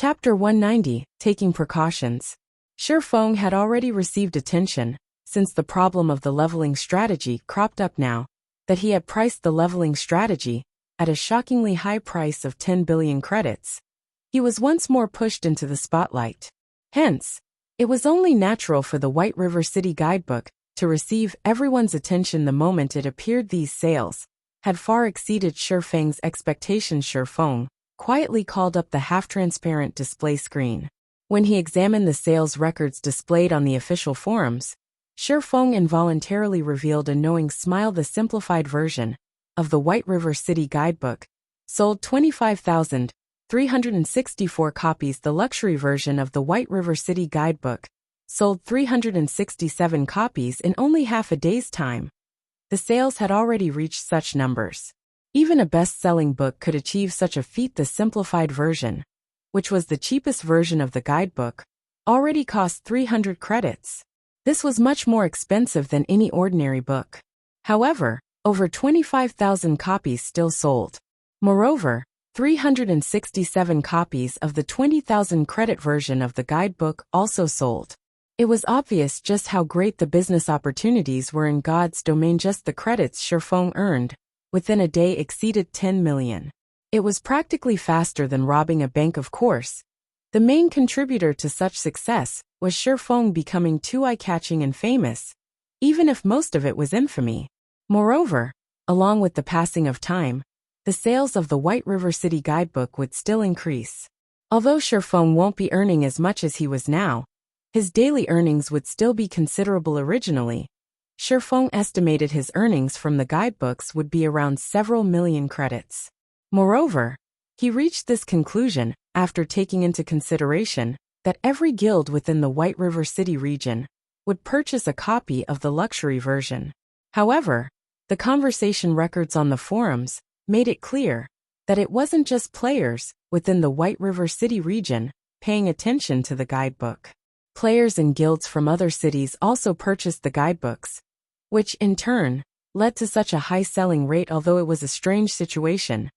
Chapter 190, Taking Precautions. Shi Feng had already received attention, since the problem of the leveling strategy cropped up now, that he had priced the leveling strategy at a shockingly high price of 10 billion credits. He was once more pushed into the spotlight. Hence, it was only natural for the White River City Guidebook to receive everyone's attention the moment it appeared. These sales had far exceeded Shi Feng's expectations. Shi Feng quietly called up the half-transparent display screen. When he examined the sales records displayed on the official forums, Shi Feng involuntarily revealed a knowing smile. The simplified version of the White River City Guidebook sold 25,364 copies. The luxury version of the White River City Guidebook sold 367 copies in only half a day's time. The sales had already reached such numbers. Even a best-selling book could achieve such a feat. The simplified version, which was the cheapest version of the guidebook, already cost 300 credits. This was much more expensive than any ordinary book. However, over 25,000 copies still sold. Moreover, 367 copies of the 20,000 credit version of the guidebook also sold. It was obvious just how great the business opportunities were in God's domain. Just the credits Shi Feng earned within a day exceeded 10 million. It was practically faster than robbing a bank. Of course, the main contributor to such success was Shi Feng becoming too eye-catching and famous, even if most of it was infamy. Moreover, along with the passing of time, the sales of the White River City Guidebook would still increase. Although Shi Feng won't be earning as much as he was now, his daily earnings would still be considerable. Originally, Shi Feng estimated his earnings from the guidebooks would be around several million credits. Moreover, he reached this conclusion after taking into consideration that every guild within the White River City region would purchase a copy of the luxury version. However, the conversation records on the forums made it clear that it wasn't just players within the White River City region paying attention to the guidebook. Players and guilds from other cities also purchased the guidebooks, which in turn led to such a high selling rate. Although it was a strange situation,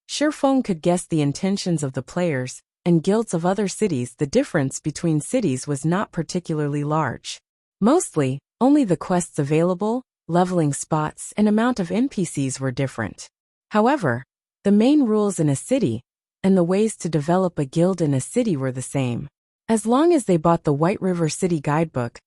Shi Feng could guess the intentions of the players and guilds of other cities. The difference between cities was not particularly large. Mostly, only the quests available, leveling spots, and amount of NPCs were different. However, the main rules in a city and the ways to develop a guild in a city were the same. As long as they bought the White River City Guidebook,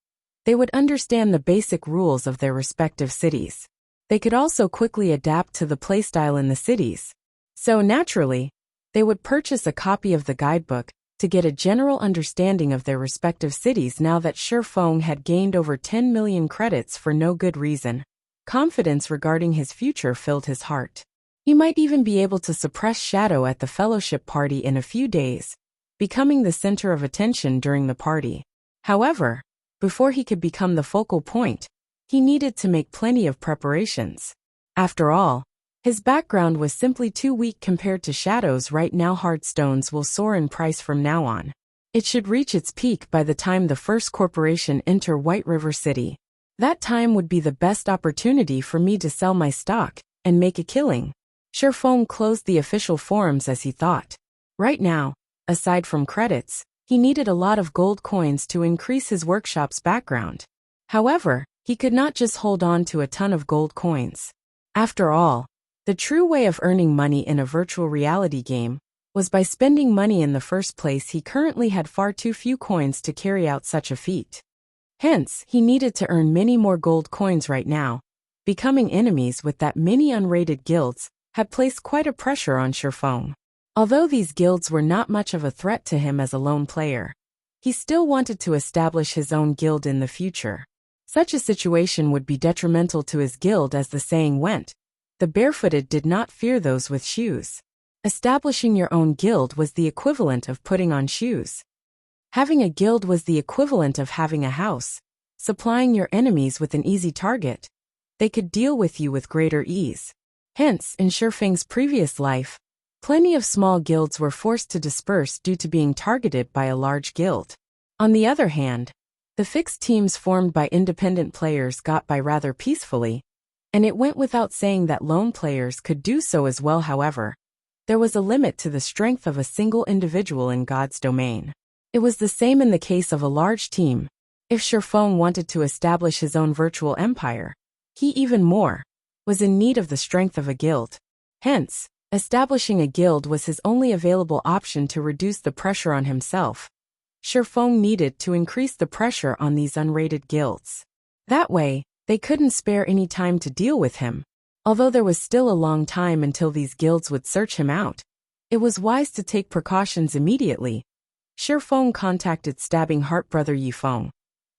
they would understand the basic rules of their respective cities. They could also quickly adapt to the playstyle in the cities. So naturally, they would purchase a copy of the guidebook to get a general understanding of their respective cities. Now that Shi Feng had gained over 10 million credits for no good reason, confidence regarding his future filled his heart. He might even be able to suppress Shadow at the fellowship party in a few days, becoming the center of attention during the party. However, before he could become the focal point, he needed to make plenty of preparations. After all, his background was simply too weak compared to Shadow's. Right now, hard stones will soar in price from now on. It should reach its peak by the time the first corporation enter White River City. That time would be the best opportunity for me to sell my stock and make a killing. Shi Feng closed the official forums as he thought. Right now, aside from credits, he needed a lot of gold coins to increase his workshop's background. However, he could not just hold on to a ton of gold coins. After all, the true way of earning money in a virtual reality game was by spending money in the first place. He currently had far too few coins to carry out such a feat. Hence, he needed to earn many more gold coins right now. Becoming enemies with that many unrated guilds had placed quite a pressure on Shi Feng. Although these guilds were not much of a threat to him as a lone player, he still wanted to establish his own guild in the future. Such a situation would be detrimental to his guild. As the saying went, the barefooted did not fear those with shoes. Establishing your own guild was the equivalent of putting on shoes. Having a guild was the equivalent of having a house, supplying your enemies with an easy target. They could deal with you with greater ease. Hence, in Shi Feng's previous life, plenty of small guilds were forced to disperse due to being targeted by a large guild. On the other hand, the fixed teams formed by independent players got by rather peacefully, and it went without saying that lone players could do so as well. However, There was a limit to the strength of a single individual in God's domain. It was the same in the case of a large team. If Shifeng wanted to establish his own virtual empire, he even more was in need of the strength of a guild. Hence, establishing a guild was his only available option to reduce the pressure on himself. Shifeng needed to increase the pressure on these unrated guilds. That way, they couldn't spare any time to deal with him. Although there was still a long time until these guilds would search him out, it was wise to take precautions immediately. Shifeng contacted Stabbing Heart brother Yifeng.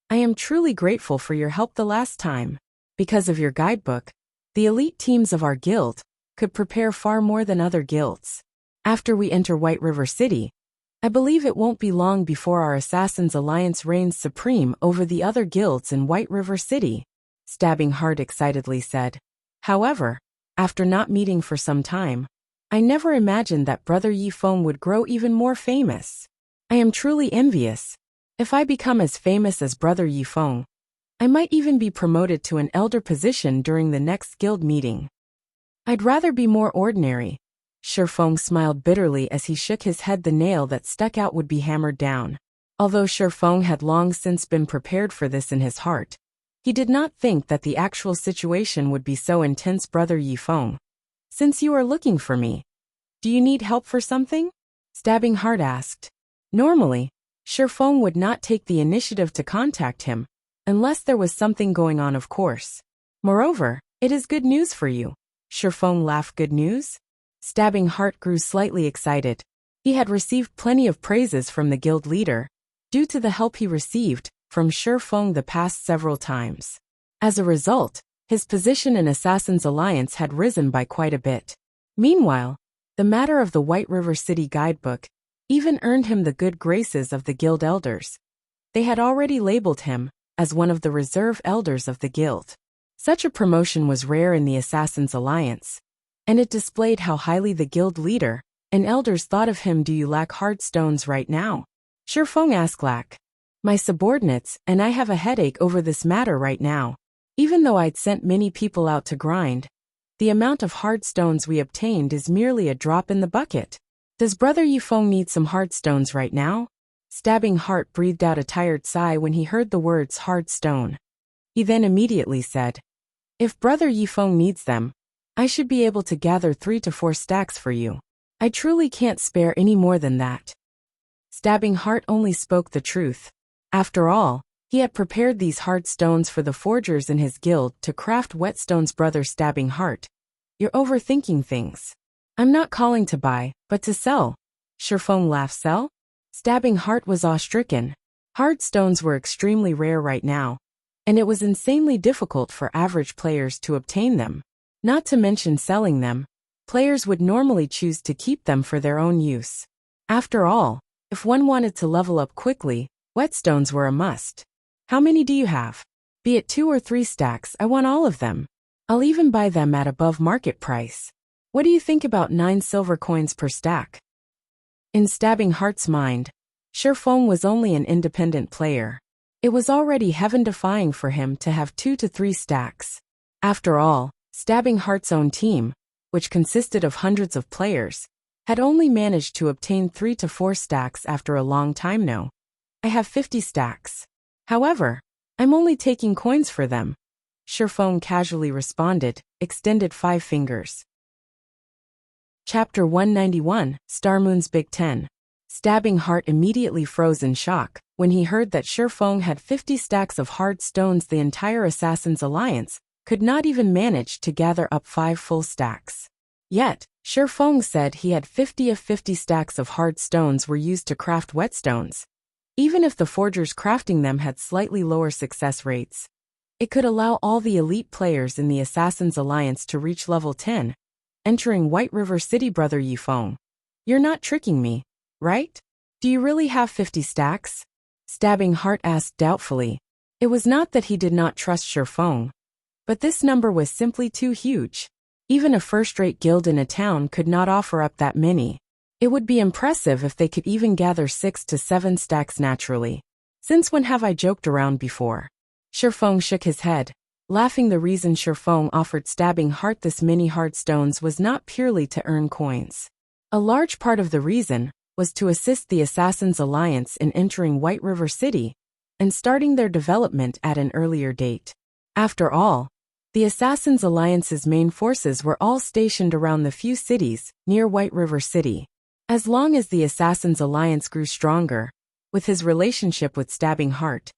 I am truly grateful for your help the last time. Because of your guidebook, the elite teams of our guild could prepare far more than other guilds. After we enter White River City, I believe it won't be long before our Assassins Alliance reigns supreme over the other guilds in White River City, Stabbing Heart excitedly said. However, after not meeting for some time, I never imagined that Brother Yifeng would grow even more famous. I am truly envious. If I become as famous as Brother Yifeng, I might even be promoted to an elder position during the next guild meeting. I'd rather be more ordinary. Shifeng smiled bitterly as he shook his head. The nail that stuck out would be hammered down. Although Shifeng had long since been prepared for this in his heart, he did not think that the actual situation would be so intense. Brother Yifeng, since you are looking for me, do you need help for something? Stabbing Heart asked. Normally, Shifeng would not take the initiative to contact him, unless there was something going on, of course. Moreover, it is good news for you. Shifeng laughed. Good news? Stabbing Heart grew slightly excited. He had received plenty of praises from the guild leader, due to the help he received from Shifeng the past several times. As a result, his position in Assassins Alliance had risen by quite a bit. Meanwhile, the matter of the White River City guidebook even earned him the good graces of the guild elders. They had already labeled him as one of the reserve elders of the guild. Such a promotion was rare in the Assassins Alliance, and it displayed how highly the guild leader and elders thought of him. Do you lack hard stones right now? Shifeng asked. Lack. My subordinates and I have a headache over this matter right now. Even though I'd sent many people out to grind, the amount of hard stones we obtained is merely a drop in the bucket. Does Brother Yifeng need some hard stones right now? Stabbing Heart breathed out a tired sigh when he heard the words hard stone. He then immediately said, if Brother Yifeng needs them, I should be able to gather 3 to 4 stacks for you. I truly can't spare any more than that. Stabbing Heart only spoke the truth. After all, he had prepared these hard stones for the forgers in his guild to craft whetstones. Brother Stabbing Heart, you're overthinking things. I'm not calling to buy, but to sell. Shifeng laughed. Sell? Stabbing Heart was awe-stricken. Hard stones were extremely rare right now, and it was insanely difficult for average players to obtain them. Not to mention selling them, players would normally choose to keep them for their own use. After all, if one wanted to level up quickly, whetstones were a must. How many do you have? Be it 2 or 3 stacks, I want all of them. I'll even buy them at above market price. What do you think about 9 silver coins per stack? In Stabbing Heart's mind, Shifeng was only an independent player. It was already heaven-defying for him to have 2 to 3 stacks. After all, Stabbing Heart's own team, which consisted of hundreds of players, had only managed to obtain 3 to 4 stacks after a long time. No, I have 50 stacks. However, I'm only taking coins for them. Shifeng casually responded, extended 5 fingers. Chapter 191, Starmoon's Big 10. Stabbing Heart immediately froze in shock when he heard that Shifeng had 50 stacks of hard stones. The entire Assassins Alliance could not even manage to gather up 5 full stacks. Yet, Shifeng said he had 50 of 50 stacks of hard stones were used to craft whetstones. Even if the forgers crafting them had slightly lower success rates, it could allow all the elite players in the Assassins Alliance to reach level 10. Entering White River City. Brother Yifeng, you're not tricking me, right? Do you really have 50 stacks? Stabbing Heart asked doubtfully. It was not that he did not trust Shifeng, but this number was simply too huge. Even a first-rate guild in a town could not offer up that many. It would be impressive if they could even gather 6 to 7 stacks naturally. Since when have I joked around before? Shifeng shook his head, laughing. The reason Shifeng offered Stabbing Heart this many hard stones was not purely to earn coins. A large part of the reason was to assist the Assassins' Alliance in entering White River City and starting their development at an earlier date. After all, the Assassins' Alliance's main forces were all stationed around the few cities near White River City. As long as the Assassins' Alliance grew stronger, with his relationship with Stabbing Heart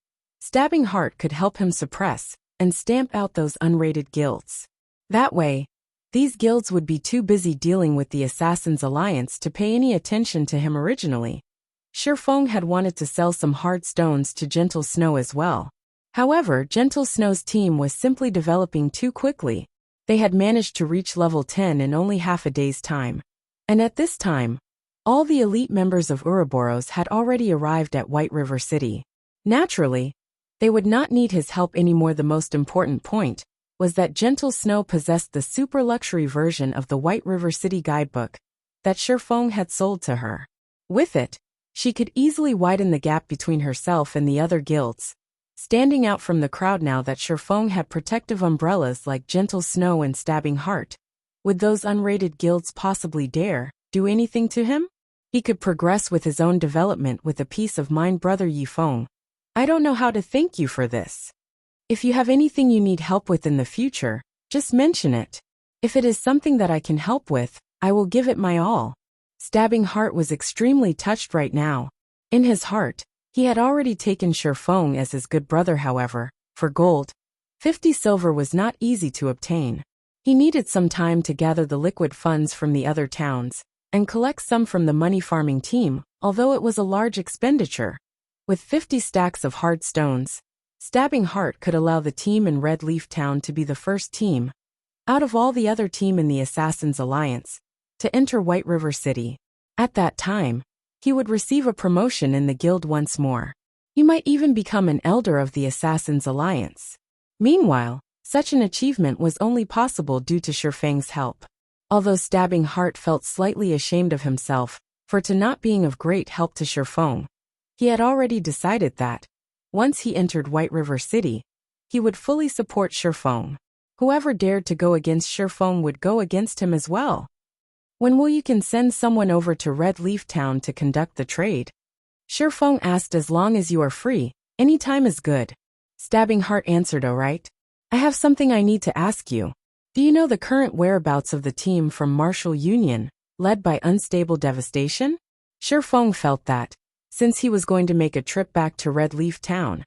could help him suppress and stamp out those unrated guilds. That way, these guilds would be too busy dealing with the Assassins' Alliance to pay any attention to him originally. Shifeng had wanted to sell some hard stones to Gentle Snow as well. However, Gentle Snow's team was simply developing too quickly. They had managed to reach level 10 in only half a day's time. And at this time, all the elite members of Ouroboros had already arrived at White River City. Naturally, they would not need his help anymore. The most important point was that Gentle Snow possessed the super luxury version of the White River City guidebook that Shifeng had sold to her. With it, she could easily widen the gap between herself and the other guilds, standing out from the crowd. Now that Shifeng had protective umbrellas like Gentle Snow and Stabbing Heart, would those unrated guilds possibly dare do anything to him? He could progress with his own development with a peace of mind. Brother Yifeng, I don't know how to thank you for this. If you have anything you need help with in the future, just mention it. If it is something that I can help with, I will give it my all. Stabbing Heart was extremely touched right now. In his heart, he had already taken Shifeng as his good brother. However, for gold, 50 silver was not easy to obtain. He needed some time to gather the liquid funds from the other towns and collect some from the money farming team, although it was a large expenditure. With 50 stacks of hard stones, Stabbing Heart could allow the team in Red Leaf Town to be the first team, out of all the other team in the Assassins' Alliance, to enter White River City. At that time, he would receive a promotion in the guild once more. He might even become an elder of the Assassins' Alliance. Meanwhile, such an achievement was only possible due to Shifeng's help. Although Stabbing Heart felt slightly ashamed of himself for not being of great help to Shifeng, he had already decided that, once he entered White River City, he would fully support Shifeng. Whoever dared to go against Shifeng would go against him as well. When will you can send someone over to Red Leaf Town to conduct the trade? Shifeng asked. As long as you are free, any time is good. Stabbing Heart answered. Alright. I have something I need to ask you. Do you know the current whereabouts of the team from Martial Union, led by Unstable Devastation? Shifeng felt that, since he was going to make a trip back to Red Leaf Town,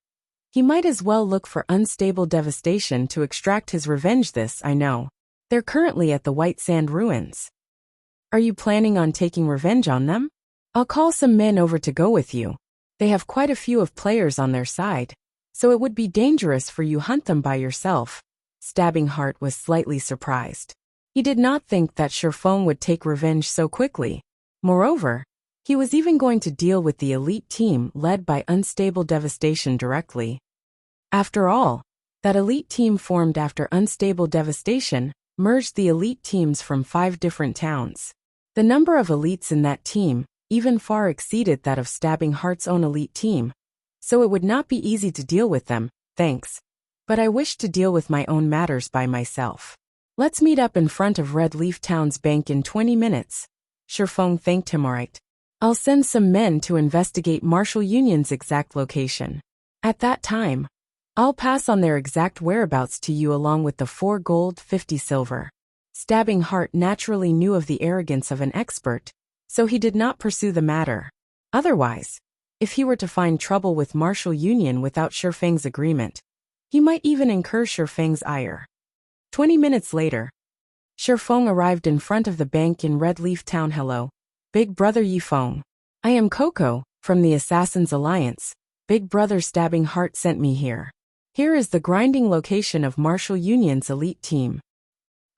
he might as well look for Unstable Devastation to extract his revenge. This I know. They're currently at the White Sand Ruins. Are you planning on taking revenge on them? I'll call some men over to go with you. They have quite a few of players on their side, so it would be dangerous for you hunt them by yourself. Stabbing Heart was slightly surprised. He did not think that Shifeng would take revenge so quickly. Moreover, he was even going to deal with the elite team led by Unstable Devastation directly. After all, that elite team formed after Unstable Devastation merged the elite teams from 5 different towns. The number of elites in that team even far exceeded that of Stabbing Heart's own elite team, so it would not be easy to deal with them. Thanks. But I wish to deal with my own matters by myself. Let's meet up in front of Red Leaf Town's bank in 20 minutes. Shifeng thanked him. Alright. I'll send some men to investigate Martial Union's exact location. At that time, I'll pass on their exact whereabouts to you along with the 4 gold, 50 silver. Stabbing Heart naturally knew of the arrogance of an expert, so he did not pursue the matter. Otherwise, if he were to find trouble with Martial Union without Shifeng's agreement, he might even incur Shifeng's ire. 20 minutes later, Shifeng arrived in front of the bank in Red Leaf Town. Hello, Big Brother Yifeng. I am Coco, from the Assassins' Alliance. Big Brother Stabbing Heart sent me here. Here is the grinding location of Martial Union's elite team.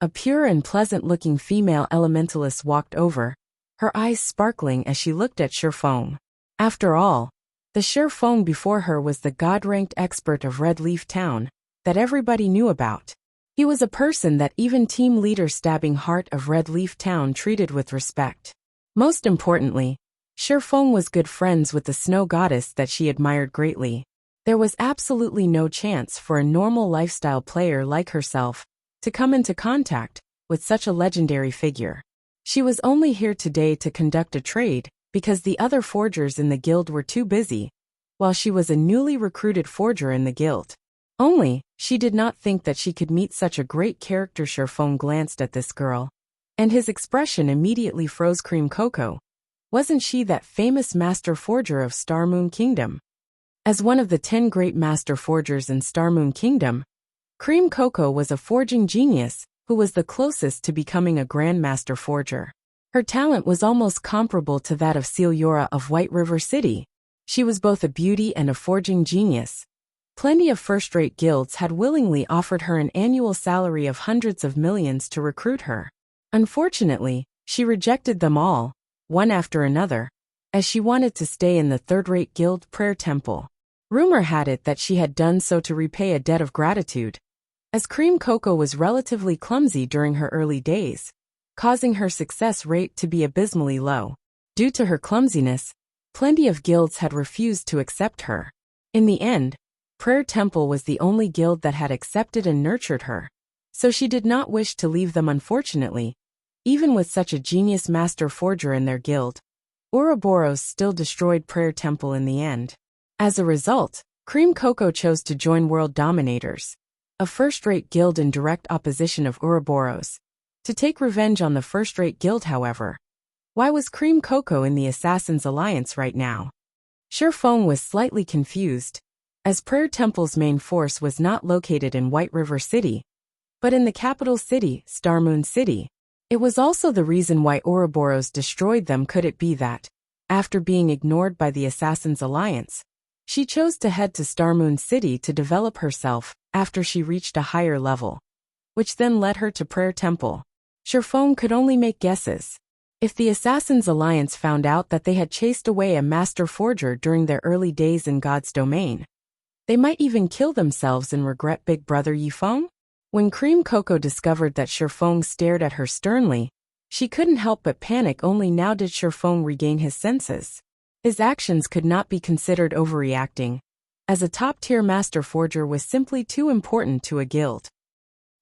A pure and pleasant-looking female elementalist walked over, her eyes sparkling as she looked at Shifeng. After all, the Shifeng before her was the god-ranked expert of Red Leaf Town that everybody knew about. He was a person that even team leader Stabbing Heart of Red Leaf Town treated with respect. Most importantly, Shifeng was good friends with the snow goddess that she admired greatly. There was absolutely no chance for a normal lifestyle player like herself to come into contact with such a legendary figure. She was only here today to conduct a trade, because the other forgers in the guild were too busy, while she was a newly recruited forger in the guild. Only, she did not think that she could meet such a great character. Sherfong glanced at this girl, and his expression immediately froze. Cream Cocoa. Wasn't she that famous master forger of Starmoon Kingdom? As one of the 10 great master forgers in Starmoon Kingdom, Cream Cocoa was a forging genius who was the closest to becoming a grandmaster forger. Her talent was almost comparable to that of Celiora of White River City. She was both a beauty and a forging genius. Plenty of first-rate guilds had willingly offered her an annual salary of hundreds of millions to recruit her. Unfortunately, she rejected them all, one after another, as she wanted to stay in the third-rate guild Prayer Temple. Rumor had it that she had done so to repay a debt of gratitude, as Cream Cocoa was relatively clumsy during her early days, causing her success rate to be abysmally low. Due to her clumsiness, plenty of guilds had refused to accept her. In the end, Prayer Temple was the only guild that had accepted and nurtured her, so she did not wish to leave them. Unfortunately, even with such a genius master forger in their guild, Ouroboros still destroyed Prayer Temple in the end. As a result, Cream Cocoa chose to join World Dominators, a first-rate guild in direct opposition of Ouroboros, to take revenge on the first-rate guild. However, why was Cream Cocoa in the Assassin's Alliance right now? Sherfong was slightly confused, as Prayer Temple's main force was not located in White River City, but in the capital city, Starmoon City. It was also the reason why Ouroboros destroyed them. Could it be that, after being ignored by the Assassin's Alliance, she chose to head to Starmoon City to develop herself after she reached a higher level, which then led her to Prayer Temple? Sherfong could only make guesses. If the Assassin's Alliance found out that they had chased away a master forger during their early days in God's domain, they might even kill themselves in regret. Big Brother Yifeng? When Cream Cocoa discovered that Sherfong stared at her sternly, she couldn't help but panic. Only now did Sherfong regain his senses. His actions could not be considered overreacting, as a top-tier master forger was simply too important to a guild.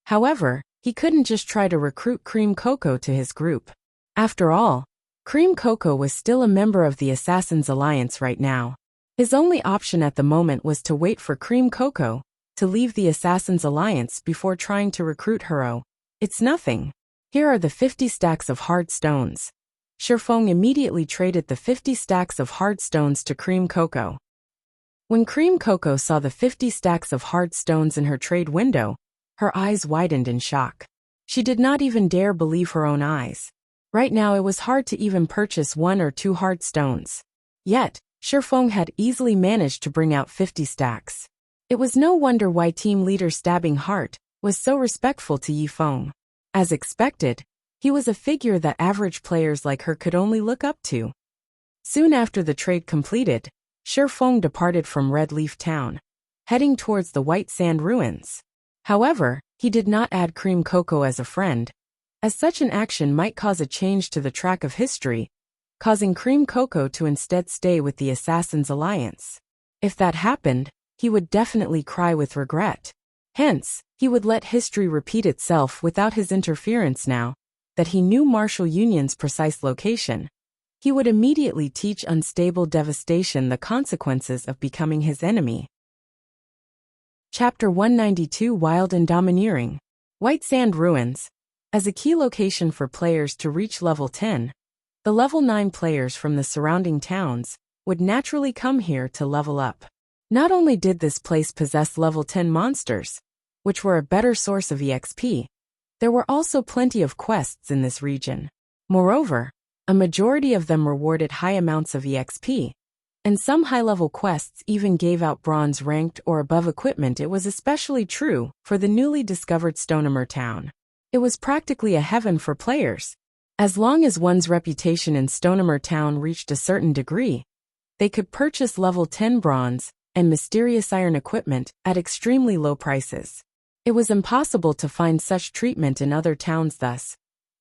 However, he couldn't just try to recruit Cream Cocoa to his group. After all, Cream Cocoa was still a member of the Assassin's Alliance right now. His only option at the moment was to wait for Cream Cocoa to leave the Assassin's Alliance before trying to recruit her. Oh, it's nothing. Here are the 50 stacks of hard stones. Sherfong immediately traded the 50 stacks of hard stones to Cream Cocoa. When Cream Cocoa saw the 50 stacks of hard stones in her trade window, her eyes widened in shock. She did not even dare believe her own eyes. Right now it was hard to even purchase 1 or 2 hard stones. Yet, Sherfong had easily managed to bring out 50 stacks. It was no wonder why team leader Stabbing Heart was so respectful to Yifeng. As expected, he was a figure that average players like her could only look up to. Soon after the trade completed, Sherfong departed from Red Leaf Town, heading towards the White Sand Ruins. However, he did not add Cream Cocoa as a friend, as such an action might cause a change to the track of history, causing Cream Cocoa to instead stay with the Assassin's Alliance. If that happened, he would definitely cry with regret. Hence, he would let history repeat itself without his interference. Now that he knew Martial Union's precise location, he would immediately teach Unstable Devastation the consequences of becoming his enemy. Chapter 192 Wild and Domineering. White Sand Ruins. As a key location for players to reach level 10, the level 9 players from the surrounding towns would naturally come here to level up. Not only did this place possess level 10 monsters, which were a better source of EXP, there were also plenty of quests in this region. Moreover, a majority of them rewarded high amounts of EXP, and some high-level quests even gave out bronze-ranked or above equipment. It was especially true for the newly discovered Stonemer town. It was practically a heaven for players. As long as one's reputation in Stonemer town reached a certain degree, they could purchase level 10 bronze and mysterious iron equipment at extremely low prices. It was impossible to find such treatment in other towns. Thus,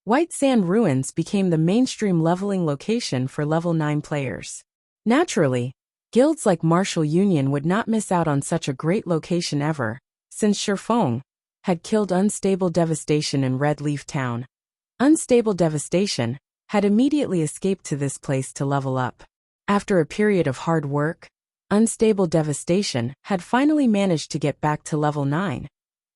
White Sand Ruins became the mainstream leveling location for level 9 players. Naturally, guilds like Martial Union would not miss out on such a great location ever, since Sherfong had killed Unstable Devastation in Red Leaf Town. Unstable Devastation, had immediately escaped to this place to level up. After a period of hard work, Unstable Devastation had finally managed to get back to level 9.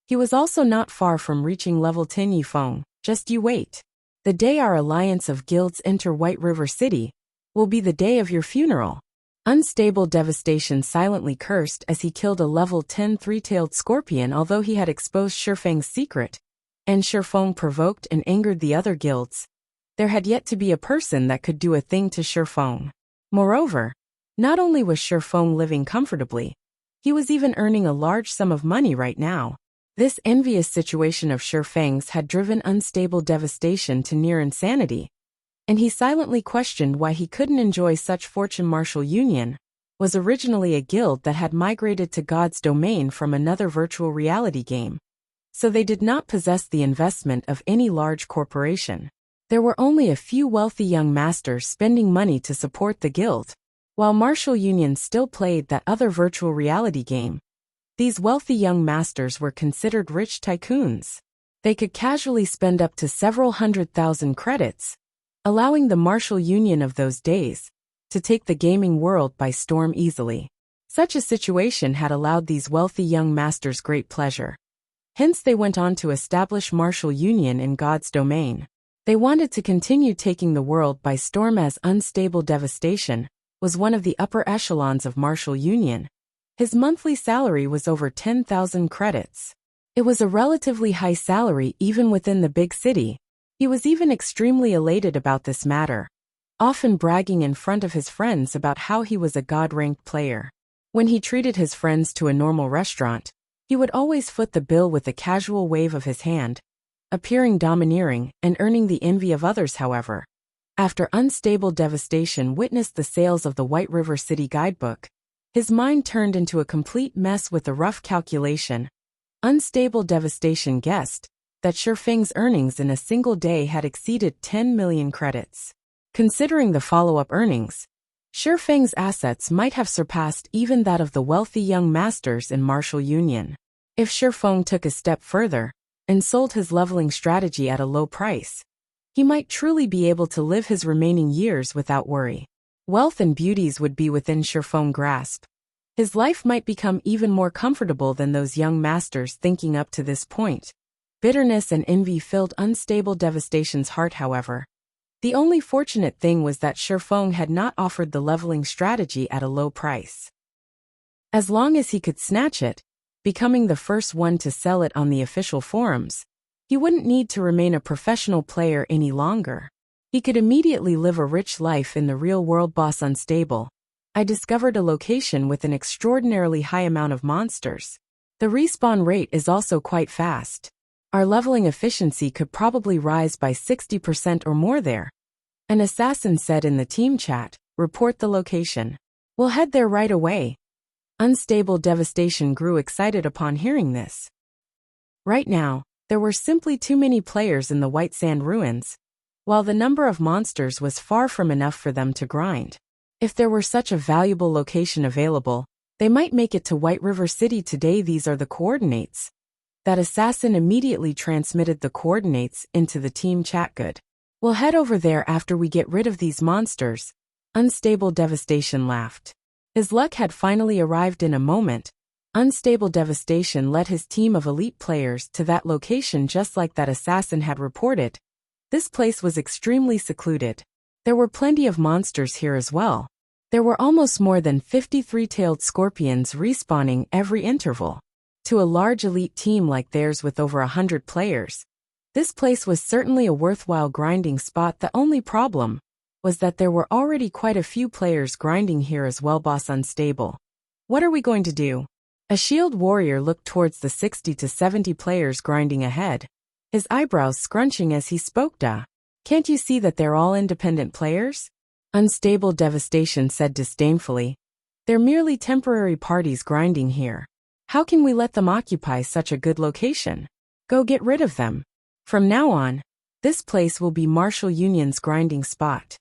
He was also not far from reaching level 10 Yifeng, just you wait. The day our alliance of guilds enter White River City will be the day of your funeral. Unstable Devastation silently cursed as he killed a level 10 three-tailed scorpion although he had exposed Shifeng's secret, and Shifeng provoked and angered the other guilds. There had yet to be a person that could do a thing to Shifeng. Moreover, not only was Shifeng living comfortably, he was even earning a large sum of money right now. This envious situation of Shifeng's had driven Unstable Devastation to near insanity, and he silently questioned why he couldn't enjoy such fortune. Martial Union was originally a guild that had migrated to God's domain from another virtual reality game, so they did not possess the investment of any large corporation. There were only a few wealthy young masters spending money to support the guild. While Martial Union still played that other virtual reality game, these wealthy young masters were considered rich tycoons. They could casually spend up to several 100,000 credits, allowing the Martial Union of those days to take the gaming world by storm easily. Such a situation had allowed these wealthy young masters great pleasure. Hence they went on to establish Martial Union in God's domain. They wanted to continue taking the world by storm as Unstable Devastation was one of the upper echelons of Martial Union. His monthly salary was over 10,000 credits. It was a relatively high salary even within the big city. He was even extremely elated about this matter, often bragging in front of his friends about how he was a god-ranked player. When he treated his friends to a normal restaurant, he would always foot the bill with a casual wave of his hand, appearing domineering and earning the envy of others. However, after Unstable Devastation witnessed the sales of the White River City Guidebook, his mind turned into a complete mess with a rough calculation. Unstable Devastation guessed that Shifeng's earnings in a single day had exceeded 10 million credits. Considering the follow-up earnings, Shifeng's assets might have surpassed even that of the wealthy young masters in Martial Union. If Shifeng took a step further and sold his leveling strategy at a low price, he might truly be able to live his remaining years without worry. Wealth and beauties would be within Shifeng's grasp. His life might become even more comfortable than those young masters thinking up to this point. Bitterness and envy filled Unstable Devastation's heart. However, the only fortunate thing was that Shifeng had not offered the leveling strategy at a low price. As long as he could snatch it, becoming the first one to sell it on the official forums, he wouldn't need to remain a professional player any longer. He could immediately live a rich life in the real world. Boss Unstable, I discovered a location with an extraordinarily high amount of monsters. The respawn rate is also quite fast. Our leveling efficiency could probably rise by 60% or more there. An assassin said in the team chat, report the location. We'll head there right away. Unstable Devastation grew excited upon hearing this. Right now, there were simply too many players in the White Sand Ruins, while the number of monsters was far from enough for them to grind. If there were such a valuable location available, they might make it to White River City today. These are the coordinates. That assassin immediately transmitted the coordinates into the team chat. Good. We'll head over there after we get rid of these monsters. Unstable Devastation laughed. His luck had finally arrived. In a moment, Unstable Devastation led his team of elite players to that location just like that assassin had reported. This place was extremely secluded. There were plenty of monsters here as well. There were almost more than 50 three-tailed scorpions respawning every interval. To a large elite team like theirs with over 100 players, this place was certainly a worthwhile grinding spot. The only problem was that there were already quite a few players grinding here as well. Boss Unstable, what are we going to do? A shield warrior looked towards the 60 to 70 players grinding ahead, his eyebrows scrunching as he spoke. Can't you see that they're all independent players? Unstable Devastation said disdainfully. They're merely temporary parties grinding here. How can we let them occupy such a good location? Go get rid of them. From now on, this place will be Martial Union's grinding spot.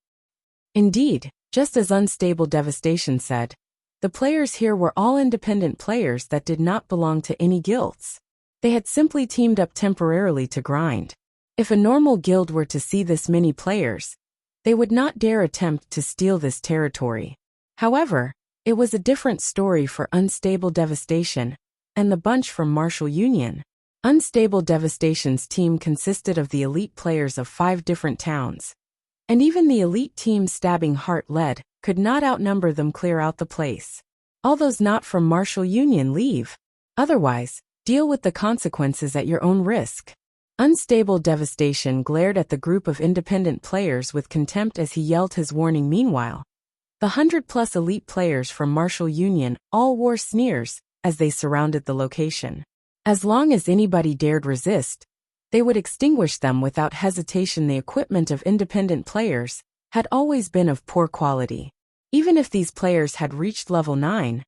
Indeed, just as Unstable Devastation said, the players here were all independent players that did not belong to any guilds. They had simply teamed up temporarily to grind. If a normal guild were to see this many players, they would not dare attempt to steal this territory. However, it was a different story for Unstable Devastation and the bunch from Martial Union. Unstable Devastation's team consisted of the elite players of 5 different towns. And even the elite team Stabbing Heart led could not outnumber them. Clear out the place. All those not from Martial Union leave. Otherwise, deal with the consequences at your own risk. Unstable Devastation glared at the group of independent players with contempt as he yelled his warning. Meanwhile, the 100+ elite players from Martial Union all wore sneers as they surrounded the location. As long as anybody dared resist, they would extinguish them without hesitation. The equipment of independent players had always been of poor quality. Even if these players had reached level 9,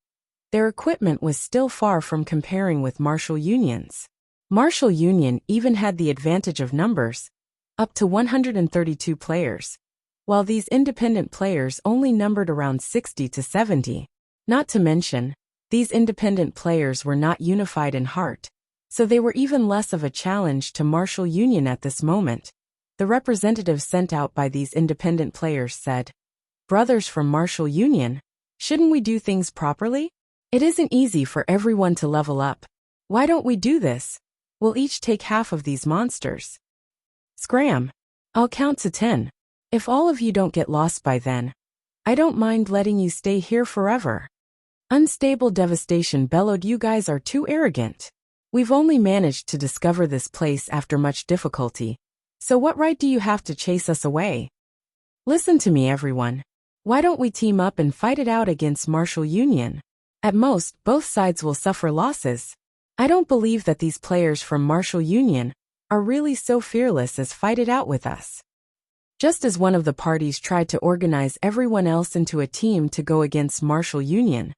their equipment was still far from comparing with Martial Union's. Martial Union even had the advantage of numbers, up to 132 players, while these independent players only numbered around 60 to 70. Not to mention, these independent players were not unified in heart, so they were even less of a challenge to Martial Union at this moment. The representative sent out by these independent players said, "Brothers from Martial Union, shouldn't we do things properly? It isn't easy for everyone to level up. Why don't we do this? We'll each take half of these monsters. Scram! I'll count to 10. If all of you don't get lost by then, I don't mind letting you stay here forever." Unstable Devastation bellowed, "You guys are too arrogant. We've only managed to discover this place after much difficulty, so what right do you have to chase us away? Listen to me, everyone. Why don't we team up and fight it out against Martial Union? At most, both sides will suffer losses. I don't believe that these players from Martial Union are really so fearless as fight it out with us." Just as one of the parties tried to organize everyone else into a team to go against Martial Union,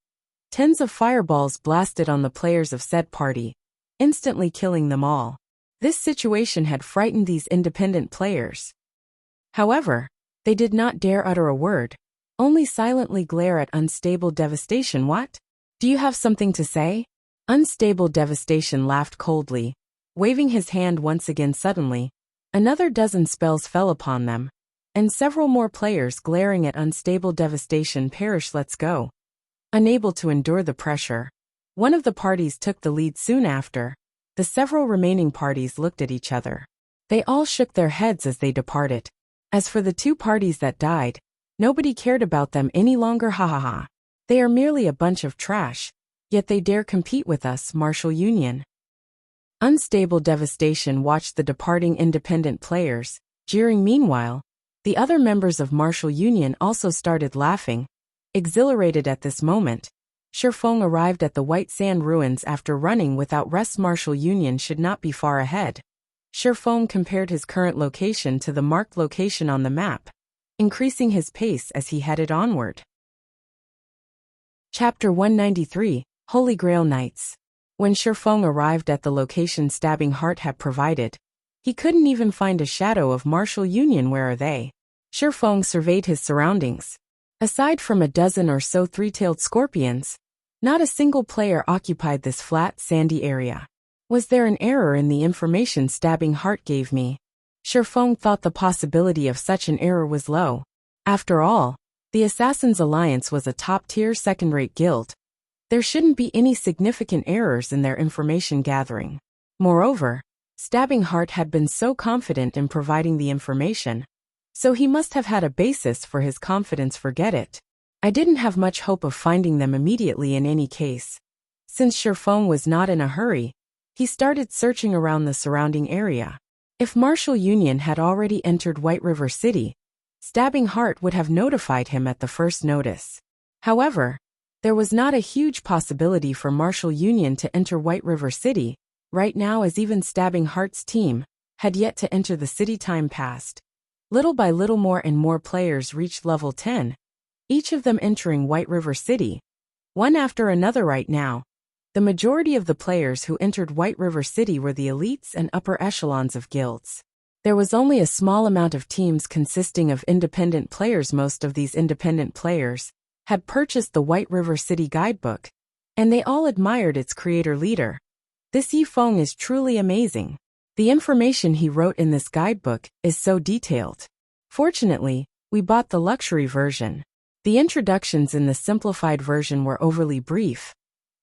tens of fireballs blasted on the players of said party, instantly killing them all. This situation had frightened these independent players. However, they did not dare utter a word, only silently glare at Unstable Devastation. "What? Do you have something to say?" Unstable Devastation laughed coldly, waving his hand once again. Suddenly, another dozen spells fell upon them, and several more players glaring at Unstable Devastation perished. "Let's go." Unable to endure the pressure, one of the parties took the lead. Soon after, the several remaining parties looked at each other. They all shook their heads as they departed. As for the 2 parties that died, nobody cared about them any longer. Ha ha ha. They are merely a bunch of trash, yet they dare compete with us, Martial Union. Unstable Devastation watched the departing independent players, jeering. Meanwhile, the other members of Martial Union also started laughing, exhilarated at this moment. Shifeng arrived at the White Sand Ruins after running without rest. Martial Union should not be far ahead. Shifeng compared his current location to the marked location on the map, increasing his pace as he headed onward. Chapter 193, Holy Grail Knights. When Shifeng arrived at the location Stabbing Heart had provided, he couldn't even find a shadow of Martial Union. "Where are they?" Shifeng surveyed his surroundings. Aside from a dozen or so 3-tailed scorpions, not a single player occupied this flat, sandy area. Was there an error in the information Stabbing Heart gave me? Shifeng thought the possibility of such an error was low. After all, the Assassin's Alliance was a top-tier second-rate guild. There shouldn't be any significant errors in their information gathering. Moreover, Stabbing Heart had been so confident in providing the information, so he must have had a basis for his confidence. Forget it. I didn't have much hope of finding them immediately in any case. Since Shifeng was not in a hurry, he started searching around the surrounding area. If Martial Union had already entered White River City, Stabbing Heart would have notified him at the first notice. However, there was not a huge possibility for Martial Union to enter White River City right now, as even Stabbing Heart's team had yet to enter the city. Time passed. Little by little, more and more players reached level 10, each of them entering White River City, one after another. Right now, the majority of the players who entered White River City were the elites and upper echelons of guilds. There was only a small amount of teams consisting of independent players. Most of these independent players had purchased the White River City guidebook, and they all admired its creator leader. "This Yifeng is truly amazing. The information he wrote in this guidebook is so detailed. Fortunately, we bought the luxury version. The introductions in the simplified version were overly brief,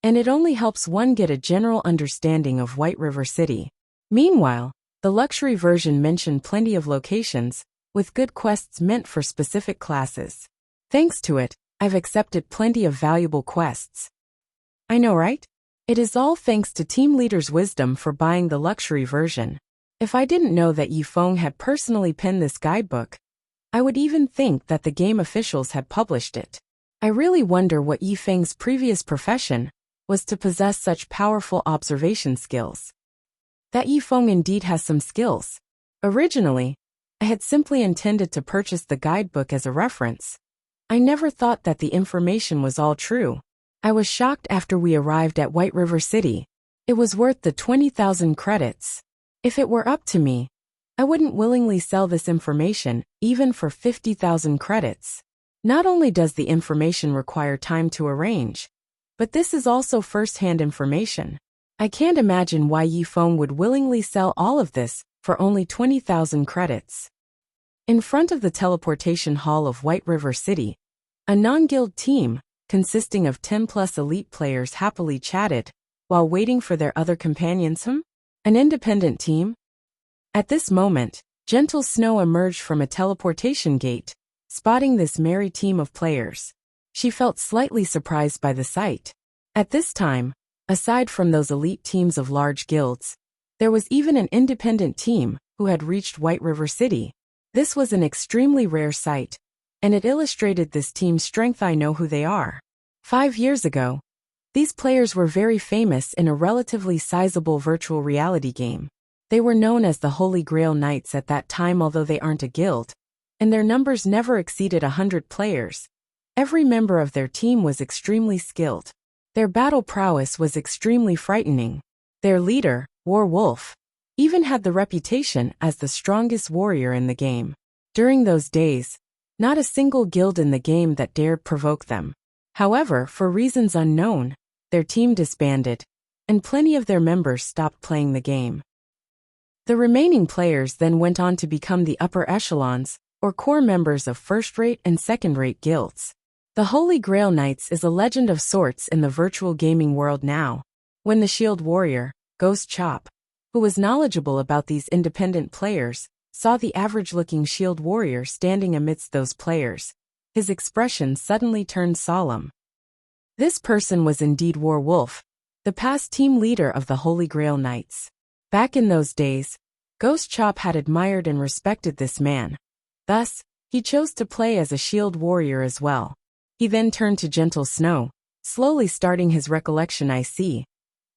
and it only helps one get a general understanding of White River City. Meanwhile, the luxury version mentioned plenty of locations, with good quests meant for specific classes. Thanks to it, I've accepted plenty of valuable quests. I know, right? It is all thanks to Team Leader's wisdom for buying the luxury version. If I didn't know that Yifeng had personally penned this guidebook, I would even think that the game officials had published it. I really wonder what Yifeng's previous profession was to possess such powerful observation skills. That Yifeng indeed has some skills. Originally, I had simply intended to purchase the guidebook as a reference. I never thought that the information was all true. I was shocked after we arrived at White River City. It was worth the 20,000 credits. If it were up to me, I wouldn't willingly sell this information, even for 50,000 credits. Not only does the information require time to arrange, but this is also first-hand information. I can't imagine why Yifeng would willingly sell all of this for only 20,000 credits. In front of the teleportation hall of White River City, a non-guild team, consisting of 10+ elite players happily chatted, while waiting for their other companions. An independent team? At this moment, Gentle Snow emerged from a teleportation gate, spotting this merry team of players. She felt slightly surprised by the sight. At this time, aside from those elite teams of large guilds, there was even an independent team who had reached White River City. This was an extremely rare sight, and it illustrated this team's strength. I know who they are. 5 years ago, these players were very famous in a relatively sizable virtual reality game. They were known as the Holy Grail Knights at that time, although they aren't a guild, and their numbers never exceeded 100 players. Every member of their team was extremely skilled. Their battle prowess was extremely frightening. Their leader, War Wolf, even had the reputation as the strongest warrior in the game. During those days, not a single guild in the game that dared provoke them. However, for reasons unknown, their team disbanded, and plenty of their members stopped playing the game. The remaining players then went on to become the upper echelons, or core members of first-rate and second-rate guilds. The Holy Grail Knights is a legend of sorts in the virtual gaming world now. When the Shield Warrior, Ghost Chop, who was knowledgeable about these independent players, saw the average-looking Shield Warrior standing amidst those players, his expression suddenly turned solemn. This person was indeed War Wolf, the past team leader of the Holy Grail Knights. Back in those days, Ghost Chop had admired and respected this man. Thus, he chose to play as a Shield Warrior as well. He then turned to Gentle Snow, slowly starting his recollection. I see.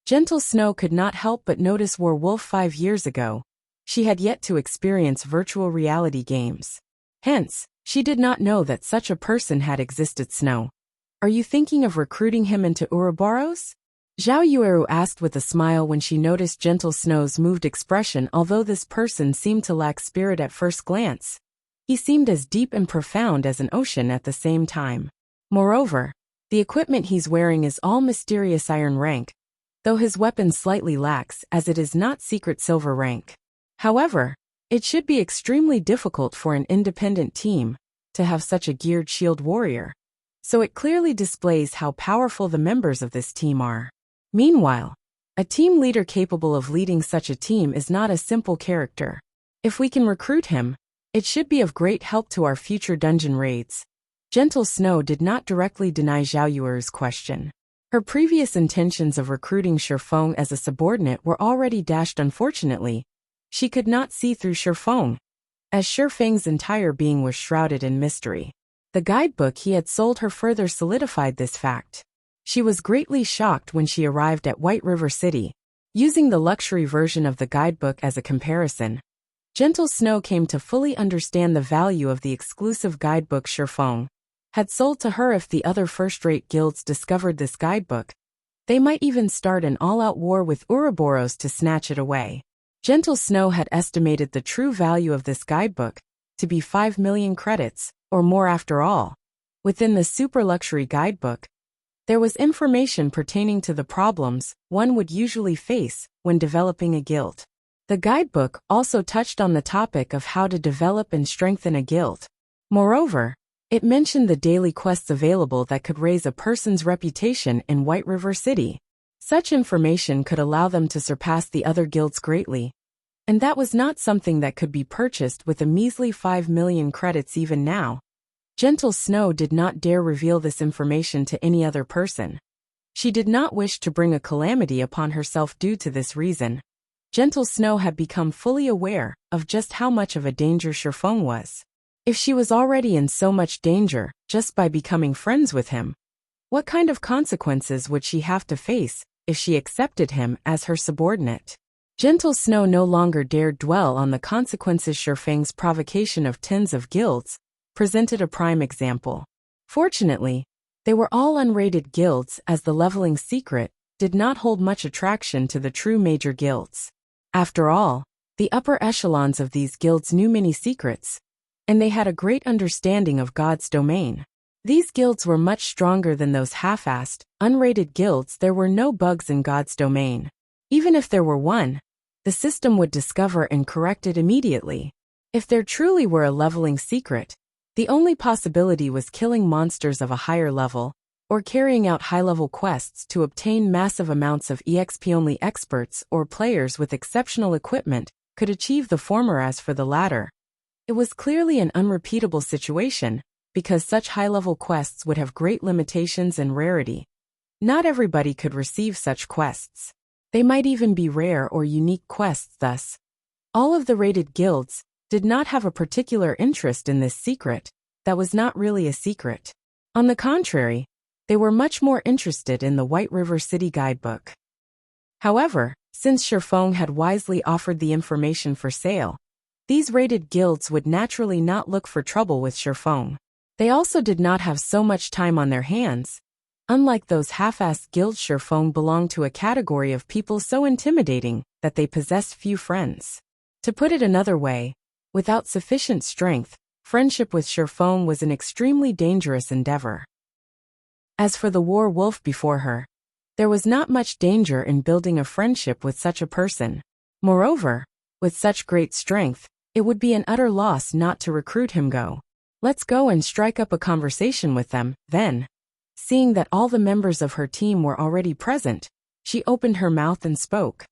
Gentle Snow could not help but notice War Wolf 5 years ago. She had yet to experience virtual reality games. Hence, she did not know that such a person had existed. Snow, are you thinking of recruiting him into Ouroboros? Zhao Yueru asked with a smile when she noticed Gentle Snow's moved expression. Although this person seemed to lack spirit at first glance, he seemed as deep and profound as an ocean at the same time. Moreover, the equipment he's wearing is all mysterious iron rank, though his weapon slightly lacks as it is not secret silver rank. However, it should be extremely difficult for an independent team to have such a geared Shield Warrior, so it clearly displays how powerful the members of this team are. Meanwhile, a team leader capable of leading such a team is not a simple character. If we can recruit him, it should be of great help to our future dungeon raids. Gentle Snow did not directly deny Zhao Yueru's question. Her previous intentions of recruiting Shifeng as a subordinate were already dashed. Unfortunately, she could not see through Shifeng, as Shifeng's entire being was shrouded in mystery. The guidebook he had sold her further solidified this fact. She was greatly shocked when she arrived at White River City. Using the luxury version of the guidebook as a comparison, Gentle Snow came to fully understand the value of the exclusive guidebook Shifeng had sold to her. If the other first-rate guilds discovered this guidebook, they might even start an all-out war with Ouroboros to snatch it away. Gentle Snow had estimated the true value of this guidebook to be 5 million credits, or more. After all, within the super luxury guidebook, there was information pertaining to the problems one would usually face when developing a guild. The guidebook also touched on the topic of how to develop and strengthen a guild. Moreover, it mentioned the daily quests available that could raise a person's reputation in White River City. Such information could allow them to surpass the other guilds greatly. And that was not something that could be purchased with a measly 5 million credits even now. Gentle Snow did not dare reveal this information to any other person. She did not wish to bring a calamity upon herself due to this reason. Gentle Snow had become fully aware of just how much of a danger Shifeng was. If she was already in so much danger just by becoming friends with him, what kind of consequences would she have to face if she accepted him as her subordinate? Gentle Snow no longer dared dwell on the consequences. Shifeng's provocation of tens of guilds presented a prime example. Fortunately, they were all unrated guilds, as the leveling secret did not hold much attraction to the true major guilds. After all, the upper echelons of these guilds knew many secrets, and they had a great understanding of God's domain. These guilds were much stronger than those half-assed, unrated guilds. There were no bugs in God's domain. Even if there were one, the system would discover and correct it immediately. If there truly were a leveling secret, the only possibility was killing monsters of a higher level, or carrying out high-level quests to obtain massive amounts of EXP. Only experts or players with exceptional equipment could achieve the former. As for the latter, it was clearly an unrepeatable situation, because such high-level quests would have great limitations and rarity. Not everybody could receive such quests. They might even be rare or unique quests. Thus, all of the rated guilds did not have a particular interest in this secret that was not really a secret. On the contrary, they were much more interested in the White River City guidebook. However, since Shifeng had wisely offered the information for sale, these rated guilds would naturally not look for trouble with Shifeng. They also did not have so much time on their hands. Unlike those half-assed guilds, Shifeng belonged to a category of people so intimidating that they possessed few friends. To put it another way, without sufficient strength, friendship with Shifeng was an extremely dangerous endeavor. As for the war wolf before her, there was not much danger in building a friendship with such a person. Moreover, with such great strength, it would be an utter loss not to recruit him. Go. Let's go and strike up a conversation with them. Then, seeing that all the members of her team were already present, she opened her mouth and spoke.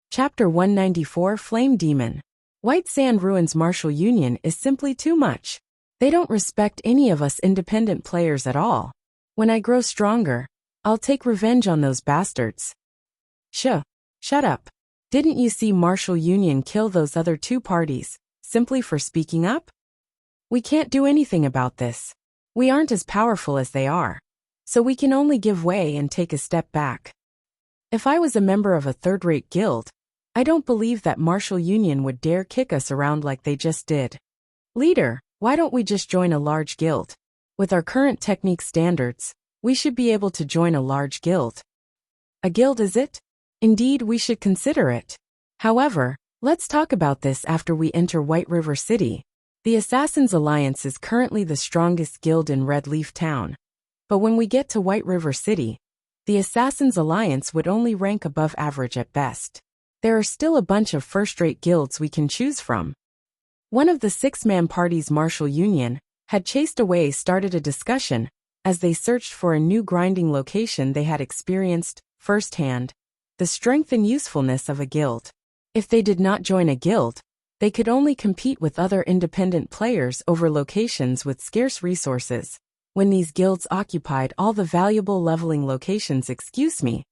Chapter 194, Flame Demon. White Sand Ruins Martial Union is simply too much. They don't respect any of us independent players at all. When I grow stronger, I'll take revenge on those bastards. Shut up. Didn't you see Martial Union kill those other two parties, simply for speaking up? We can't do anything about this. We aren't as powerful as they are, so we can only give way and take a step back. If I was a member of a third-rate guild, I don't believe that Martial Union would dare kick us around like they just did. Leader, why don't we just join a large guild? With our current technique standards, we should be able to join a large guild. A guild, is it? Indeed, we should consider it. However, let's talk about this after we enter White River City. The Assassins Alliance is currently the strongest guild in Red Leaf Town. But when we get to White River City, the Assassins Alliance would only rank above average at best. There are still a bunch of first-rate guilds we can choose from. One of the six-man party's Martial Union had chased away started a discussion as they searched for a new grinding location. They had experienced, firsthand, the strength and usefulness of a guild. If they did not join a guild, they could only compete with other independent players over locations with scarce resources. When these guilds occupied all the valuable leveling locations, excuse me,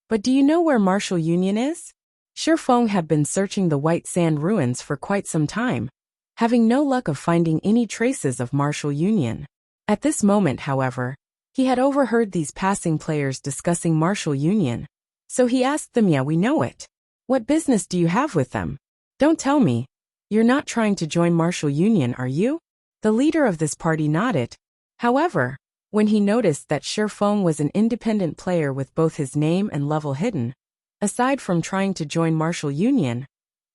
but do you know where Martial Union is? Shifeng had been searching the White Sand Ruins for quite some time, having no luck of finding any traces of Martial Union. At this moment, however, he had overheard these passing players discussing Martial Union, so he asked them, "Yeah, we know it. What business do you have with them? Don't tell me. You're not trying to join Martial Union, are you?" The leader of this party nodded. However, when he noticed that Shifeng was an independent player with both his name and level hidden, aside from trying to join Martial Union,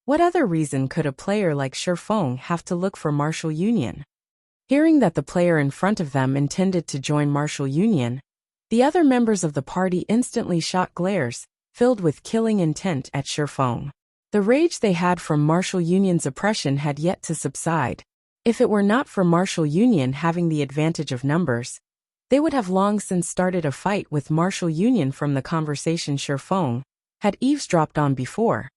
what other reason could a player like Shifeng have to look for Martial Union? Hearing that the player in front of them intended to join Martial Union, the other members of the party instantly shot glares filled with killing intent at Shifeng. The rage they had from Martial Union's oppression had yet to subside. If it were not for Martial Union having the advantage of numbers, they would have long since started a fight with Martial Union from the conversation Shifeng had eavesdropped on before.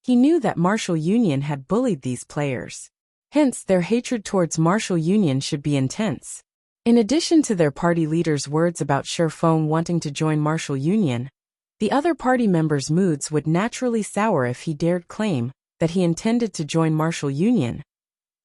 He knew that Martial Union had bullied these players. Hence, their hatred towards Martial Union should be intense. In addition to their party leader's words about Shifeng wanting to join Martial Union, the other party members' moods would naturally sour if he dared claim that he intended to join Martial Union.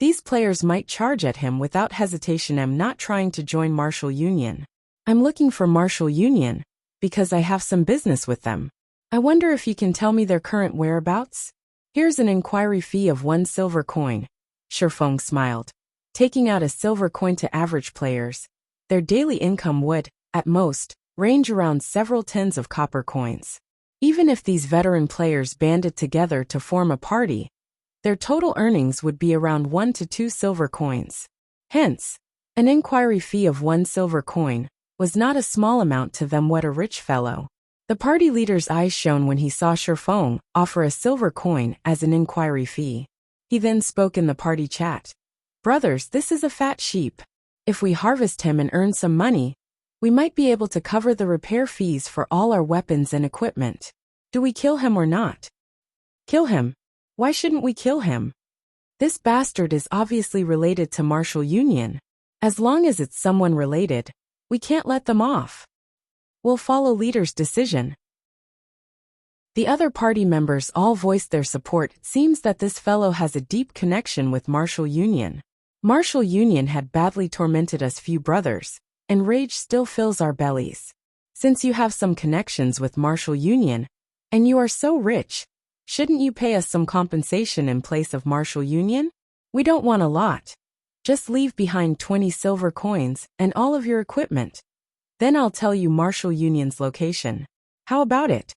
These players might charge at him without hesitation. I'm not trying to join Martial Union. I'm looking for Martial Union because I have some business with them. I wonder if you can tell me their current whereabouts? Here's an inquiry fee of 1 silver coin. Shifeng smiled. Taking out a silver coin to average players, their daily income would, at most, range around several tens of copper coins. Even if these veteran players banded together to form a party, their total earnings would be around 1 to 2 silver coins. Hence, an inquiry fee of 1 silver coin was not a small amount to them. What a rich fellow. The party leader's eyes shone when he saw Shifeng offer a silver coin as an inquiry fee. He then spoke in the party chat. Brothers, this is a fat sheep. If we harvest him and earn some money, we might be able to cover the repair fees for all our weapons and equipment. Do we kill him or not? Kill him? Why shouldn't we kill him? This bastard is obviously related to Martial Union. As long as it's someone related, we can't let them off. We'll follow leader's decision. The other party members all voiced their support. It seems that this fellow has a deep connection with Martial Union. Martial Union had badly tormented us few brothers, and rage still fills our bellies. Since you have some connections with Martial Union, and you are so rich, shouldn't you pay us some compensation in place of Martial Union? We don't want a lot. Just leave behind 20 silver coins and all of your equipment. Then I'll tell you Martial Union's location. How about it?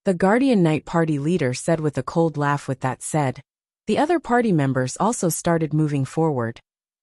The Guardian Knight party leader said with a cold laugh. With that said, the other party members also started moving forward,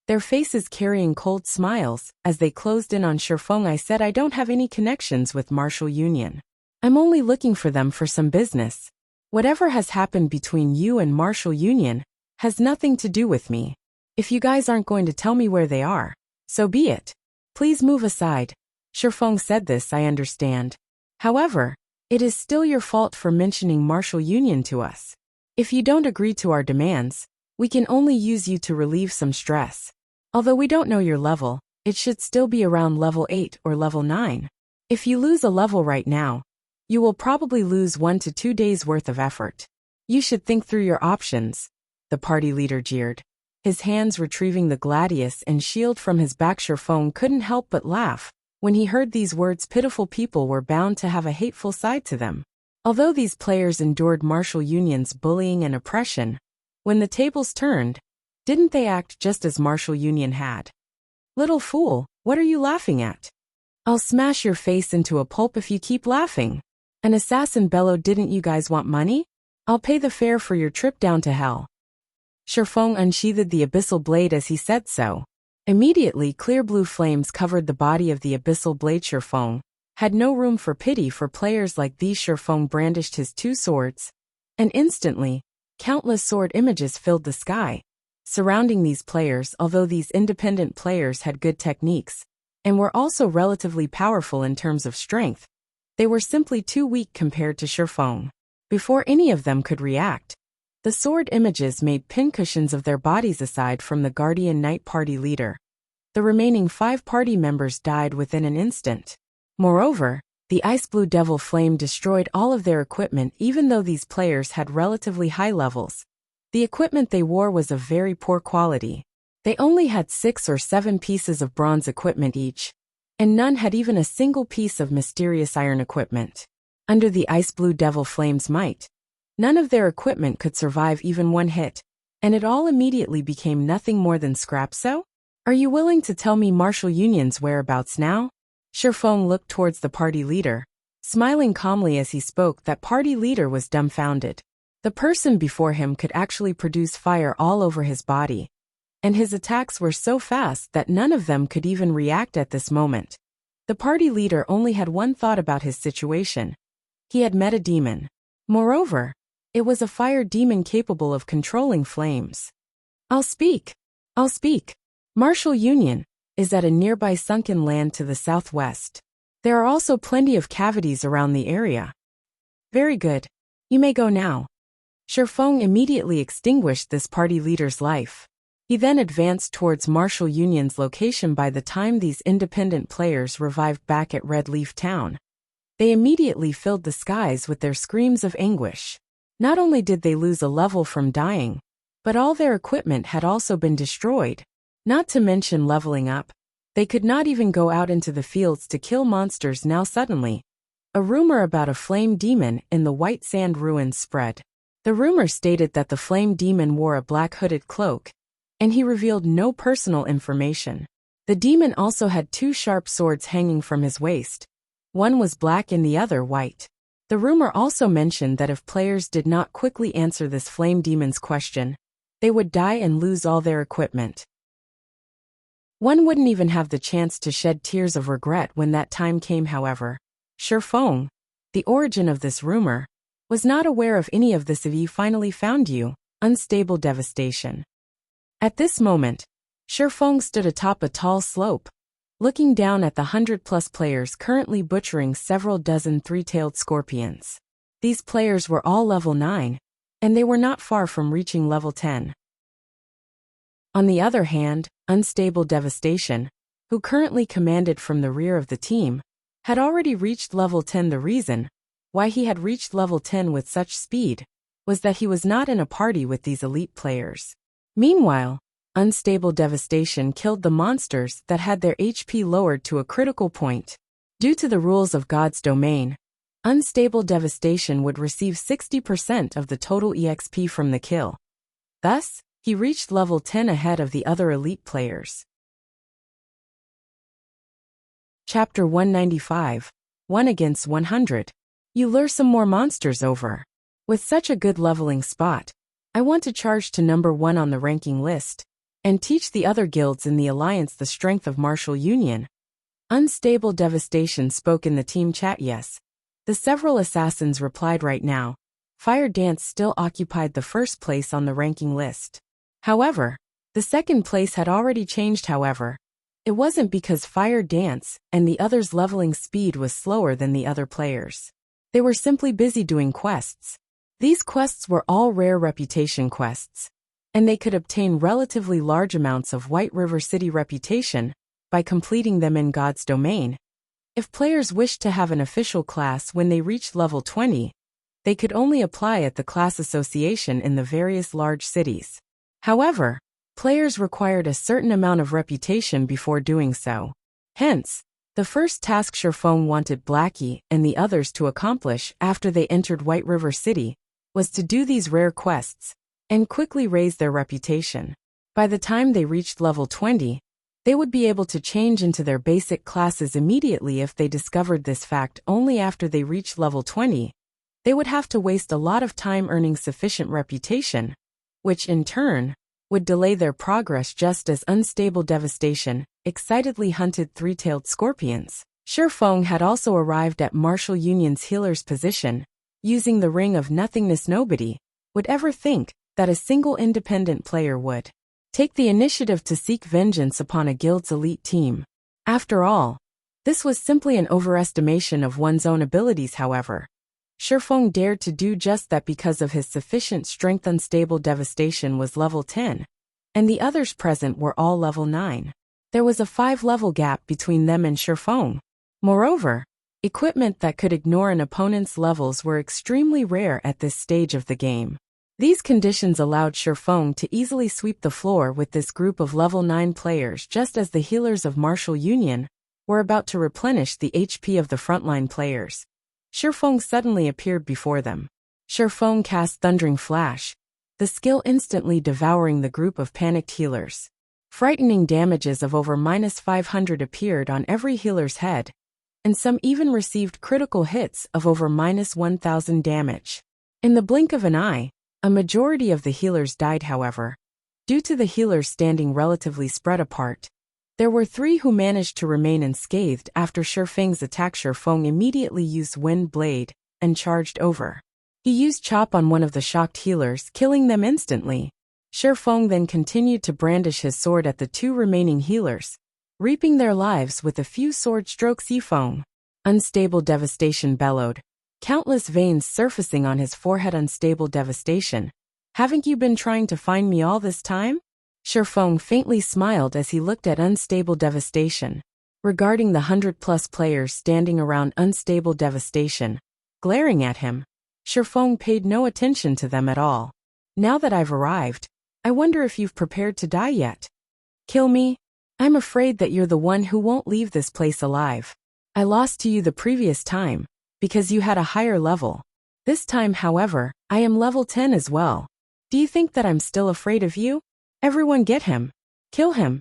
their faces carrying cold smiles as they closed in on Shifeng. I said I don't have any connections with Martial Union. I'm only looking for them for some business. Whatever has happened between you and Martial Union has nothing to do with me. If you guys aren't going to tell me where they are, so be it. Please move aside. Shifeng said this. I understand. However, it is still your fault for mentioning Martial Union to us. If you don't agree to our demands, we can only use you to relieve some stress. Although we don't know your level, it should still be around level 8 or level 9. If you lose a level right now, you will probably lose 1 to 2 days worth of effort. You should think through your options, the party leader jeered. His hands retrieving the gladius and shield from his back. Shifeng couldn't help but laugh when he heard these words. Pitiful people were bound to have a hateful side to them. Although these players endured Martial Union's bullying and oppression, when the tables turned, didn't they act just as Martial Union had? Little fool, what are you laughing at? I'll smash your face into a pulp if you keep laughing. An assassin bellowed. Didn't you guys want money? I'll pay the fare for your trip down to hell. Shifeng unsheathed the abyssal blade as he said so. Immediately, clear blue flames covered the body of the abyssal blade. Shifeng had no room for pity for players like these. Shifeng brandished his 2 swords, and instantly, countless sword images filled the sky, surrounding these players. Although these independent players had good techniques, and were also relatively powerful in terms of strength, they were simply too weak compared to Shifeng. Before any of them could react, the sword images made pincushions of their bodies. Aside from the Guardian Knight party leader, the remaining 5 party members died within an instant. Moreover, the ice blue devil flame destroyed all of their equipment. Even though these players had relatively high levels, the equipment they wore was of very poor quality. They only had 6 or 7 pieces of bronze equipment each, and none had even a single piece of mysterious iron equipment. Under the ice blue devil flame's might, none of their equipment could survive even 1 hit, and it all immediately became nothing more than scrap. So, are you willing to tell me Martial Union's whereabouts now? Shifeng looked towards the party leader, smiling calmly as he spoke. That party leader was dumbfounded. The person before him could actually produce fire all over his body, and his attacks were so fast that none of them could even react at this moment. The party leader only had one thought about his situation. He had met a demon. Moreover, it was a fire demon capable of controlling flames. I'll speak. Martial Union is at a nearby sunken land to the southwest. There are also plenty of cavities around the area. Very good. You may go now. Shifeng immediately extinguished this party leader's life. He then advanced towards Martial Union's location. By the time these independent players revived back at Red Leaf Town, they immediately filled the skies with their screams of anguish. Not only did they lose a level from dying, but all their equipment had also been destroyed. Not to mention leveling up, they could not even go out into the fields to kill monsters. Now suddenly, a rumor about a flame demon in the White Sand ruins spread. The rumor stated that the flame demon wore a black hooded cloak, and he revealed no personal information. The demon also had two sharp swords hanging from his waist. One was black and the other white. The rumor also mentioned that if players did not quickly answer this flame demon's question, they would die and lose all their equipment. One wouldn't even have the chance to shed tears of regret when that time came. However, Shifeng, the origin of this rumor, was not aware of any of this. He finally found you, unstable devastation. At this moment, Shifeng stood atop a tall slope, looking down at the 100+ players currently butchering several dozen three-tailed scorpions. These players were all level 9, and they were not far from reaching level 10. On the other hand, Unstable Devastation, who currently commanded from the rear of the team, had already reached level 10. The reason why he had reached level 10 with such speed was that he was not in a party with these elite players. Meanwhile, Unstable Devastation killed the monsters that had their HP lowered to a critical point. Due to the rules of God's domain, Unstable Devastation would receive 60% of the total EXP from the kill. Thus, he reached level 10 ahead of the other elite players. Chapter 195, 1 against 100. You lure some more monsters over. With such a good leveling spot, I want to charge to number 1 on the ranking list, and teach the other guilds in the alliance the strength of Martial Union. Unstable Devastation spoke in the team chat. Yes. The several assassins replied right now. Fire Dance still occupied the first place on the ranking list. However, the second place had already changed. However, it wasn't because Fire Dance and the others' leveling speed was slower than the other players. They were simply busy doing quests. These quests were all rare reputation quests, and they could obtain relatively large amounts of White River City reputation by completing them in God's domain. If players wished to have an official class when they reached level 20, they could only apply at the class association in the various large cities. However, players required a certain amount of reputation before doing so. Hence, the first task Shifeng wanted Blackie and the others to accomplish after they entered White River City was to do these rare quests and quickly raise their reputation. By the time they reached level 20, they would be able to change into their basic classes immediately. If they discovered this fact only after they reached level 20, they would have to waste a lot of time earning sufficient reputation, which in turn would delay their progress. Just as Unstable Devastation excitedly hunted three-tailed scorpions, Shifeng had also arrived at Martial Union's healer's position, using the Ring of Nothingness. Nobody would ever think that a single independent player would take the initiative to seek vengeance upon a guild's elite team. After all, this was simply an overestimation of one's own abilities. However, Shifeng dared to do just that because of his sufficient strength. Unstable Devastation was level 10, and the others present were all level 9. There was a 5-level gap between them and Shifeng. Moreover, equipment that could ignore an opponent's levels were extremely rare at this stage of the game. These conditions allowed Shifeng to easily sweep the floor with this group of level 9 players. Just as the healers of Martial Union were about to replenish the HP of the frontline players, Shifeng suddenly appeared before them. Shifeng cast Thundering Flash, the skill instantly devouring the group of panicked healers. Frightening damages of over -500 appeared on every healer's head, and some even received critical hits of over -1000 damage. In the blink of an eye, a majority of the healers died. However, due to the healers standing relatively spread apart, there were 3 who managed to remain unscathed after Shifeng's attack. Shifeng immediately used Wind Blade and charged over. He used chop on one of the shocked healers, killing them instantly. Shifeng then continued to brandish his sword at the two remaining healers, reaping their lives with a few sword strokes. Yifeng. Unstable devastation bellowed, countless veins surfacing on his forehead. Unstable devastation. Haven't you been trying to find me all this time? Shifeng faintly smiled as he looked at unstable devastation. Regarding the 100+ players standing around unstable devastation, glaring at him, Shifeng paid no attention to them at all. Now that I've arrived, I wonder if you've prepared to die yet. Kill me? I'm afraid that you're the one who won't leave this place alive. I lost to you the previous time, because you had a higher level. This time, however, I am level 10 as well. Do you think that I'm still afraid of you? Everyone get him. Kill him.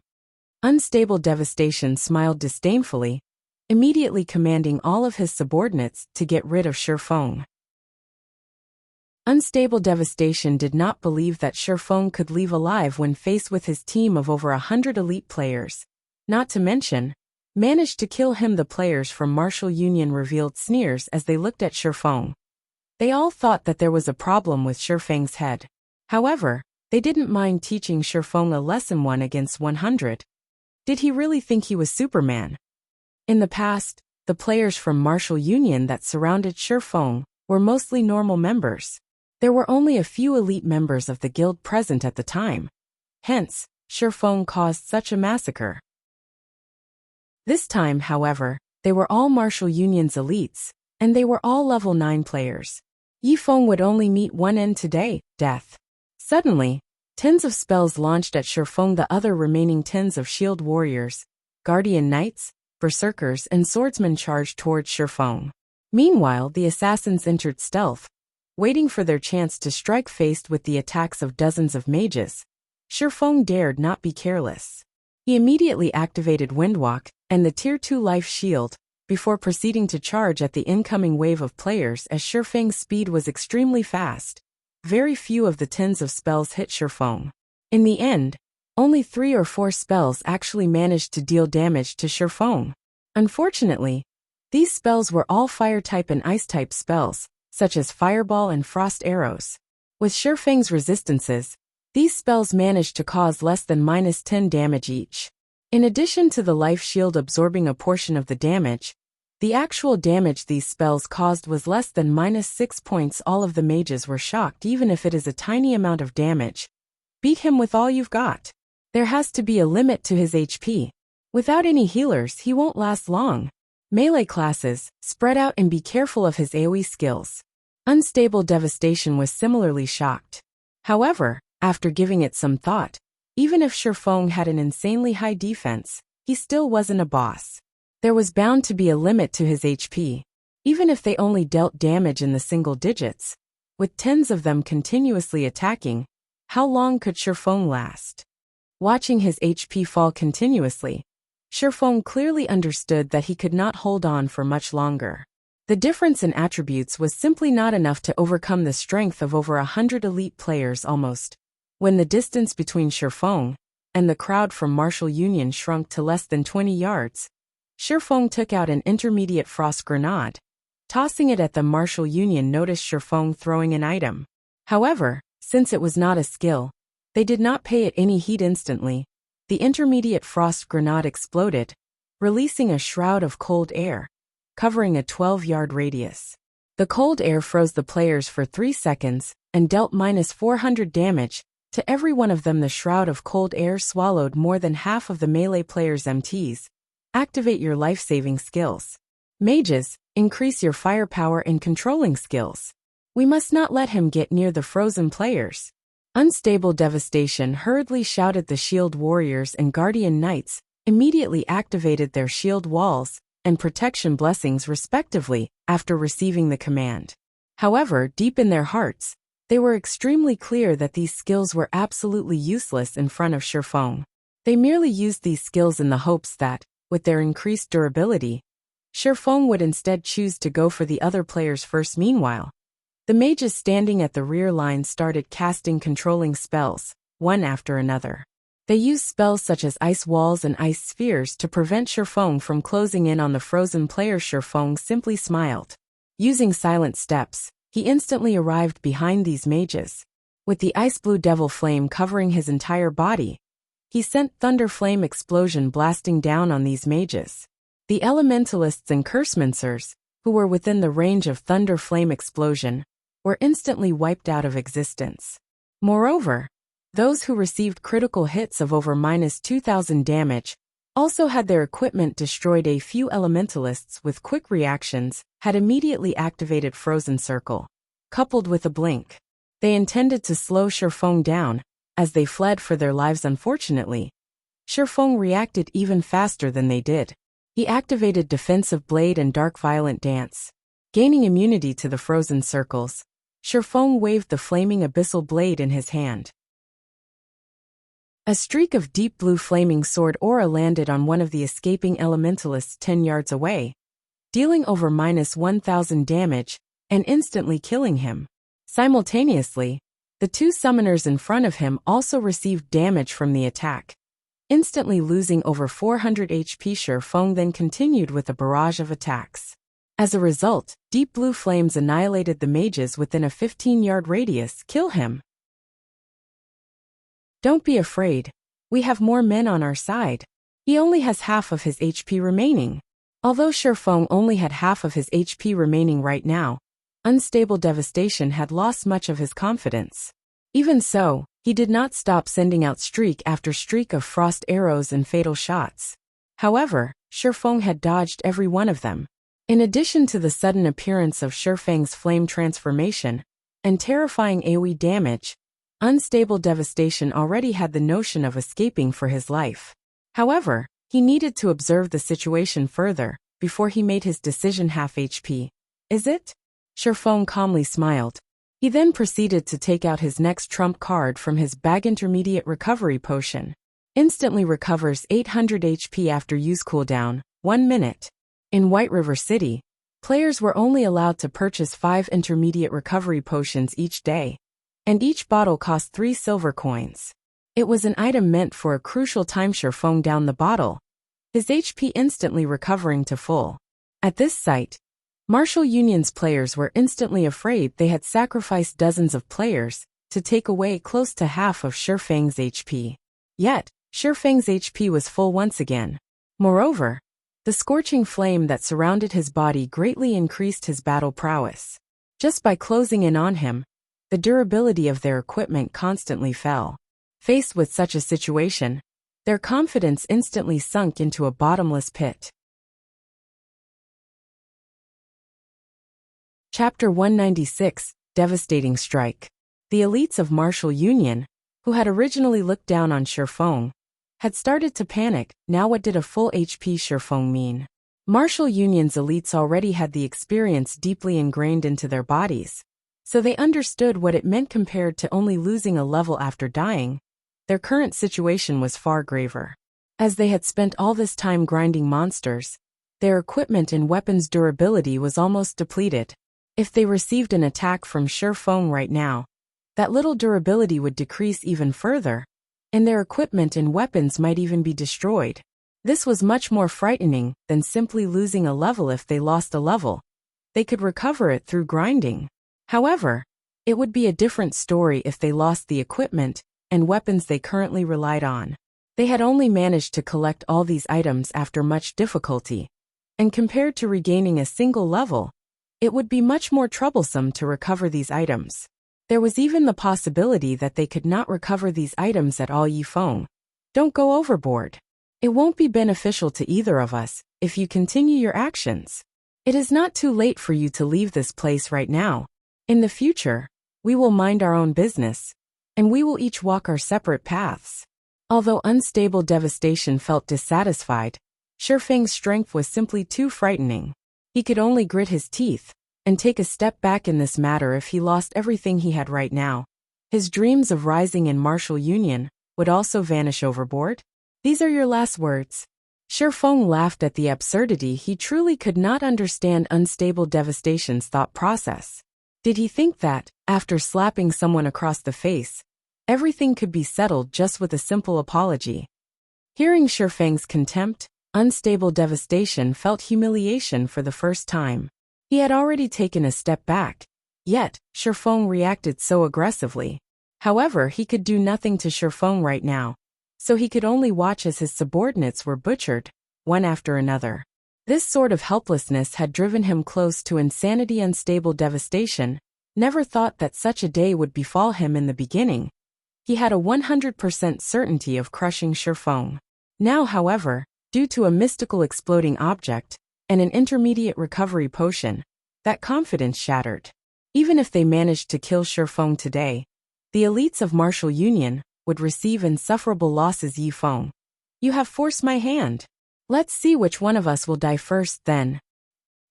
Unstable devastation smiled disdainfully, immediately commanding all of his subordinates to get rid of Shifeng. Unstable devastation did not believe that Shifeng could leave alive when faced with his team of over 100 elite players. Not to mention, managed to kill him. The players from Martial Union revealed sneers as they looked at Shifeng. They all thought that there was a problem with Shifeng's head. However, they didn't mind teaching Shifeng a lesson 1 against 100. Did he really think he was Superman? In the past, the players from Martial Union that surrounded Shifeng were mostly normal members. There were only a few elite members of the guild present at the time. Hence, Shifeng caused such a massacre. This time, however, they were all Martial Union's elites, and they were all level 9 players. Yifeng would only meet one end today, death. Suddenly, tens of spells launched at Shifeng. The other remaining tens of shield warriors, guardian knights, berserkers and swordsmen charged towards Shifeng. Meanwhile, the assassins entered stealth, waiting for their chance to strike. Faced with the attacks of dozens of mages, Shifeng dared not be careless. He immediately activated Windwalk and the Tier 2 life shield, before proceeding to charge at the incoming wave of players. As Shifeng's speed was extremely fast, very few of the tens of spells hit Shifeng. In the end, only 3 or 4 spells actually managed to deal damage to Shifeng. Unfortunately, these spells were all fire-type and ice-type spells, such as Fireball and Frost Arrows. With Shifeng's resistances, these spells managed to cause less than -10 damage each. In addition to the life shield absorbing a portion of the damage, the actual damage these spells caused was less than -6 points. All of the mages were shocked. Even if it is a tiny amount of damage, beat him with all you've got. There has to be a limit to his HP. Without any healers, he won't last long. Melee classes, spread out and be careful of his AoE skills. Unstable devastation was similarly shocked. However, after giving it some thought, even if Shifeng had an insanely high defense, he still wasn't a boss. There was bound to be a limit to his HP, even if they only dealt damage in the single digits. With tens of them continuously attacking, how long could Shifeng last? Watching his HP fall continuously, Shifeng clearly understood that he could not hold on for much longer. The difference in attributes was simply not enough to overcome the strength of over 100 elite players almost. When the distance between Shifeng and the crowd from Martial Union shrunk to less than 20 yards, Shifeng took out an intermediate frost grenade. Tossing it at the Martial Union noticed Shifeng throwing an item. However, since it was not a skill, they did not pay it any heed. Instantly, the intermediate frost grenade exploded, releasing a shroud of cold air, covering a 12-yard radius. The cold air froze the players for 3 seconds and dealt -400 damage to every one of them. The shroud of cold air swallowed more than half of the melee players' MTs. Activate your life-saving skills. Mages, increase your firepower and controlling skills. We must not let him get near the frozen players. Unstable devastation hurriedly shouted. The shield warriors and guardian knights immediately activated their shield walls and protection blessings respectively after receiving the command. However, deep in their hearts, they were extremely clear that these skills were absolutely useless in front of Shifeng. They merely used these skills in the hopes that, with their increased durability, Shifeng would instead choose to go for the other players first. Meanwhile, the mages standing at the rear line started casting controlling spells, one after another. They used spells such as ice walls and ice spheres to prevent Shifeng from closing in on the frozen player. Shifeng simply smiled. Using silent steps, he instantly arrived behind these mages. With the ice blue devil flame covering his entire body, he sent thunder flame explosion blasting down on these mages. The elementalists and cursemancers, who were within the range of thunder flame explosion, were instantly wiped out of existence. Moreover, those who received critical hits of over -2,000 damage also had their equipment destroyed. A few elementalists with quick reactions had immediately activated Frozen Circle. Coupled with a blink, they intended to slow Shifeng down as they fled for their lives. Unfortunately, Shifeng reacted even faster than they did. He activated Defensive Blade and Dark Violent Dance. Gaining immunity to the Frozen Circles, Shifeng waved the flaming Abyssal Blade in his hand. A streak of deep blue flaming sword aura landed on one of the escaping elementalists 10 yards away, dealing over -1,000 damage and instantly killing him. Simultaneously, the two summoners in front of him also received damage from the attack, instantly losing over 400 HP. Shifeng then continued with a barrage of attacks. As a result, deep blue flames annihilated the mages within a 15-yard radius. Kill him. Don't be afraid. We have more men on our side. He only has half of his HP remaining. Although Shifeng only had half of his HP remaining right now, Unstable Devastation had lost much of his confidence. Even so, he did not stop sending out streak after streak of frost arrows and fatal shots. However, Shifeng had dodged every one of them. In addition to the sudden appearance of Shifeng's flame transformation and terrifying AoE damage, Unstable Devastation already had the notion of escaping for his life. However, he needed to observe the situation further before he made his decision. Half HP. Is it? Shifeng calmly smiled. He then proceeded to take out his next trump card from his bag. Intermediate Recovery Potion. Instantly recovers 800 HP after use. Cooldown, 1 minute. In White River City, players were only allowed to purchase 5 intermediate recovery potions each day, and each bottle cost 3 silver coins. It was an item meant for a crucial time. Shifeng down the bottle, his HP instantly recovering to full. At this sight, Martial Union's players were instantly afraid they had sacrificed dozens of players to take away close to half of Shifeng's HP. Yet, Shifeng's HP was full once again. Moreover, the scorching flame that surrounded his body greatly increased his battle prowess. Just by closing in on him, the durability of their equipment constantly fell. Faced with such a situation, their confidence instantly sunk into a bottomless pit. Chapter 196, Devastating Strike. The elites of Martial Union, who had originally looked down on Shifeng, had started to panic. Now what did a full HP Shifeng mean? Martial Union's elites already had the experience deeply ingrained into their bodies, so they understood what it meant. Compared to only losing a level after dying, their current situation was far graver. As they had spent all this time grinding monsters, their equipment and weapons durability was almost depleted. If they received an attack from Shifeng right now, that little durability would decrease even further, and their equipment and weapons might even be destroyed. This was much more frightening than simply losing a level. If they lost a level, they could recover it through grinding. However, it would be a different story if they lost the equipment and weapons they currently relied on. They had only managed to collect all these items after much difficulty, and compared to regaining a single level, it would be much more troublesome to recover these items. There was even the possibility that they could not recover these items at all. Yifeng, don't go overboard. It won't be beneficial to either of us if you continue your actions. It is not too late for you to leave this place right now. In the future, we will mind our own business, and we will each walk our separate paths. Although Unstable Devastation felt dissatisfied, Shifeng's strength was simply too frightening. He could only grit his teeth and take a step back in this matter. If he lost everything he had right now, his dreams of rising in Martial Union would also vanish overboard. These are your last words. Shifeng laughed at the absurdity. He truly could not understand Unstable Devastation's thought process. Did he think that, after slapping someone across the face, everything could be settled just with a simple apology? Hearing Shifeng's contempt, Unstable Devastation felt humiliation for the first time. He had already taken a step back, yet Shifeng reacted so aggressively. However, he could do nothing to Shifeng right now, so he could only watch as his subordinates were butchered, one after another. This sort of helplessness had driven him close to insanity. Unstable devastation. Never thought that such a day would befall him in the beginning. He had a 100% certainty of crushing Shifeng. Now, however, due to a mystical exploding object and an intermediate recovery potion, that confidence shattered. Even if they managed to kill Shifeng today, the elites of Martial Union would receive insufferable losses. Yi Feng, you have forced my hand. Let's see which one of us will die first then.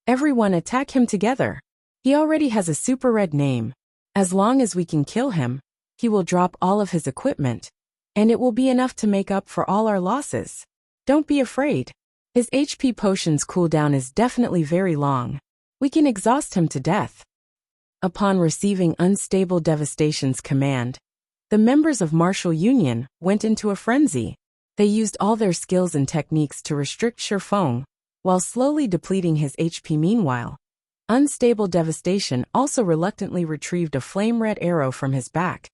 Everyone attack him together. He already has a super red name. As long as we can kill him, he will drop all of his equipment, and it will be enough to make up for all our losses. Don't be afraid. His HP potion's cooldown is definitely very long. We can exhaust him to death. Upon receiving Unstable Devastation's command, the members of Martial Union went into a frenzy. They used all their skills and techniques to restrict Shifeng, while slowly depleting his HP. Meanwhile, Unstable Devastation also reluctantly retrieved a flame-red arrow from his back,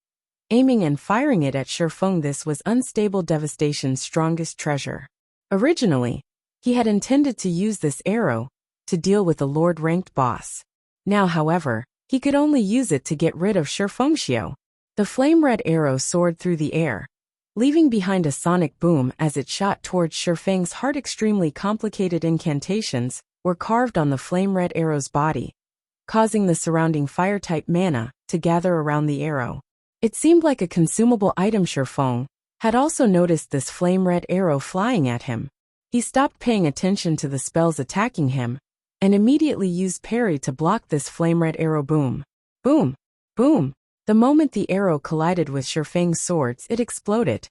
aiming and firing it at Shifeng. This was Unstable Devastation's strongest treasure. Originally, he had intended to use this arrow to deal with a Lord-ranked boss. Now, however, he could only use it to get rid of Shifeng. The flame-red arrow soared through the air, leaving behind a sonic boom as it shot towards Shifeng's heart. Extremely complicated incantations were carved on the flame-red arrow's body, causing the surrounding fire-type mana to gather around the arrow. It seemed like a consumable item. Shifeng had also noticed this flame-red arrow flying at him. He stopped paying attention to the spells attacking him, and immediately used parry to block this flame-red arrow. Boom! Boom! Boom! The moment the arrow collided with Shifeng's swords, it exploded.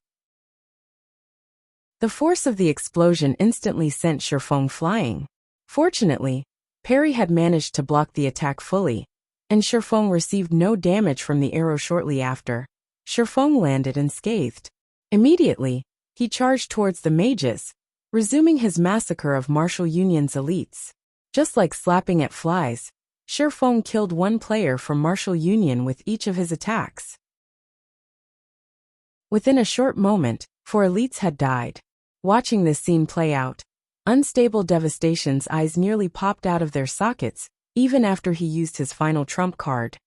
The force of the explosion instantly sent Shifeng flying. Fortunately, parry had managed to block the attack fully, and Shifeng received no damage from the arrow. Shortly after, Shifeng landed unscathed. Immediately, he charged towards the mages, resuming his massacre of Martial Union's elites. Just like slapping at flies, Shifeng killed one player from Martial Union with each of his attacks. Within a short moment, 4 elites had died. Watching this scene play out, Unstable Devastation's eyes nearly popped out of their sockets, even after he used his final trump card.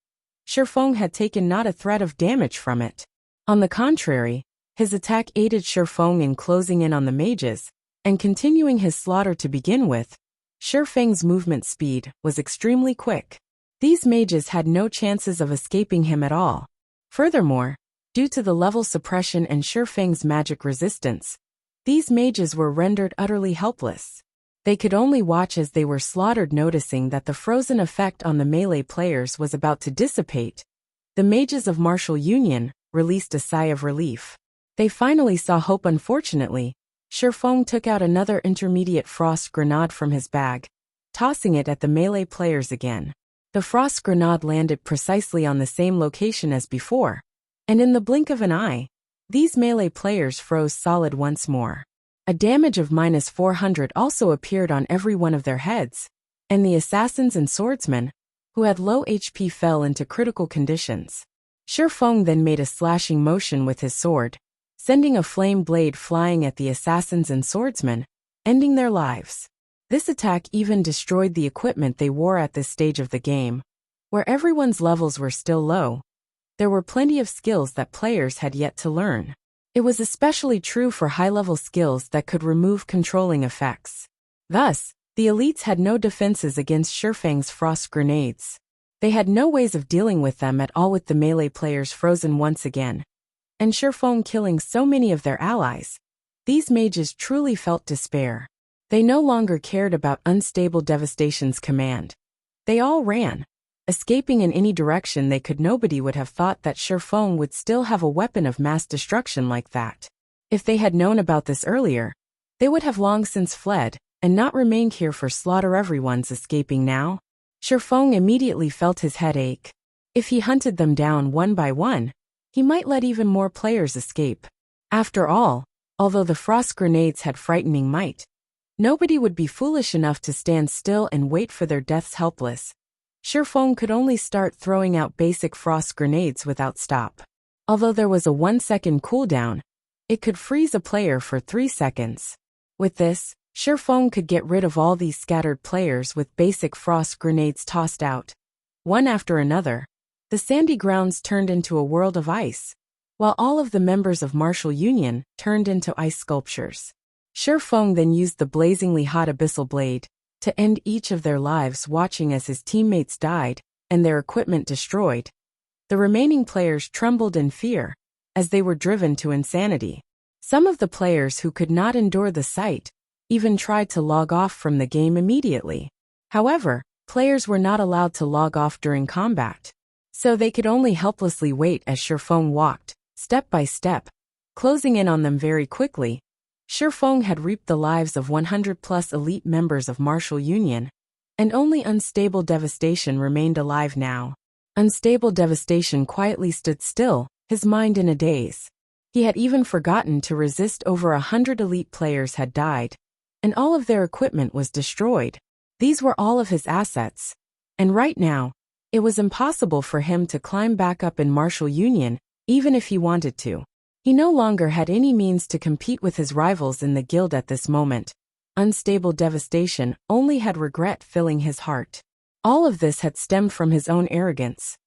Shifeng had taken not a threat of damage from it. On the contrary, his attack aided Shifeng in closing in on the mages, and continuing his slaughter. To begin with, Shifeng's movement speed was extremely quick. These mages had no chances of escaping him at all. Furthermore, due to the level suppression and Shifeng's magic resistance, these mages were rendered utterly helpless. They could only watch as they were slaughtered. Noticing that the frozen effect on the melee players was about to dissipate, the mages of Martial Union released a sigh of relief. They finally saw hope. Unfortunately, Shifeng took out another intermediate frost grenade from his bag, tossing it at the melee players again. The frost grenade landed precisely on the same location as before, and in the blink of an eye, these melee players froze solid once more. A damage of -400 also appeared on every one of their heads, and the assassins and swordsmen, who had low HP, fell into critical conditions. Shifeng then made a slashing motion with his sword, sending a flame blade flying at the assassins and swordsmen, ending their lives. This attack even destroyed the equipment they wore. At this stage of the game, where everyone's levels were still low, there were plenty of skills that players had yet to learn. It was especially true for high-level skills that could remove controlling effects. Thus, the elites had no defenses against Shifeng's frost grenades. They had no ways of dealing with them at all. With the melee players frozen once again, and Shifeng killing so many of their allies, these mages truly felt despair. They no longer cared about Unstable Devastation's command. They all ran, escaping in any direction they could. Nobody would have thought that Shifeng would still have a weapon of mass destruction like that. If they had known about this earlier, they would have long since fled, and not remained here for slaughter. Everyone's escaping now. Shifeng immediately felt his head ache. If he hunted them down one by one, he might let even more players escape. After all, although the frost grenades had frightening might, Nobody would be foolish enough to stand still and wait for their deaths helpless. Shifeng could only start throwing out basic frost grenades without stop. Although there was a 1-second cooldown, it could freeze a player for 3 seconds. With this, Shifeng could get rid of all these scattered players with basic frost grenades tossed out. One after another, the sandy grounds turned into a world of ice, while all of the members of Martial Union turned into ice sculptures. Shifeng then used the blazingly hot abyssal blade to end each of their lives, watching as his teammates died and their equipment destroyed. The remaining players trembled in fear as they were driven to insanity. Some of the players who could not endure the sight even tried to log off from the game immediately. However, players were not allowed to log off during combat, so they could only helplessly wait as Shifeng walked, step by step, closing in on them very quickly. Shifeng had reaped the lives of 100+ elite members of Martial Union, and only Unstable Devastation remained alive now. Unstable Devastation quietly stood still, his mind in a daze. He had even forgotten to resist. Over 100 elite players had died, and all of their equipment was destroyed. These were all of his assets, and right now, it was impossible for him to climb back up in Martial Union, even if he wanted to. He no longer had any means to compete with his rivals in the guild at this moment. Unstable Devastation only had regret filling his heart. All of this had stemmed from his own arrogance.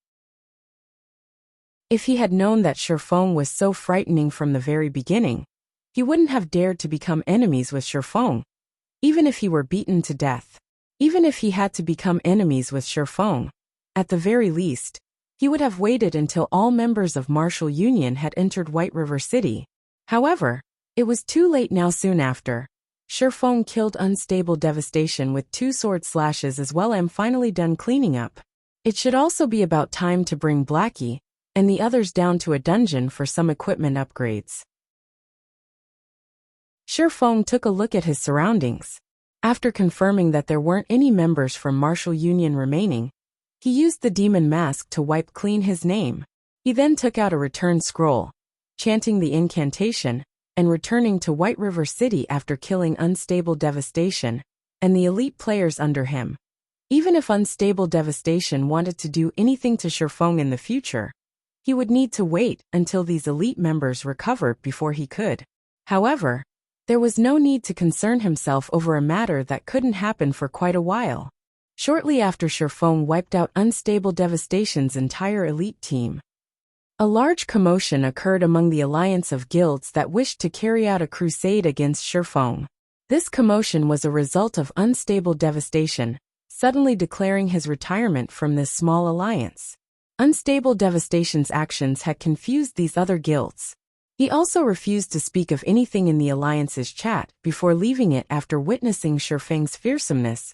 If he had known that Shifeng was so frightening from the very beginning, he wouldn't have dared to become enemies with Shifeng, even if he were beaten to death. Even if he had to become enemies with Shifeng, at the very least, he would have waited until all members of Martial Union had entered White River City. However, it was too late now. Soon after, Shifeng killed Unstable Devastation with 2 sword slashes as well. I'm finally done cleaning up. It should also be about time to bring Blackie and the others down to a dungeon for some equipment upgrades. Shifeng took a look at his surroundings. After confirming that there weren't any members from Martial Union remaining, he used the demon mask to wipe clean his name. He then took out a return scroll, chanting the incantation, and returning to White River City after killing Unstable Devastation and the elite players under him. Even if Unstable Devastation wanted to do anything to Shifeng in the future, he would need to wait until these elite members recovered before he could. However, there was no need to concern himself over a matter that couldn't happen for quite a while. Shortly after Shifeng wiped out Unstable Devastation's entire elite team, a large commotion occurred among the alliance of guilds that wished to carry out a crusade against Shifeng. This commotion was a result of Unstable Devastation suddenly declaring his retirement from this small alliance. Unstable Devastation's actions had confused these other guilds. He also refused to speak of anything in the alliance's chat before leaving it after witnessing Shifeng's fearsomeness.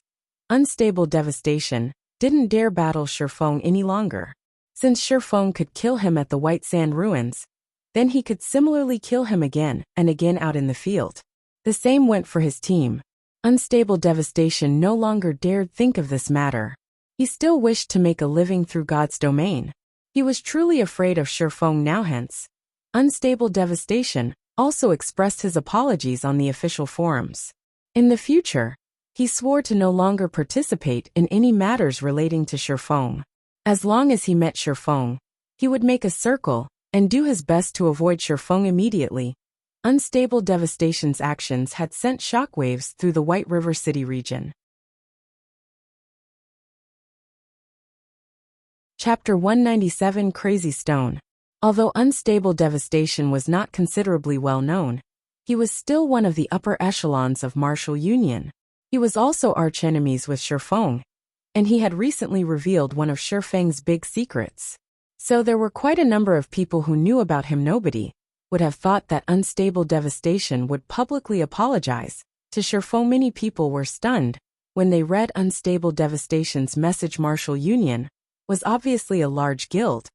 Unstable Devastation didn't dare battle Shifeng any longer. Since Shifeng could kill him at the White Sand Ruins, then he could similarly kill him again and again out in the field. The same went for his team. Unstable Devastation no longer dared think of this matter. He still wished to make a living through God's domain. He was truly afraid of Shifeng now. Hence, Unstable Devastation also expressed his apologies on the official forums. In the future, he swore to no longer participate in any matters relating to Shifeng. As long as he met Shifeng, he would make a circle and do his best to avoid Shifeng immediately. Unstable Devastation's actions had sent shockwaves through the White River City region. Chapter 197 Crazy Stone. Although Unstable Devastation was not considerably well known, he was still one of the upper echelons of Martial Union. He was also archenemies with Shifeng, and he had recently revealed one of Shifeng's big secrets. So there were quite a number of people who knew about him. Nobody would have thought that Unstable Devastation would publicly apologize to Shifeng. Many people were stunned when they read Unstable Devastation's message. Martial Union was obviously a large guild,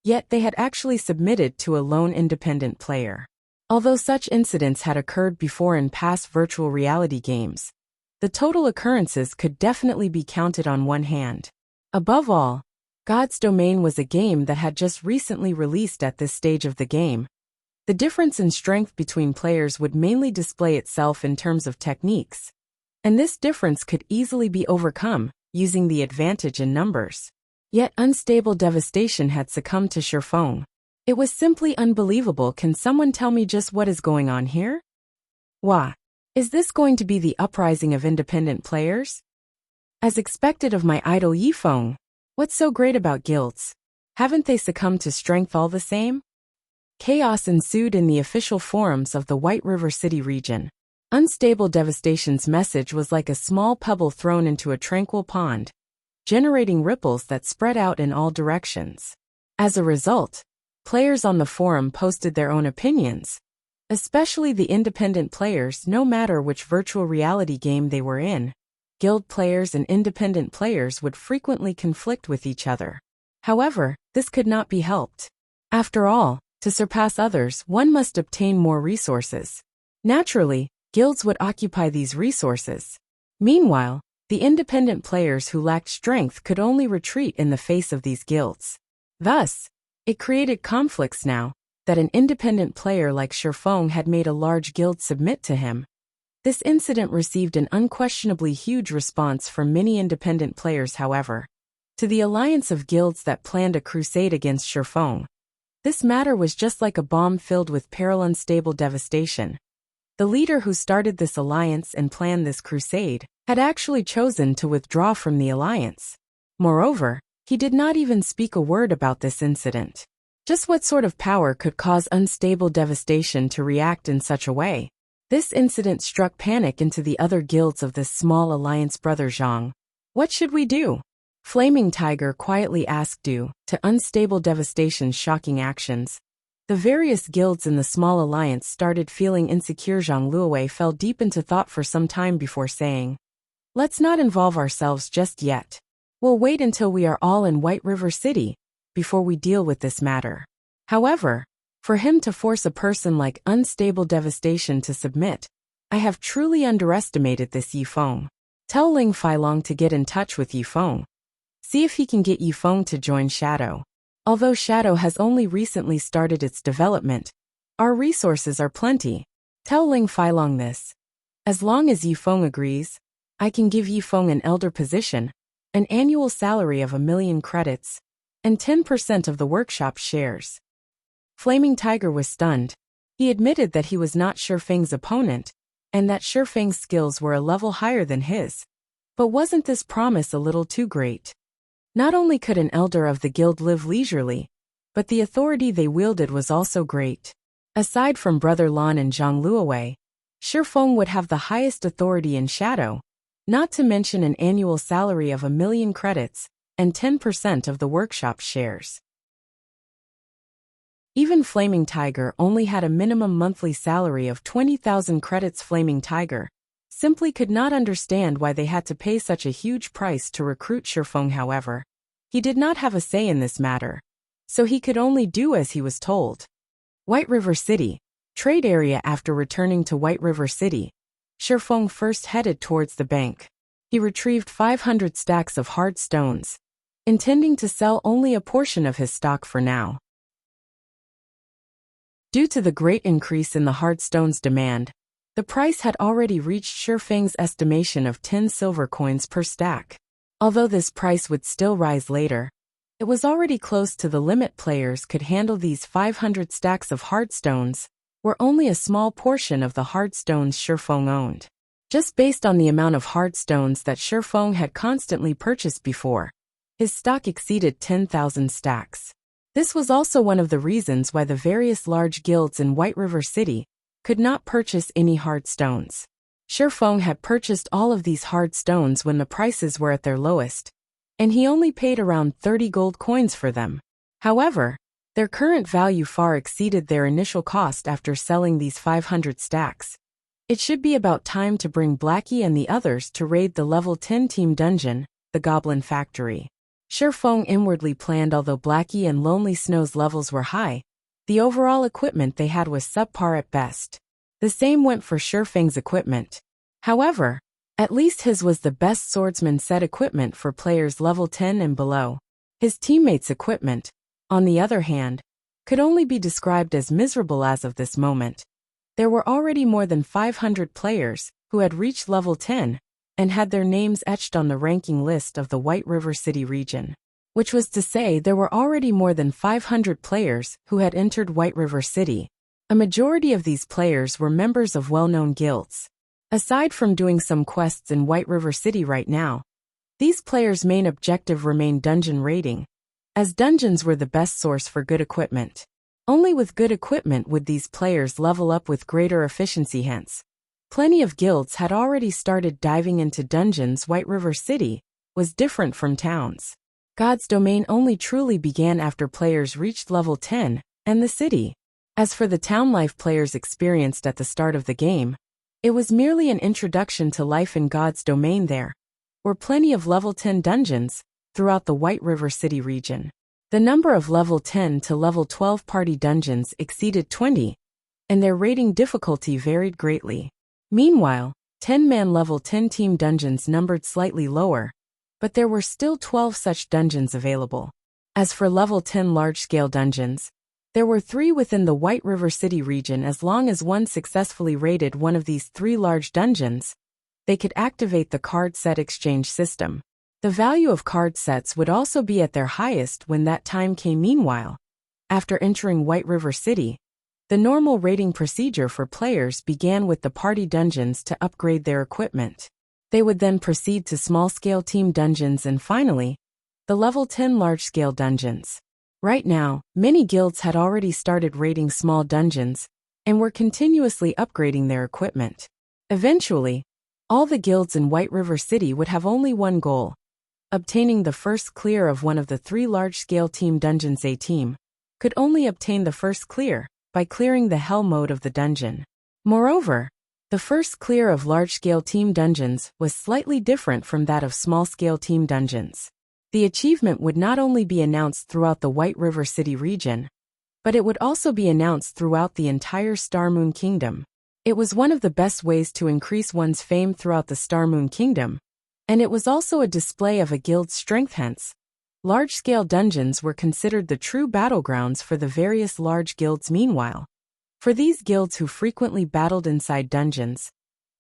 yet they had actually submitted to a lone independent player. Although such incidents had occurred before in past virtual reality games, the total occurrences could definitely be counted on one hand. Above all, God's Domain was a game that had just recently released. At this stage of the game, the difference in strength between players would mainly display itself in terms of techniques. and this difference could easily be overcome using the advantage in numbers. Yet unstable devastation had succumbed to Shifeng. It was simply unbelievable. Can someone tell me just what is going on here? Wah! Is this going to be the uprising of independent players? As expected of my idol Yifeng, what's so great about guilds? Haven't they succumbed to strength all the same? Chaos ensued in the official forums of the White River City region. Unstable devastation's message was like a small pebble thrown into a tranquil pond, generating ripples that spread out in all directions. As a result, players on the forum posted their own opinions, especially the independent players, no matter which virtual reality game they were in. Guild players and independent players would frequently conflict with each other. However, this could not be helped. After all, to surpass others, one must obtain more resources. Naturally, guilds would occupy these resources. Meanwhile, the independent players who lacked strength could only retreat in the face of these guilds. Thus, it created conflicts now that an independent player like Shifeng had made a large guild submit to him. This incident received an unquestionably huge response from many independent players. However, to the alliance of guilds that planned a crusade against Shifeng, this matter was just like a bomb filled with peril. Unstable devastation. The leader who started this alliance and planned this crusade had actually chosen to withdraw from the alliance. Moreover, he did not even speak a word about this incident. Just what sort of power could cause unstable devastation to react in such a way? This incident struck panic into the other guilds of this small alliance. Brother Zhang, what should we do? Flaming Tiger quietly asked. Due to unstable devastation's shocking actions, the various guilds in the small alliance started feeling insecure. Zhang Luowei fell deep into thought for some time before saying, "Let's not involve ourselves just yet. We'll wait until we are all in White River City before we deal with this matter." However, for him to force a person like unstable devastation to submit, I have truly underestimated this Yifeng. Tell Ling Feilong to get in touch with Yifeng. See if he can get Yifeng to join Shadow. Although Shadow has only recently started its development, our resources are plenty. Tell Ling Feilong this. As long as Yifeng agrees, I can give Yifeng an elder position, an annual salary of 1,000,000 credits, and 10% of the workshop shares. Flaming Tiger was stunned. He admitted that he was not Shifeng's opponent, and that Shifeng's skills were a level higher than his. But wasn't this promise a little too great? Not only could an elder of the guild live leisurely, but the authority they wielded was also great. Aside from Brother Lan and Zhang Luowei, Shifeng would have the highest authority in Shadow, not to mention an annual salary of 1,000,000 credits and 10% of the workshop shares. Even Flaming Tiger only had a minimum monthly salary of 20,000 credits. Flaming Tiger simply could not understand why they had to pay such a huge price to recruit Shifeng. However, he did not have a say in this matter, so he could only do as he was told. White River City, trade area. After returning to White River City, Shifeng first headed towards the bank. He retrieved 500 stacks of hard stones, intending to sell only a portion of his stock for now. Due to the great increase in the hard stones demand, the price had already reached Shifeng's estimation of 10 silver coins per stack. Although this price would still rise later, it was already close to the limit. Players could handle these 500 stacks of hard stones, were only a small portion of the hard stones Shifeng owned. Just based on the amount of hard stones that Shifeng had constantly purchased before, his stock exceeded 10,000 stacks. This was also one of the reasons why the various large guilds in White River City could not purchase any hard stones. Shifeng had purchased all of these hard stones when the prices were at their lowest, and he only paid around 30 gold coins for them. However, their current value far exceeded their initial cost after selling these 500 stacks. It should be about time to bring Blackie and the others to raid the level 10 team dungeon, the Goblin Factory. Shifeng inwardly planned. Although Blackie and Lonely Snow's levels were high, the overall equipment they had was subpar at best. The same went for Shifeng's equipment. However, at least his was the best swordsman set equipment for players level 10 and below. His teammates' equipment, on the other hand, could only be described as miserable as of this moment. There were already more than 500 players who had reached level 10, and had their names etched on the ranking list of the White River City region. Which was to say there were already more than 500 players who had entered White River City. A majority of these players were members of well-known guilds. Aside from doing some quests in White River City right now, these players' main objective remained dungeon raiding, as dungeons were the best source for good equipment. Only with good equipment would these players level up with greater efficiency. Hence, plenty of guilds had already started diving into dungeons. White River City was different from towns. God's domain only truly began after players reached level 10, and the city. As for the town life players experienced at the start of the game, it was merely an introduction to life in God's domain. There were plenty of level 10 dungeons throughout the White River City region. The number of level 10 to level 12 party dungeons exceeded 20, and their rating difficulty varied greatly. Meanwhile, 10-man level 10 team dungeons numbered slightly lower, but there were still 12 such dungeons available. As for level 10 large-scale dungeons, there were 3 within the White River City region. As long as one successfully raided one of these 3 large dungeons, they could activate the card set exchange system. The value of card sets would also be at their highest when that time came. Meanwhile, after entering White River City, the normal raiding procedure for players began with the party dungeons to upgrade their equipment. They would then proceed to small-scale team dungeons and finally, the level 10 large-scale dungeons. Right now, many guilds had already started raiding small dungeons and were continuously upgrading their equipment. Eventually, all the guilds in White River City would have only one goal: obtaining the first clear of one of the 3 large-scale team dungeons. A team could only obtain the first clear by clearing the hell mode of the dungeon. Moreover, the first clear of large-scale team dungeons was slightly different from that of small-scale team dungeons. The achievement would not only be announced throughout the White River City region, but it would also be announced throughout the entire Star Moon Kingdom. It was one of the best ways to increase one's fame throughout the Star Moon Kingdom, and it was also a display of a guild's strength. Hence, large-scale dungeons were considered the true battlegrounds for the various large guilds. Meanwhile, for these guilds who frequently battled inside dungeons,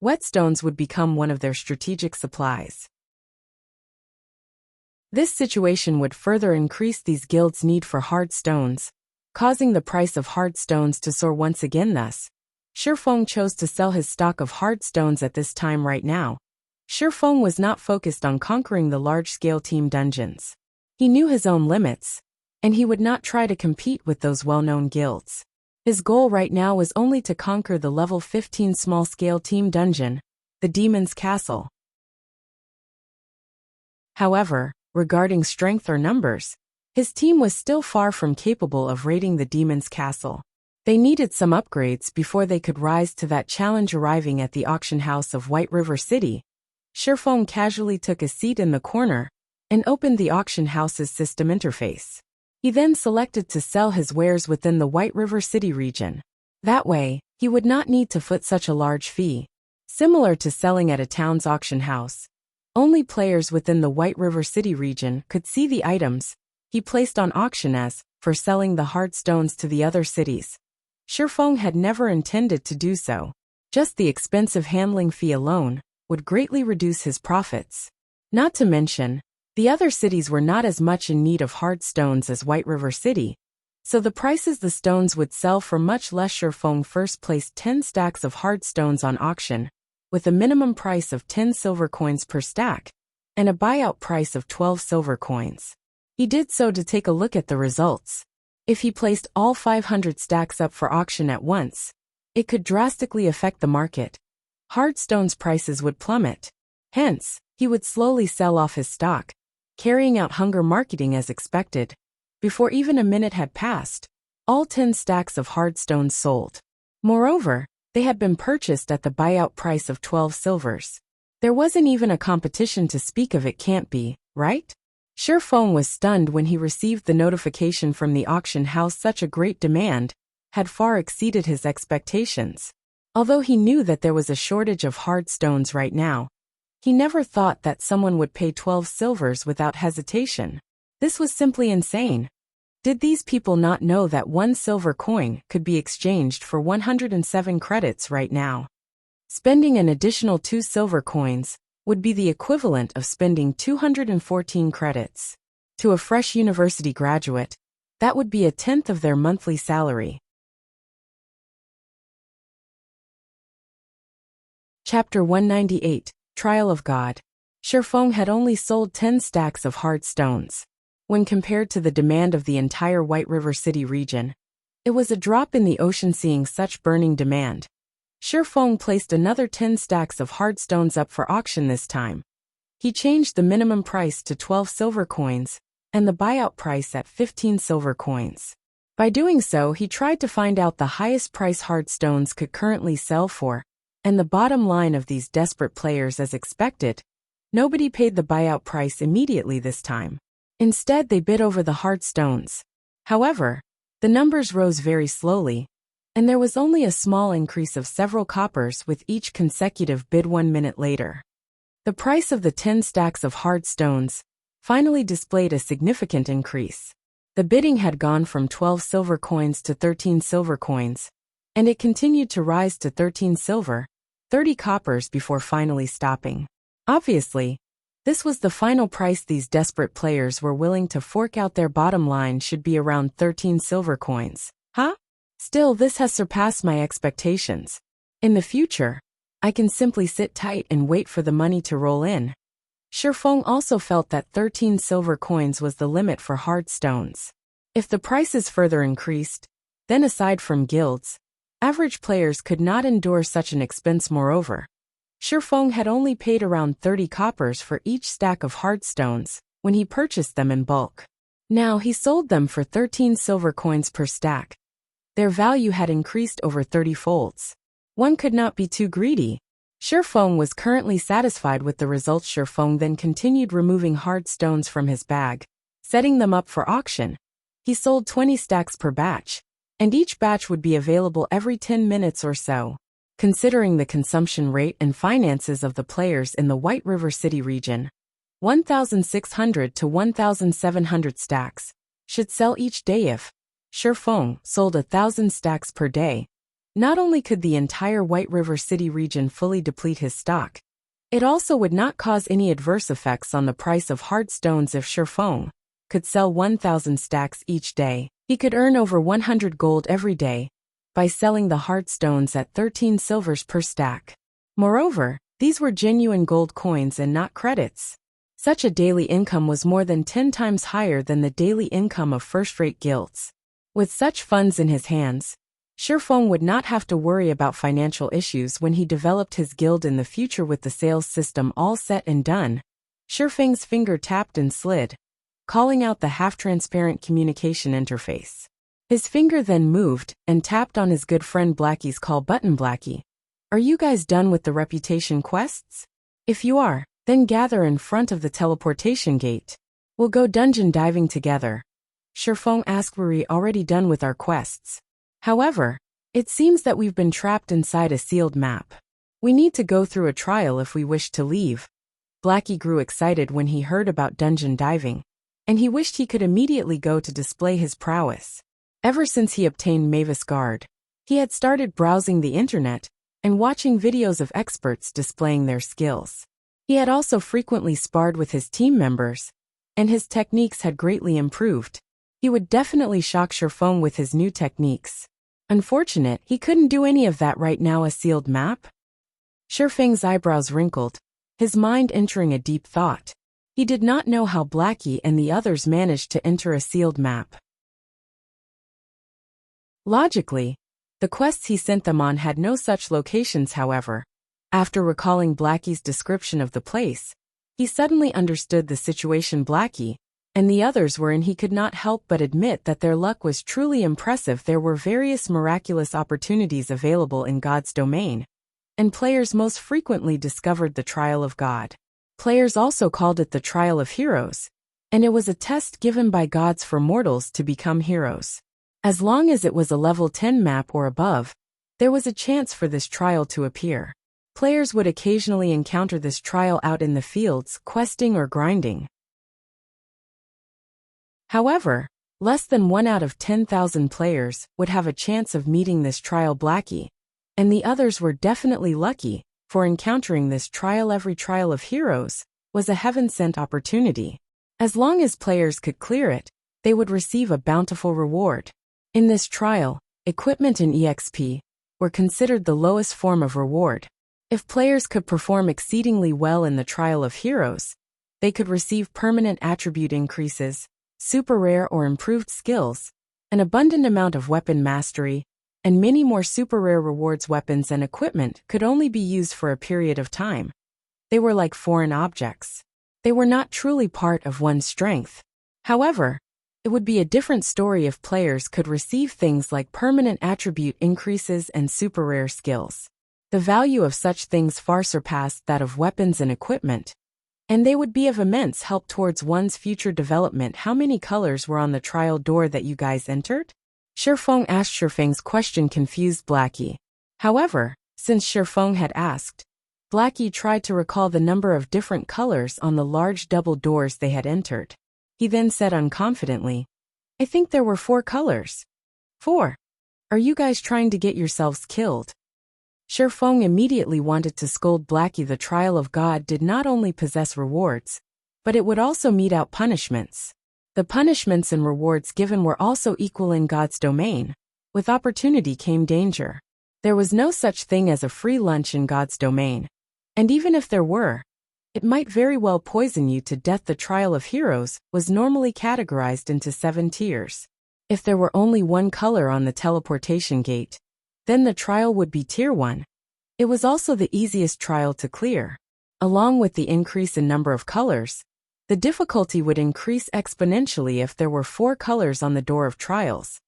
whetstones would become one of their strategic supplies. This situation would further increase these guilds' need for hard stones, causing the price of hard stones to soar once again. Thus, Shifeng chose to sell his stock of hard stones at this time. Right now, Shifeng was not focused on conquering the large-scale team dungeons. He knew his own limits, and he would not try to compete with those well-known guilds. His goal right now was only to conquer the level 15 small-scale team dungeon, the Demon's Castle. However, regarding strength or numbers, his team was still far from capable of raiding the Demon's Castle. They needed some upgrades before they could rise to that challenge. Arriving at the auction house of White River City, Shifeng casually took a seat in the corner and opened the auction house's system interface. He then selected to sell his wares within the White River City region. That way, he would not need to foot such a large fee. Similar to selling at a town's auction house, only players within the White River City region could see the items he placed on auction. As for selling the hard stones to the other cities, Shifeng had never intended to do so. Just the expensive handling fee alone would greatly reduce his profits. Not to mention, the other cities were not as much in need of hard stones as White River City, so the prices the stones would sell for much less. Shifeng first placed 10 stacks of hard stones on auction, with a minimum price of 10 silver coins per stack, and a buyout price of 12 silver coins. He did so to take a look at the results. If he placed all 500 stacks up for auction at once, it could drastically affect the market. Hard stones prices would plummet. Hence, he would slowly sell off his stock, carrying out hunger marketing as expected. Before even a minute had passed, all 10 stacks of hard stones sold. Moreover, they had been purchased at the buyout price of 12 silvers. There wasn't even a competition to speak of. It can't be, right? Shifeng was stunned when he received the notification from the auction house. Such a great demand had far exceeded his expectations. Although he knew that there was a shortage of hard stones right now, he never thought that someone would pay 12 silvers without hesitation. This was simply insane. Did these people not know that 1 silver coin could be exchanged for 107 credits right now? Spending an additional 2 silver coins would be the equivalent of spending 214 credits. To a fresh university graduate, that would be a tenth of their monthly salary. Chapter 198, Trial of God. Shifeng had only sold 10 stacks of hard stones. When compared to the demand of the entire White River City region, it was a drop in the ocean seeing such burning demand. Shifeng placed another 10 stacks of hard stones up for auction this time. He changed the minimum price to 12 silver coins, and the buyout price at 15 silver coins. By doing so, he tried to find out the highest price hard stones could currently sell for, and the bottom line of these desperate players as expected, nobody paid the buyout price immediately this time. Instead, they bid over the hard stones. However, the numbers rose very slowly, and there was only a small increase of several coppers with each consecutive bid 1 minute later. The price of the 10 stacks of hard stones finally displayed a significant increase. The bidding had gone from 12 silver coins to 13 silver coins, and it continued to rise to 13 silver, 30 coppers before finally stopping. Obviously, this was the final price these desperate players were willing to fork out. Their bottom line should be around 13 silver coins. Huh? Still, this has surpassed my expectations. In the future, I can simply sit tight and wait for the money to roll in. Shifeng also felt that 13 silver coins was the limit for hard stones. If the prices further increased, then aside from guilds, average players could not endure such an expense. Moreover, Shifeng had only paid around 30 coppers for each stack of hard stones when he purchased them in bulk. Now he sold them for 13 silver coins per stack. Their value had increased over 30 folds. One could not be too greedy. Shifeng was currently satisfied with the results. Shifeng then continued removing hard stones from his bag, setting them up for auction. He sold 20 stacks per batch, and each batch would be available every 10 minutes or so. Considering the consumption rate and finances of the players in the White River City region, 1,600 to 1,700 stacks should sell each day. If Shifeng sold 1,000 stacks per day, not only could the entire White River City region fully deplete his stock, it also would not cause any adverse effects on the price of hard stones. If Shifeng could sell 1,000 stacks each day, he could earn over 100 gold every day by selling the hard stones at 13 silvers per stack. Moreover, these were genuine gold coins and not credits. Such a daily income was more than 10 times higher than the daily income of first-rate guilds. With such funds in his hands, Shifeng would not have to worry about financial issues when he developed his guild in the future. With the sales system all set and done, Shifeng's finger tapped and slid, calling out the half-transparent communication interface. His finger then moved and tapped on his good friend Blackie's call button. Blackie, are you guys done with the reputation quests? If you are, then gather in front of the teleportation gate. We'll go dungeon diving together. Shifeng asked. We're already done with our quests. However, it seems that we've been trapped inside a sealed map. We need to go through a trial if we wish to leave. Blackie grew excited when he heard about dungeon diving, and he wished he could immediately go to display his prowess. Ever since he obtained Mavis Guard, he had started browsing the internet and watching videos of experts displaying their skills. He had also frequently sparred with his team members, and his techniques had greatly improved. He would definitely shock Shifeng with his new techniques. Unfortunate, he couldn't do any of that right now. A sealed map? Shifeng's eyebrows wrinkled, his mind entering a deep thought. He did not know how Blackie and the others managed to enter a sealed map. Logically, the quests he sent them on had no such locations. However, after recalling Blackie's description of the place, he suddenly understood the situation Blackie and the others were in. He could not help but admit that their luck was truly impressive. There were various miraculous opportunities available in God's domain, and players most frequently discovered the Trial of God. Players also called it the Trial of Heroes, and it was a test given by gods for mortals to become heroes. As long as it was a level 10 map or above, there was a chance for this trial to appear. Players would occasionally encounter this trial out in the fields, questing or grinding. However, less than 1 out of 10,000 players would have a chance of meeting this trial. Blackie and the others were definitely lucky, for encountering this trial. Every trial of heroes was a heaven-sent opportunity. As long as players could clear it, they would receive a bountiful reward. In this trial, equipment and EXP were considered the lowest form of reward. If players could perform exceedingly well in the trial of heroes, they could receive permanent attribute increases, super rare or improved skills, an abundant amount of weapon mastery, and many more super rare rewards. Weapons and equipment could only be used for a period of time. They were like foreign objects. They were not truly part of one's strength. However, it would be a different story if players could receive things like permanent attribute increases and super rare skills. The value of such things far surpassed that of weapons and equipment, and they would be of immense help towards one's future development. How many colors were on the trial door that you guys entered? Shifeng asked. Shifeng's question confused Blackie. However, since Shifeng had asked, Blackie tried to recall the number of different colors on the large double doors they had entered. He then said unconfidently, I think there were 4 colors. 4. Are you guys trying to get yourselves killed? Shifeng immediately wanted to scold Blackie. The trial of God did not only possess rewards, but it would also mete out punishments. The punishments and rewards given were also equal in God's domain. With opportunity came danger. There was no such thing as a free lunch in God's domain. And even if there were, it might very well poison you to death. The trial of heroes was normally categorized into 7 tiers. If there were only 1 color on the teleportation gate, then the trial would be Tier 1. It was also the easiest trial to clear. Along with the increase in number of colors, the difficulty would increase exponentially. If there were 4 colors on the door of trials,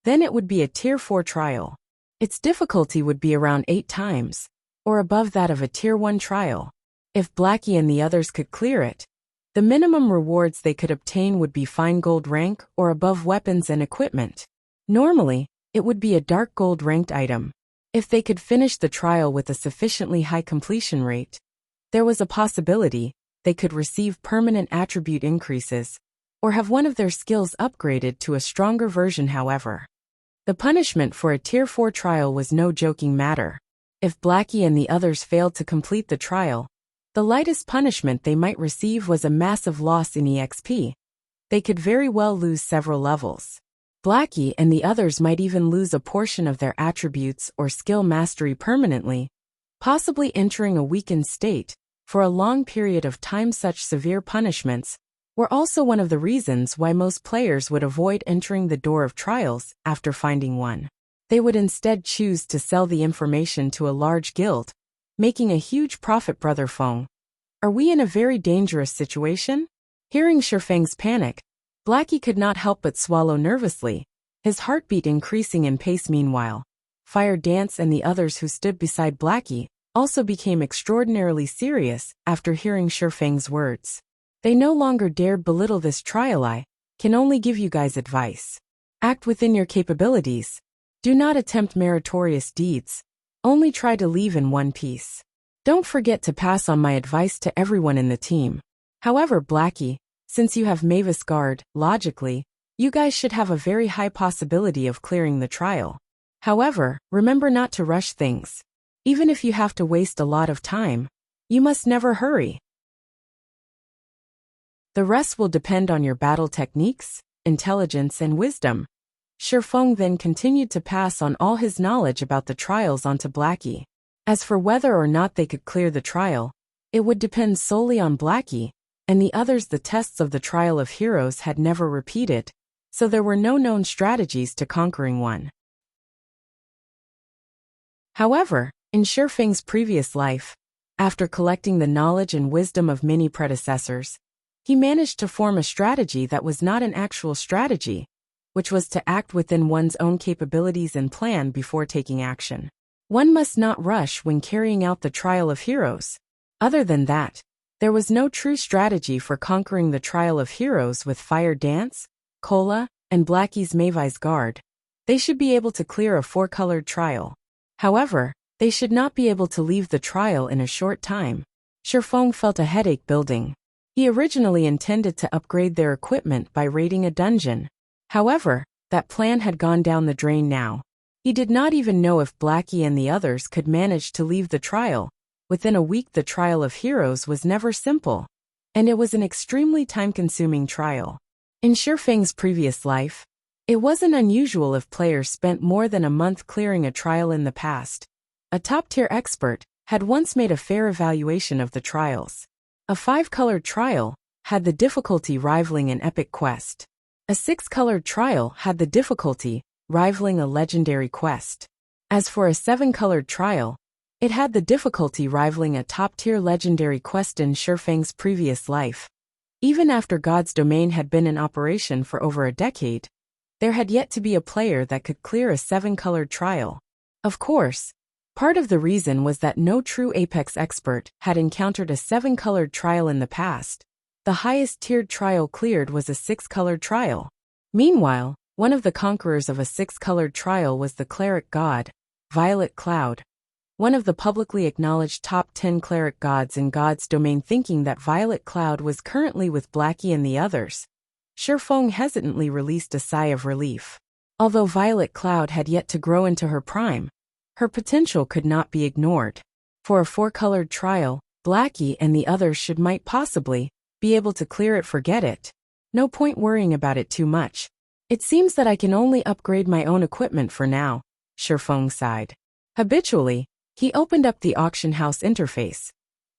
then it would be a Tier 4 trial. Its difficulty would be around 8 times, or above that of a Tier 1 trial. If Blackie and the others could clear it, the minimum rewards they could obtain would be fine gold rank or above weapons and equipment. Normally, it would be a dark gold ranked item. If they could finish the trial with a sufficiently high completion rate, there was a possibility they could receive permanent attribute increases, or have one of their skills upgraded to a stronger version. However, the punishment for a Tier 4 trial was no joking matter. If Blackie and the others failed to complete the trial, the lightest punishment they might receive was a massive loss in EXP. They could very well lose several levels. Blackie and the others might even lose a portion of their attributes or skill mastery permanently, possibly entering a weakened state for a long period of time. Such severe punishments were also one of the reasons why most players would avoid entering the door of trials after finding one. They would instead choose to sell the information to a large guild, making a huge profit. Brother Feng, are we in a very dangerous situation? Hearing Shifeng's panic, Blackie could not help but swallow nervously, his heartbeat increasing in pace. Meanwhile, Fire Dance and the others who stood beside Blackie also became extraordinarily serious after hearing Shifeng's words. They no longer dared belittle this trial. I can only give you guys advice. Act within your capabilities. Do not attempt meritorious deeds. Only try to leave in one piece. Don't forget to pass on my advice to everyone in the team. However, Blackie, since you have Mavis Guard, logically, you guys should have a very high possibility of clearing the trial. However, remember not to rush things. Even if you have to waste a lot of time, you must never hurry. The rest will depend on your battle techniques, intelligence and wisdom. Shifeng then continued to pass on all his knowledge about the trials onto Blackie. As for whether or not they could clear the trial, it would depend solely on Blackie and the others. The tests of the trial of heroes had never repeated, so there were no known strategies to conquering one. However, in Shifeng's previous life, after collecting the knowledge and wisdom of many predecessors, he managed to form a strategy that was not an actual strategy, which was to act within one's own capabilities and plan before taking action. One must not rush when carrying out the trial of heroes. Other than that, there was no true strategy for conquering the trial of heroes. With Fire Dance, Cola, and Blackie's Mavis Guard, they should be able to clear a 4-colored trial. However, they should not be able to leave the trial in a short time. Shifeng felt a headache building. He originally intended to upgrade their equipment by raiding a dungeon. However, that plan had gone down the drain now. He did not even know if Blackie and the others could manage to leave the trial, Within a week, the trial of heroes was never simple, and it was an extremely time-consuming trial. In Shifeng's previous life, it wasn't unusual if players spent more than a month clearing a trial in the past. A top-tier expert had once made a fair evaluation of the trials. A 5-colored trial had the difficulty rivaling an epic quest. A 6-colored trial had the difficulty rivaling a legendary quest. As for a 7-colored trial, it had the difficulty rivaling a top-tier legendary quest in Shifeng's previous life. Even after God's domain had been in operation for over a decade, there had yet to be a player that could clear a 7-colored trial. Of course, part of the reason was that no true Apex expert had encountered a 7-colored trial in the past. The highest tiered trial cleared was a 6-colored trial. Meanwhile, one of the conquerors of a 6-colored trial was the cleric god, Violet Cloud, one of the publicly acknowledged top 10 cleric gods in God's domain. Thinking that Violet Cloud was currently with Blackie and the others, Shifeng hesitantly released a sigh of relief. Although Violet Cloud had yet to grow into her prime, her potential could not be ignored. For a 4-colored trial, Blackie and the others might possibly be able to clear it. Forget it. No point worrying about it too much. It seems that I can only upgrade my own equipment for now, Shifeng sighed. Habitually, he opened up the auction house interface,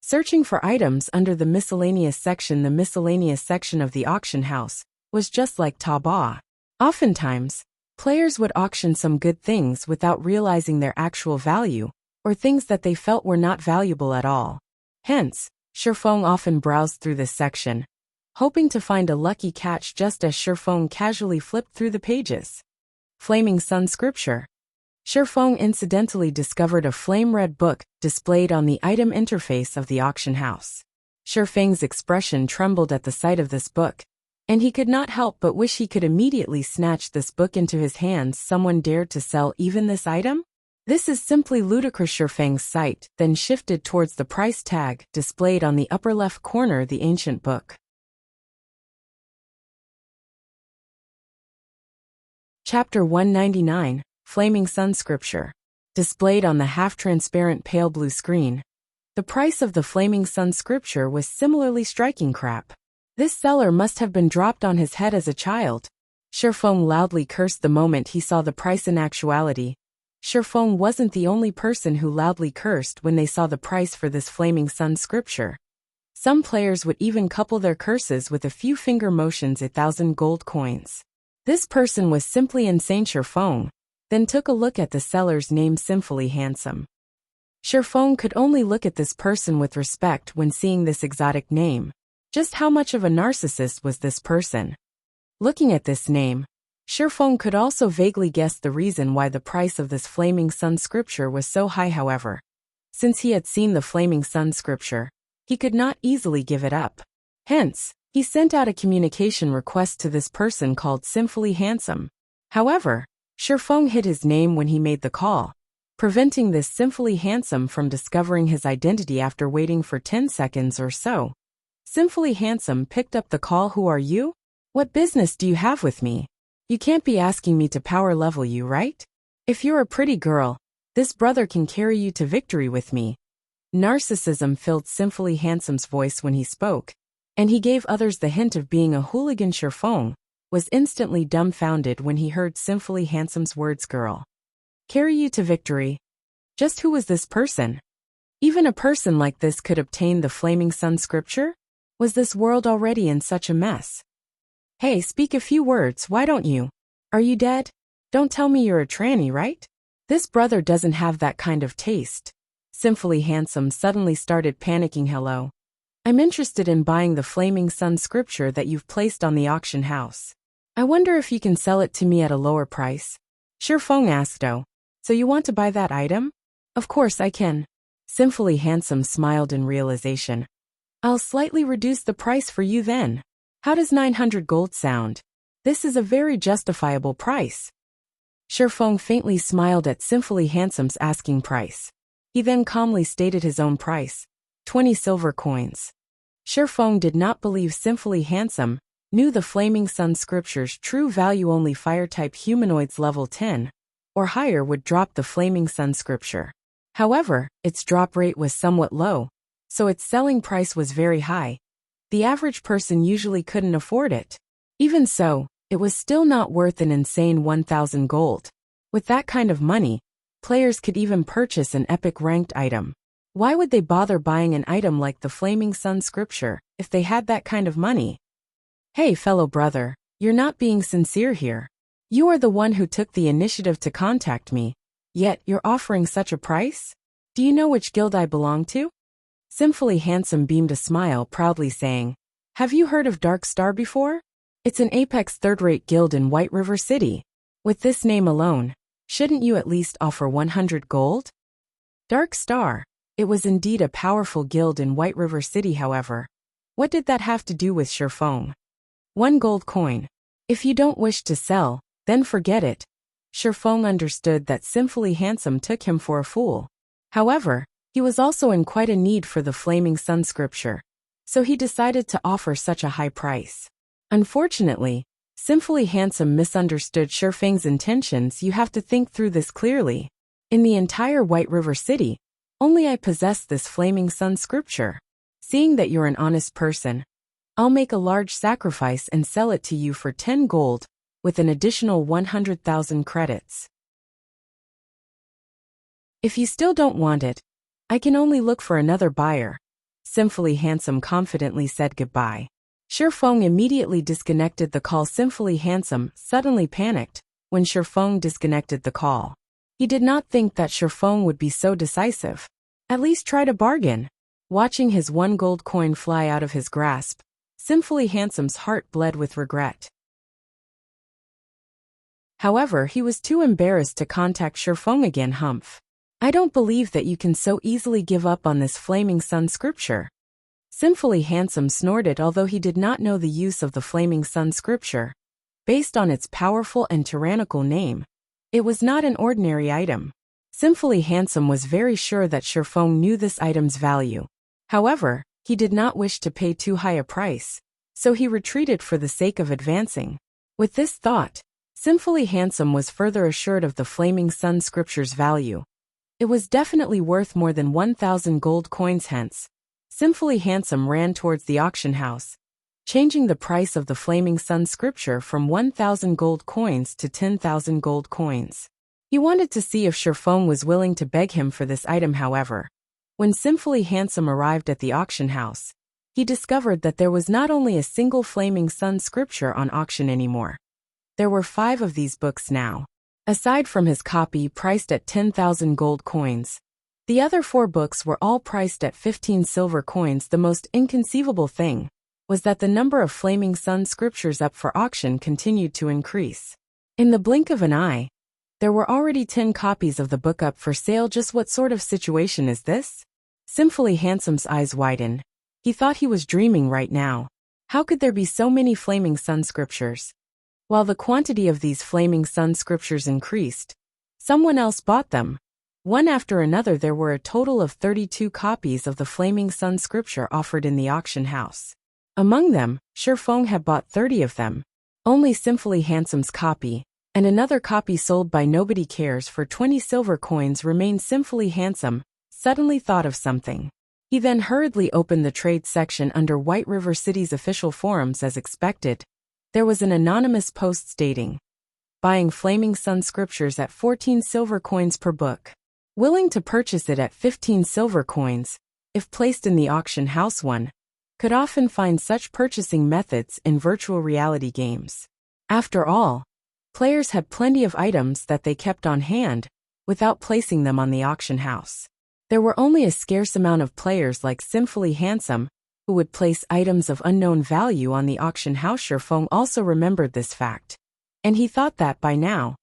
searching for items under the miscellaneous section. The miscellaneous section of the auction house was just like Taba. Oftentimes, players would auction some good things without realizing their actual value, or things that they felt were not valuable at all. Hence, Shifeng often browsed through this section, hoping to find a lucky catch. Just as Shifeng casually flipped through the pages. Flaming Sun Scripture. Shifeng incidentally discovered a flame-red book displayed on the item interface of the auction house. Shifeng's expression trembled at the sight of this book, and he could not help but wish he could immediately snatch this book into his hands. Someone dared to sell even this item? This is simply ludicrous. Shifeng's sight then shifted towards the price tag displayed on the upper left corner. The ancient book. Chapter 199, Flaming Sun Scripture. Displayed on the half-transparent pale blue screen, the price of the Flaming Sun Scripture was similarly striking. Crap. This seller must have been dropped on his head as a child. Shifeng loudly cursed the moment he saw the price. In actuality, Shifeng wasn't the only person who loudly cursed when they saw the price for this Flaming Sun Scripture. Some players would even couple their curses with a few finger motions. 1,000 gold coins. This person was simply insane. Shifeng then took a look at the seller's name, Sinfully Handsome. Shifeng could only look at this person with respect when seeing this exotic name. Just how much of a narcissist was this person? Looking at this name, Shifeng could also vaguely guess the reason why the price of this Flaming Sun Scripture was so high. However, since he had seen the Flaming Sun Scripture, he could not easily give it up. Hence, he sent out a communication request to this person called Sinfully Handsome. However, Shifeng hid his name when he made the call, preventing this Sinfully Handsome from discovering his identity. After waiting for 10 seconds or so, Sinfully Handsome picked up the call. Who are you? What business do you have with me? You can't be asking me to power level you, right? If you're a pretty girl, this brother can carry you to victory with me. Narcissism filled Sinfully Handsome's voice when he spoke, and he gave others the hint of being a hooligan. Shifeng was instantly dumbfounded when he heard Sinfully Handsome's words. Girl. Carry you to victory? Just who was this person? Even a person like this could obtain the Flaming Sun Scripture? Was this world already in such a mess? Hey, speak a few words, why don't you? Are you dead? Don't tell me you're a tranny, right? This brother doesn't have that kind of taste. Sinfully Handsome suddenly started panicking. Hello. I'm interested in buying the Flaming Sun Scripture that you've placed on the auction house. I wonder if you can sell it to me at a lower price. Shifeng asked. Oh, so you want to buy that item? Of course I can. Sinfully Handsome smiled in realization. I'll slightly reduce the price for you then. How does 900 gold sound? This is a very justifiable price. Shifeng faintly smiled at Sinfully Handsome's asking price. He then calmly stated his own price, 20 silver coins. Shifeng did not believe Sinfully Handsome knew the Flaming Sun Scripture's true value. Only fire-type humanoids level 10 or higher would drop the Flaming Sun Scripture. However, its drop rate was somewhat low, so its selling price was very high. The average person usually couldn't afford it. Even so, it was still not worth an insane 1,000 gold. With that kind of money, players could even purchase an epic ranked item. Why would they bother buying an item like the Flaming Sun scripture if they had that kind of money? Hey fellow brother, you're not being sincere here. You are the one who took the initiative to contact me, yet you're offering such a price? Do you know which guild I belong to? Sinfully Handsome beamed a smile, proudly saying, "Have you heard of Dark Star before? It's an apex third-rate guild in White River City. With this name alone, shouldn't you at least offer 100 gold?" Dark Star. It was indeed a powerful guild in White River City, however. What did that have to do with Shifeng? 1 gold coin. If you don't wish to sell, then forget it. Shifeng understood that Sinfully Handsome took him for a fool. However, he was also in quite a need for the Flaming Sun scripture, so he decided to offer such a high price. Unfortunately, Sinfully Handsome misunderstood Shifeng's intentions. You have to think through this clearly. In the entire White River City, only I possess this Flaming Sun scripture. Seeing that you're an honest person, I'll make a large sacrifice and sell it to you for 10 gold, with an additional 100,000 credits. If you still don't want it, I can only look for another buyer. Sinfully Handsome confidently said goodbye. Shifeng immediately disconnected the call. Sinfully Handsome suddenly panicked when Shifeng disconnected the call. He did not think that Shifeng would be so decisive. At least try to bargain. Watching his 1 gold coin fly out of his grasp, Sinfully Handsome's heart bled with regret. However, he was too embarrassed to contact Shifeng again. Humph. I don't believe that you can so easily give up on this Flaming Sun scripture. Sinfully Handsome snorted, although he did not know the use of the Flaming Sun scripture. Based on its powerful and tyrannical name, it was not an ordinary item. Sinfully Handsome was very sure that Shifeng knew this item's value. However, he did not wish to pay too high a price, so he retreated for the sake of advancing. With this thought, Sinfully Handsome was further assured of the Flaming Sun scripture's value. It was definitely worth more than 1,000 gold coins. Hence, Sinfully Handsome ran towards the auction house, changing the price of the Flaming Sun scripture from 1,000 gold coins to 10,000 gold coins. He wanted to see if Shifeng was willing to beg him for this item. However, when Sinfully Handsome arrived at the auction house, he discovered that there was not only a single Flaming Sun scripture on auction anymore. There were 5 of these books now. Aside from his copy priced at 10,000 gold coins, the other 4 books were all priced at 15 silver coins. The most inconceivable thing was that the number of Flaming Sun scriptures up for auction continued to increase. In the blink of an eye, there were already 10 copies of the book up for sale. Just what sort of situation is this? Sinfully Handsome's eyes widened. He thought he was dreaming right now. How could there be so many Flaming Sun scriptures? While the quantity of these Flaming Sun scriptures increased, someone else bought them. One after another, there were a total of 32 copies of the Flaming Sun scripture offered in the auction house. Among them, Shifeng had bought 30 of them. Only Sinfully Handsome's copy, and another copy sold by Nobody Cares for 20 silver coins remained. Sinfully Handsome suddenly thought of something. He then hurriedly opened the trade section under White River City's official forums. As expected, there was an anonymous post stating, "Buying Flaming Sun scriptures at 14 silver coins per book. Willing to purchase it at 15 silver coins, if placed in the auction house." One could often find such purchasing methods in virtual reality games. After all, players had plenty of items that they kept on hand without placing them on the auction house. There were only a scarce amount of players like Sinfully Handsome who would place items of unknown value on the auction house. Shifeng also remembered this fact, and he thought that by now,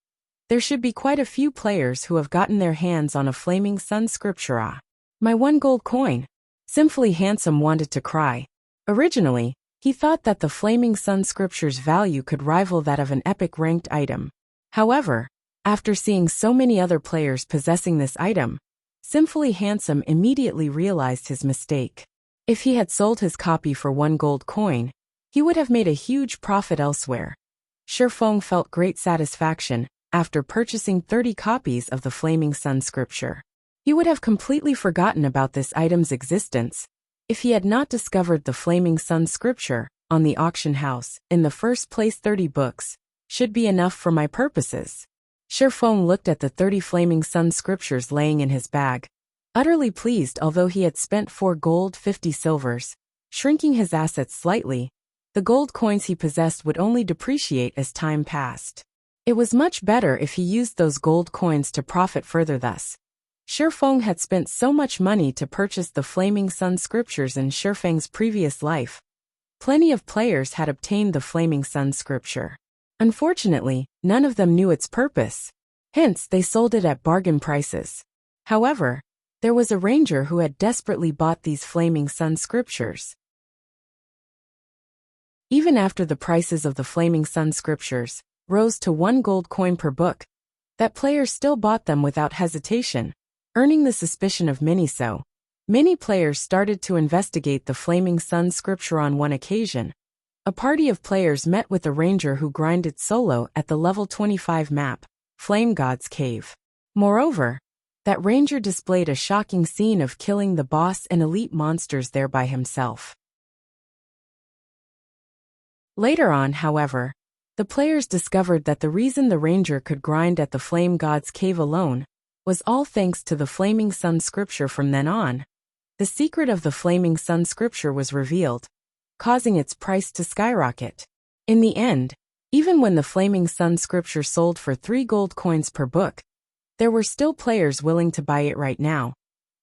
there should be quite a few players who have gotten their hands on a Flaming Sun scripture. Ah, my 1 gold coin! Sinfully Handsome wanted to cry. Originally, he thought that the Flaming Sun scripture's value could rival that of an epic ranked item. However, after seeing so many other players possessing this item, Sinfully Handsome immediately realized his mistake. If he had sold his copy for 1 gold coin, he would have made a huge profit elsewhere. Shifeng felt great satisfaction after purchasing 30 copies of the Flaming Sun scripture. He would have completely forgotten about this item's existence if he had not discovered the Flaming Sun scripture on the auction house. In the first place, 30 books should be enough for my purposes. Shifeng looked at the 30 Flaming Sun scriptures laying in his bag, utterly pleased. Although he had spent 4 gold, 50 silvers, shrinking his assets slightly, the gold coins he possessed would only depreciate as time passed. It was much better if he used those gold coins to profit further. Thus, Shifeng had spent so much money to purchase the Flaming Sun scriptures in Shifeng's previous life. Plenty of players had obtained the Flaming Sun scripture. Unfortunately, none of them knew its purpose. Hence, they sold it at bargain prices. However, there was a ranger who had desperately bought these Flaming Sun scriptures. Even after the prices of the Flaming Sun scriptures rose to 1 gold coin per book, that player still bought them without hesitation, earning the suspicion of many. So many players started to investigate the Flaming Sun scripture. On one occasion, a party of players met with a ranger who grinded solo at the level 25 map, Flame God's Cave. Moreover, that ranger displayed a shocking scene of killing the boss and elite monsters there by himself. Later on, however, the players discovered that the reason the ranger could grind at the Flame God's Cave alone was all thanks to the Flaming Sun scripture. From then on, the secret of the Flaming Sun scripture was revealed, causing its price to skyrocket. In the end, even when the Flaming Sun scripture sold for 3 gold coins per book, there were still players willing to buy it. Right now,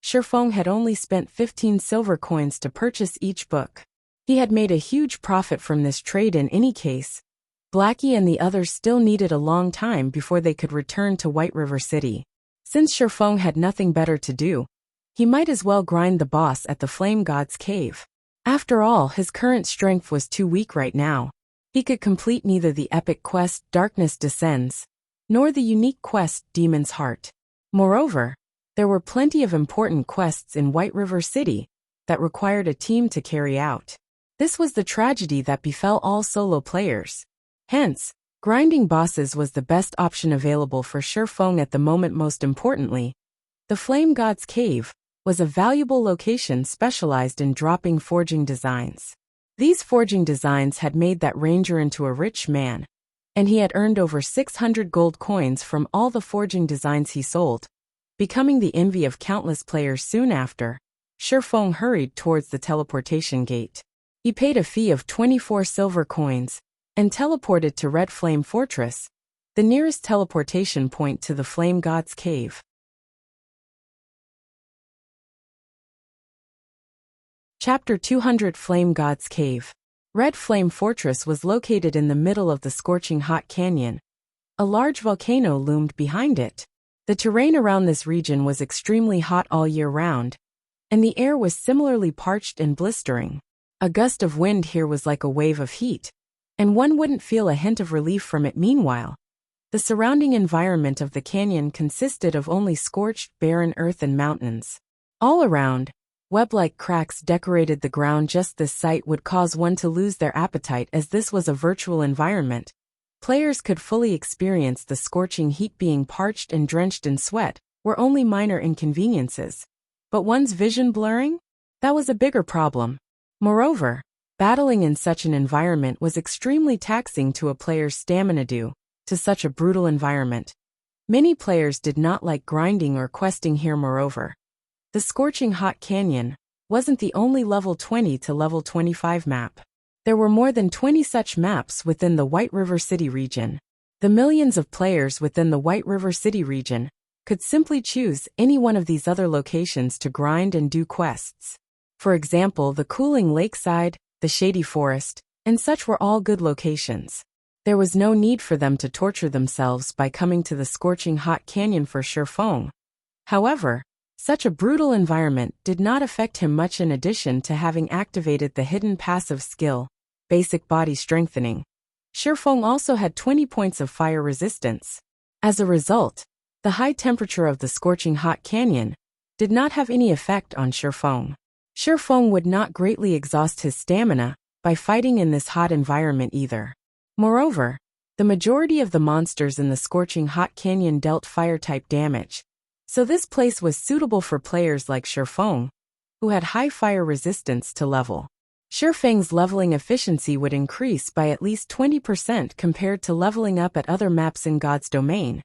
Shifeng had only spent 15 silver coins to purchase each book. He had made a huge profit from this trade. In any case, Blackie and the others still needed a long time before they could return to White River City. Since Shifeng had nothing better to do, he might as well grind the boss at the Flame God's Cave. After all, his current strength was too weak right now. He could complete neither the epic quest Darkness Descends, nor the unique quest Demon's Heart. Moreover, there were plenty of important quests in White River City that required a team to carry out. This was the tragedy that befell all solo players. Hence, grinding bosses was the best option available for Shifeng at the moment. Most importantly, the Flame God's Cave was a valuable location specialized in dropping forging designs. These forging designs had made that ranger into a rich man, and he had earned over 600 gold coins from all the forging designs he sold, becoming the envy of countless players. Soon after, Shifeng hurried towards the teleportation gate. He paid a fee of 24 silver coins and teleported to Red Flame Fortress, the nearest teleportation point to the Flame God's Cave. Chapter 200 Flame God's Cave. Red Flame Fortress was located in the middle of the scorching hot canyon. A large volcano loomed behind it. The terrain around this region was extremely hot all year round, and the air was similarly parched and blistering. A gust of wind here was like a wave of heat, and one wouldn't feel a hint of relief from it. Meanwhile, the surrounding environment of the canyon consisted of only scorched, barren earth and mountains. All around, web-like cracks decorated the ground. Just this sight would cause one to lose their appetite, as this was a virtual environment. Players could fully experience the scorching heat. Being parched and drenched in sweat were only minor inconveniences, but one's vision blurring? That was a bigger problem. Moreover, battling in such an environment was extremely taxing to a player's stamina due to such a brutal environment. Many players did not like grinding or questing here. Moreover, the scorching hot canyon wasn't the only level 20 to level 25 map. There were more than 20 such maps within the White River City region. The millions of players within the White River City region could simply choose any one of these other locations to grind and do quests. For example, the cooling lakeside, the shady forest, and such were all good locations. There was no need for them to torture themselves by coming to the scorching hot canyon for Shifeng. However, such a brutal environment did not affect him much. In addition to having activated the hidden passive skill, Basic Body Strengthening, Shifeng also had 20 points of fire resistance. As a result, the high temperature of the scorching hot canyon did not have any effect on Shifeng. Shifeng would not greatly exhaust his stamina by fighting in this hot environment either. Moreover, the majority of the monsters in the scorching hot canyon dealt fire-type damage, So this place was suitable for players like Shifeng, who had high fire resistance to level. Shifeng's leveling efficiency would increase by at least 20% compared to leveling up at other maps in God's domain.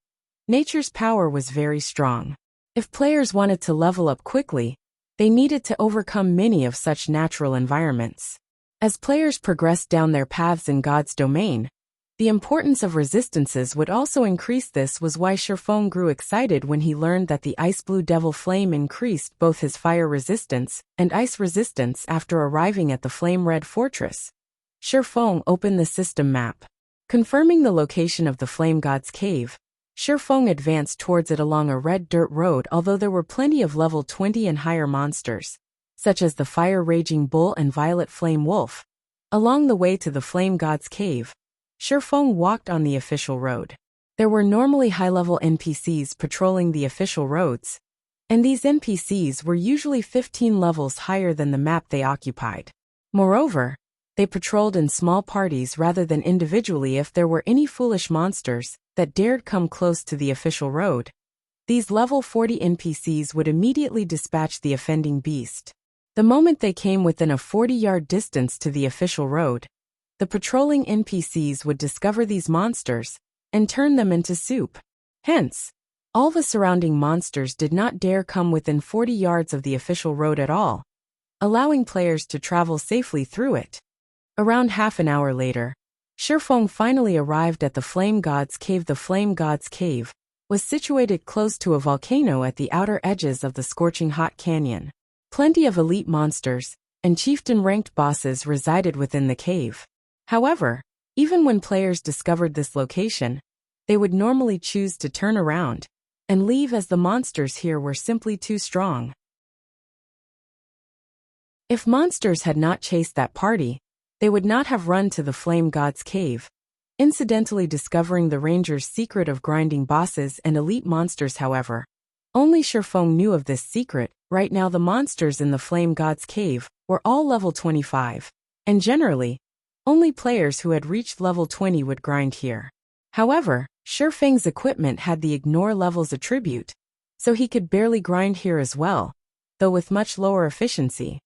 Nature's power was very strong. If players wanted to level up quickly, they needed to overcome many of such natural environments. As players progressed down their paths in God's domain, the importance of resistances would also increase. This was why Shifeng grew excited when he learned that the Ice Blue Devil Flame increased both his fire resistance and ice resistance after arriving at the Flame Red Fortress. Shifeng opened the system map. Confirming the location of the Flame God's Cave, Shifeng advanced towards it along a red dirt road. Although there were plenty of level 20 and higher monsters, such as the Fire Raging Bull and Violet Flame Wolf, along the way to the Flame God's Cave, Shifeng walked on the official road. There were normally high-level NPCs patrolling the official roads, and these NPCs were usually 15 levels higher than the map they occupied. Moreover, they patrolled in small parties rather than individually. If there were any foolish monsters that dared come close to the official road, these level 40 NPCs would immediately dispatch the offending beast. The moment they came within a 40-yard distance to the official road, the patrolling NPCs would discover these monsters and turn them into soup. Hence, all the surrounding monsters did not dare come within 40 yards of the official road at all, allowing players to travel safely through it. Around half an hour later, Shifeng finally arrived at the Flame God's Cave. The Flame God's Cave was situated close to a volcano at the outer edges of the scorching hot canyon. Plenty of elite monsters and chieftain-ranked bosses resided within the cave. However, even when players discovered this location, they would normally choose to turn around and leave as the monsters here were simply too strong. If monsters had not chased that party, they would not have run to the Flame God's Cave, incidentally discovering the ranger's secret of grinding bosses and elite monsters. However, only Shifeng knew of this secret. Right now the monsters in the Flame God's Cave were all level 25, and generally, only players who had reached level 20 would grind here. However, Shifeng's equipment had the ignore levels attribute, so he could barely grind here as well, though with much lower efficiency.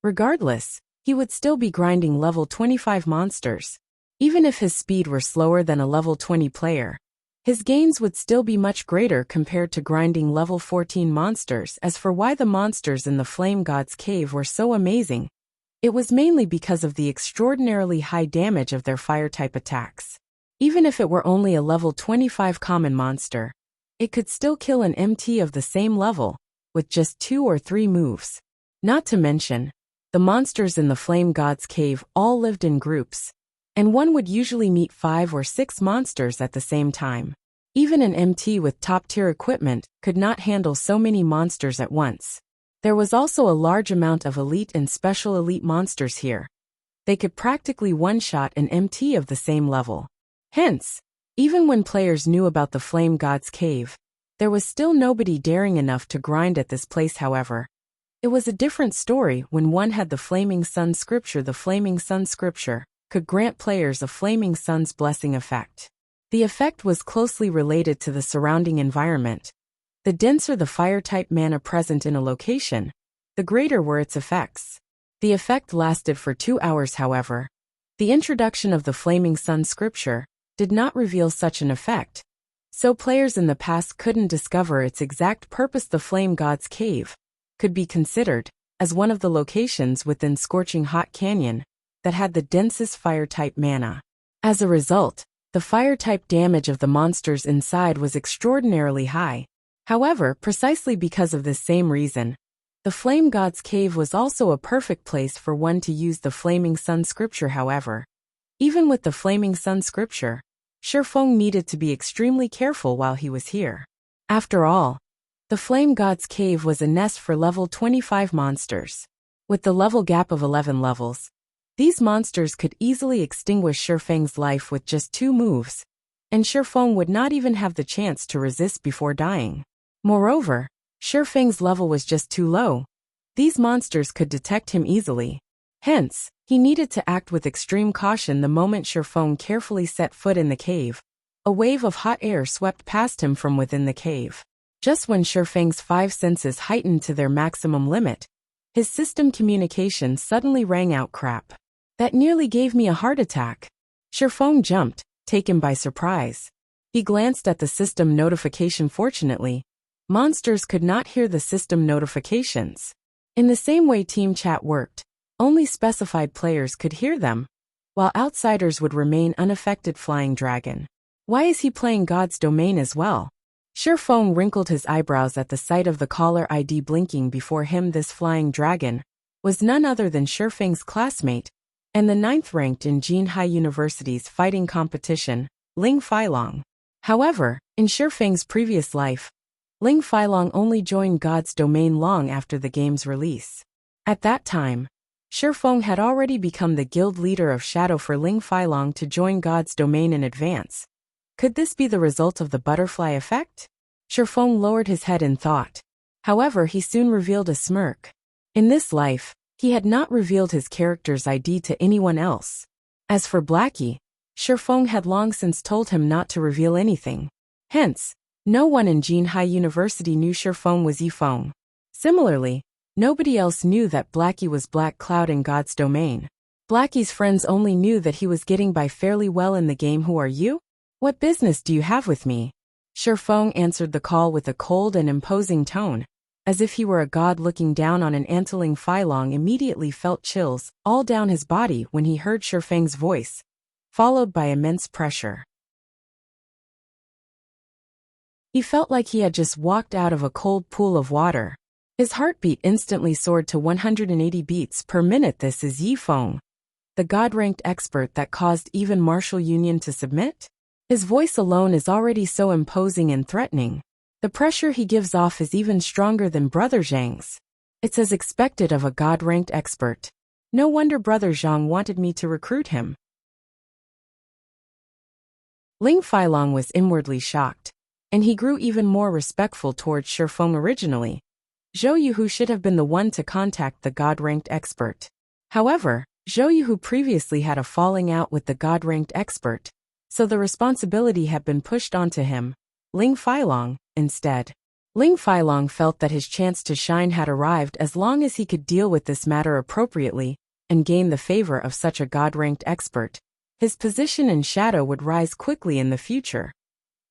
Regardless, he would still be grinding level 25 monsters. Even if his speed were slower than a level 20 player, his gains would still be much greater compared to grinding level 14 monsters. As for why the monsters in the Flame God's Cave were so amazing, it was mainly because of the extraordinarily high damage of their fire-type attacks. Even if it were only a level 25 common monster, it could still kill an MT of the same level with just 2 or 3 moves. Not to mention, the monsters in the Flame God's Cave all lived in groups, and one would usually meet 5 or 6 monsters at the same time. Even an MT with top-tier equipment could not handle so many monsters at once. There was also a large amount of elite and special elite monsters here. They could practically one-shot an MT of the same level. Hence, even when players knew about the Flame God's Cave, there was still nobody daring enough to grind at this place. However, it was a different story when one had the Flaming Sun Scripture. The Flaming Sun Scripture could grant players a Flaming Sun's blessing effect. The effect was closely related to the surrounding environment. The denser the fire-type mana present in a location, the greater were its effects. The effect lasted for 2 hours. However, the introduction of the Flaming Sun Scripture did not reveal such an effect, so players in the past couldn't discover its exact purpose. The Flame God's Cave could be considered as one of the locations within Scorching Hot Canyon that had the densest fire-type mana. As a result, the fire-type damage of the monsters inside was extraordinarily high. However, precisely because of this same reason, the Flame God's Cave was also a perfect place for one to use the Flaming Sun Scripture. However, even with the Flaming Sun Scripture, Shifeng needed to be extremely careful while he was here. After all, the Flame God's Cave was a nest for level 25 monsters. With the level gap of 11 levels, these monsters could easily extinguish Shifeng's life with just 2 moves, and Shifeng would not even have the chance to resist before dying. Moreover, Shifeng's level was just too low. These monsters could detect him easily. Hence, he needed to act with extreme caution. The moment Shifeng carefully set foot in the cave, A wave of hot air swept past him from within the cave. Just when Shifeng's 5 senses heightened to their maximum limit, his system communication suddenly rang out, "Crap. That nearly gave me a heart attack." Shifeng jumped, taken by surprise. He glanced at the system notification. Fortunately, monsters could not hear the system notifications. In the same way team chat worked, only specified players could hear them, while outsiders would remain unaffected. Flying Dragon. Why is he playing God's Domain as well? Shifeng wrinkled his eyebrows at the sight of the caller ID blinking before him. This Flying Dragon was none other than Shifeng's classmate, and the 9th ranked in Jinhai University's fighting competition, Ling Feilong. However, in Shifeng's previous life, Ling Feilong only joined God's Domain long after the game's release. At that time, Shifeng had already become the guild leader of Shadow. For Ling Feilong to join God's Domain in advance, could this be the result of the butterfly effect? Shifeng lowered his head in thought. However, he soon revealed a smirk. In this life, he had not revealed his character's ID to anyone else. As for Blackie, Shifeng had long since told him not to reveal anything. Hence, no one in Jinhai University knew Shifeng was Yifeng. Similarly, nobody else knew that Blackie was Black Cloud in God's Domain. Blackie's friends only knew that he was getting by fairly well in the game. "Who are you? What business do you have with me?" Shifeng answered the call with a cold and imposing tone, as if he were a god looking down on an ant. Ling Feilong immediately felt chills all down his body when he heard Shifeng's voice, followed by immense pressure. He felt like he had just walked out of a cold pool of water. His heartbeat instantly soared to 180 beats per minute. This is Yifeng, the god-ranked expert that caused even Martial Union to submit? His voice alone is already so imposing and threatening. The pressure he gives off is even stronger than Brother Zhang's. It's as expected of a god-ranked expert. No wonder Brother Zhang wanted me to recruit him. Ling Feilong was inwardly shocked, and he grew even more respectful towards Shifeng. Originally, Zhou Yuhu should have been the one to contact the god-ranked expert. However, Zhou Yuhu previously had a falling out with the god-ranked expert, so the responsibility had been pushed onto him, Ling Feilong, instead. Ling Feilong felt that his chance to shine had arrived as long as he could deal with this matter appropriately and gain the favor of such a god-ranked expert. His position in Shadow would rise quickly in the future.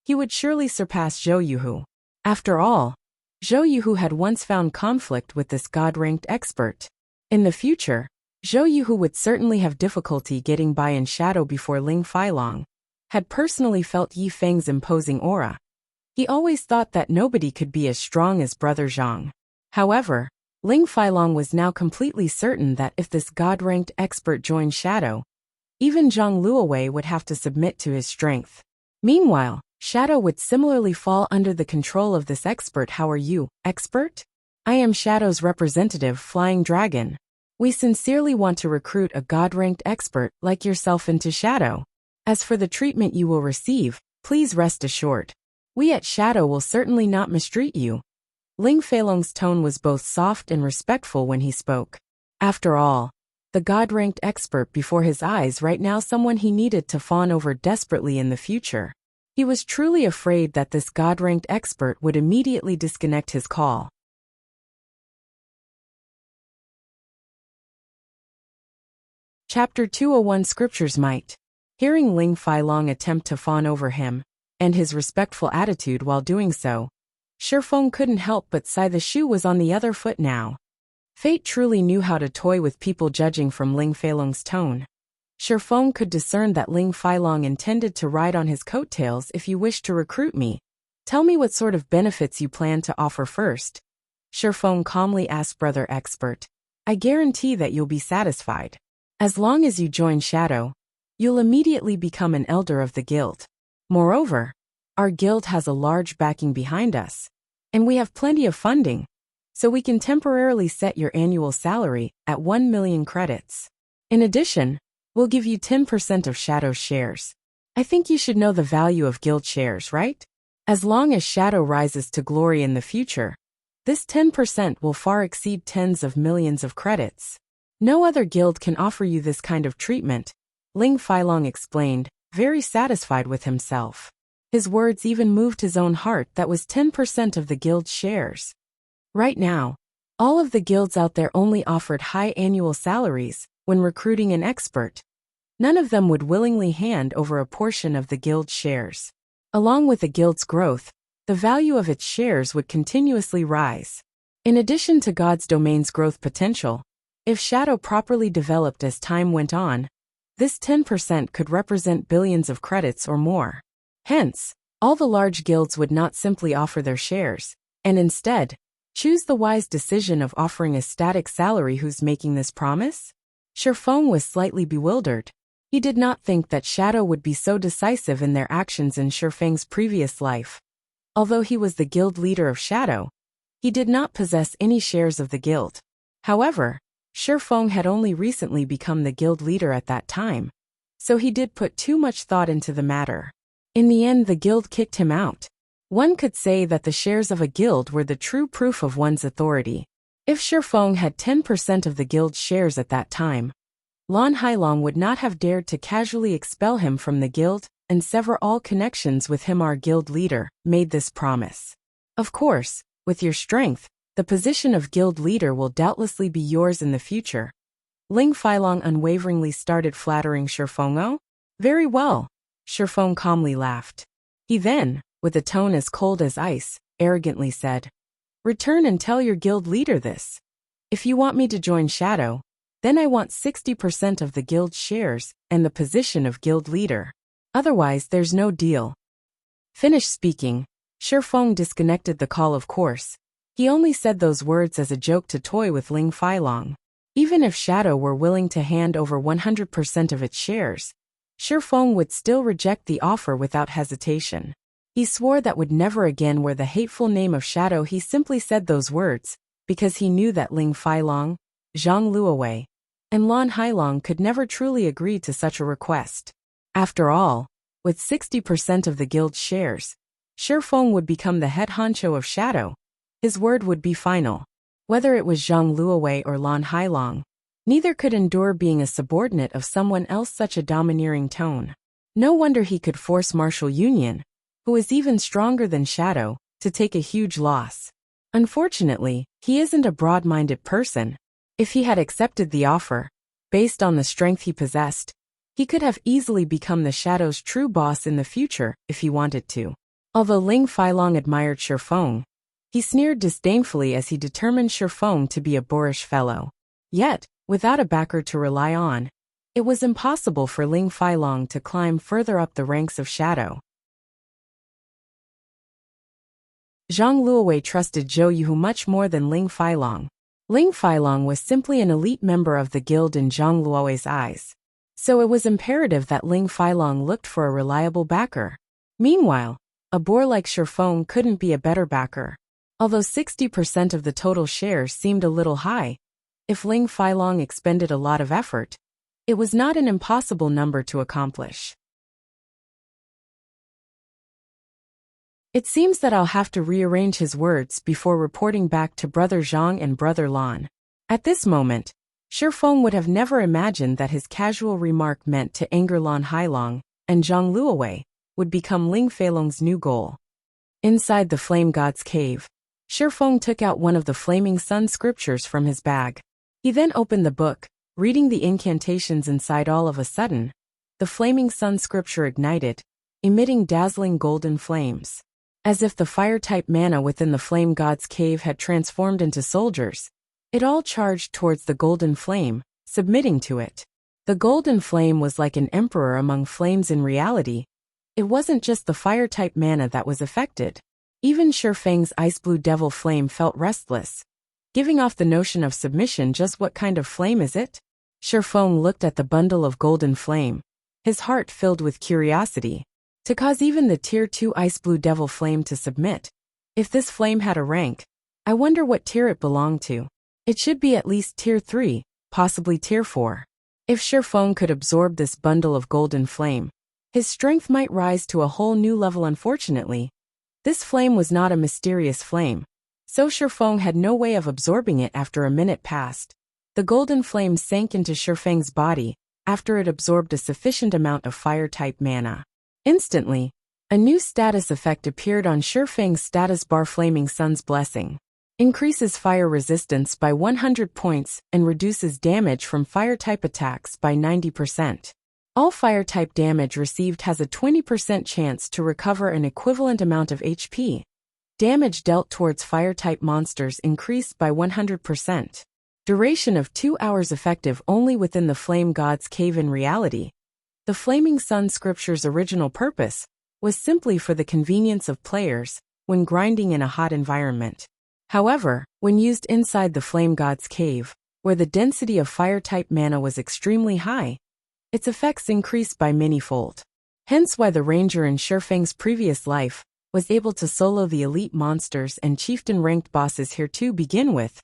He would surely surpass Zhou Yuhu. After all, Zhou Yuhu had once found conflict with this god-ranked expert. In the future, Zhou Yuhu would certainly have difficulty getting by in Shadow before Ling Feilong had personally felt Yifeng's imposing aura. He always thought that nobody could be as strong as Brother Zhang. However, Ling Feilong was now completely certain that if this god-ranked expert joined Shadow, even Zhang Luowei would have to submit to his strength. Meanwhile, Shadow would similarly fall under the control of this expert. "How are you, expert? I am Shadow's representative, Flying Dragon. We sincerely want to recruit a god-ranked expert like yourself into Shadow. As for the treatment you will receive, please rest assured, we at Shadow will certainly not mistreat you." Ling Feilong's tone was both soft and respectful when he spoke. After all, the god-ranked expert before his eyes right now, someone he needed to fawn over desperately in the future. He was truly afraid that this god-ranked expert would immediately disconnect his call. Chapter 201 Scripture's Might. Hearing Ling Feilong attempt to fawn over him, and his respectful attitude while doing so, Shifeng couldn't help but sigh. The shoe was on the other foot now. Fate truly knew how to toy with people. Judging from Ling Feilong's tone, Shifeng could discern that Ling Feilong intended to ride on his coattails. "If you wish to recruit me, tell me what sort of benefits you plan to offer first," Shifeng calmly asked. "Brother expert, I guarantee that you'll be satisfied. As long as you join Shadow, you'll immediately become an elder of the guild. Moreover, our guild has a large backing behind us, and we have plenty of funding, so we can temporarily set your annual salary at 1 million credits. In addition, we'll give you 10% of Shadow's shares. I think you should know the value of guild shares, right? As long as Shadow rises to glory in the future, this 10% will far exceed tens of millions of credits. No other guild can offer you this kind of treatment," Ling Feilong explained, very satisfied with himself. His words even moved his own heart that was 10% of the guild's shares. Right now, all of the guilds out there only offered high annual salaries when recruiting an expert. None of them would willingly hand over a portion of the guild's shares. Along with the guild's growth, the value of its shares would continuously rise. In addition to God's domain's growth potential, if Shadow properly developed as time went on, this 10% could represent billions of credits or more. Hence, all the large guilds would not simply offer their shares, and instead, choose the wise decision of offering a static salary. Who's making this promise? Shifeng was slightly bewildered. He did not think that Shadow would be so decisive in their actions in Shifeng's previous life. Although he was the guild leader of Shadow, he did not possess any shares of the guild. However, Shifeng had only recently become the guild leader at that time, so he did put too much thought into the matter. In the end, the guild kicked him out. One could say that the shares of a guild were the true proof of one's authority. If Shifeng had 10% of the guild's shares at that time, Lan Hailong would not have dared to casually expel him from the guild and sever all connections with him. Our guild leader made this promise. Of course, with your strength, the position of guild leader will doubtlessly be yours in the future. Ling Failong unwaveringly started flattering Shifeng. Very well. Shifeng calmly laughed. He then, with a tone as cold as ice, arrogantly said, "Return and tell your guild leader this. If you want me to join Shadow, then I want 60% of the guild's shares and the position of guild leader. Otherwise, there's no deal." Finished speaking, Shifeng disconnected the call. Of course, he only said those words as a joke to toy with Ling Failong. Even if Shadow were willing to hand over 100% of its shares, Shifeng would still reject the offer without hesitation. He swore that would never again wear the hateful name of Shadow. He simply said those words because he knew that Ling Failong, Zhang Luowei, and Lan Hailong could never truly agree to such a request. After all, with 60% of the guild's shares, Shifeng would become the head honcho of Shadow. His word would be final. Whether it was Zhang Luowei or Lan Hailong, neither could endure being a subordinate of someone else. Such a domineering tone. No wonder he could force Martial Union, who is even stronger than Shadow, to take a huge loss. Unfortunately, he isn't a broad-minded person. If he had accepted the offer, based on the strength he possessed, he could have easily become the Shadow's true boss in the future if he wanted to. Although Ling Failong admired Shifeng, he sneered disdainfully as he determined Shifeng to be a boorish fellow. Yet, without a backer to rely on, it was impossible for Ling Failong to climb further up the ranks of Shadow. Zhang Luowei trusted Zhou Yuhu much more than Ling Failong. Ling Failong was simply an elite member of the guild in Zhang Luowei's eyes, so it was imperative that Ling Failong looked for a reliable backer. Meanwhile, a boor like Shifeng couldn't be a better backer. Although 60% of the total shares seemed a little high, if Ling Failong expended a lot of effort, it was not an impossible number to accomplish. It seems that I'll have to rearrange his words before reporting back to Brother Zhang and Brother Lan. At this moment, Shifeng would have never imagined that his casual remark meant to anger Lan Hailong, and Zhang Luowei would become Ling Failong's new goal. Inside the Flame God's cave, Shifeng took out one of the Flaming Sun scriptures from his bag. He then opened the book, reading the incantations inside. All of a sudden, the Flaming Sun scripture ignited, emitting dazzling golden flames. As if the fire-type mana within the Flame God's cave had transformed into soldiers, it all charged towards the golden flame, submitting to it. The golden flame was like an emperor among flames. In reality, it wasn't just the fire-type mana that was affected. Even Shifeng's ice-blue devil flame felt restless, giving off the notion of submission. Just what kind of flame is it? Shifeng looked at the bundle of golden flame, his heart filled with curiosity. To cause even the Tier 2 ice-blue devil flame to submit. If this flame had a rank, I wonder what tier it belonged to. It should be at least Tier 3, possibly Tier 4. If Shifeng could absorb this bundle of golden flame, his strength might rise to a whole new level. Unfortunately, this flame was not a mysterious flame, so Shifeng had no way of absorbing it. After a minute passed, the golden flame sank into Shifeng's body after it absorbed a sufficient amount of fire-type mana. Instantly, A new status effect appeared on Shifeng's status bar: Flaming Sun's Blessing. Increases fire resistance by 100 points and reduces damage from fire-type attacks by 90%. All fire-type damage received has a 20% chance to recover an equivalent amount of HP. Damage dealt towards fire-type monsters increased by 100%. Duration of 2 hours, effective only within the Flame God's Cave. In reality, the Flaming Sun Scripture's original purpose was simply for the convenience of players when grinding in a hot environment. However, when used inside the Flame God's Cave, where the density of fire-type mana was extremely high, its effects increased by many-fold. Hence why the ranger in Shifeng's previous life was able to solo the elite monsters and chieftain-ranked bosses here to begin with.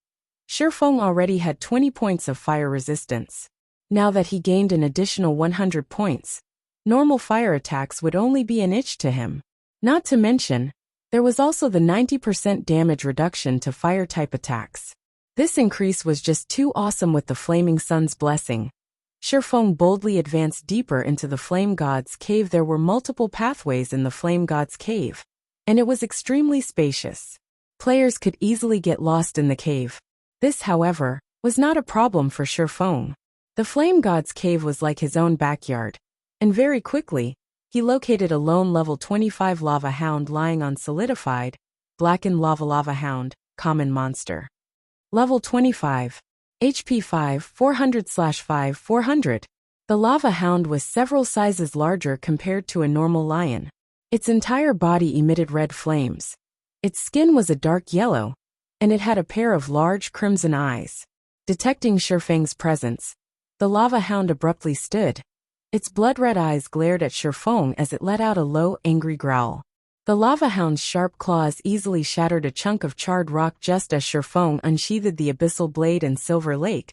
Shifeng already had 20 points of fire resistance. Now that he gained an additional 100 points, normal fire attacks would only be an itch to him. Not to mention, there was also the 90% damage reduction to fire-type attacks. This increase was just too awesome. With the Flaming Sun's Blessing, Shifeng boldly advanced deeper into the Flame God's Cave. There were multiple pathways in the Flame God's Cave, and it was extremely spacious. Players could easily get lost in the cave. This, however, was not a problem for Shifeng. The Flame God's Cave was like his own backyard, and very quickly, he located a lone level 25 lava hound lying on solidified, blackened lava hound, common monster. Level 25. HP 5, 400/5, 400. The lava hound was several sizes larger compared to a normal lion. Its entire body emitted red flames. Its skin was a dark yellow, and it had a pair of large crimson eyes. Detecting Shifeng's presence, the lava hound abruptly stood. Its blood-red eyes glared at Shifeng as it let out a low, angry growl. The lava hound's sharp claws easily shattered a chunk of charred rock just as Shifeng unsheathed the abyssal blade in Silver Lake.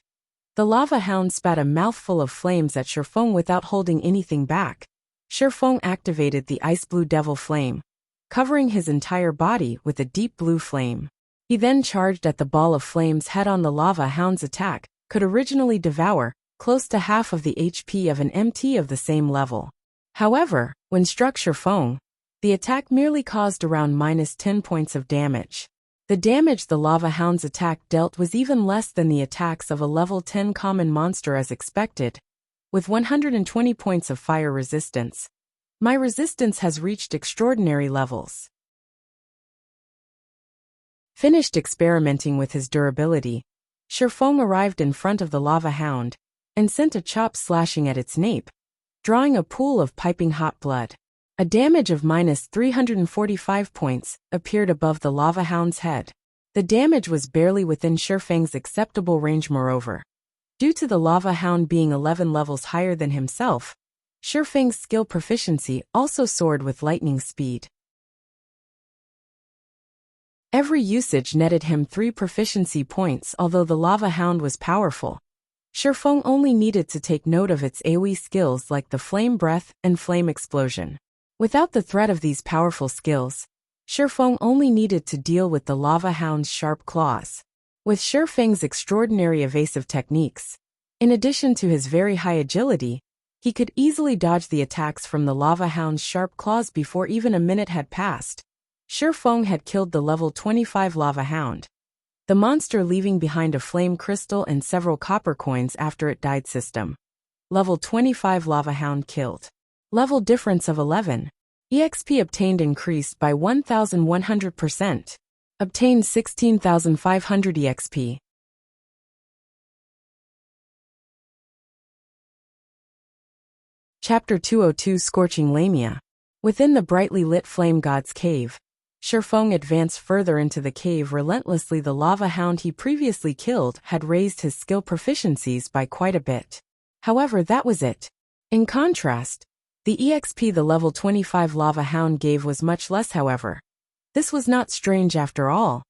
The lava hound spat a mouthful of flames at Shifeng without holding anything back. Shifeng activated the ice blue devil flame, covering his entire body with a deep blue flame. He then charged at the ball of flames head-on. The lava hound's attack could originally devour close to half of the HP of an MT of the same level. However, when struck Shifeng, the attack merely caused around -10 points of damage. The damage the lava hound's attack dealt was even less than the attacks of a level 10 common monster as expected. With 120 points of fire resistance, my resistance has reached extraordinary levels. Finished experimenting with his durability, Shifeng arrived in front of the lava hound and sent a chop slashing at its nape, drawing a pool of piping hot blood. A damage of -345 points appeared above the lava hound's head. The damage was barely within Shifeng's acceptable range. Moreover, due to the lava hound being 11 levels higher than himself, Shifeng's skill proficiency also soared with lightning speed. Every usage netted him 3 proficiency points. Although the lava hound was powerful, Shifeng only needed to take note of its AoE skills like the Flame Breath and Flame Explosion. Without the threat of these powerful skills, Shifeng only needed to deal with the lava hound's sharp claws. With Shifeng's extraordinary evasive techniques, in addition to his very high agility, he could easily dodge the attacks from the lava hound's sharp claws before even a minute had passed. Shifeng had killed the level 25 lava hound, the monster leaving behind a flame crystal and several copper coins after it died. System. Level 25 lava hound killed. Level difference of 11. EXP obtained increased by 1,100%. Obtained 16,500 EXP. Chapter 202 Scorching Lamia. Within the brightly lit Flame God's Cave, Shifeng advanced further into the cave relentlessly. The lava hound he previously killed had raised his skill proficiencies by quite a bit. However, that was it. In contrast, the EXP the level 25 lava hound gave was much less. However, this was not strange after all.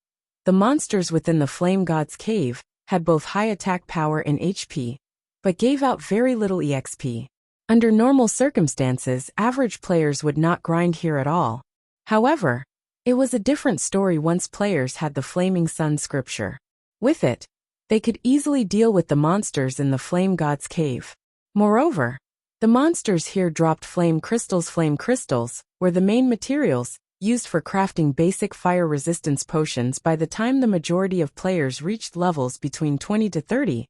The monsters within the Flame God's Cave had both high attack power and HP, but gave out very little EXP. Under normal circumstances, average players would not grind here at all. However, it was a different story once players had the Flaming Sun Scripture. With it, they could easily deal with the monsters in the Flame God's Cave. Moreover, the monsters here dropped flame crystals, were the main materials used for crafting basic fire resistance potions. By the time the majority of players reached levels between 20 to 30,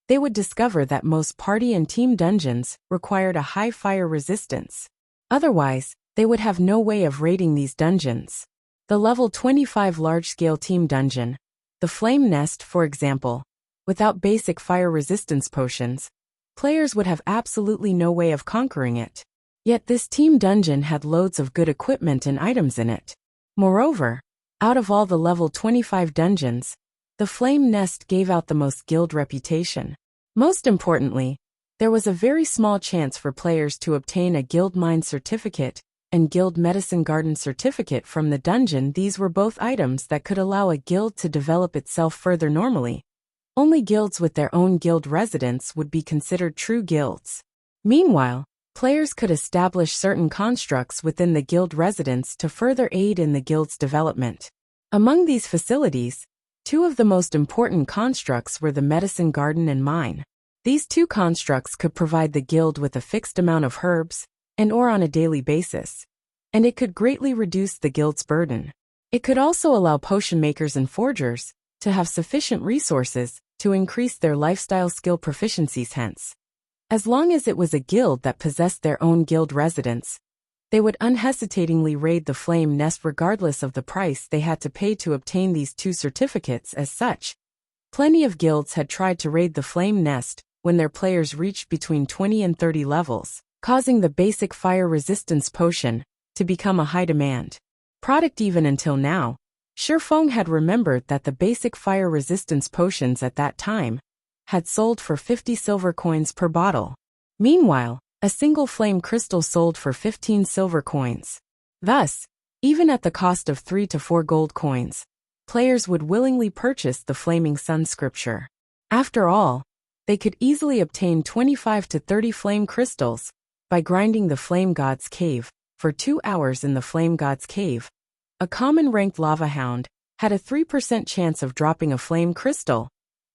they would discover that most party and team dungeons required a high fire resistance. Otherwise, they would have no way of raiding these dungeons. The level 25 large-scale team dungeon, the Flame Nest for example, without basic fire resistance potions, players would have absolutely no way of conquering it. Yet this team dungeon had loads of good equipment and items in it. Moreover, out of all the level 25 dungeons, the Flame Nest gave out the most guild reputation. Most importantly, there was a very small chance for players to obtain a Guild Mine certificate and Guild Medicine Garden certificate from the dungeon. These were both items that could allow a guild to develop itself further. Normally, only guilds with their own guild residents would be considered true guilds. Meanwhile, players could establish certain constructs within the guild residence to further aid in the guild's development. Among these facilities, two of the most important constructs were the Medicine Garden and Mine. These two constructs could provide the guild with a fixed amount of herbs and ore on a daily basis, and it could greatly reduce the guild's burden. It could also allow potion makers and forgers to have sufficient resources to increase their lifestyle skill proficiencies. Hence, as long as it was a guild that possessed their own guild residents, they would unhesitatingly raid the Flame Nest regardless of the price they had to pay to obtain these two certificates. As such, plenty of guilds had tried to raid the Flame Nest when their players reached between 20 and 30 levels, causing the basic fire resistance potion to become a high demand product. Even until now, Shifeng had remembered that the basic fire resistance potions at that time had sold for 50 silver coins per bottle. Meanwhile, a single flame crystal sold for 15 silver coins. Thus, even at the cost of 3 to 4 gold coins, players would willingly purchase the Flaming Sun scripture. After all, they could easily obtain 25 to 30 flame crystals by grinding the Flame God's Cave for 2 hours. In the Flame God's Cave, a common ranked lava hound had a 3% chance of dropping a flame crystal,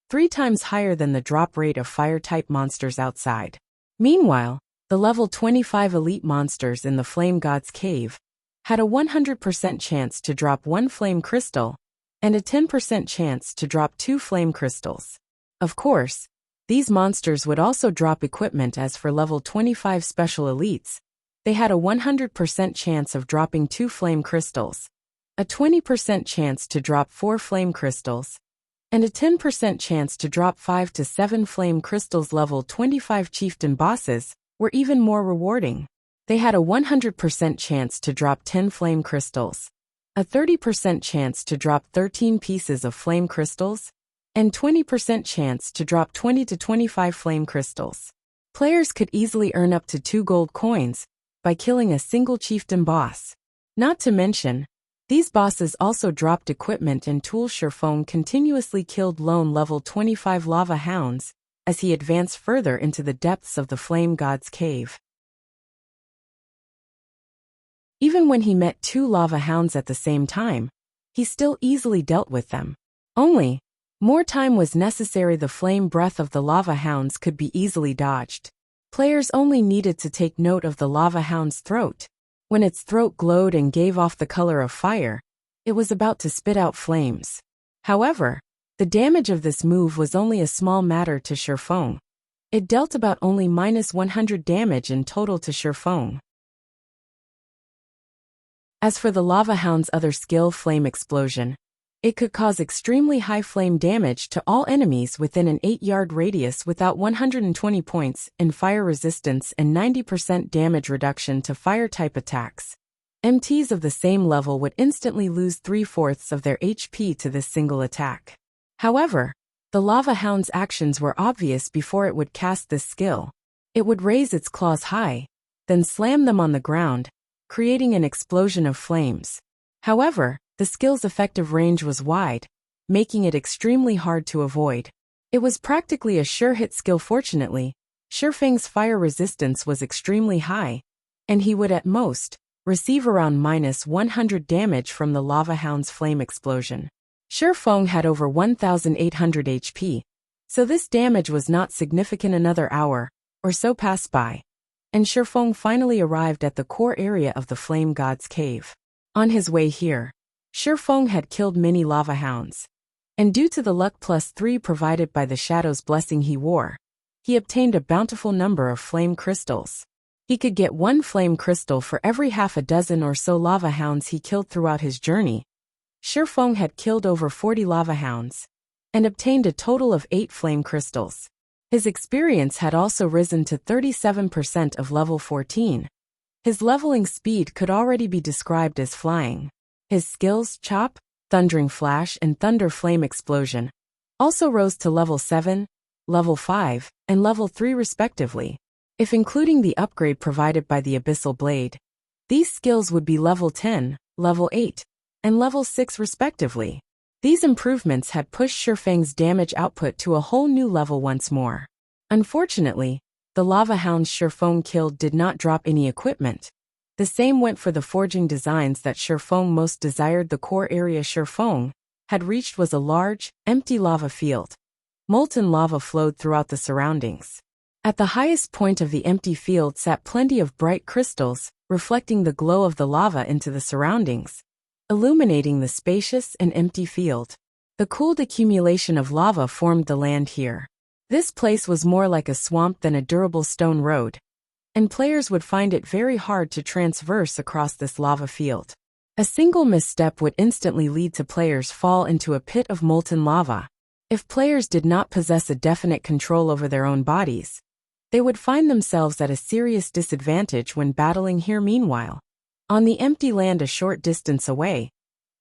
3 times higher than the drop rate of fire-type monsters outside. Meanwhile, the level 25 elite monsters in the Flame God's Cave had a 100% chance to drop 1 flame crystal and a 10% chance to drop 2 flame crystals. Of course, these monsters would also drop equipment. As for level 25 special elites, they had a 100% chance of dropping 2 flame crystals, a 20% chance to drop 4 flame crystals, and a 10% chance to drop 5 to 7 flame crystals. Level 25 chieftain bosses were even more rewarding. They had a 100% chance to drop 10 flame crystals, a 30% chance to drop 13 pieces of flame crystals, and 20% chance to drop 20 to 25 flame crystals. Players could easily earn up to 2 gold coins by killing a single chieftain boss. Not to mention, these bosses also dropped equipment and tools. Shifeng continuously killed lone level 25 lava hounds as he advanced further into the depths of the Flame God's Cave. Even when he met 2 lava hounds at the same time, he still easily dealt with them. Only, more time was necessary. The flame breath of the lava hounds could be easily dodged. Players only needed to take note of the lava hound's throat. When its throat glowed and gave off the color of fire, it was about to spit out flames. However, the damage of this move was only a small matter to Shifeng. It dealt about only -100 damage in total to Shifeng. As for the lava hound's other skill, Flame Explosion, it could cause extremely high flame damage to all enemies within an 8-yard radius without 120 points in fire resistance and 90% damage reduction to fire-type attacks. MTs of the same level would instantly lose 3/4 of their HP to this single attack. However, the lava hound's actions were obvious before it would cast this skill. It would raise its claws high, then slam them on the ground, creating an explosion of flames. However, the skill's effective range was wide, making it extremely hard to avoid. It was practically a sure hit skill. Fortunately, Shifeng's fire resistance was extremely high, and he would at most receive around -100 damage from the lava hound's flame explosion. Shifeng had over 1,800 HP, so this damage was not significant. Another hour or so passed by, and Shifeng finally arrived at the core area of the Flame God's cave. On his way here, Shifeng had killed many lava hounds, and due to the luck +3 provided by the Shadow's blessing he wore, he obtained a bountiful number of flame crystals. He could get 1 flame crystal for every half a dozen or so lava hounds he killed throughout his journey. Shifeng had killed over 40 lava hounds and obtained a total of 8 flame crystals. His experience had also risen to 37% of level 14. His leveling speed could already be described as flying. His skills, Chop, Thundering Flash, and Thunder Flame Explosion, also rose to level 7, level 5, and level 3 respectively. If including the upgrade provided by the Abyssal Blade, these skills would be level 10, level 8, and level 6 respectively. These improvements had pushed Shifeng's damage output to a whole new level once more. Unfortunately, the lava hounds Shifeng killed did not drop any equipment. The same went for the forging designs that Shifeng most desired. The core area Shifeng had reached was a large, empty lava field. Molten lava flowed throughout the surroundings. At the highest point of the empty field sat plenty of bright crystals, reflecting the glow of the lava into the surroundings, illuminating the spacious and empty field. The cooled accumulation of lava formed the land here. This place was more like a swamp than a durable stone road, and players would find it very hard to traverse across this lava field. A single misstep would instantly lead to players fall into a pit of molten lava. If players did not possess a definite control over their own bodies, they would find themselves at a serious disadvantage when battling here. Meanwhile, on the empty land a short distance away,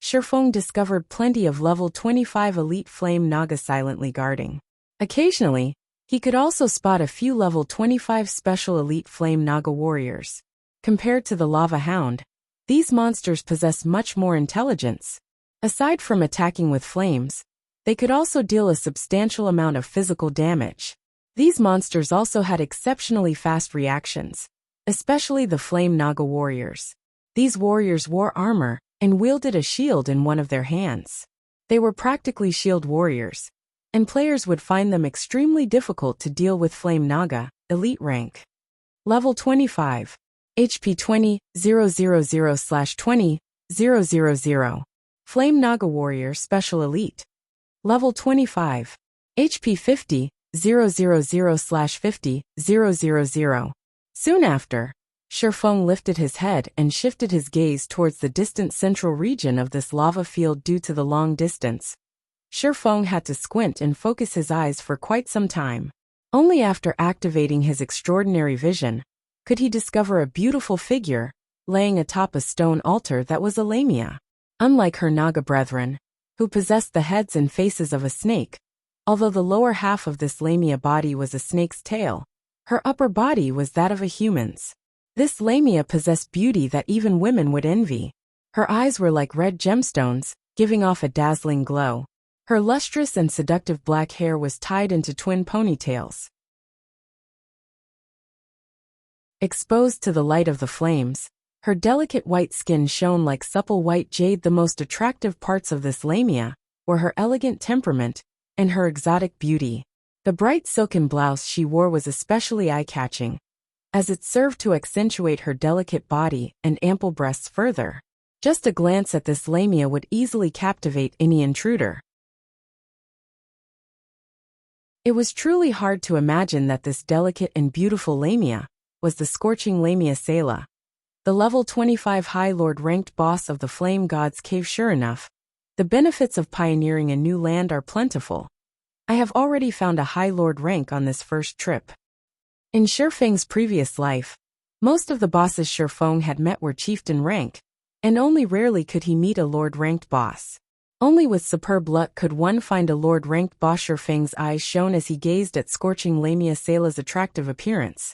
Shifeng discovered plenty of level 25 elite flame naga silently guarding. Occasionally, he could also spot a few level 25 special elite flame naga warriors. Compared to the lava hound, these monsters possess much more intelligence. Aside from attacking with flames, they could also deal a substantial amount of physical damage. These monsters also had exceptionally fast reactions, especially the flame naga warriors. These warriors wore armor and wielded a shield in one of their hands. They were practically shield warriors, and players would find them extremely difficult to deal with. Flame Naga, Elite Rank. Level 25. HP 20,000/20,000. Flame Naga Warrior Special Elite. Level 25. HP 50,000/50,000. Soon after, Shifeng lifted his head and shifted his gaze towards the distant central region of this lava field. Due to the long distance, Shifeng had to squint and focus his eyes for quite some time. Only after activating his extraordinary vision could he discover a beautiful figure laying atop a stone altar that was a lamia. Unlike her Naga brethren, who possessed the heads and faces of a snake, although the lower half of this lamia body was a snake's tail, her upper body was that of a human's. This lamia possessed beauty that even women would envy. Her eyes were like red gemstones, giving off a dazzling glow. Her lustrous and seductive black hair was tied into twin ponytails. Exposed to the light of the flames, her delicate white skin shone like supple white jade. The most attractive parts of this lamia were her elegant temperament and her exotic beauty. The bright silken blouse she wore was especially eye-catching, as it served to accentuate her delicate body and ample breasts further. Just a glance at this lamia would easily captivate any intruder. It was truly hard to imagine that this delicate and beautiful lamia was the scorching Lamia Sela, the level 25 High Lord ranked boss of the Flame God's Cave. Sure enough, the benefits of pioneering a new land are plentiful. I have already found a High Lord rank on this first trip. In Shifeng's previous life, most of the bosses Shifeng had met were chieftain rank, and only rarely could he meet a lord-ranked boss. Only with superb luck could one find a lord-ranked boss. Shifeng's eyes shone as he gazed at scorching Lamia Sela's attractive appearance.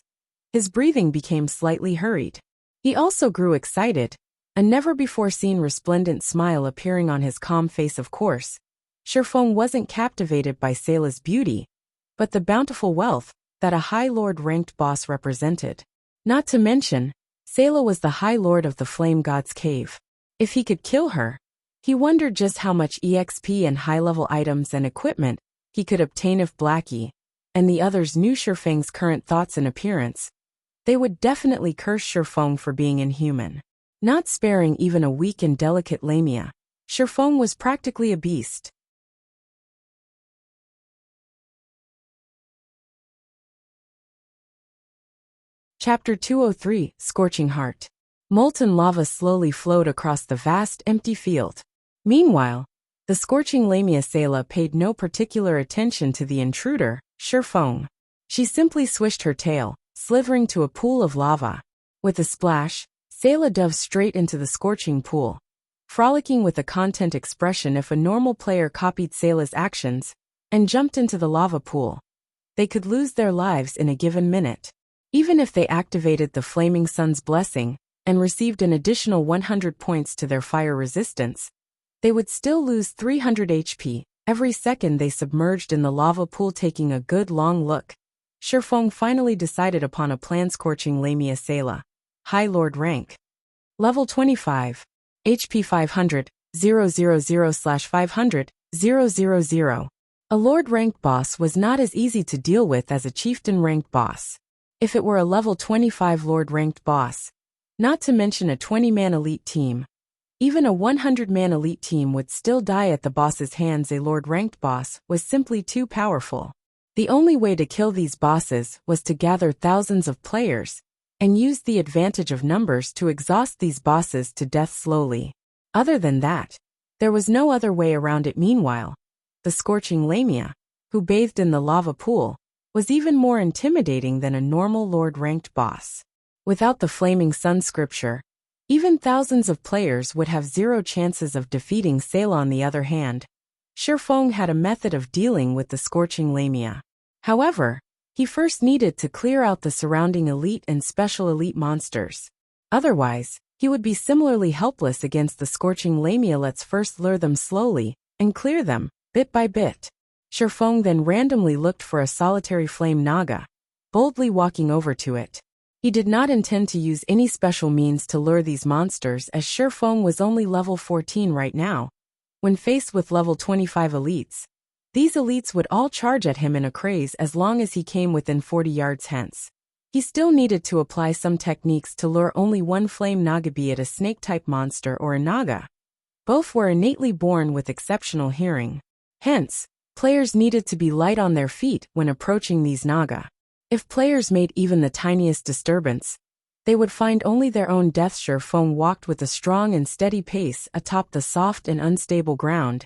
His breathing became slightly hurried. He also grew excited, a never-before-seen resplendent smile appearing on his calm face. Of course, Shifeng wasn't captivated by Sela's beauty, but the bountiful wealth that a High Lord-ranked boss represented. Not to mention, Sela was the High Lord of the Flame God's Cave. If he could kill her, he wondered just how much EXP and high-level items and equipment he could obtain. If Blackie and the others knew Shifeng's current thoughts and appearance, They would definitely curse Shifeng for being inhuman. Not sparing even a weak and delicate Lamia, Shifeng was practically a beast. Chapter 203, Scorching Heart. Molten lava slowly flowed across the vast, empty field. Meanwhile, the scorching Lamia Sayla paid no particular attention to the intruder, Shifeng. She simply swished her tail, slithering to a pool of lava. With a splash, Sayla dove straight into the scorching pool. Frolicking with a content expression, if a normal player copied Sayla's actions and jumped into the lava pool, they could lose their lives in a given minute. Even if they activated the Flaming Sun's blessing and received an additional 100 points to their fire resistance, they would still lose 300 HP every second they submerged in the lava pool. Taking a good long look, Shifeng finally decided upon a plan. Scorching Lamia Sayla. High Lord rank. Level 25. HP 500, 000/500, 000. A Lord ranked boss was not as easy to deal with as a Chieftain ranked boss. If it were a level 25 Lord ranked boss, not to mention a 20-man elite team, even a 100-man elite team would still die at the boss's hands. A Lord ranked boss was simply too powerful. The only way to kill these bosses was to gather thousands of players and use the advantage of numbers to exhaust these bosses to death slowly. Other than that, there was no other way around it. Meanwhile, the scorching Lamia, who bathed in the lava pool, was even more intimidating than a normal Lord-ranked boss. Without the Flaming Sun scripture, even thousands of players would have zero chances of defeating Sayla. On the other hand, Shifeng had a method of dealing with the scorching Lamia. However, he first needed to clear out the surrounding elite and special elite monsters. Otherwise, he would be similarly helpless against the scorching Lamia. Let's first lure them slowly and clear them, bit by bit. Shifeng then randomly looked for a solitary flame naga, boldly walking over to it. He did not intend to use any special means to lure these monsters, as Shifeng was only level 14 right now. When faced with level 25 elites, these elites would all charge at him in a craze as long as he came within 40 yards. Hence, he still needed to apply some techniques to lure only one flame naga, be it a snake-type monster or a naga. Both were innately born with exceptional hearing. Hence, players needed to be light on their feet when approaching these naga. If players made even the tiniest disturbance, they would find only their own death. Shifeng walked with a strong and steady pace atop the soft and unstable ground,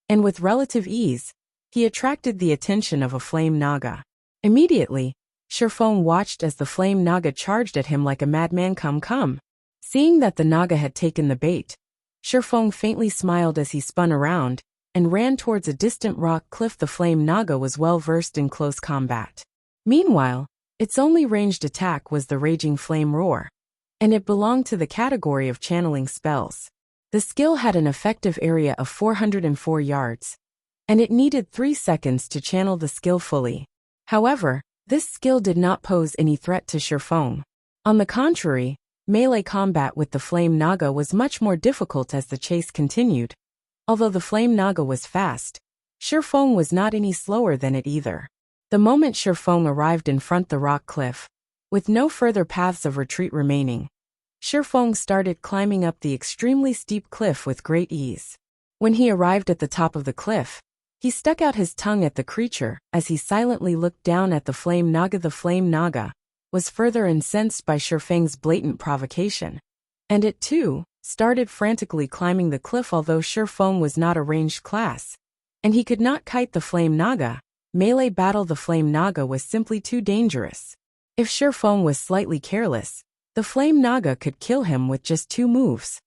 and with relative ease, he attracted the attention of a flame naga. Immediately, Shifeng watched as the flame naga charged at him like a madman. Come. Seeing that the naga had taken the bait, Shifeng faintly smiled as he spun around and ran towards a distant rock cliff. The flame naga was well versed in close combat. Meanwhile, its only ranged attack was the raging flame roar, and it belonged to the category of channeling spells. The skill had an effective area of 404 yards, and it needed 3 seconds to channel the skill fully. However, this skill did not pose any threat to Shifeng. On the contrary, melee combat with the flame naga was much more difficult as the chase continued. Although the flame naga was fast, Shifeng was not any slower than it either. The moment Shifeng arrived in front the rock cliff, with no further paths of retreat remaining, Shifeng started climbing up the extremely steep cliff with great ease. When he arrived at the top of the cliff, he stuck out his tongue at the creature as he silently looked down at the flame naga. The flame naga was further incensed by Shifeng's blatant provocation, and it too started frantically climbing the cliff. Although Shifeng was not a ranged class, and he could not kite the flame naga, melee battle the flame naga was simply too dangerous. If Shifeng was slightly careless, the flame naga could kill him with just 2 moves.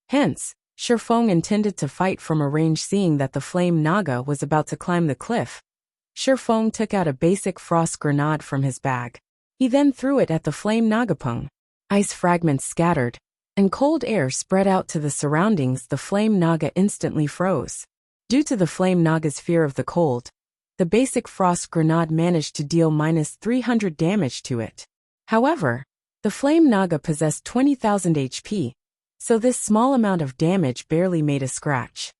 Hence, Shifeng intended to fight from a range. Seeing that the flame naga was about to climb the cliff, Shifeng took out a basic frost grenade from his bag. He then threw it at the flame naga. Ice fragments scattered, and cold air spread out to the surroundings. The flame naga instantly froze. Due to the flame naga's fear of the cold, the basic frost grenade managed to deal -300 damage to it. However, the flame naga possessed 20,000 HP, so this small amount of damage barely made a scratch.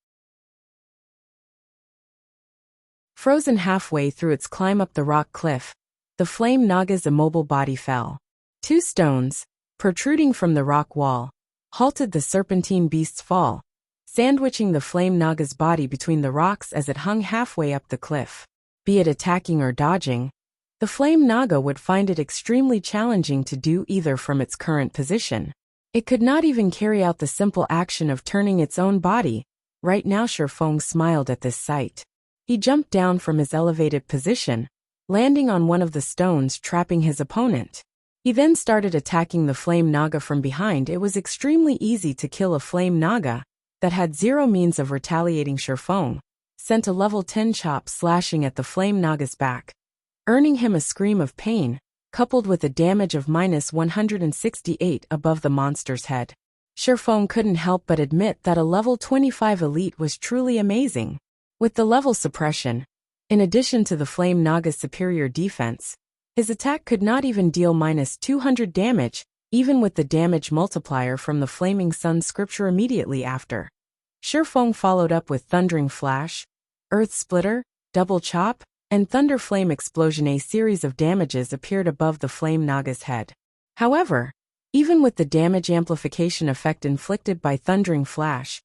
Frozen halfway through its climb up the rock cliff, the flame naga's immobile body fell. Two stones, protruding from the rock wall, halted the serpentine beast's fall, sandwiching the flame naga's body between the rocks as it hung halfway up the cliff. Be it attacking or dodging, the flame naga would find it extremely challenging to do either from its current position. It could not even carry out the simple action of turning its own body. Right now Shifeng smiled at this sight. He jumped down from his elevated position, landing on one of the stones trapping his opponent. He then started attacking the flame naga from behind. It was extremely easy to kill a flame naga that had zero means of retaliating. Shifeng sent a level 10 chop slashing at the flame naga's back, earning him a scream of pain, coupled with a damage of -168 above the monster's head. Shifeng couldn't help but admit that a level 25 elite was truly amazing. With the level suppression, in addition to the flame naga's superior defense, his attack could not even deal -200 damage, even with the damage multiplier from the flaming sun scripture immediately after. Shifeng followed up with Thundering Flash, Earth Splitter, Double Chop, and Thunder Flame Explosion. A series of damages appeared above the flame naga's head. However, even with the damage amplification effect inflicted by Thundering Flash,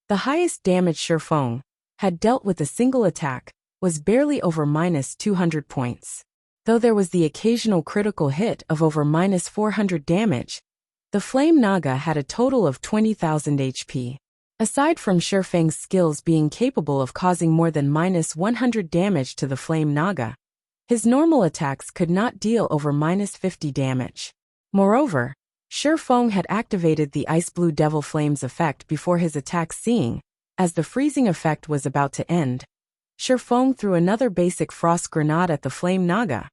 the highest damage Shifeng had dealt with a single attack was barely over -200 points. Though there was the occasional critical hit of over -400 damage, the flame naga had a total of 20,000 HP. Aside from Shifeng's skills being capable of causing more than -100 damage to the flame naga, his normal attacks could not deal over -50 damage. Moreover, Shifeng had activated the Ice Blue Devil Flames effect before his attack. Seeing as the freezing effect was about to end, Shifeng threw another basic frost grenade at the flame naga,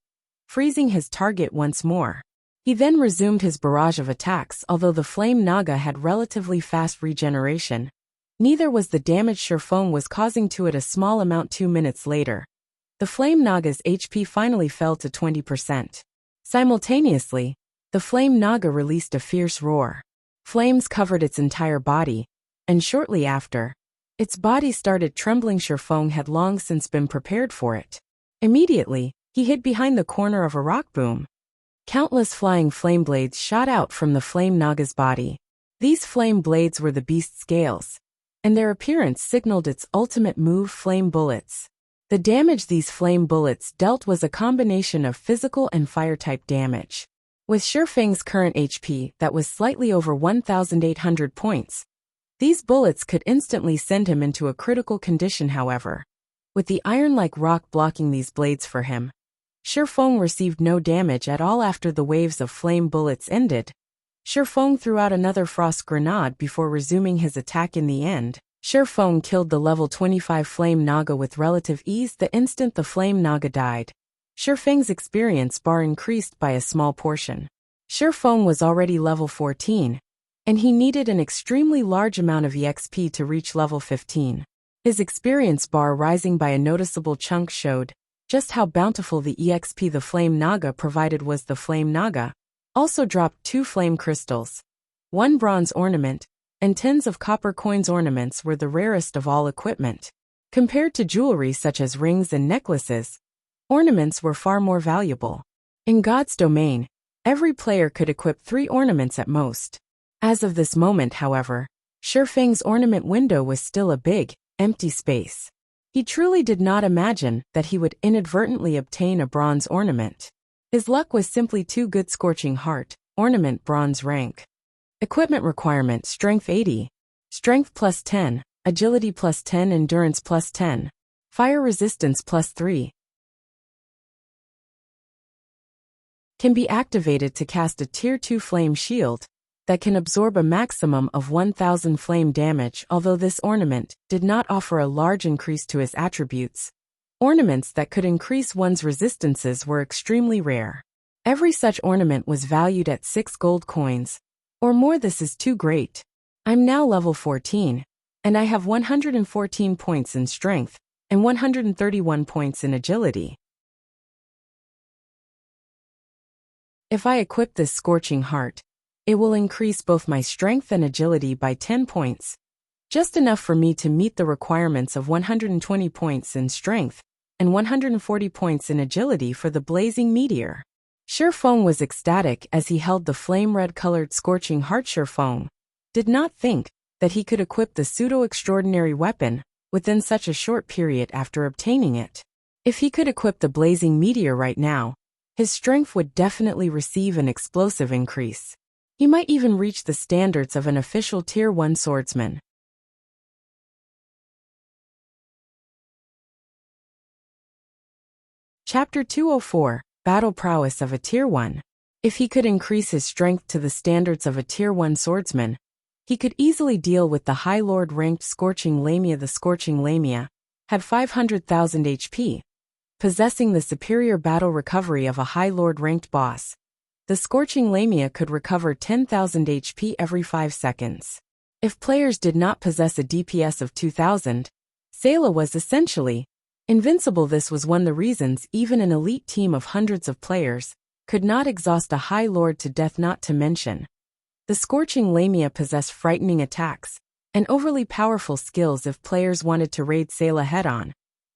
freezing his target once more. He then resumed his barrage of attacks. Although the flame naga had relatively fast regeneration, neither was the damage Shifeng was causing to it a small amount. 2 minutes later, the flame naga's HP finally fell to 20%. Simultaneously, the flame naga released a fierce roar. Flames covered its entire body, and shortly after, its body started trembling. Shifeng had long since been prepared for it. Immediately, he hid behind the corner of a rock boom. Countless flying flame blades shot out from the flame naga's body. These flame blades were the beast's scales, and their appearance signaled its ultimate move, flame bullets. The damage these flame bullets dealt was a combination of physical and fire-type damage. With Shifeng's current HP that was slightly over 1,800 points, these bullets could instantly send him into a critical condition. However, with the iron-like rock blocking these blades for him, Shifeng received no damage at all. After the waves of flame bullets ended, Shifeng threw out another frost grenade before resuming his attack. In the end, Shifeng killed the level 25 flame naga with relative ease. The instant the flame naga died, Shifeng's experience bar increased by a small portion. Shifeng was already level 14, and he needed an extremely large amount of EXP to reach level 15. His experience bar rising by a noticeable chunk showed just how bountiful the EXP the flame naga provided was. The flame naga also dropped 2 flame crystals, 1 bronze ornament, and tens of copper coins. Ornaments were the rarest of all equipment. Compared to jewelry such as rings and necklaces, ornaments were far more valuable. In God's domain, every player could equip 3 ornaments at most. As of this moment, however, Shifeng's ornament window was still a big, empty space. He truly did not imagine that he would inadvertently obtain a bronze ornament. His luck was simply too good. Scorching Heart, ornament bronze rank. Equipment requirement: Strength 80, Strength plus 10, Agility plus 10, Endurance plus 10, Fire Resistance plus 3. Can be activated to cast a Tier 2 Flame Shield that can absorb a maximum of 1,000 flame damage. Although this ornament did not offer a large increase to his attributes, ornaments that could increase one's resistances were extremely rare. Every such ornament was valued at 6 gold coins, or more. This is too great. I'm now level 14, and I have 114 points in strength, and 131 points in agility. If I equip this Scorching Heart, it will increase both my strength and agility by 10 points, just enough for me to meet the requirements of 120 points in strength and 140 points in agility for the blazing meteor. Shifeng was ecstatic as he held the flame-red-colored scorching heart. Shifeng did not think that he could equip the pseudo-extraordinary weapon within such a short period after obtaining it. If he could equip the blazing meteor right now, his strength would definitely receive an explosive increase. He might even reach the standards of an official Tier 1 swordsman. Chapter 204, Battle Prowess of a Tier 1. If he could increase his strength to the standards of a Tier 1 swordsman, he could easily deal with the High Lord ranked Scorching Lamia. The Scorching Lamia had 500,000 HP, possessing the superior battle recovery of a High Lord ranked boss. The Scorching Lamia could recover 10,000 HP every 5 seconds. If players did not possess a DPS of 2,000, Sayla was essentially invincible. This was one of the reasons even an elite team of hundreds of players could not exhaust a High Lord to death. Not to mention, the Scorching Lamia possessed frightening attacks and overly powerful skills. If players wanted to raid Sayla head-on,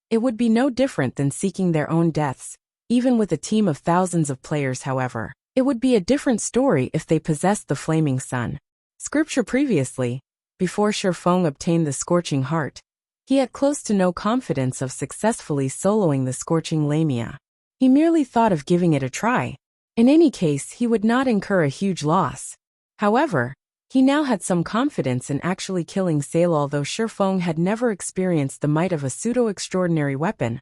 it would be no different than seeking their own deaths, even with a team of thousands of players. However, it would be a different story if they possessed the Flaming Sun. Scripture previously, before Shifeng obtained the Scorching Heart, he had close to no confidence of successfully soloing the Scorching Lamia. He merely thought of giving it a try. In any case, he would not incur a huge loss. However, he now had some confidence in actually killing Sayla. Although Shifeng had never experienced the might of a pseudo-extraordinary weapon,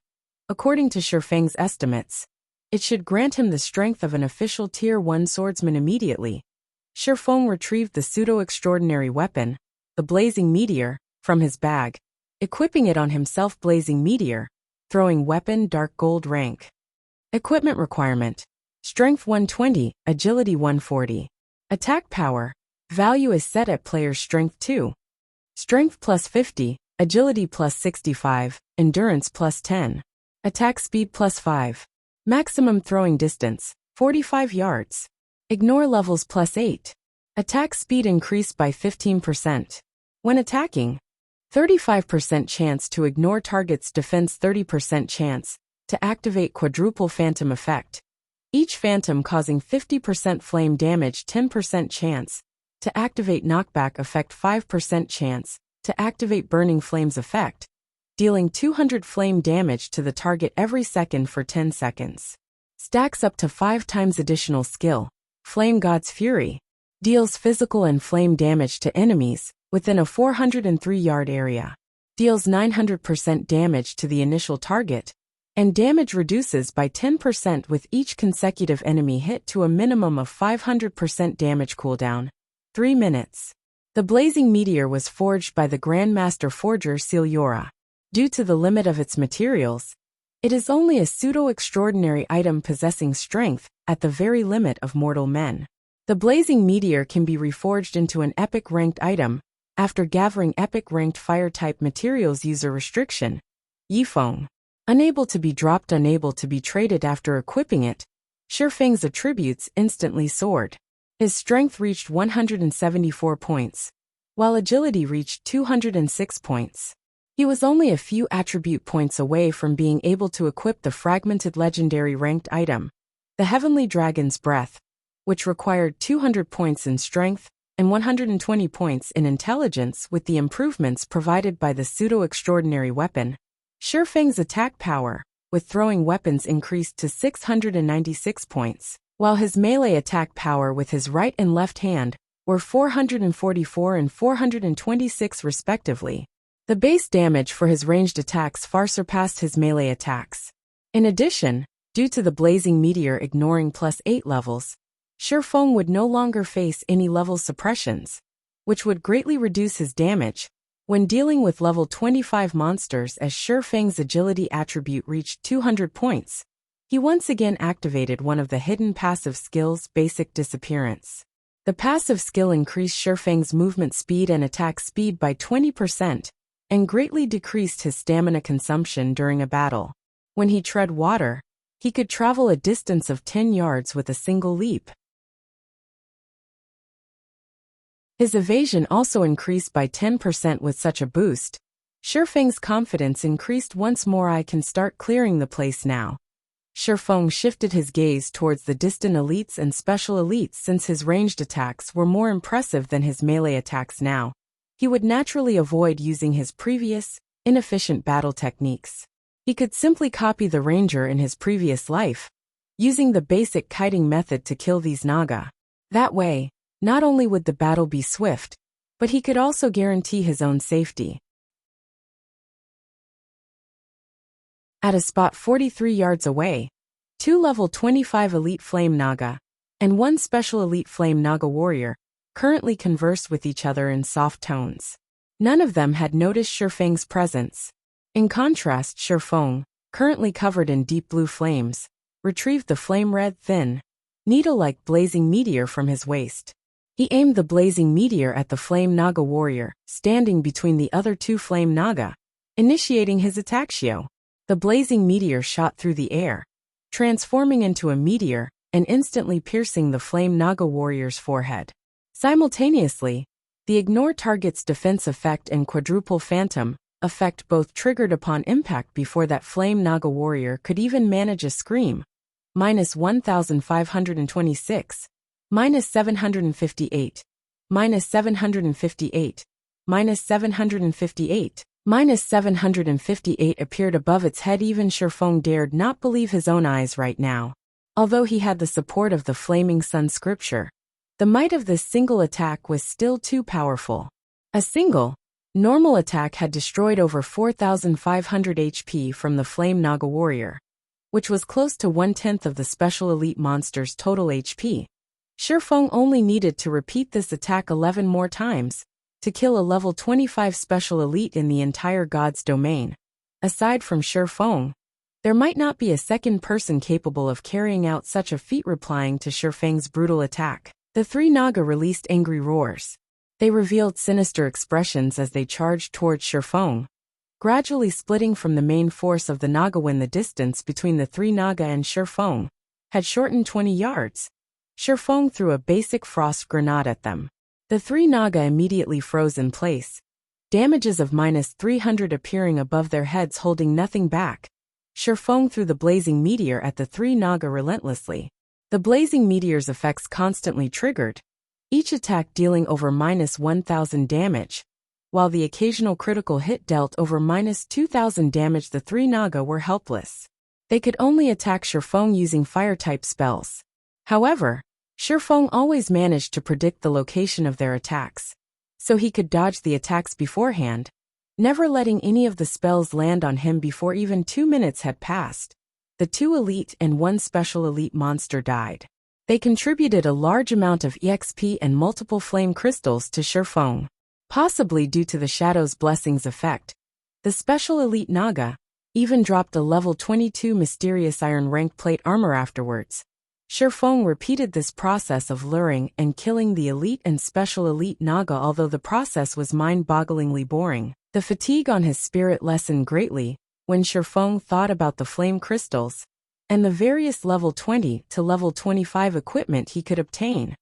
according to Shifeng's estimates, it should grant him the strength of an official Tier 1 swordsman immediately. Shifeng retrieved the pseudo-extraordinary weapon, the Blazing Meteor, from his bag, equipping it on himself. Blazing Meteor, throwing weapon, dark gold rank. Equipment requirement: Strength 120, Agility 140. Attack power: value is set at player's strength 2. Strength plus 50, Agility plus 65, Endurance plus 10. Attack speed plus 5. Maximum throwing distance, 45 yards. Ignore levels plus 8. Attack speed increased by 15%. When attacking, 35% chance to ignore target's defense, 30% chance to activate quadruple phantom effect, each phantom causing 50% flame damage, 10% chance to activate knockback effect, 5% chance to activate burning flames effect, dealing 200 flame damage to the target every second for 10 seconds. Stacks up to 5 times additional skill. Flame God's Fury deals physical and flame damage to enemies within a 403-yard area. Deals 900% damage to the initial target, and damage reduces by 10% with each consecutive enemy hit to a minimum of 500% damage. Cooldown 3 minutes. The Blazing Meteor was forged by the Grandmaster Forger Celiora. Due to the limit of its materials, it is only a pseudo-extraordinary item possessing strength at the very limit of mortal men. The Blazing Meteor can be reforged into an epic ranked item after gathering epic ranked fire-type materials. User restriction: Yifeng. Unable to be dropped, unable to be traded. After equipping it, Shifeng's attributes instantly soared. His strength reached 174 points, while agility reached 206 points. He was only a few attribute points away from being able to equip the fragmented legendary ranked item, the Heavenly Dragon's Breath, which required 200 points in strength and 120 points in intelligence. With the improvements provided by the pseudo-extraordinary weapon, Shifeng's attack power with throwing weapons increased to 696 points, while his melee attack power with his right and left hand were 444 and 426 respectively. The base damage for his ranged attacks far surpassed his melee attacks. In addition, due to the Blazing Meteor ignoring +8 levels, Shifeng would no longer face any level suppressions, which would greatly reduce his damage when dealing with level 25 monsters. As Shifeng's agility attribute reached 200 points, he once again activated one of the hidden passive skills, Basic Disappearance. The passive skill increased Shifeng's movement speed and attack speed by 20%, and greatly decreased his stamina consumption during a battle. When he tread water, he could travel a distance of 10 yards with a single leap. His evasion also increased by 10% with such a boost. Shifeng's confidence increased once more. I can start clearing the place now. Shifeng shifted his gaze towards the distant elites and special elites since his ranged attacks were more impressive than his melee attacks now. He would naturally avoid using his previous, inefficient battle techniques. He could simply copy the ranger in his previous life, using the basic kiting method to kill these Naga. That way, not only would the battle be swift, but he could also guarantee his own safety. At a spot 43 yards away, 2 level 25 elite Flame Naga and 1 special elite Flame Naga warrior currently conversed with each other in soft tones. None of them had noticed Shifeng's presence. In contrast, Shifeng, currently covered in deep blue flames, retrieved the flame-red thin, needle-like blazing meteor from his waist. He aimed the blazing meteor at the Flame Naga warrior, standing between the other 2 Flame Naga, initiating his attack-shio. The blazing meteor shot through the air, transforming into a meteor and instantly piercing the Flame Naga warrior's forehead. Simultaneously, the Ignore Target's defense effect and Quadruple Phantom effect both triggered upon impact before that Flame Naga warrior could even manage a scream. -1526, -758, -758, -758, -758 appeared above its head. Even Shifeng dared not believe his own eyes right now. Although he had the support of the Flaming Sun scripture, the might of this single attack was still too powerful. A single, normal attack had destroyed over 4,500 HP from the Flame Naga warrior, which was close to 1/10 of the special elite monster's total HP. Shifeng only needed to repeat this attack 11 more times to kill a level 25 special elite in the entire God's domain. Aside from Shifeng, there might not be a second person capable of carrying out such a feat. Replying to Shifeng's brutal attack, the 3 Naga released angry roars. They revealed sinister expressions as they charged towards Shifeng, gradually splitting from the main force of the Naga. When the distance between the 3 Naga and Shifeng had shortened 20 yards, Shifeng threw a basic frost grenade at them. The 3 Naga immediately froze in place, damages of -300 appearing above their heads, holding nothing back. Shifeng threw the blazing meteor at the 3 Naga relentlessly. The blazing meteor's effects constantly triggered, each attack dealing over -1,000 damage, while the occasional critical hit dealt over -2,000 damage. The 3 Naga were helpless. They could only attack Shifeng using fire-type spells. However, Shifeng always managed to predict the location of their attacks, so he could dodge the attacks beforehand, never letting any of the spells land on him. Before even 2 minutes had passed, the 2 elite and 1 special elite monster died. They contributed a large amount of EXP and multiple flame crystals to Shifeng. Possibly due to the Shadow's Blessings effect, the special elite Naga even dropped a level 22 mysterious iron rank plate armor afterwards. Shifeng repeated this process of luring and killing the elite and special elite Naga. Although the process was mind-bogglingly boring, the fatigue on his spirit lessened greatly when Shifeng thought about the flame crystals and the various level 20 to level 25 equipment he could obtain.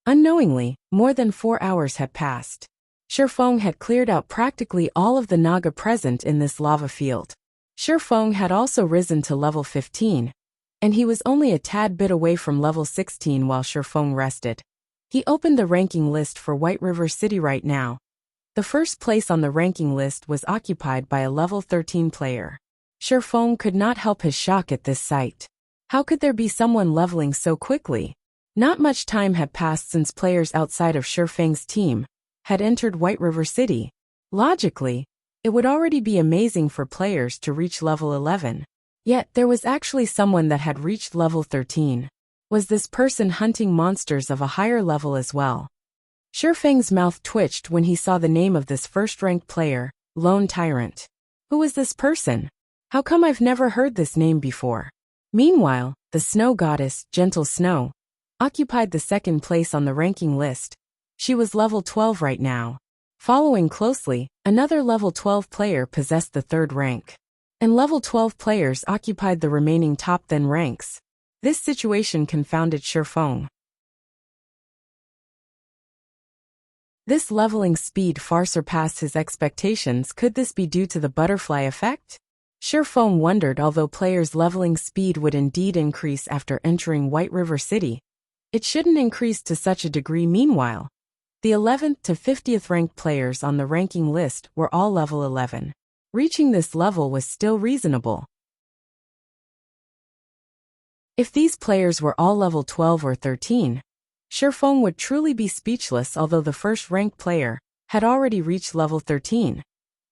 Unknowingly, more than 4 hours had passed. Shifeng had cleared out practically all of the Naga present in this lava field. Shifeng had also risen to level 15, and he was only a tad bit away from level 16 while Shifeng rested. He opened the ranking list for White River City right now. The first place on the ranking list was occupied by a level 13 player. Shifeng could not help his shock at this sight. How could there be someone leveling so quickly? Not much time had passed since players outside of Shifeng's team had entered White River City. Logically, it would already be amazing for players to reach level 11. Yet there was actually someone that had reached level 13. Was this person hunting monsters of a higher level as well? Shifeng's mouth twitched when he saw the name of this first-ranked player, Lone Tyrant. Who was this person? How come I've never heard this name before? Meanwhile, the snow goddess, Gentle Snow, occupied the second place on the ranking list. She was level 12 right now. Following closely, another level 12 player possessed the third rank, and level 12 players occupied the remaining top 10 ranks. This situation confounded Shifeng. This leveling speed far surpassed his expectations. Could this be due to the butterfly effect? Shifeng wondered. Although players' leveling speed would indeed increase after entering White River City, it shouldn't increase to such a degree. Meanwhile, the 11th to 50th ranked players on the ranking list were all level 11. Reaching this level was still reasonable. If these players were all level 12 or 13, Shifeng would truly be speechless. Although the first ranked player had already reached level 13,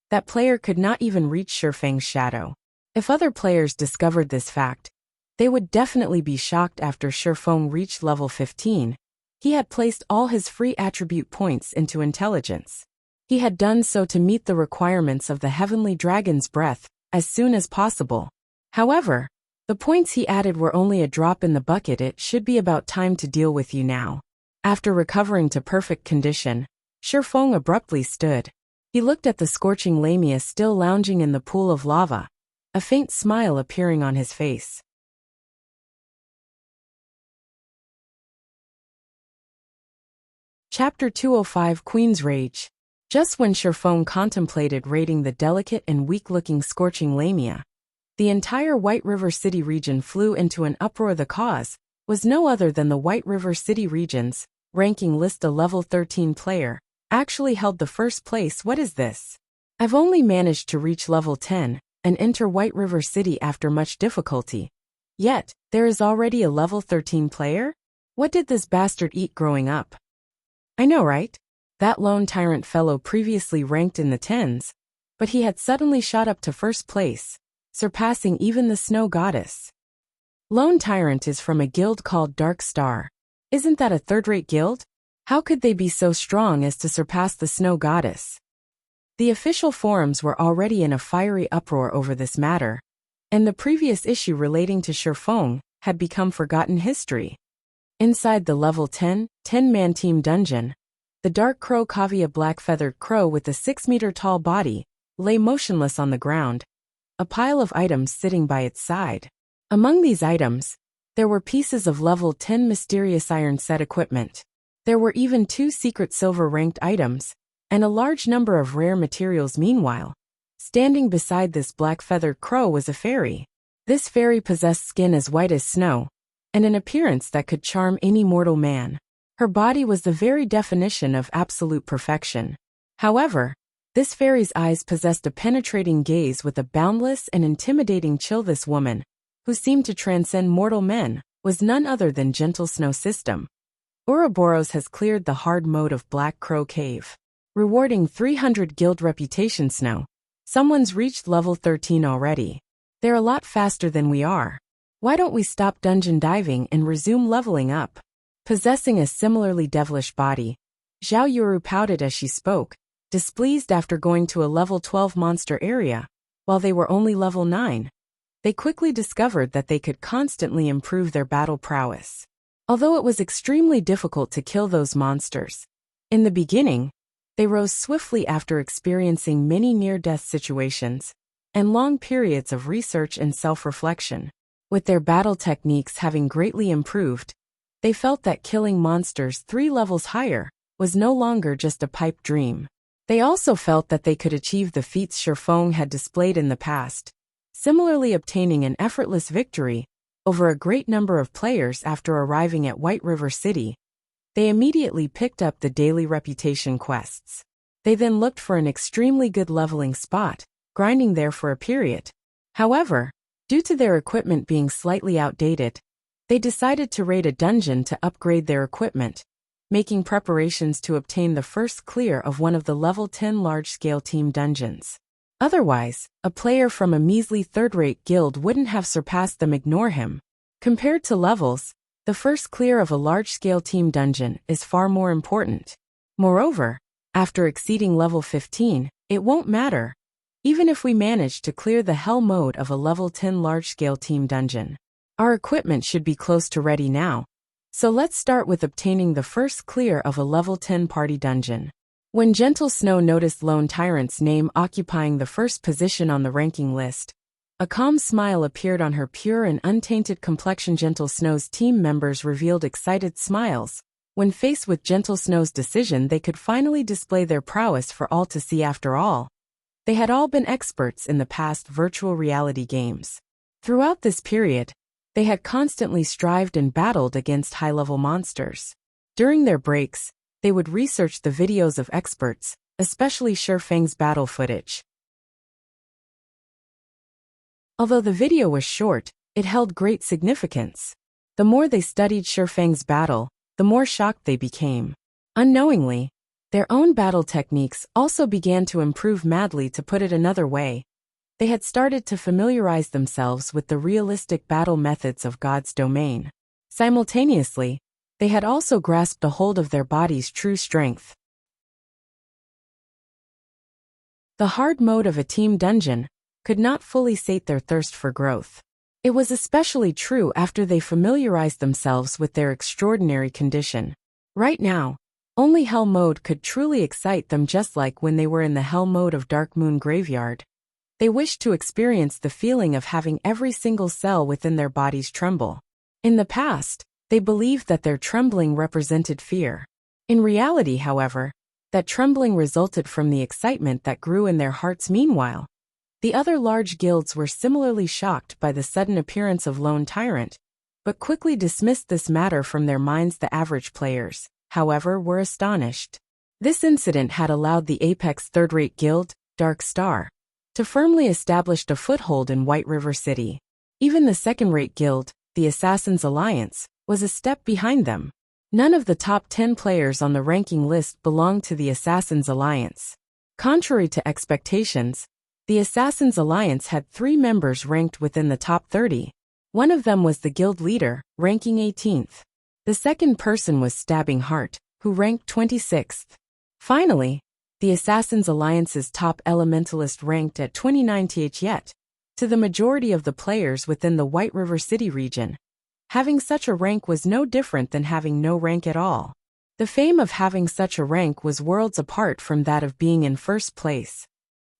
that player could not even reach Shifeng's shadow. If other players discovered this fact, they would definitely be shocked. After Shifeng reached level 15, he had placed all his free attribute points into intelligence. He had done so to meet the requirements of the Heavenly Dragon's Breath as soon as possible. However, the points he added were only a drop in the bucket. It should be about time to deal with you now. After recovering to perfect condition, Shifeng abruptly stood. He looked at the scorching Lamia still lounging in the pool of lava, a faint smile appearing on his face. Chapter 205 Queen's Rage. Just when Shifeng contemplated raiding the delicate and weak-looking scorching Lamia, the entire White River City region flew into an uproar. The cause was no other than the White River City region's ranking list. A level 13 player actually held the first place. What is this? I've only managed to reach level 10 and enter White River City after much difficulty. Yet, there is already a level 13 player? What did this bastard eat growing up? I know, right? That lone tyrant fellow previously ranked in the 10s, but he had suddenly shot up to first place, surpassing even the Snow Goddess. Lone Tyrant is from a guild called Dark Star. Isn't that a third-rate guild? How could they be so strong as to surpass the Snow Goddess? The official forums were already in a fiery uproar over this matter, and the previous issue relating to Shifeng had become forgotten history. Inside the level 10-man team dungeon, the dark crow Kavya, black-feathered crow with a 6-meter-tall body, lay motionless on the ground, a pile of items sitting by its side. Among these items, there were pieces of level 10 mysterious iron set equipment. There were even 2 secret silver-ranked items, and a large number of rare materials. Meanwhile, standing beside this black-feathered crow was a fairy. This fairy possessed skin as white as snow, and an appearance that could charm any mortal man. Her body was the very definition of absolute perfection. However, this fairy's eyes possessed a penetrating gaze with a boundless and intimidating chill. This woman, who seemed to transcend mortal men, was none other than Gentle Snow System. Ouroboros has cleared the hard mode of Black Crow Cave, rewarding 300 guild reputation. Snow. Someone's reached level 13 already. They're a lot faster than we are. Why don't we stop dungeon diving and resume leveling up? Possessing a similarly devilish body, Zhao Yuru pouted as she spoke, displeased. After going to a level 12 monster area, while they were only level 9. They quickly discovered that they could constantly improve their battle prowess. Although it was extremely difficult to kill those monsters, in the beginning, they rose swiftly after experiencing many near-death situations and long periods of research and self-reflection. With their battle techniques having greatly improved, they felt that killing monsters 3 levels higher was no longer just a pipe dream. They also felt that they could achieve the feats Shifeng had displayed in the past, similarly obtaining an effortless victory over a great number of players. After arriving at White River City, they immediately picked up the daily reputation quests. They then looked for an extremely good leveling spot, grinding there for a period. However, due to their equipment being slightly outdated, they decided to raid a dungeon to upgrade their equipment, making preparations to obtain the first clear of one of the level 10 large-scale team dungeons. Otherwise, a player from a measly third-rate guild wouldn't have surpassed them. Ignore him. Compared to levels, the first clear of a large-scale team dungeon is far more important. Moreover, after exceeding level 15, it won't matter, even if we manage to clear the hell mode of a level 10 large-scale team dungeon. Our equipment should be close to ready now, so let's start with obtaining the first clear of a level 10 party dungeon. When Gentle Snow noticed Lone Tyrant's name occupying the first position on the ranking list, a calm smile appeared on her pure and untainted complexion. Gentle Snow's team members revealed excited smiles, When faced with Gentle Snow's decision, they could finally display their prowess for all to see after all. They had all been experts in the past virtual reality games. Throughout this period, they had constantly strived and battled against high-level monsters. During their breaks, they would research the videos of experts, especially Shifeng's battle footage. Although the video was short, it held great significance. The more they studied Shifeng's battle, the more shocked they became. Unknowingly, their own battle techniques also began to improve madly. To put it another way, they had started to familiarize themselves with the realistic battle methods of God's domain. Simultaneously, they had also grasped a hold of their body's true strength. The hard mode of a team dungeon could not fully sate their thirst for growth. It was especially true after they familiarized themselves with their extraordinary condition. Right now, only Hell mode could truly excite them, just like when they were in the Hell mode of Dark Moon Graveyard. They wished to experience the feeling of having every single cell within their bodies tremble. In the past, they believed that their trembling represented fear. In reality, however, that trembling resulted from the excitement that grew in their hearts. Meanwhile, the other large guilds were similarly shocked by the sudden appearance of Lone Tyrant, but quickly dismissed this matter from their minds. The average players, however, were astonished. This incident had allowed the apex third-rate guild, Dark Star, to firmly establish a foothold in White River City. Even the second-rate guild, the Assassin's Alliance, was a step behind them. None of the top 10 players on the ranking list belonged to the Assassin's Alliance. Contrary to expectations, the Assassin's Alliance had 3 members ranked within the top 30. One of them was the guild leader, ranking 18th. The second person was Stabbing Heart, who ranked 26th. Finally, the Assassin's Alliance's top elementalist ranked at 29th. Yet, to the majority of the players within the White River City region, having such a rank was no different than having no rank at all. The fame of having such a rank was worlds apart from that of being in first place.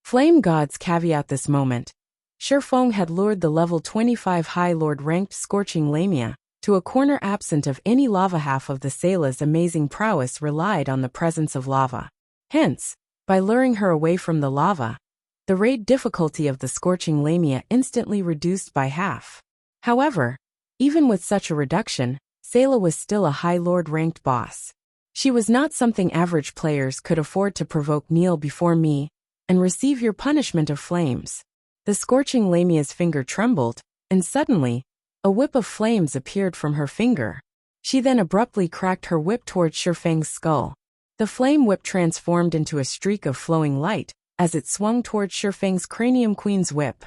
Flame Gods caveat this moment. Shifeng had lured the level 25 High Lord ranked Scorching Lamia to a corner absent of any lava. Half of the Sayla's amazing prowess relied on the presence of lava. Hence, by luring her away from the lava, the raid difficulty of the Scorching Lamia instantly reduced by half. However, even with such a reduction, Sayla was still a High Lord ranked boss. She was not something average players could afford to provoke. Kneel before me and receive your punishment of flames. The Scorching Lamia's finger trembled, and suddenly, a whip of flames appeared from her finger. She then abruptly cracked her whip towards Shifeng's skull. The flame whip transformed into a streak of flowing light as it swung towards Shifeng's cranium. Queen's whip.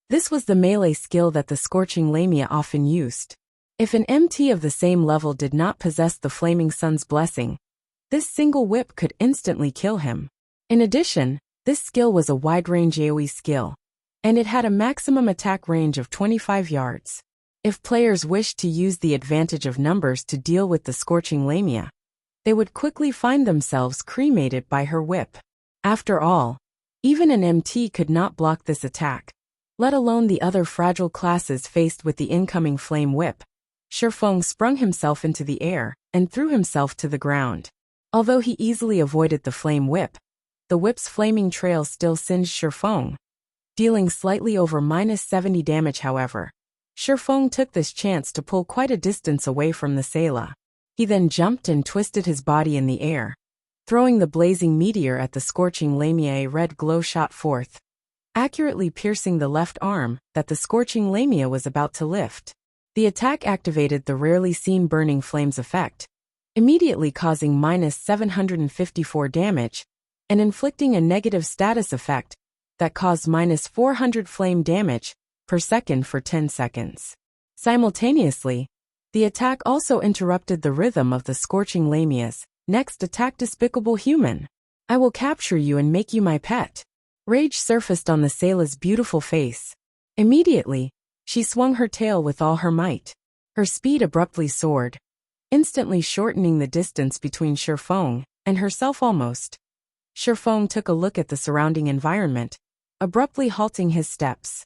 This was the melee skill that the Scorching Lamia often used. If an MT of the same level did not possess the Flaming Sun's blessing, this single whip could instantly kill him. In addition, this skill was a wide-range AoE skill, and it had a maximum attack range of 25 yards. If players wished to use the advantage of numbers to deal with the Scorching Lamia, they would quickly find themselves cremated by her whip. After all, even an MT could not block this attack, let alone the other fragile classes faced with the incoming flame whip. Shifeng sprung himself into the air and threw himself to the ground. Although he easily avoided the flame whip, the whip's flaming trail still singed Shifeng, dealing slightly over -70 damage. However, Shifeng took this chance to pull quite a distance away from the Sayla. He then jumped and twisted his body in the air, throwing the blazing meteor at the Scorching Lamia. A red glow shot forth, accurately piercing the left arm that the Scorching Lamia was about to lift. The attack activated the rarely seen burning flames effect, immediately causing -754 damage, and inflicting a negative status effect that caused -400 flame damage per second for 10 seconds. Simultaneously, the attack also interrupted the rhythm of the Scorching Lamia's next attack. Despicable human! I will capture you and make you my pet. Rage surfaced on the Sayla's beautiful face. Immediately, she swung her tail with all her might. Her speed abruptly soared, instantly shortening the distance between Shifeng and herself almost. Shifeng took a look at the surrounding environment, abruptly halting his steps.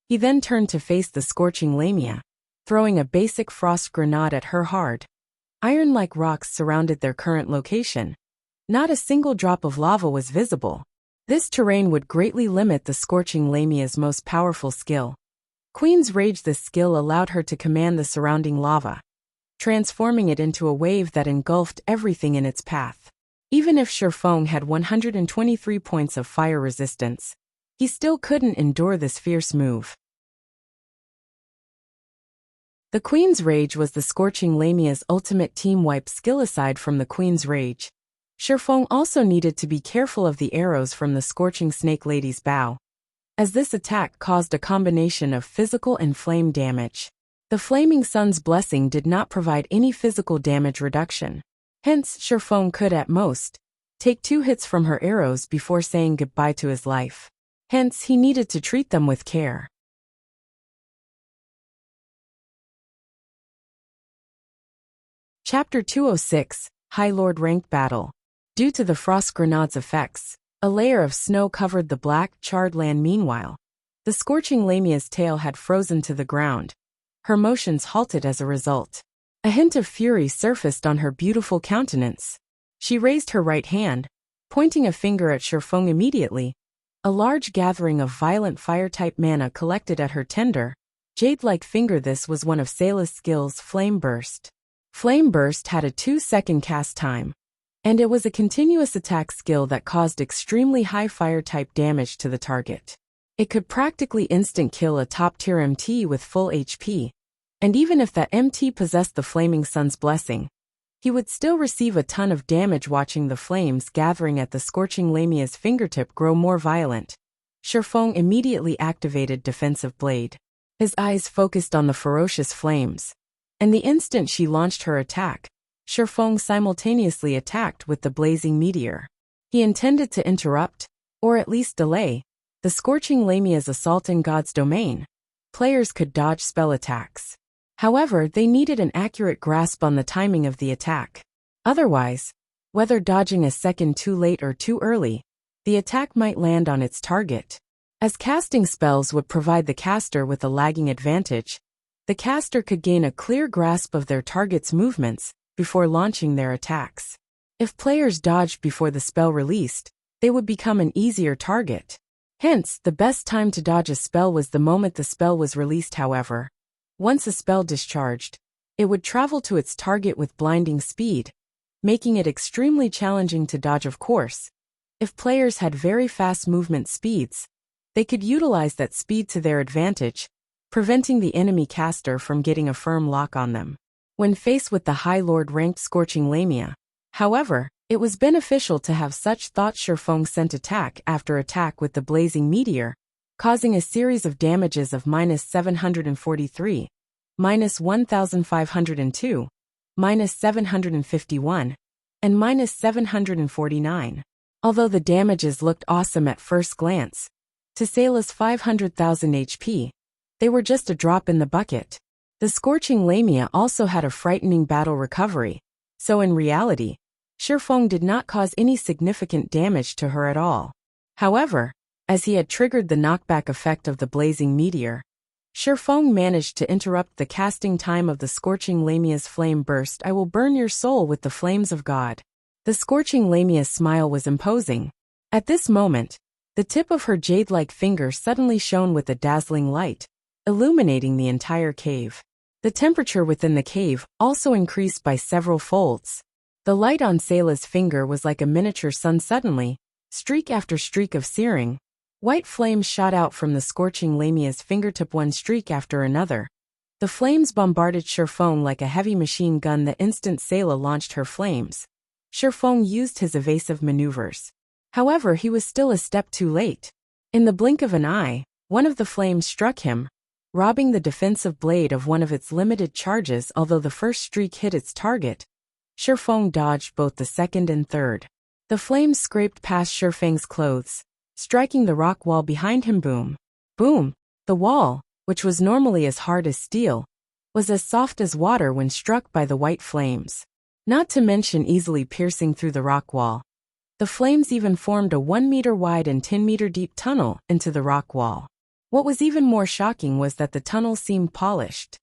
He then turned to face the Scorching Lamia, throwing a basic frost grenade at her hard. Iron-like rocks surrounded their current location. Not a single drop of lava was visible. This terrain would greatly limit the Scorching Lamia's most powerful skill. Queen's Rage. This skill allowed her to command the surrounding lava, transforming it into a wave that engulfed everything in its path. Even if Shifeng had 123 points of fire resistance, he still couldn't endure this fierce move. The Queen's Rage was the Scorching Lamia's ultimate team wipe skill. Aside from the Queen's Rage, Shifeng also needed to be careful of the arrows from the Scorching Snake Lady's bow, as this attack caused a combination of physical and flame damage. The Flaming Sun's blessing did not provide any physical damage reduction. Hence, Shifeng could at most take 2 hits from her arrows before saying goodbye to his life. Hence, he needed to treat them with care. Chapter 206, High Lord Ranked Battle. Due to the Frost Grenade's effects, a layer of snow covered the black, charred land. Meanwhile, the Scorching Lamia's tail had frozen to the ground. Her motions halted as a result. A hint of fury surfaced on her beautiful countenance. She raised her right hand, pointing a finger at Shifeng. Immediately, a large gathering of violent fire-type mana collected at her tender, jade-like finger. This was one of Sayla's skills, Flame Burst. Flame Burst had a 2-second cast time, and it was a continuous attack skill that caused extremely high fire-type damage to the target. It could practically instant kill a top-tier MT with full HP, and even if that MT possessed the Flaming Sun's blessing, he would still receive a ton of damage. Watching the flames gathering at the Scorching Lamia's fingertip grow more violent, Shifeng immediately activated Defensive Blade. His eyes focused on the ferocious flames, and the instant she launched her attack, Shifeng simultaneously attacked with the blazing meteor. He intended to interrupt, or at least delay, the Scorching Lamia's assault in God's domain. Players could dodge spell attacks. However, they needed an accurate grasp on the timing of the attack. Otherwise, whether dodging a second too late or too early, the attack might land on its target. As casting spells would provide the caster with a lagging advantage, the caster could gain a clear grasp of their target's movements before launching their attacks. If players dodged before the spell released, they would become an easier target. Hence, the best time to dodge a spell was the moment the spell was released. However, once a spell discharged, it would travel to its target with blinding speed, making it extremely challenging to dodge. Of course, if players had very fast movement speeds, they could utilize that speed to their advantage, preventing the enemy caster from getting a firm lock on them. When faced with the High Lord ranked Scorching Lamia, however, it was beneficial to have such thought. Shifeng sent attack after attack with the blazing meteor, causing a series of damages of -743, -1502, -751, and -749. Although the damages looked awesome at first glance, to Sayla's 500,000 HP, they were just a drop in the bucket. The Scorching Lamia also had a frightening battle recovery, so in reality, Shifeng did not cause any significant damage to her at all. However, as he had triggered the knockback effect of the blazing meteor, Shifeng managed to interrupt the casting time of the Scorching Lamia's Flame Burst. I will burn your soul with the flames of God. The Scorching Lamia's smile was imposing. At this moment, the tip of her jade-like finger suddenly shone with a dazzling light, illuminating the entire cave. The temperature within the cave also increased by several folds. The light on Sayla's finger was like a miniature sun. Suddenly, streak after streak of searing, white flames shot out from the Scorching Lamia's fingertip, one streak after another. The flames bombarded Shifeng like a heavy machine gun. The instant Sayla launched her flames, Shifeng used his evasive maneuvers. However, he was still a step too late. In the blink of an eye, one of the flames struck him, robbing the defensive blade of one of its limited charges. Although the first streak hit its target, Shifeng dodged both the second and third. The flames scraped past Shifeng's clothes, striking the rock wall behind him. Boom! Boom! The wall, which was normally as hard as steel, was as soft as water when struck by the white flames, not to mention easily piercing through the rock wall. The flames even formed a 1-meter wide and 10-meter deep tunnel into the rock wall. What was even more shocking was that the tunnel seemed polished.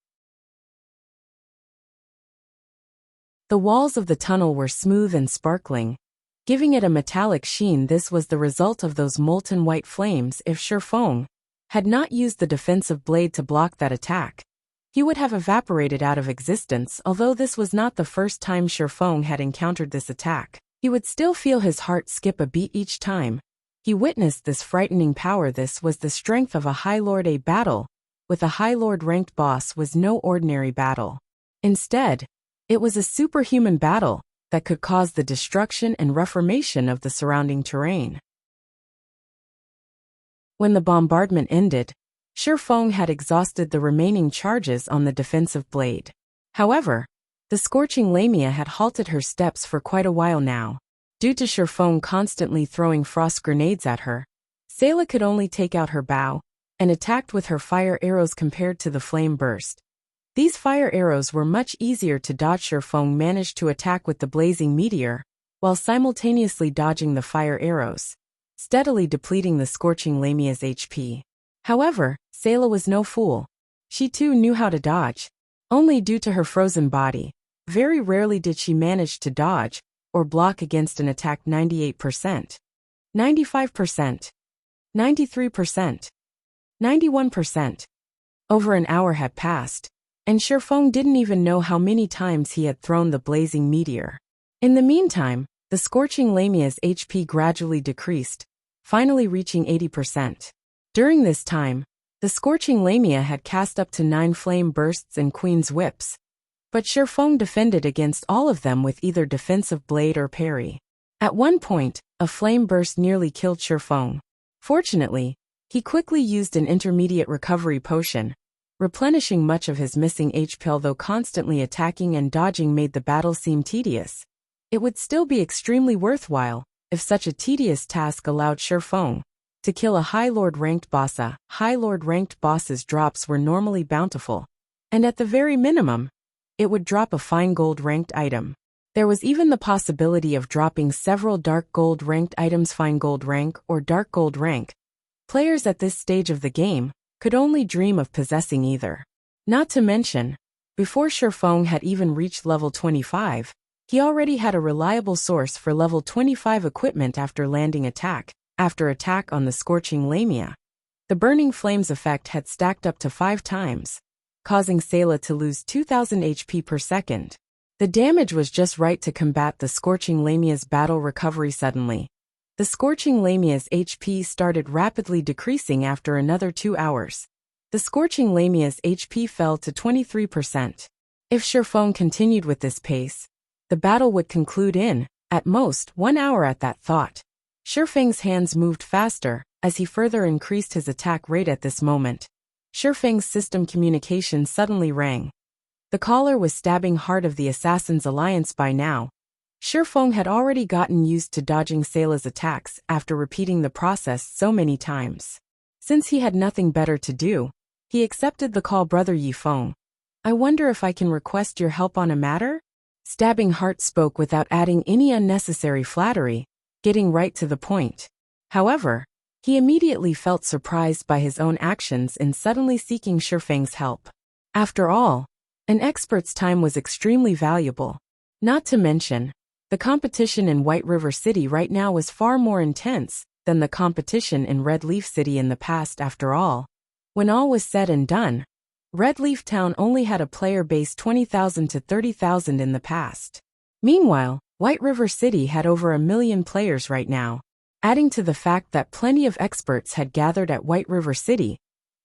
The walls of the tunnel were smooth and sparkling, giving it a metallic sheen. This was the result of those molten white flames. If Shifeng had not used the defensive blade to block that attack, he would have evaporated out of existence. Although this was not the first time Shifeng had encountered this attack, he would still feel his heart skip a beat each time he witnessed this frightening power. This was the strength of a High Lord. A battle with a High Lord ranked boss was no ordinary battle. Instead, it was a superhuman battle that could cause the destruction and reformation of the surrounding terrain. When the bombardment ended, Shifeng had exhausted the remaining charges on the defensive blade. However, the scorching lamia had halted her steps for quite a while now. Due to Shifeng constantly throwing frost grenades at her, Sayla could only take out her bow and attacked with her fire arrows compared to the flame burst. These fire arrows were much easier to dodge. Shifeng managed to attack with the blazing meteor, while simultaneously dodging the fire arrows, steadily depleting the scorching lamia's HP. However, Sayla was no fool. She too knew how to dodge. Only due to her frozen body, very rarely did she manage to dodge or block against an attack. 98%, 95%, 93%, 91%. Over an hour had passed, and Shifeng didn't even know how many times he had thrown the blazing meteor. In the meantime, the scorching lamia's HP gradually decreased, finally reaching 80%. During this time, the scorching lamia had cast up to 9 flame bursts and queen's whips, but Shifeng defended against all of them with either defensive blade or parry. At one point, a flame burst nearly killed Shifeng. Fortunately, he quickly used an intermediate recovery potion, replenishing much of his missing HP. Although constantly attacking and dodging made the battle seem tedious, it would still be extremely worthwhile if such a tedious task allowed Shifeng to kill a High Lord ranked boss. A High Lord ranked boss's drops were normally bountiful, and at the very minimum, it would drop a fine gold ranked item. There was even the possibility of dropping several dark gold ranked items. Fine gold rank or dark gold rank. Players at this stage of the game could only dream of possessing either. Not to mention, before Shifeng had even reached level 25, he already had a reliable source for level 25 equipment after landing attack. After attack on the scorching lamia, the burning flames effect had stacked up to 5 times, causing Sayla to lose 2000 HP per second. The damage was just right to combat the scorching lamia's battle recovery. Suddenly, the scorching lamia's HP started rapidly decreasing. After another 2 hours, the scorching lamia's HP fell to 23%. If Shifeng continued with this pace, the battle would conclude in, at most, 1 hour. At that thought, Shifeng's hands moved faster as he further increased his attack rate. At this moment, Shifeng's system communication suddenly rang. The caller was stabbing heart of the Assassin's Alliance. By now, Shifeng had already gotten used to dodging Sayla's attacks after repeating the process so many times. Since he had nothing better to do, he accepted the call. Brother Yifeng, I wonder if I can request your help on a matter? Stabbing heart spoke without adding any unnecessary flattery, getting right to the point. However, he immediately felt surprised by his own actions in suddenly seeking Shifeng's help. After all, an expert's time was extremely valuable. Not to mention, the competition in White River City right now was far more intense than the competition in Red Leaf City in the past. After all, when all was said and done, Red Leaf Town only had a player base 20,000 to 30,000 in the past. Meanwhile, White River City had over 1 million players right now. Adding to the fact that plenty of experts had gathered at White River City,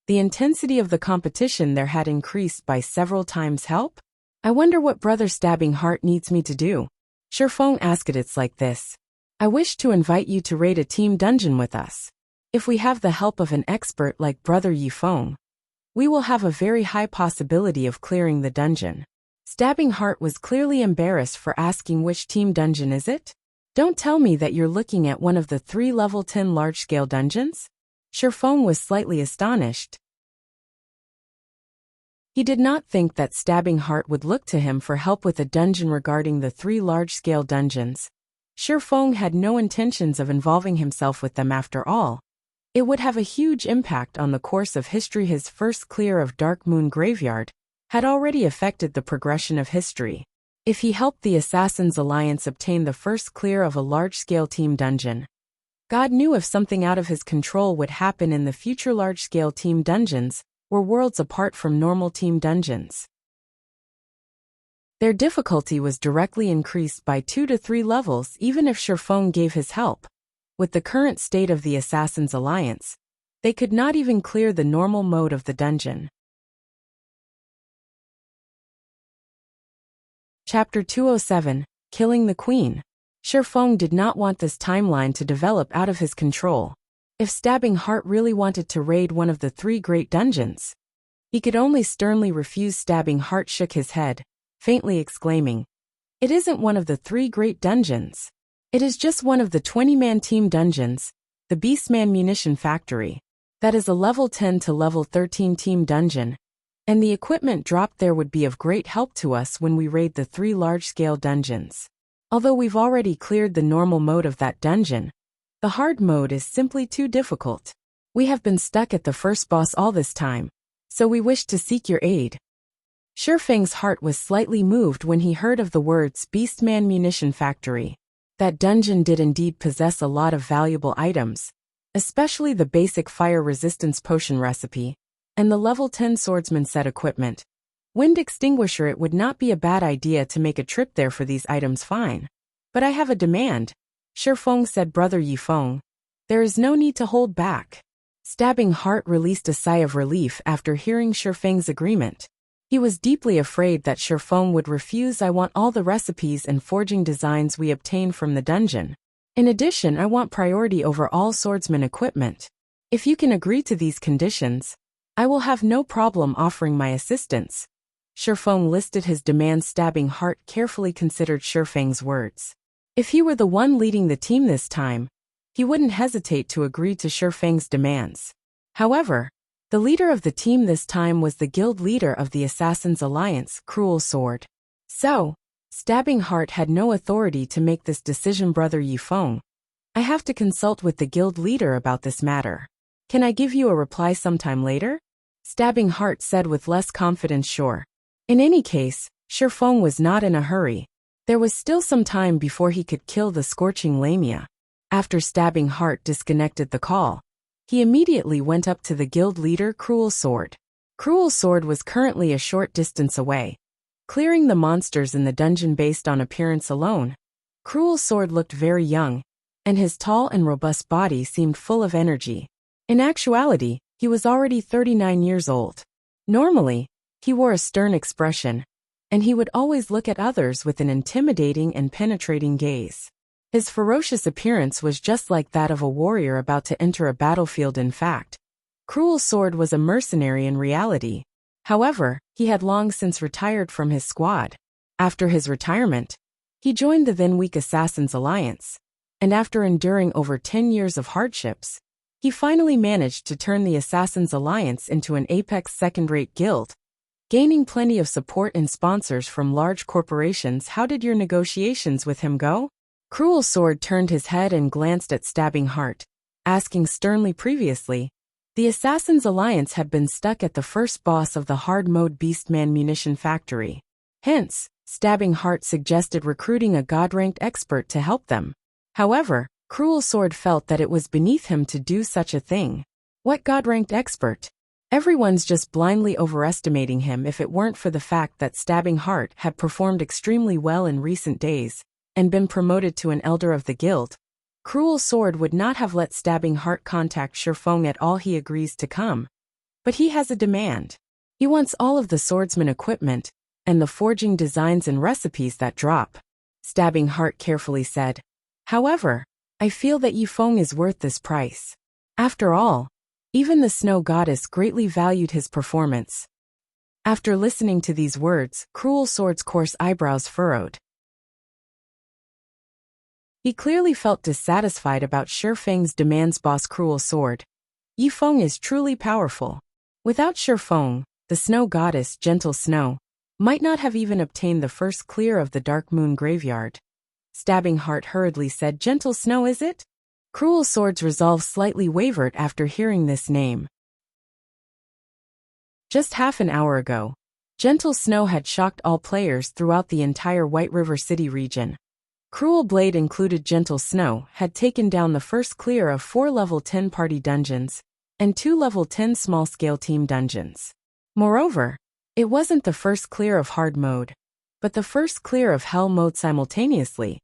the intensity of the competition there had increased by several times. Help? I wonder what Brother Stabbing Heart needs me to do. Shifeng asked it. It's like this. I wish to invite you to raid a team dungeon with us. If we have the help of an expert like Brother Yifeng, we will have a very high possibility of clearing the dungeon. Stabbing Heart was clearly embarrassed for asking which team dungeon is it? Don't tell me that you're looking at one of the 3 level 10 large-scale dungeons? Shifeng was slightly astonished. He did not think that Stabbing Heart would look to him for help with a dungeon. Regarding the 3 large-scale dungeons, Shifeng had no intentions of involving himself with them. After all, it would have a huge impact on the course of history. His first clear of Dark Moon Graveyard had already affected the progression of history. if he helped the Assassins' Alliance obtain the first clear of a large-scale team dungeon. God knew if something out of his control would happen in the future large-scale team dungeons, were worlds apart from normal team dungeons. Their difficulty was directly increased by 2 to 3 levels even if Shifeng gave his help. With the current state of the Assassins' Alliance, they could not even clear the normal mode of the dungeon. Chapter 207, Killing the Queen. Shifeng did not want this timeline to develop out of his control. If Stabbing Heart really wanted to raid one of the 3 great dungeons, he could only sternly refuse. Stabbing Heart shook his head, faintly exclaiming, "It isn't one of the 3 great dungeons. It is just one of the 20-man team dungeons, the Beastman Munition Factory. That is a level 10 to level 13 team dungeon, and the equipment dropped there would be of great help to us when we raid the 3 large-scale dungeons. Although we've already cleared the normal mode of that dungeon, the hard mode is simply too difficult. We have been stuck at the first boss all this time, so we wish to seek your aid." Shifeng's heart was slightly moved when he heard of the words Beastman Munition Factory. That dungeon did indeed possess a lot of valuable items, especially the basic fire resistance potion recipe, and the level 10 swordsman set equipment. Wind extinguisher. It would not be a bad idea to make a trip there for these items. Fine. But I have a demand, Shifeng said. Brother Yifeng, there is no need to hold back. Stabbing Heart released a sigh of relief after hearing Shifeng's agreement. He was deeply afraid that Shifeng would refuse. "I want all the recipes and forging designs we obtain from the dungeon. In addition, I want priority over all swordsman equipment. If you can agree to these conditions, I will have no problem offering my assistance." Shifeng listed his demands. Stabbing Heart carefully considered Shifeng's words. If he were the one leading the team this time, he wouldn't hesitate to agree to Shifeng's demands. However, the leader of the team this time was the guild leader of the Assassins' Alliance, Cruel Sword. So, Stabbing Heart had no authority to make this decision. "Brother Yifeng, I have to consult with the guild leader about this matter. Can I give you a reply sometime later?" Stabbing Heart said with less confidence. "Sure." In any case, Shifeng was not in a hurry. There was still some time before he could kill the Scorching Lamia. After Stabbing Heart disconnected the call, he immediately went up to the guild leader, Cruel Sword. Cruel Sword was currently a short distance away, clearing the monsters in the dungeon based on appearance alone. Cruel Sword looked very young, and his tall and robust body seemed full of energy. In actuality, he was already 39 years old. Normally, he wore a stern expression, and he would always look at others with an intimidating and penetrating gaze. His ferocious appearance was just like that of a warrior about to enter a battlefield. In fact, Cruel Sword was a mercenary in reality. However, he had long since retired from his squad. After his retirement, he joined the then weak Assassins' Alliance, and after enduring over 10 years of hardships, he finally managed to turn the Assassins' Alliance into an apex second-rate guild, gaining plenty of support and sponsors from large corporations. "How did your negotiations with him go?" Cruel Sword turned his head and glanced at Stabbing Heart, asking sternly. Previously, the Assassins' Alliance had been stuck at the first boss of the hard mode Beastman Munition Factory. Hence, Stabbing Heart suggested recruiting a god-ranked expert to help them. However, Cruel Sword felt that it was beneath him to do such a thing. What god-ranked expert? Everyone's just blindly overestimating him. If it weren't for the fact that Stabbing Heart had performed extremely well in recent days and been promoted to an elder of the guild, Cruel Sword would not have let Stabbing Heart contact Shifeng at all. He agrees to come, but he has a demand. He wants all of the swordsman equipment and the forging designs and recipes that drop. Stabbing Heart carefully said. However, I feel that Yifeng is worth this price. After all, even the snow goddess greatly valued his performance. After listening to these words, Cruel Sword's coarse eyebrows furrowed. He clearly felt dissatisfied about Shifeng's demands. Boss Cruel Sword, Yifeng is truly powerful. Without Shifeng, the snow goddess, Gentle Snow, might not have even obtained the first clear of the Dark Moon Graveyard. Stabbing Heart hurriedly said. Gentle Snow, is it? Cruel Sword's resolve slightly wavered after hearing this name. Just half an hour ago, Gentle Snow had shocked all players throughout the entire White River City region. Cruel Blade included Gentle Snow had taken down the first clear of 4 level 10 party dungeons and 2 level 10 small-scale team dungeons. Moreover, it wasn't the first clear of hard mode, but the first clear of hell mode simultaneously.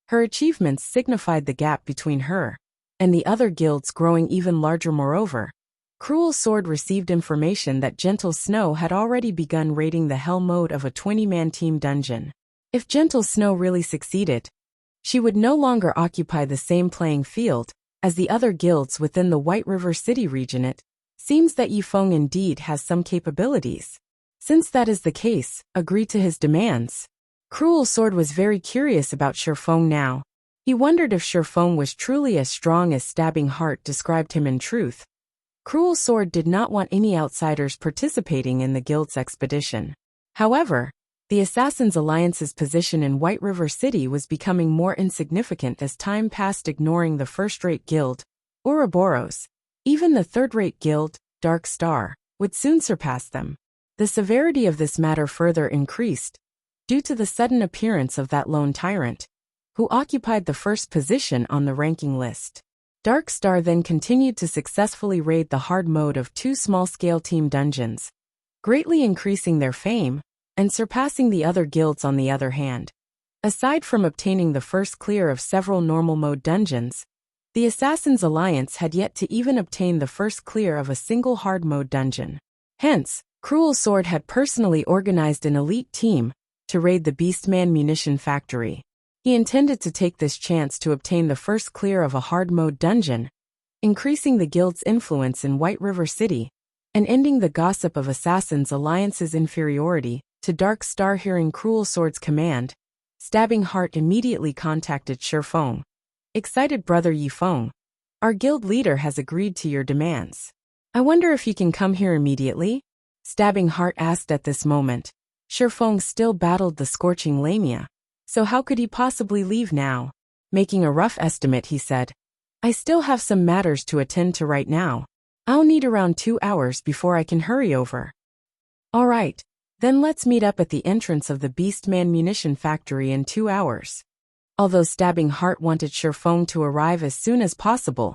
Her achievements signified the gap between her and the other guilds growing even larger. Moreover, Cruel Sword received information that Gentle Snow had already begun raiding the hell mode of a 20-man team dungeon. If Gentle Snow really succeeded, she would no longer occupy the same playing field as the other guilds within the White River City region. It seems that Yifeng indeed has some capabilities. Since that is the case, agree to his demands. Cruel Sword was very curious about Shifeng now. He wondered if Shifeng was truly as strong as Stabbing Heart described him in truth. Cruel Sword did not want any outsiders participating in the guild's expedition. However, the Assassins' Alliance's position in White River City was becoming more insignificant as time passed, ignoring the first-rate guild, Ouroboros. Even the third-rate guild, Dark Star, would soon surpass them. The severity of this matter further increased due to the sudden appearance of that lone tyrant, who occupied the first position on the ranking list. Dark Star then continued to successfully raid the hard mode of 2 small-scale team dungeons, greatly increasing their fame and surpassing the other guilds. On the other hand, aside from obtaining the first clear of several normal mode dungeons, the Assassins' Alliance had yet to even obtain the first clear of a single hard mode dungeon. Hence, Cruel Sword had personally organized an elite team to raid the Beastman munition factory. He intended to take this chance to obtain the first clear of a hard mode dungeon, increasing the guild's influence in White River City and ending the gossip of Assassins' Alliance's inferiority to Dark Star. Hearing Cruel Sword's command, Stabbing Heart immediately contacted Shifeng. Excited brother Yifeng, our guild leader has agreed to your demands. I wonder if you can come here immediately? Stabbing Heart asked. At this moment, Shifeng still battled the scorching lamia, so how could he possibly leave now? Making a rough estimate, he said, I still have some matters to attend to right now. I'll need around 2 hours before I can hurry over. All right. Then let's meet up at the entrance of the Beastman munition factory in 2 hours. Although Stabbing Heart wanted Shifeng to arrive as soon as possible,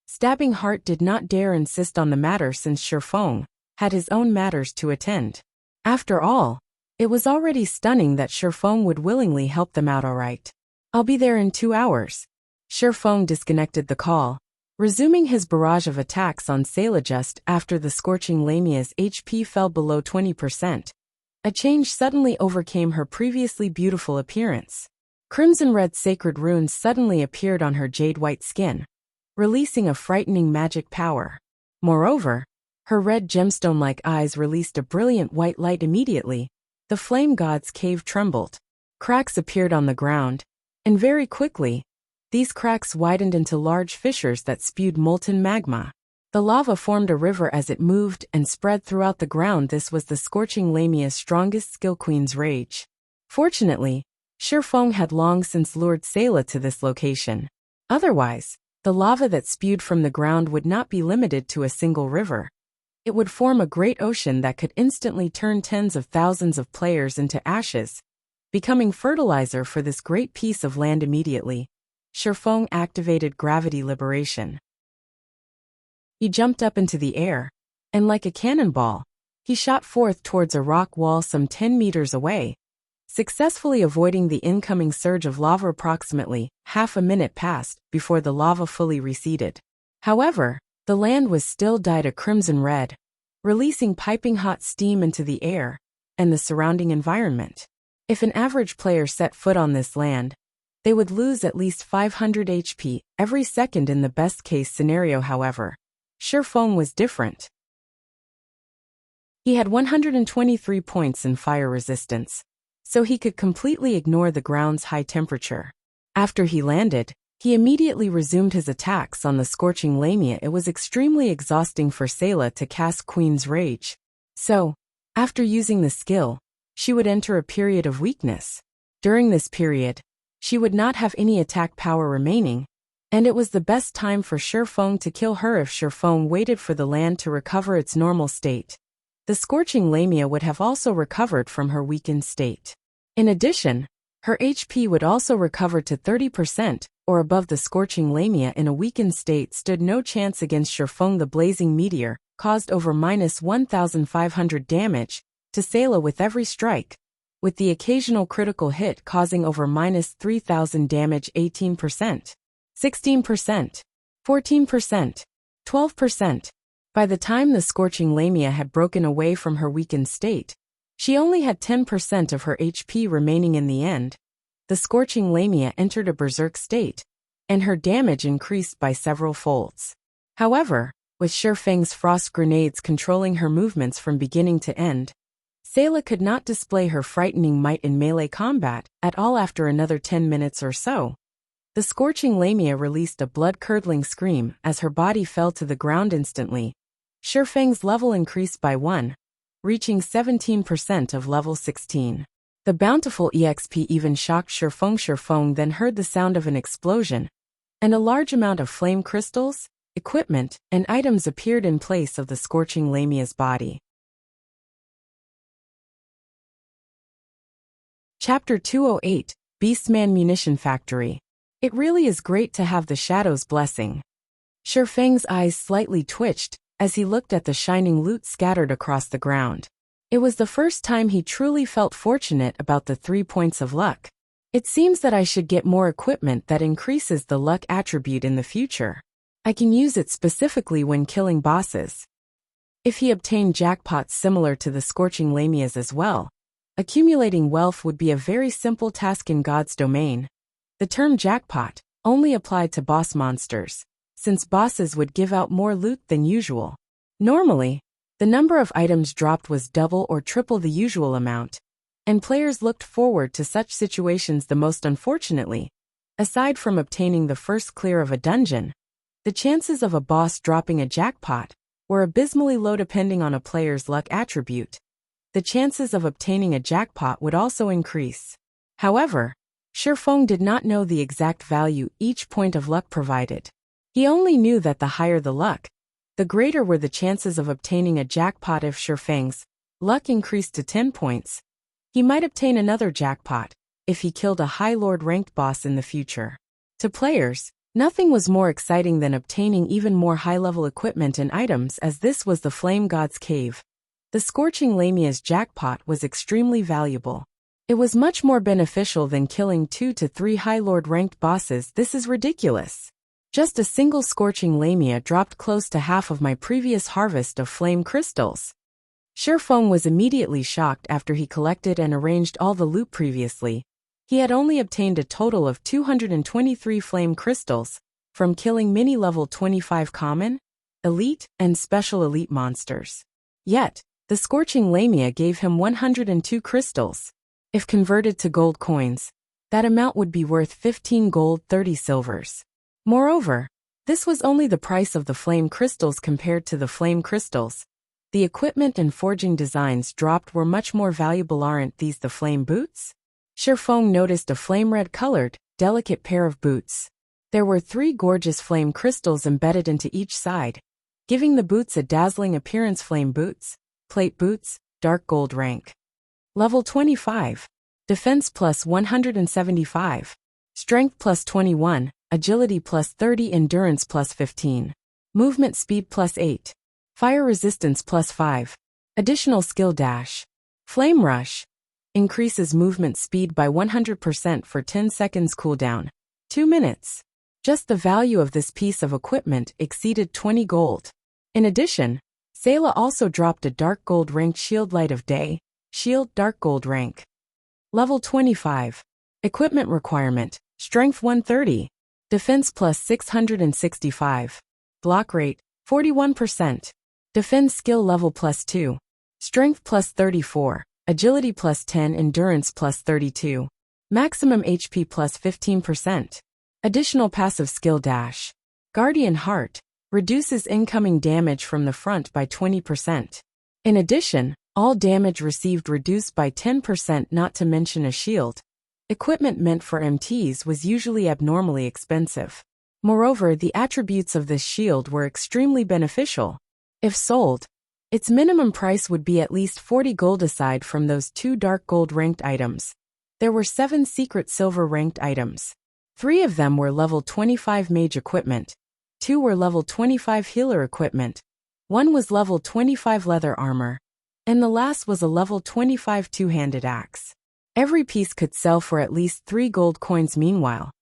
Stabbing Heart did not dare insist on the matter since Shifeng had his own matters to attend. After all, it was already stunning that Shifeng would willingly help them out. All right. I'll be there in 2 hours. Shifeng disconnected the call, resuming his barrage of attacks on Sayla just after the scorching lamia's HP fell below 20%. A change suddenly overcame her previously beautiful appearance. Crimson-red sacred runes suddenly appeared on her jade-white skin, releasing a frightening magic power. Moreover, her red gemstone-like eyes released a brilliant white light immediately. The flame god's cave trembled. Cracks appeared on the ground, and very quickly, these cracks widened into large fissures that spewed molten magma. The lava formed a river as it moved and spread throughout the ground. This was the scorching lamia's strongest skill, Queen's Rage. Fortunately, Shifeng had long since lured Sayla to this location. Otherwise, the lava that spewed from the ground would not be limited to a single river. It would form a great ocean that could instantly turn tens of thousands of players into ashes, becoming fertilizer for this great piece of land. Immediately, Shifeng activated gravity liberation. He jumped up into the air, and like a cannonball, he shot forth towards a rock wall some 10 meters away, successfully avoiding the incoming surge of lava. Approximately half a minute passed before the lava fully receded. However, the land was still dyed a crimson red, releasing piping hot steam into the air and the surrounding environment. If an average player set foot on this land, they would lose at least 500 HP every second in the best-case scenario. However, Shifeng was different. He had 123 points in fire resistance, so he could completely ignore the ground's high temperature. After he landed, he immediately resumed his attacks on the scorching lamia. It was extremely exhausting for Sayla to cast Queen's Rage. So, after using the skill, she would enter a period of weakness. During this period, she would not have any attack power remaining, and it was the best time for Shifeng to kill her if Shifeng waited for the land to recover its normal state. the scorching lamia would have also recovered from her weakened state. In addition, her HP would also recover to 30% or above. The scorching lamia in a weakened state stood no chance against Shifeng. The blazing meteor caused over -1,500 damage to Sayla with every strike, with the occasional critical hit causing over -3,000 damage. 18%, 16%, 14%, 12%. By the time the scorching lamia had broken away from her weakened state, she only had 10% of her HP remaining. In the end, the scorching lamia entered a berserk state, and her damage increased by several folds. However, with Shifeng's frost grenades controlling her movements from beginning to end, Sayla could not display her frightening might in melee combat at all. After another 10 minutes or so, the scorching lamia released a blood-curdling scream as her body fell to the ground instantly. Shifeng's level increased by 1, reaching 17% of level 16. The bountiful EXP even shocked Shifeng. Shifeng then heard the sound of an explosion, and a large amount of flame crystals, equipment, and items appeared in place of the scorching lamia's body. Chapter 208, Beastman Munition Factory. It really is great to have the Shadow's blessing. Shifeng's eyes slightly twitched as he looked at the shining loot scattered across the ground. It was the first time he truly felt fortunate about the 3 points of luck. It seems that I should get more equipment that increases the luck attribute in the future. I can use it specifically when killing bosses. If he obtained jackpots similar to the scorching lamias as well, accumulating wealth would be a very simple task in God's domain. The term jackpot only applied to boss monsters, since bosses would give out more loot than usual. Normally, the number of items dropped was double or triple the usual amount, and players looked forward to such situations the most. Unfortunately, aside from obtaining the first clear of a dungeon, the chances of a boss dropping a jackpot were abysmally low. Depending on a player's luck attribute, the chances of obtaining a jackpot would also increase. However, Shifeng did not know the exact value each point of luck provided. He only knew that the higher the luck, the greater were the chances of obtaining a jackpot. If Shifeng's luck increased to 10 points, he might obtain another jackpot if he killed a High Lord ranked boss in the future. To players, nothing was more exciting than obtaining even more high-level equipment and items, as this was the Flame God's Cave. The Scorching Lamia's jackpot was extremely valuable. It was much more beneficial than killing 2 to 3 High Lord ranked bosses. This is ridiculous. Just a single Scorching Lamia dropped close to half of my previous harvest of flame crystals. Shifeng was immediately shocked after he collected and arranged all the loot previously. He had only obtained a total of 223 flame crystals from killing mini level 25 common, elite, and special elite monsters. Yet, the Scorching Lamia gave him 102 crystals. If converted to gold coins, that amount would be worth 15 gold, 30 silvers. Moreover, this was only the price of the flame crystals compared to the flame crystals. The equipment and forging designs dropped were much more valuable. Aren't these the flame boots? Shifeng noticed a flame red-colored, delicate pair of boots. There were 3 gorgeous flame crystals embedded into each side, giving the boots a dazzling appearance. Flame boots, plate boots, dark gold rank. Level 25. Defense plus 175. Strength plus 21. Agility plus 30, endurance plus 15. Movement speed plus 8. Fire resistance plus 5. Additional skill dash. Flame rush. Increases movement speed by 100% for 10 seconds cooldown. 2 minutes. Just the value of this piece of equipment exceeded 20 gold. In addition, Sayla also dropped a dark gold ranked shield. Light of day. Shield dark gold rank. Level 25. Equipment requirement. Strength 130. Defense plus 665. Block rate, 41%. Defense skill level plus 2. Strength plus 34. Agility plus 10. Endurance plus 32. Maximum HP plus 15%. Additional passive skill dash. Guardian Heart. Reduces incoming damage from the front by 20%. In addition, all damage received reduced by 10%, not to mention a shield. Equipment meant for MTs was usually abnormally expensive. Moreover, the attributes of this shield were extremely beneficial. If sold, Its minimum price would be at least 40 gold aside from those 2 dark gold ranked items. There were 7 secret silver ranked items. 3 of them were level 25 mage equipment. 2 were level 25 healer equipment. 1 was level 25 leather armor. And the last was a level 25 two-handed axe. Every piece could sell for at least 3 gold coins meanwhile.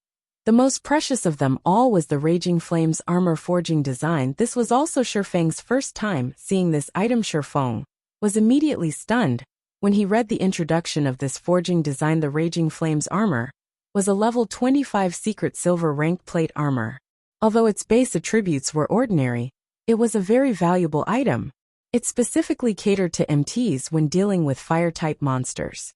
The most precious of them all was the Raging Flames armor forging design. This was also Shifeng's first time seeing this item. Shifeng was immediately stunned when he read the introduction of this forging design. The Raging Flames armor was a level 25 secret silver ranked plate armor. Although its base attributes were ordinary, it was a very valuable item. It specifically catered to MTs when dealing with fire-type monsters.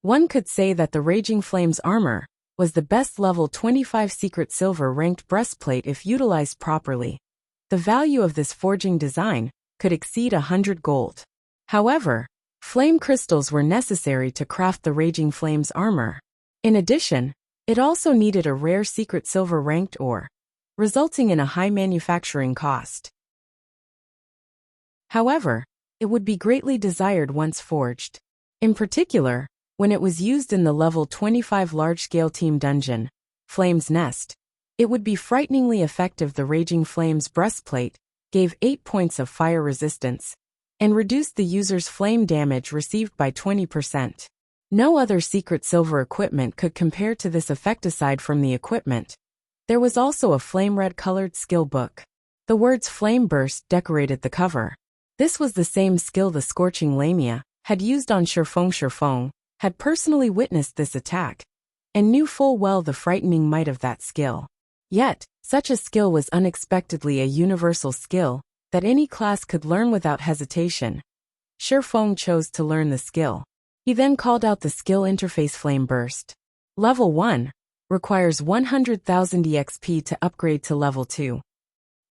One could say that the Raging Flames armor was the best level 25 secret silver ranked breastplate if utilized properly. The value of this forging design could exceed 100 gold. However, flame crystals were necessary to craft the Raging Flames armor. In addition, it also needed a rare secret silver ranked ore, resulting in a high manufacturing cost. However, it would be greatly desired once forged. In particular, when it was used in the level 25 large-scale team dungeon, Flame's Nest, it would be frighteningly effective. The Raging Flames breastplate gave 8 points of fire resistance and reduced the user's flame damage received by 20%. No other secret silver equipment could compare to this effect aside from the equipment. There was also a flame red colored skill book. The words Flame Burst decorated the cover. This was the same skill the Scorching Lamia had used on Shifeng. Shifeng had personally witnessed this attack, and knew full well the frightening might of that skill. Yet, such a skill was unexpectedly a universal skill that any class could learn without hesitation. Shifeng chose to learn the skill. He then called out the skill interface. Flame Burst. Level 1 requires 100,000 EXP to upgrade to level 2.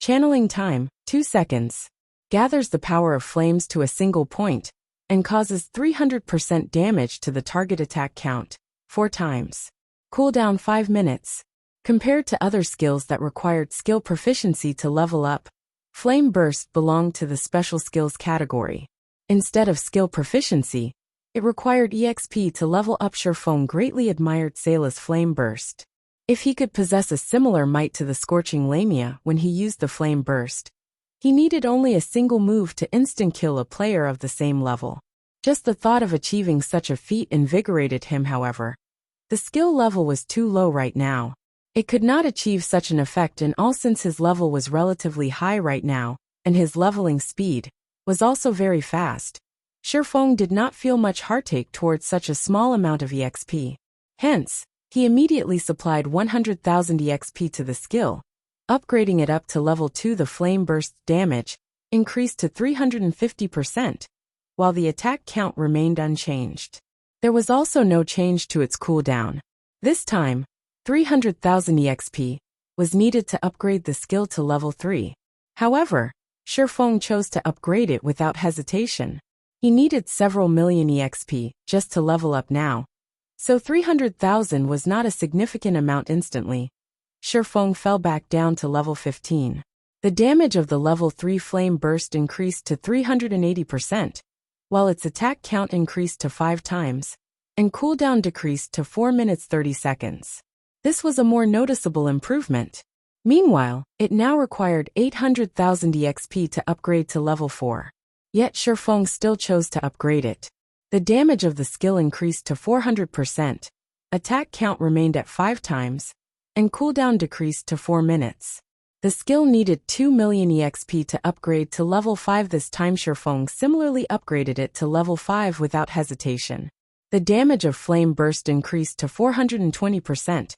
Channeling time, 2 seconds. Gathers the power of flames to a single point, and causes 300% damage to the target. Attack count, 4 times. Cooldown 5 minutes. Compared to other skills that required skill proficiency to level up, Flame Burst belonged to the special skills category. Instead of skill proficiency, it required EXP to level up. Shifeng greatly admired Sayla's Flame Burst. If he could possess a similar might to the Scorching Lamia when he used the Flame Burst, he needed only a single move to instant-kill a player of the same level. Just the thought of achieving such a feat invigorated him. However, the skill level was too low right now. It could not achieve such an effect in all since his level was relatively high right now, and his leveling speed was also very fast. Shifeng did not feel much heartache towards such a small amount of EXP. Hence, he immediately supplied 100,000 EXP to the skill, upgrading it up to level 2. The Flame Burst damage increased to 350%, while the attack count remained unchanged. There was also no change to its cooldown. This time, 300,000 EXP was needed to upgrade the skill to level 3. However, Shifeng chose to upgrade it without hesitation. He needed several million EXP just to level up now, so 300,000 was not a significant amount. Instantly, Shifeng fell back down to level 15. The damage of the level 3 Flame Burst increased to 380%, while its attack count increased to 5 times, and cooldown decreased to 4 minutes 30 seconds. This was a more noticeable improvement. Meanwhile, it now required 800,000 EXP to upgrade to level 4. Yet Shifeng still chose to upgrade it. The damage of the skill increased to 400%, attack count remained at 5 times, and cooldown decreased to 4 minutes. The skill needed 2 million EXP to upgrade to level 5. This time Shifeng similarly upgraded it to level 5 without hesitation. The damage of Flame Burst increased to 420%,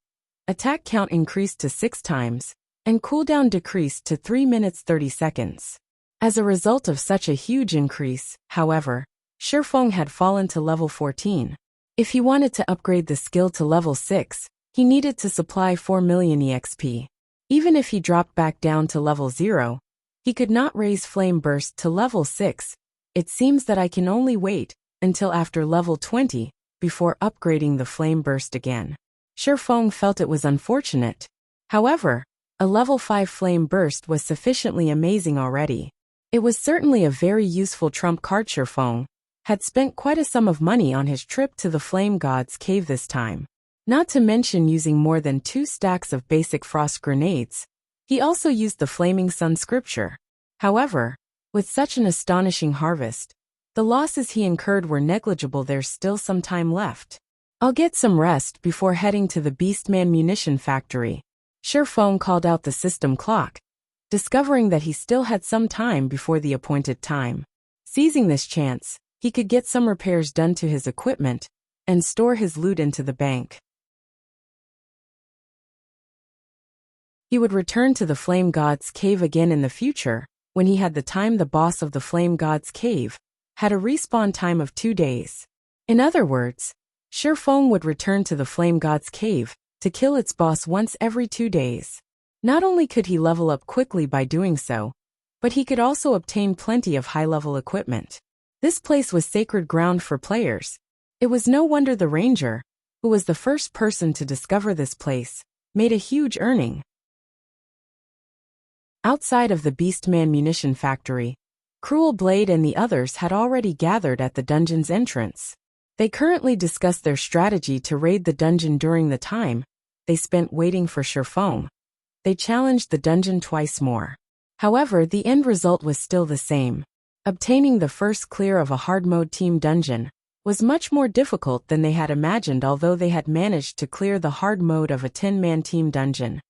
attack count increased to 6 times, and cooldown decreased to 3 minutes 30 seconds. As a result of such a huge increase, however, Shifeng had fallen to level 14. If he wanted to upgrade the skill to level 6, he needed to supply 4 million EXP. Even if he dropped back down to level 0, he could not raise Flame Burst to level 6. It seems that I can only wait until after level 20 before upgrading the Flame Burst again. Shifeng felt it was unfortunate. However, a level 5 Flame Burst was sufficiently amazing already. It was certainly a very useful trump card. Feng had spent quite a sum of money on his trip to the Flame God's cave this time. Not to mention using more than 2 stacks of basic frost grenades, he also used the Flaming Sun scripture. However, with such an astonishing harvest, the losses he incurred were negligible. There's still some time left. I'll get some rest before heading to the Beastman munition factory. Feng called out the system clock, discovering that he still had some time before the appointed time. Seizing this chance, he could get some repairs done to his equipment and store his loot into the bank. He would return to the Flame God's cave again in the future, when he had the time. The boss of the Flame God's cave had a respawn time of 2 days. In other words, Feng would return to the Flame God's cave to kill its boss once every 2 days. Not only could he level up quickly by doing so, but he could also obtain plenty of high-level equipment. This place was sacred ground for players. It was no wonder the ranger, who was the first person to discover this place, made a huge earning. Outside of the Beastman munition factory, Cruel Blade and the others had already gathered at the dungeon's entrance. They currently discussed their strategy to raid the dungeon. During the time they spent waiting for Feng, they challenged the dungeon twice more. However, the end result was still the same. Obtaining the first clear of a hard mode team dungeon was much more difficult than they had imagined. Although they had managed to clear the hard mode of a 10-man team dungeon,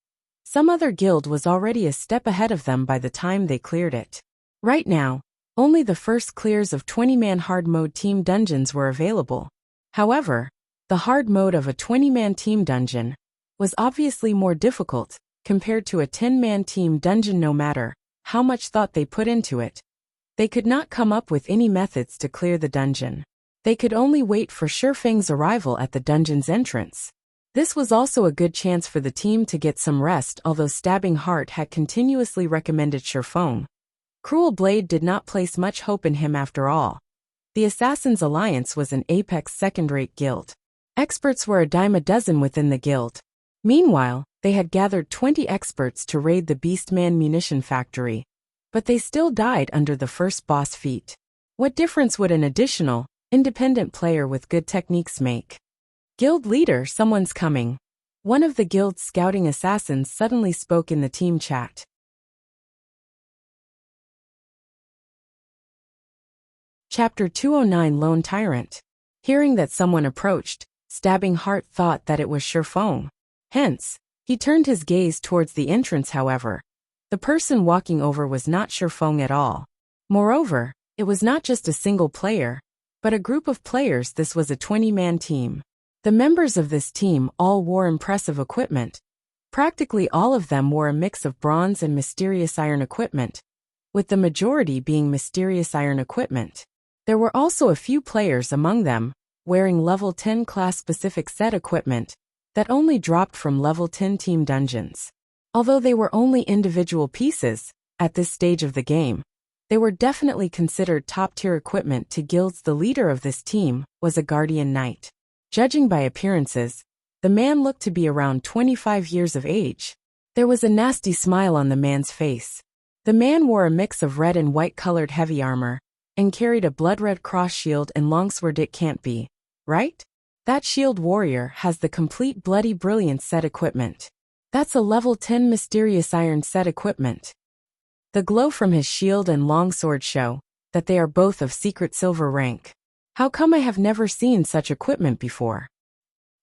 some other guild was already a step ahead of them by the time they cleared it. Right now, only the first clears of 20-man hard mode team dungeons were available. However, the hard mode of a 20-man team dungeon was obviously more difficult compared to a 10-man team dungeon. No matter how much thought they put into it, they could not come up with any methods to clear the dungeon. They could only wait for Feng's arrival at the dungeon's entrance. This was also a good chance for the team to get some rest. Although Stabbing Heart had continuously recommended Feng, Cruel Blade did not place much hope in him after all. The Assassin's Alliance was an apex second-rate guild. Experts were a dime a dozen within the guild. Meanwhile, they had gathered 20 experts to raid the Beastman munition factory, but they still died under the first boss feat. What difference would an additional, independent player with good techniques make? Guild leader, someone's coming. One of the guild's scouting assassins suddenly spoke in the team chat. Chapter 209 Lone Tyrant. Hearing that someone approached, Stabbing Heart thought that it was Feng. Hence, he turned his gaze towards the entrance. However, the person walking over was not Feng at all. Moreover, it was not just a single player, but a group of players. This was a 20-man team. The members of this team all wore impressive equipment. Practically all of them wore a mix of bronze and mysterious iron equipment, with the majority being mysterious iron equipment. There were also a few players among them, wearing level 10 class-specific set equipment that only dropped from level 10 team dungeons. Although they were only individual pieces, at this stage of the game, they were definitely considered top-tier equipment to guilds. The leader of this team was a Guardian Knight. Judging by appearances, the man looked to be around 25 years of age. There was a nasty smile on the man's face. The man wore a mix of red and white-colored heavy armor, and carried a blood-red cross shield and longsword. It can't be, right? That shield warrior has the complete Bloody Brilliance set equipment. That's a level 10 mysterious iron set equipment. The glow from his shield and longsword show that they are both of secret silver rank. How come I have never seen such equipment before?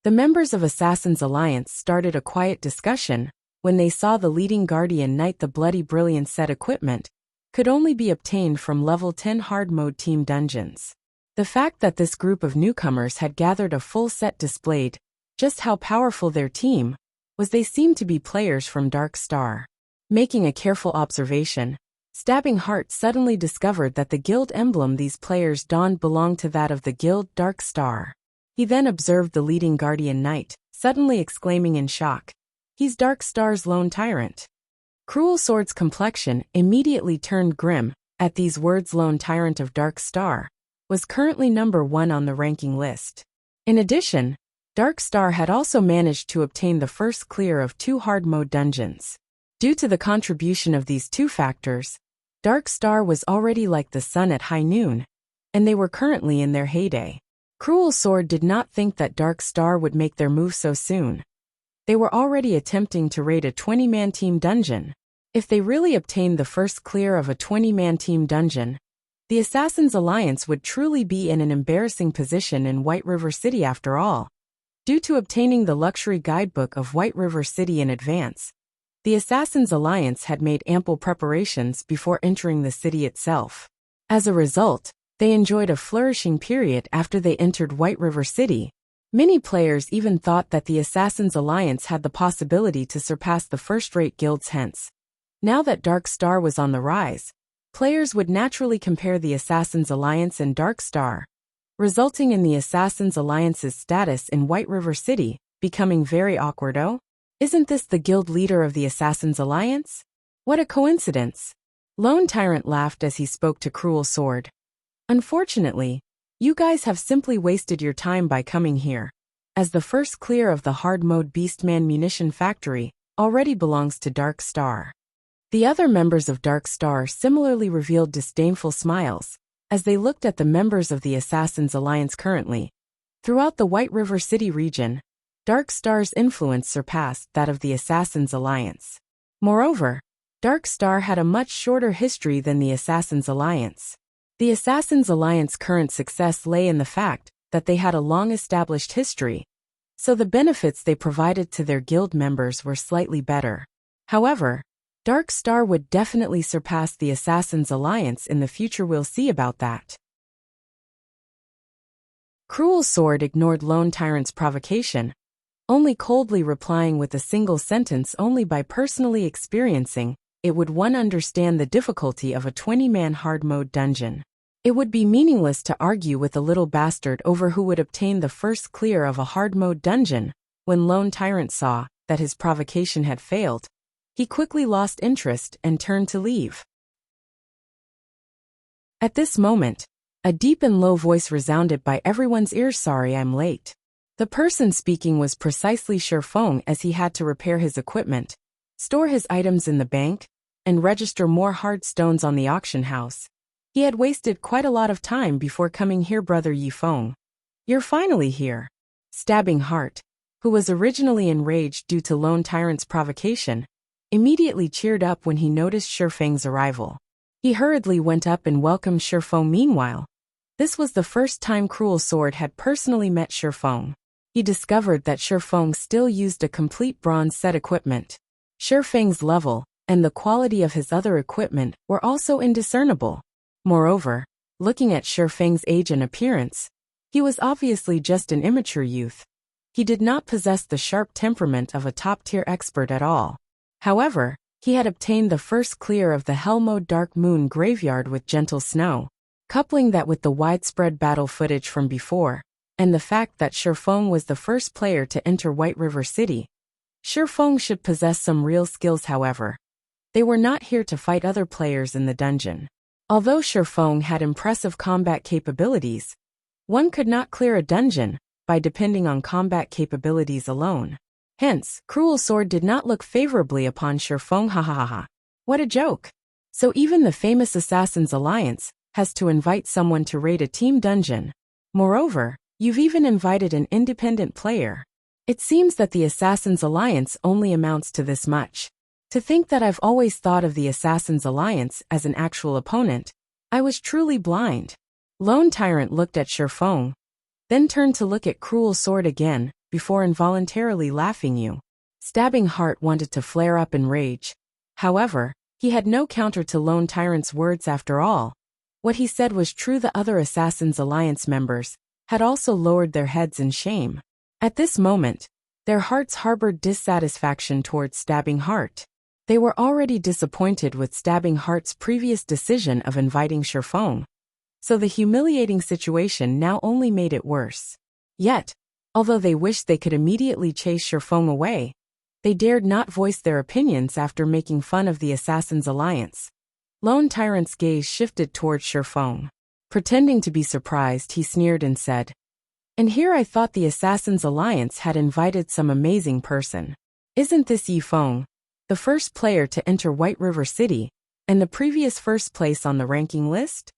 The members of Assassin's Alliance started a quiet discussion when they saw the leading Guardian Knight. The Bloody Brilliance set equipment could only be obtained from level 10 hard mode team dungeons. The fact that this group of newcomers had gathered a full set displayed just how powerful their team was. They seemed to be players from Dark Star. Making a careful observation, Stabbing Heart suddenly discovered that the guild emblem these players donned belonged to that of the guild Dark Star. He then observed the leading Guardian Knight, suddenly exclaiming in shock, "He's Dark Star's Lone Tyrant." Cruel Sword's complexion immediately turned grim at these words. Lone Tyrant of Dark Star was currently number 1 on the ranking list. In addition, Dark Star had also managed to obtain the first clear of 2 hard mode dungeons. Due to the contribution of these 2 factors, Dark Star was already like the sun at high noon, and they were currently in their heyday. Cruel Sword did not think that Dark Star would make their move so soon. They were already attempting to raid a 20-man team dungeon. If they really obtained the first clear of a 20-man team dungeon, the Assassin's Alliance would truly be in an embarrassing position in White River City after all. Due to obtaining the luxury guidebook of White River City in advance, the Assassin's Alliance had made ample preparations before entering the city itself. As a result, they enjoyed a flourishing period after they entered White River City. Many players even thought that the Assassin's Alliance had the possibility to surpass the first-rate guilds. Hence, now that Dark Star was on the rise, players would naturally compare the Assassin's Alliance and Dark Star, resulting in the Assassin's Alliance's status in White River City becoming very awkward. Oh, isn't this the guild leader of the Assassin's Alliance? What a coincidence! Lone Tyrant laughed as he spoke to Cruel Sword. Unfortunately, you guys have simply wasted your time by coming here, as the first clear of the hard mode Beastman munition factory already belongs to Dark Star. The other members of Dark Star similarly revealed disdainful smiles as they looked at the members of the Assassin's Alliance currently. Throughout the White River City region, Dark Star's influence surpassed that of the Assassin's Alliance. Moreover, Dark Star had a much shorter history than the Assassin's Alliance. The Assassin's Alliance's current success lay in the fact that they had a long-established history, so the benefits they provided to their guild members were slightly better. However, Dark Star would definitely surpass the Assassin's Alliance in the future. We'll see about that. Cruel Sword ignored Lone Tyrant's provocation, only coldly replying with a single sentence: only by personally experiencing it would one understand the difficulty of a 20-man hard mode dungeon. It would be meaningless to argue with a little bastard over who would obtain the first clear of a hard mode dungeon. When Lone Tyrant saw that his provocation had failed, he quickly lost interest and turned to leave. At this moment, a deep and low voice resounded by everyone's ears. Sorry, I'm late. The person speaking was precisely Shifeng, as he had to repair his equipment, store his items in the bank, and register more hard stones on the auction house. He had wasted quite a lot of time before coming here. Brother Yifeng, you're finally here. Stabbing Heart, who was originally enraged due to Lone Tyrant's provocation, immediately cheered up when he noticed Shifeng's arrival. He hurriedly went up and welcomed Shifeng. Meanwhile, this was the first time Cruel Sword had personally met Shifeng. He discovered that Shifeng still used a complete bronze set equipment. Shifeng's level and the quality of his other equipment were also indiscernible. Moreover, looking at Shifeng's age and appearance, he was obviously just an immature youth. He did not possess the sharp temperament of a top-tier expert at all. However, he had obtained the first clear of the Hell Mode Dark Moon Graveyard with Gentle Snow. Coupling that with the widespread battle footage from before, and the fact that Shifeng was the first player to enter White River City, Shifeng should possess some real skills. However, they were not here to fight other players in the dungeon. Although Shifeng had impressive combat capabilities, one could not clear a dungeon by depending on combat capabilities alone. Hence, Cruel Sword did not look favorably upon Shifeng. Ha ha ha ha. What a joke. So even the famous Assassin's Alliance has to invite someone to raid a team dungeon. Moreover, you've even invited an independent player. It seems that the Assassin's Alliance only amounts to this much. To think that I've always thought of the Assassin's Alliance as an actual opponent, I was truly blind. Lone Tyrant looked at Shifeng, then turned to look at Cruel Sword again, before involuntarily laughing. You. Stabbing Heart wanted to flare up in rage. However, he had no counter to Lone Tyrant's words. After all, what he said was true. The other Assassin's Alliance members had also lowered their heads in shame. At this moment, their hearts harbored dissatisfaction towards Stabbing Heart. They were already disappointed with Stabbing Heart's previous decision of inviting Shifeng, so the humiliating situation now only made it worse. Yet, although they wished they could immediately chase Shifeng away, they dared not voice their opinions after making fun of the Assassin's Alliance. Lone Tyrant's gaze shifted towards Shifeng. Pretending to be surprised, he sneered and said, "And here I thought the Assassin's Alliance had invited some amazing person. Isn't this Yifeng, the first player to enter White River City, and the previous first place on the ranking list?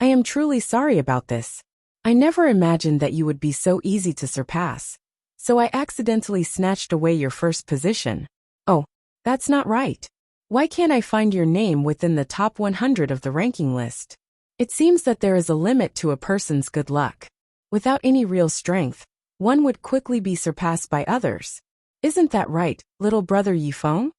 I am truly sorry about this. I never imagined that you would be so easy to surpass. So I accidentally snatched away your first position. Oh, that's not right. Why can't I find your name within the top 100 of the ranking list? It seems that there is a limit to a person's good luck. Without any real strength, one would quickly be surpassed by others. Isn't that right, little brother Yifeng?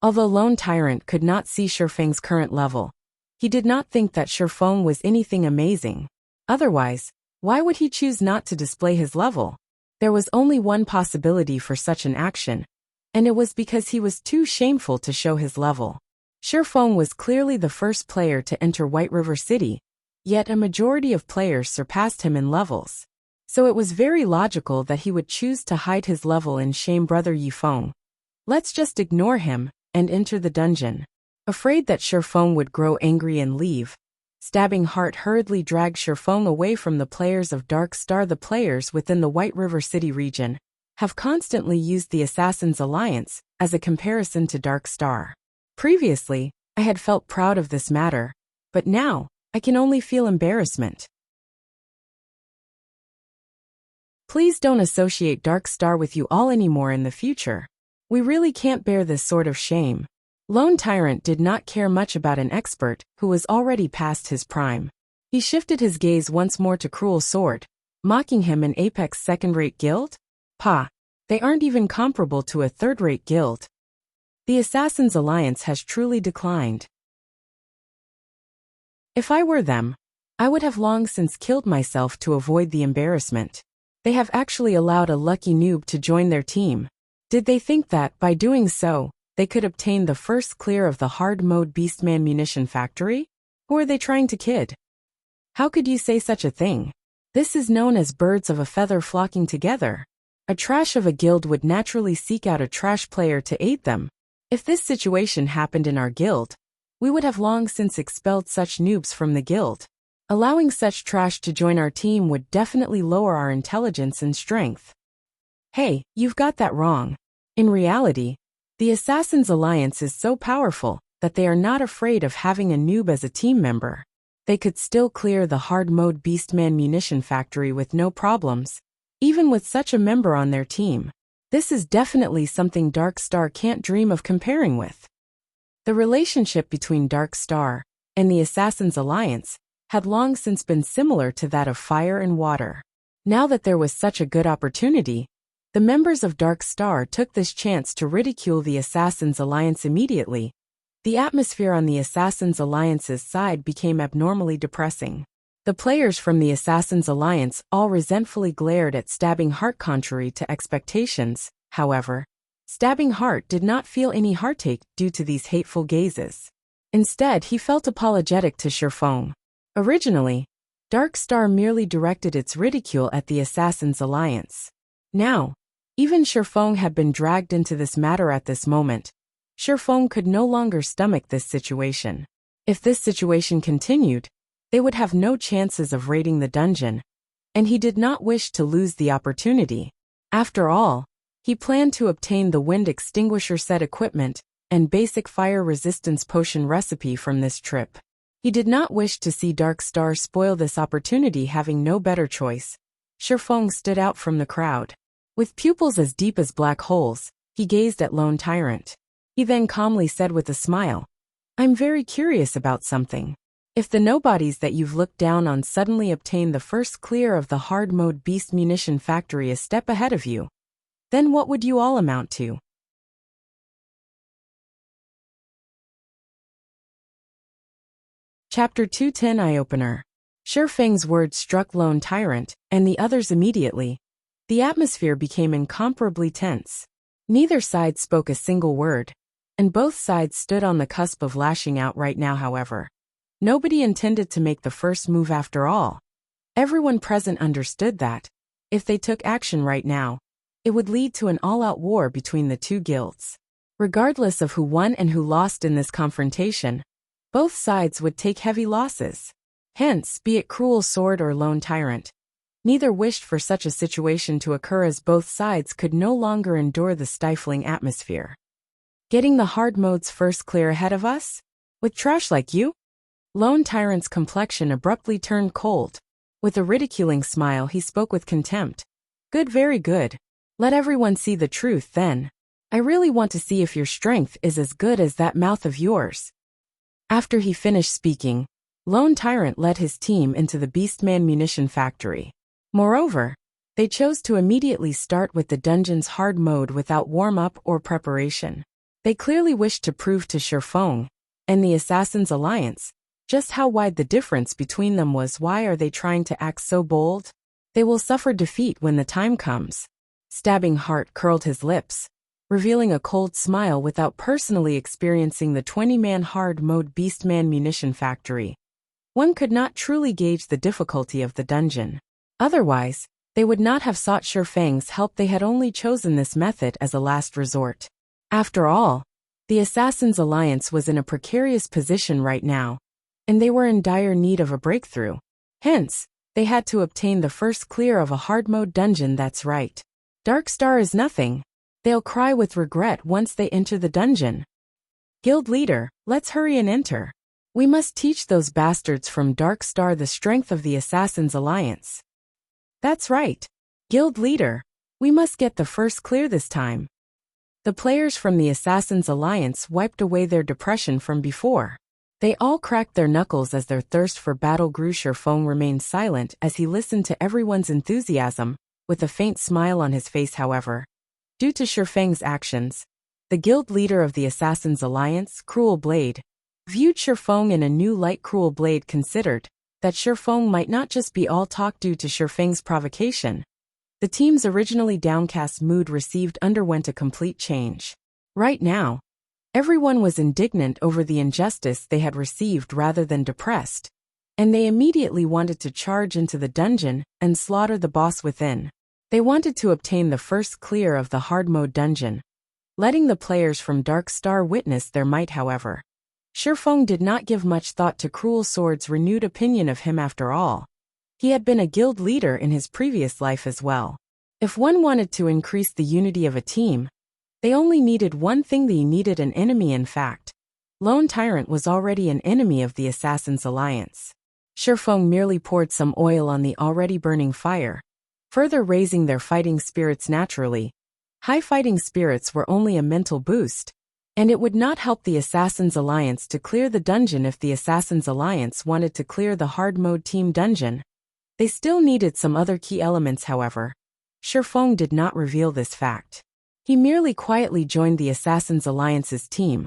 Although Lone Tyrant could not see Shifeng's current level, he did not think that Shifeng was anything amazing. Otherwise, why would he choose not to display his level? There was only one possibility for such an action, and it was because he was too shameful to show his level. Shifeng was clearly the first player to enter White River City, yet a majority of players surpassed him in levels. So it was very logical that he would choose to hide his level and shame brother Yifeng. Let's just ignore him and enter the dungeon. Afraid that Shifeng would grow angry and leave, Stabbing Heart hurriedly dragged Shifeng away from the players of Dark Star. The players within the White River City region have constantly used the Assassin's Alliance as a comparison to Dark Star. Previously, I had felt proud of this matter, but now, I can only feel embarrassment. Please don't associate Dark Star with you all anymore in the future. We really can't bear this sort of shame. Lone Tyrant did not care much about an expert who was already past his prime. He shifted his gaze once more to Cruel Sword, mocking him an apex second-rate guild? Pah, they aren't even comparable to a third-rate guild. The Assassin's Alliance has truly declined. If I were them, I would have long since killed myself to avoid the embarrassment. They have actually allowed a lucky noob to join their team. Did they think that, by doing so, they could obtain the first clear of the hard mode Beastman munition factory? Who are they trying to kid? How could you say such a thing? This is known as birds of a feather flocking together. A trash of a guild would naturally seek out a trash player to aid them. If this situation happened in our guild, we would have long since expelled such noobs from the guild. Allowing such trash to join our team would definitely lower our intelligence and strength. Hey, you've got that wrong. In reality, the Assassin's Alliance is so powerful that they are not afraid of having a noob as a team member. They could still clear the hard mode Beastman munition factory with no problems, even with such a member on their team. This is definitely something Dark Star can't dream of comparing with. The relationship between Dark Star and the Assassin's Alliance had long since been similar to that of fire and water. Now that there was such a good opportunity, the members of Dark Star took this chance to ridicule the Assassin's Alliance immediately. The atmosphere on the Assassin's Alliance's side became abnormally depressing. The players from the Assassin's Alliance all resentfully glared at Stabbing Heart. Contrary to expectations, however, Stabbing Heart did not feel any heartache due to these hateful gazes. Instead, he felt apologetic to Shifeng. Originally, Dark Star merely directed its ridicule at the Assassin's Alliance. Now, even Shifeng had been dragged into this matter at this moment. Shifeng could no longer stomach this situation. If this situation continued, they would have no chances of raiding the dungeon, and he did not wish to lose the opportunity. After all, he planned to obtain the wind extinguisher set equipment and basic fire resistance potion recipe from this trip. He did not wish to see Dark Star spoil this opportunity. Having no better choice, Shifeng stood out from the crowd. With pupils as deep as black holes, he gazed at Lone Tyrant. He then calmly said with a smile, "I'm very curious about something. If the nobodies that you've looked down on suddenly obtain the first clear of the hard mode beast munition factory a step ahead of you, then what would you all amount to?" Chapter 210 Eye-Opener. Shifeng's words struck Lone Tyrant and the others immediately. The atmosphere became incomparably tense. Neither side spoke a single word, and both sides stood on the cusp of lashing out right now. However, nobody intended to make the first move after all. Everyone present understood that, if they took action right now, it would lead to an all-out war between the two guilds. Regardless of who won and who lost in this confrontation, both sides would take heavy losses. Hence, be it Cruel Sword or Lone Tyrant, neither wished for such a situation to occur, as both sides could no longer endure the stifling atmosphere. Getting the hard mode's first clear ahead of us? With trash like you? Lone Tyrant's complexion abruptly turned cold. With a ridiculing smile, he spoke with contempt. Good, very good. Let everyone see the truth then. I really want to see if your strength is as good as that mouth of yours. After he finished speaking, Lone Tyrant led his team into the Beastman munition factory. Moreover, they chose to immediately start with the dungeon's hard mode without warm-up or preparation. They clearly wished to prove to Shifeng and the Assassin's Alliance just how wide the difference between them was. Why are they trying to act so bold? They will suffer defeat when the time comes. Stabbing Heart curled his lips, revealing a cold smile without personally experiencing the 20-man hard mode Beastman munition factory. One could not truly gauge the difficulty of the dungeon. Otherwise, they would not have sought Shifeng's help. They had only chosen this method as a last resort. After all, the Assassin's Alliance was in a precarious position right now, and they were in dire need of a breakthrough. Hence, they had to obtain the first clear of a hard mode dungeon. That's right. Dark Star is nothing. They'll cry with regret once they enter the dungeon. Guild leader, let's hurry and enter. We must teach those bastards from Dark Star the strength of the Assassin's Alliance. That's right. Guild leader, we must get the first clear this time. The players from the Assassin's Alliance wiped away their depression from before. They all cracked their knuckles as their thirst for battle grew. Shifeng remained silent as he listened to everyone's enthusiasm, with a faint smile on his face. However, due to Shifeng's actions, the guild leader of the Assassin's Alliance, Cruel Blade, viewed Shifeng in a new light. Cruel Blade considered that Shifeng might not just be all talk due to Shifeng's provocation. The team's originally downcast mood underwent a complete change. Right now, everyone was indignant over the injustice they had received rather than depressed, and they immediately wanted to charge into the dungeon and slaughter the boss within. They wanted to obtain the first clear of the hard mode dungeon, letting the players from Dark Star witness their might. However, Shifeng did not give much thought to Cruel Sword's renewed opinion of him. After all, he had been a guild leader in his previous life as well. If one wanted to increase the unity of a team, they only needed one thing. They needed an enemy. In fact, Lone Tyrant was already an enemy of the Assassin's Alliance. Shifeng merely poured some oil on the already burning fire, further raising their fighting spirits naturally. High fighting spirits were only a mental boost, and it would not help the Assassin's Alliance to clear the dungeon. If the Assassin's Alliance wanted to clear the hard mode team dungeon, they still needed some other key elements. However, Shifeng did not reveal this fact. He merely quietly joined the Assassin's Alliance's team,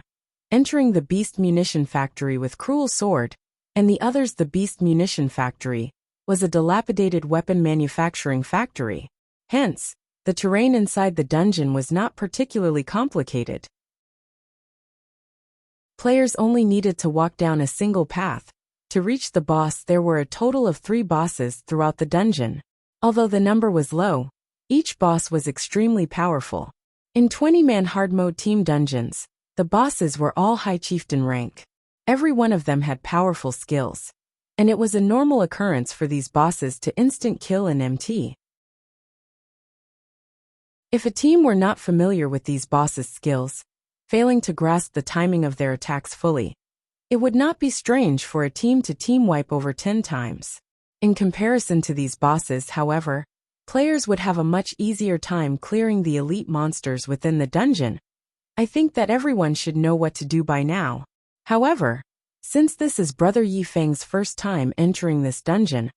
entering the Beast Munition Factory with Cruel Sword and the others. The Beast Munition Factory was a dilapidated weapon manufacturing factory. Hence, the terrain inside the dungeon was not particularly complicated. Players only needed to walk down a single path to reach the boss. There were a total of 3 bosses throughout the dungeon. Although the number was low, each boss was extremely powerful. In 20-man hard mode team dungeons, the bosses were all high chieftain rank. Every one of them had powerful skills, and it was a normal occurrence for these bosses to instant kill an MT. If a team were not familiar with these bosses' skills, failing to grasp the timing of their attacks fully, it would not be strange for a team to team wipe over 10 times. In comparison to these bosses, however, players would have a much easier time clearing the elite monsters within the dungeon. I think that everyone should know what to do by now. However, since this is Brother Yi Feng's first time entering this dungeon,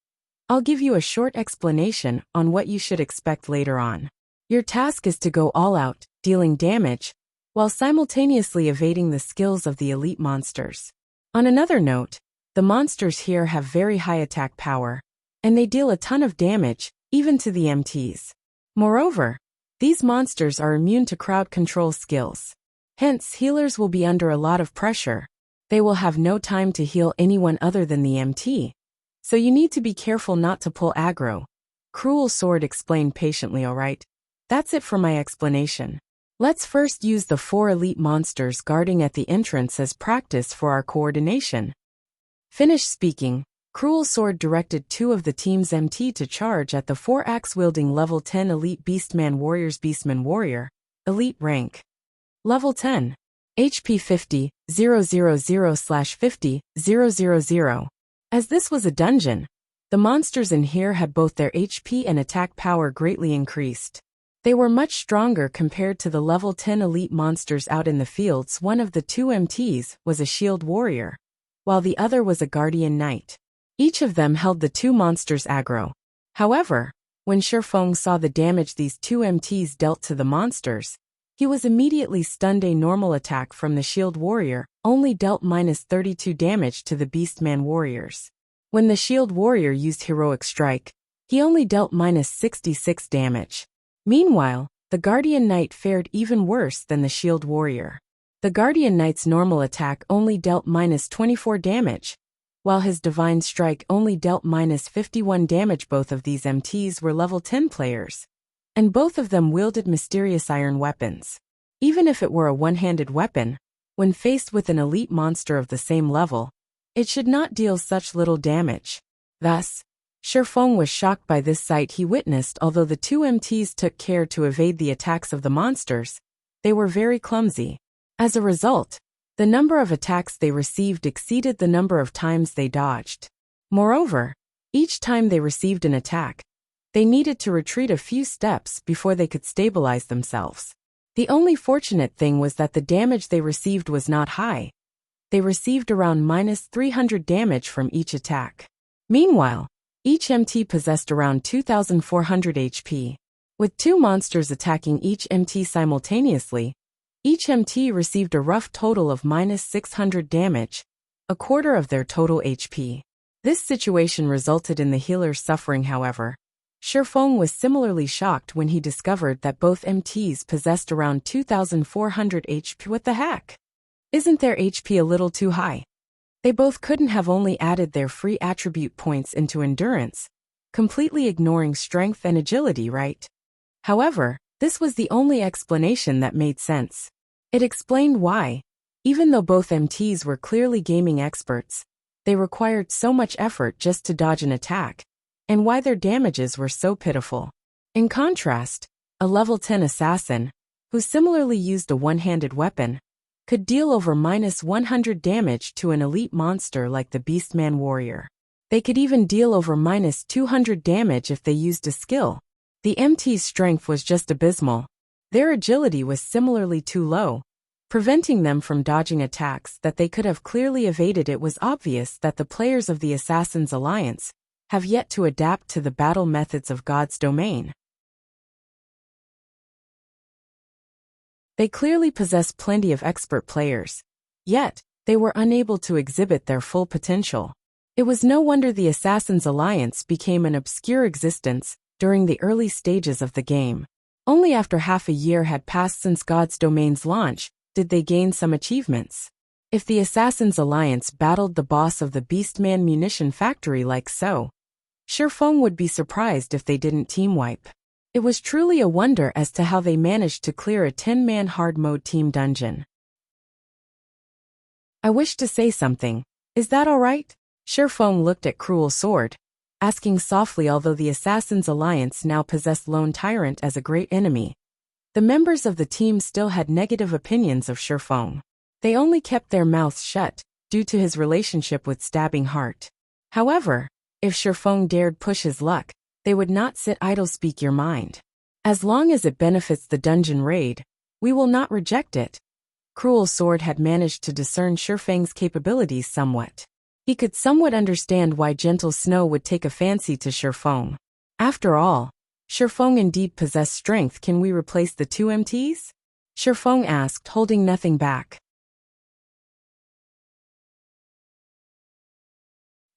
I'll give you a short explanation on what you should expect later on. Your task is to go all out, dealing damage, while simultaneously evading the skills of the elite monsters. On another note, the monsters here have very high attack power, and they deal a ton of damage, even to the MTs. Moreover, these monsters are immune to crowd control skills. Hence, healers will be under a lot of pressure. They will have no time to heal anyone other than the MT. So you need to be careful not to pull aggro. Cruel Sword explained patiently. Alright, that's it for my explanation. Let's first use the 4 elite monsters guarding at the entrance as practice for our coordination. Finished speaking, Cruel Sword directed 2 of the team's MT to charge at the 4 axe-wielding level 10 elite Beastman Warriors. Beastman Warrior, elite rank. Level 10. HP 50, 000/50, 000. As this was a dungeon, the monsters in here had both their HP and attack power greatly increased. They were much stronger compared to the level 10 elite monsters out in the fields. One of the two MTs was a shield warrior, while the other was a guardian knight. Each of them held the two monsters aggro. However, when Shifeng saw the damage these two MTs dealt to the monsters, he was immediately stunned. A normal attack from the shield warrior only dealt -32 damage to the beastman warriors. When the shield warrior used heroic strike, he only dealt -66 damage. Meanwhile, the guardian knight fared even worse than the shield warrior. The guardian knight's normal attack only dealt -24 damage, while his divine strike only dealt -51 damage. Both of these MTs were level 10 players, and both of them wielded mysterious iron weapons. Even if it were a one-handed weapon, when faced with an elite monster of the same level, it should not deal such little damage. Thus, Shifeng was shocked by this sight he witnessed. Although the two MTs took care to evade the attacks of the monsters, they were very clumsy. As a result, the number of attacks they received exceeded the number of times they dodged. Moreover, each time they received an attack, they needed to retreat a few steps before they could stabilize themselves. The only fortunate thing was that the damage they received was not high. They received around -300 damage from each attack. Meanwhile, each MT possessed around 2,400 HP. With two monsters attacking each MT simultaneously, each MT received a rough total of -600 damage, a quarter of their total HP. This situation resulted in the healers suffering. However, Shifeng was similarly shocked when he discovered that both MTs possessed around 2,400 HP. What the heck? Isn't their HP a little too high? They both couldn't have only added their free attribute points into endurance, completely ignoring strength and agility, right? However, this was the only explanation that made sense. It explained why, even though both MTs were clearly gaming experts, they required so much effort just to dodge an attack, and why their damages were so pitiful. In contrast, a level 10 assassin, who similarly used a one-handed weapon, could deal over -100 damage to an elite monster like the Beastman Warrior. They could even deal over -200 damage if they used a skill. The MT's strength was just abysmal. Their agility was similarly too low, preventing them from dodging attacks that they could have clearly evaded. It was obvious that the players of the Assassin's Alliance have yet to adapt to the battle methods of God's domain. They clearly possess plenty of expert players, yet they were unable to exhibit their full potential. It was no wonder the Assassin's Alliance became an obscure existence during the early stages of the game. Only after half a year had passed since God's Domain's launch did they gain some achievements. If the Assassin's Alliance battled the boss of the Beastman munition factory like so, Shifeng would be surprised if they didn't team wipe. It was truly a wonder as to how they managed to clear a 10-man hard mode team dungeon. I wish to say something. Is that all right? Shifeng looked at Cruel Sword, asking softly. Although the Assassin's Alliance now possessed Lone Tyrant as a great enemy, the members of the team still had negative opinions of Shifeng. They only kept their mouths shut due to his relationship with Stabbing Heart. However, if Shifeng dared push his luck, they would not sit idle. Speak your mind. As long as it benefits the dungeon raid, we will not reject it. Cruel Sword had managed to discern Shifeng's capabilities somewhat. He could somewhat understand why Gentle Snow would take a fancy to Shifeng. After all, Shifeng indeed possessed strength. Can we replace the two MTs? Shifeng asked, holding nothing back.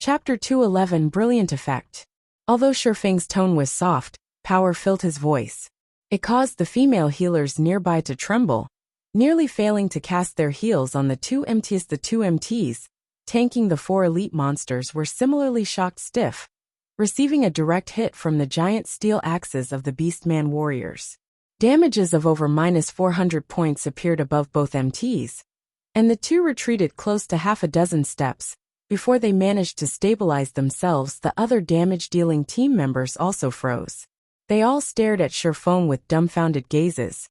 Chapter 211 Brilliant Effect. Although Shifeng's tone was soft, power filled his voice. It caused the female healers nearby to tremble, nearly failing to cast their heals on the two MTs. The two MTs, tanking the four elite monsters, were similarly shocked stiff, receiving a direct hit from the giant steel axes of the Beastman warriors. Damages of over -400 points appeared above both MTs, and the two retreated close to half a dozen steps before they managed to stabilize themselves. The other damage-dealing team members also froze. They all stared at Shifeng with dumbfounded gazes.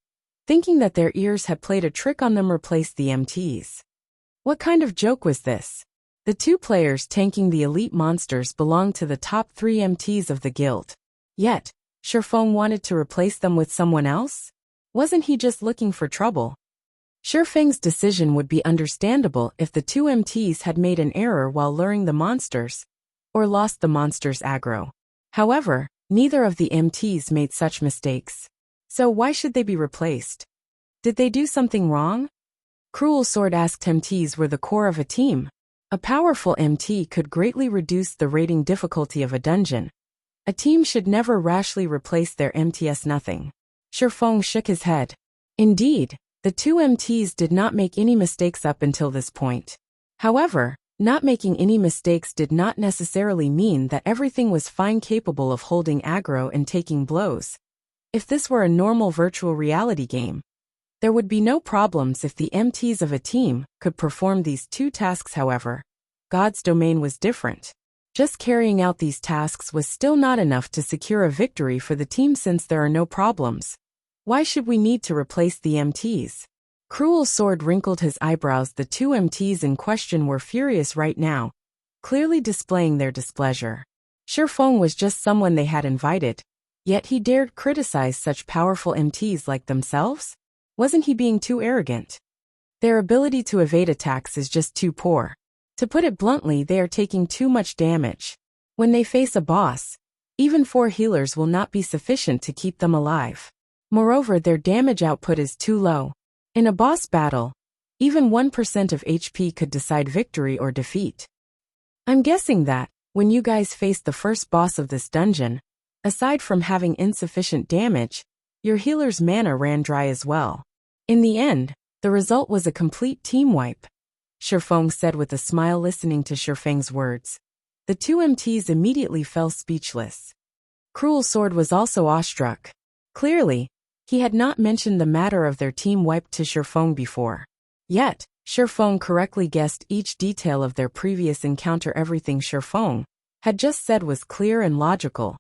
thinking that their ears had played a trick on them, replaced the MTs. What kind of joke was this? The two players tanking the elite monsters belonged to the top 3 MTs of the guild. Yet, Shifeng wanted to replace them with someone else? Wasn't he just looking for trouble? Shifeng's decision would be understandable if the two MTs had made an error while luring the monsters, or lost the monsters' aggro. However, neither of the MTs made such mistakes. So why should they be replaced? Did they do something wrong? Cruel Sword asked. MTs were the core of a team. A powerful MT could greatly reduce the rating difficulty of a dungeon. A team should never rashly replace their MTs. Nothing. Shifeng shook his head. Indeed, the two MTs did not make any mistakes up until this point. However, not making any mistakes did not necessarily mean that everything was fine, capable of holding aggro and taking blows. If this were a normal virtual reality game, there would be no problems if the MTs of a team could perform these two tasks. However, God's domain was different. Just carrying out these tasks was still not enough to secure a victory for the team. Since there are no problems, why should we need to replace the MTs? Cruel Sword wrinkled his eyebrows. The two MTs in question were furious right now, clearly displaying their displeasure. Shifeng was just someone they had invited, yet he dared criticize such powerful MTs like themselves? Wasn't he being too arrogant? Their ability to evade attacks is just too poor. To put it bluntly, they are taking too much damage. When they face a boss, even 4 healers will not be sufficient to keep them alive. Moreover, their damage output is too low. In a boss battle, even 1% of HP could decide victory or defeat. I'm guessing that, when you guys faced the first boss of this dungeon, aside from having insufficient damage, your healer's mana ran dry as well. In the end, the result was a complete team wipe. Shifeng said with a smile. Listening to Shifeng's words, the two MTs immediately fell speechless. Cruel Sword was also awestruck. Clearly, he had not mentioned the matter of their team wipe to Shifeng before. Yet, Shifeng correctly guessed each detail of their previous encounter. Everything Shifeng had just said was clear and logical,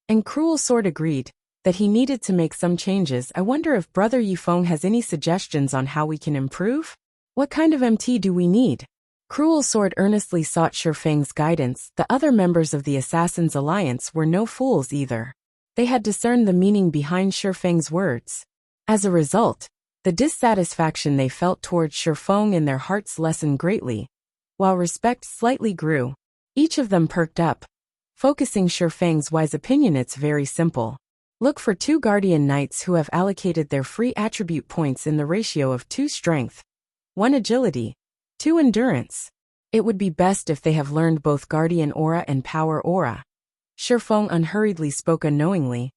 and Cruel Sword agreed that he needed to make some changes. I wonder if Brother Yifeng has any suggestions on how we can improve? What kind of MT do we need? Cruel Sword earnestly sought Shifeng's guidance. The other members of the Assassin's Alliance were no fools either. They had discerned the meaning behind Shifeng's words. As a result, the dissatisfaction they felt towards Shifeng in their hearts lessened greatly, while respect slightly grew. Each of them perked up, focusing Shifeng's wise opinion. It's very simple. Look for 2 Guardian Knights who have allocated their free attribute points in the ratio of 2 strength, 1 agility, 2 endurance. It would be best if they have learned both Guardian Aura and Power Aura. Shifeng unhurriedly spoke unknowingly.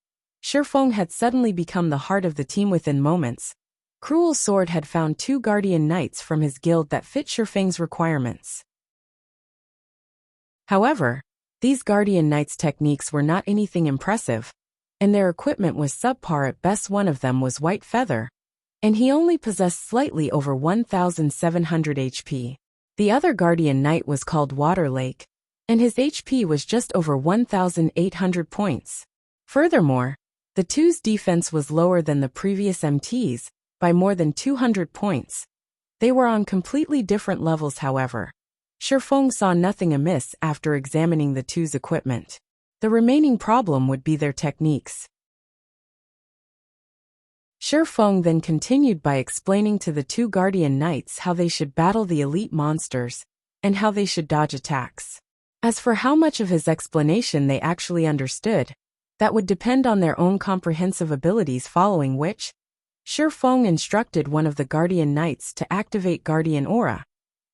Shifeng had suddenly become the heart of the team within moments. Cruel Sword had found 2 Guardian Knights from his guild that fit Shifeng's requirements. However, these Guardian Knights' techniques were not anything impressive, and their equipment was subpar at best. One of them was White Feather, and he only possessed slightly over 1,700 HP. The other Guardian Knight was called Water Lake, and his HP was just over 1,800 points. Furthermore, the two's defense was lower than the previous MTs, by more than 200 points. They were on completely different levels. However, Shifeng saw nothing amiss after examining the two's equipment. The remaining problem would be their techniques. Shifeng then continued by explaining to the 2 Guardian Knights how they should battle the elite monsters, and how they should dodge attacks. As for how much of his explanation they actually understood, that would depend on their own comprehensive abilities, following which, Shifeng instructed one of the Guardian Knights to activate Guardian Aura,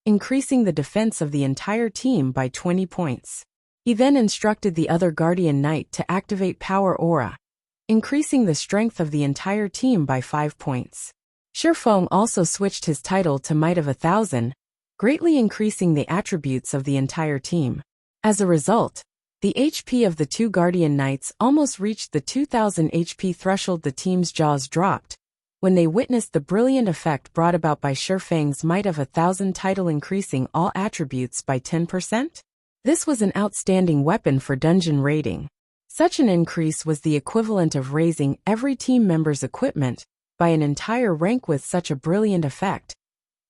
increasing the defense of the entire team by 20 points. He then instructed the other Guardian Knight to activate Power Aura, increasing the strength of the entire team by 5 points. Shifeng also switched his title to Might of 1,000, greatly increasing the attributes of the entire team. As a result, the HP of the 2 Guardian Knights almost reached the 2,000 HP threshold. The team's jaws dropped when they witnessed the brilliant effect brought about by Shifeng's Might of 1,000 title, increasing all attributes by 10%. This was an outstanding weapon for dungeon raiding. Such an increase was the equivalent of raising every team member's equipment by an entire rank with such a brilliant effect.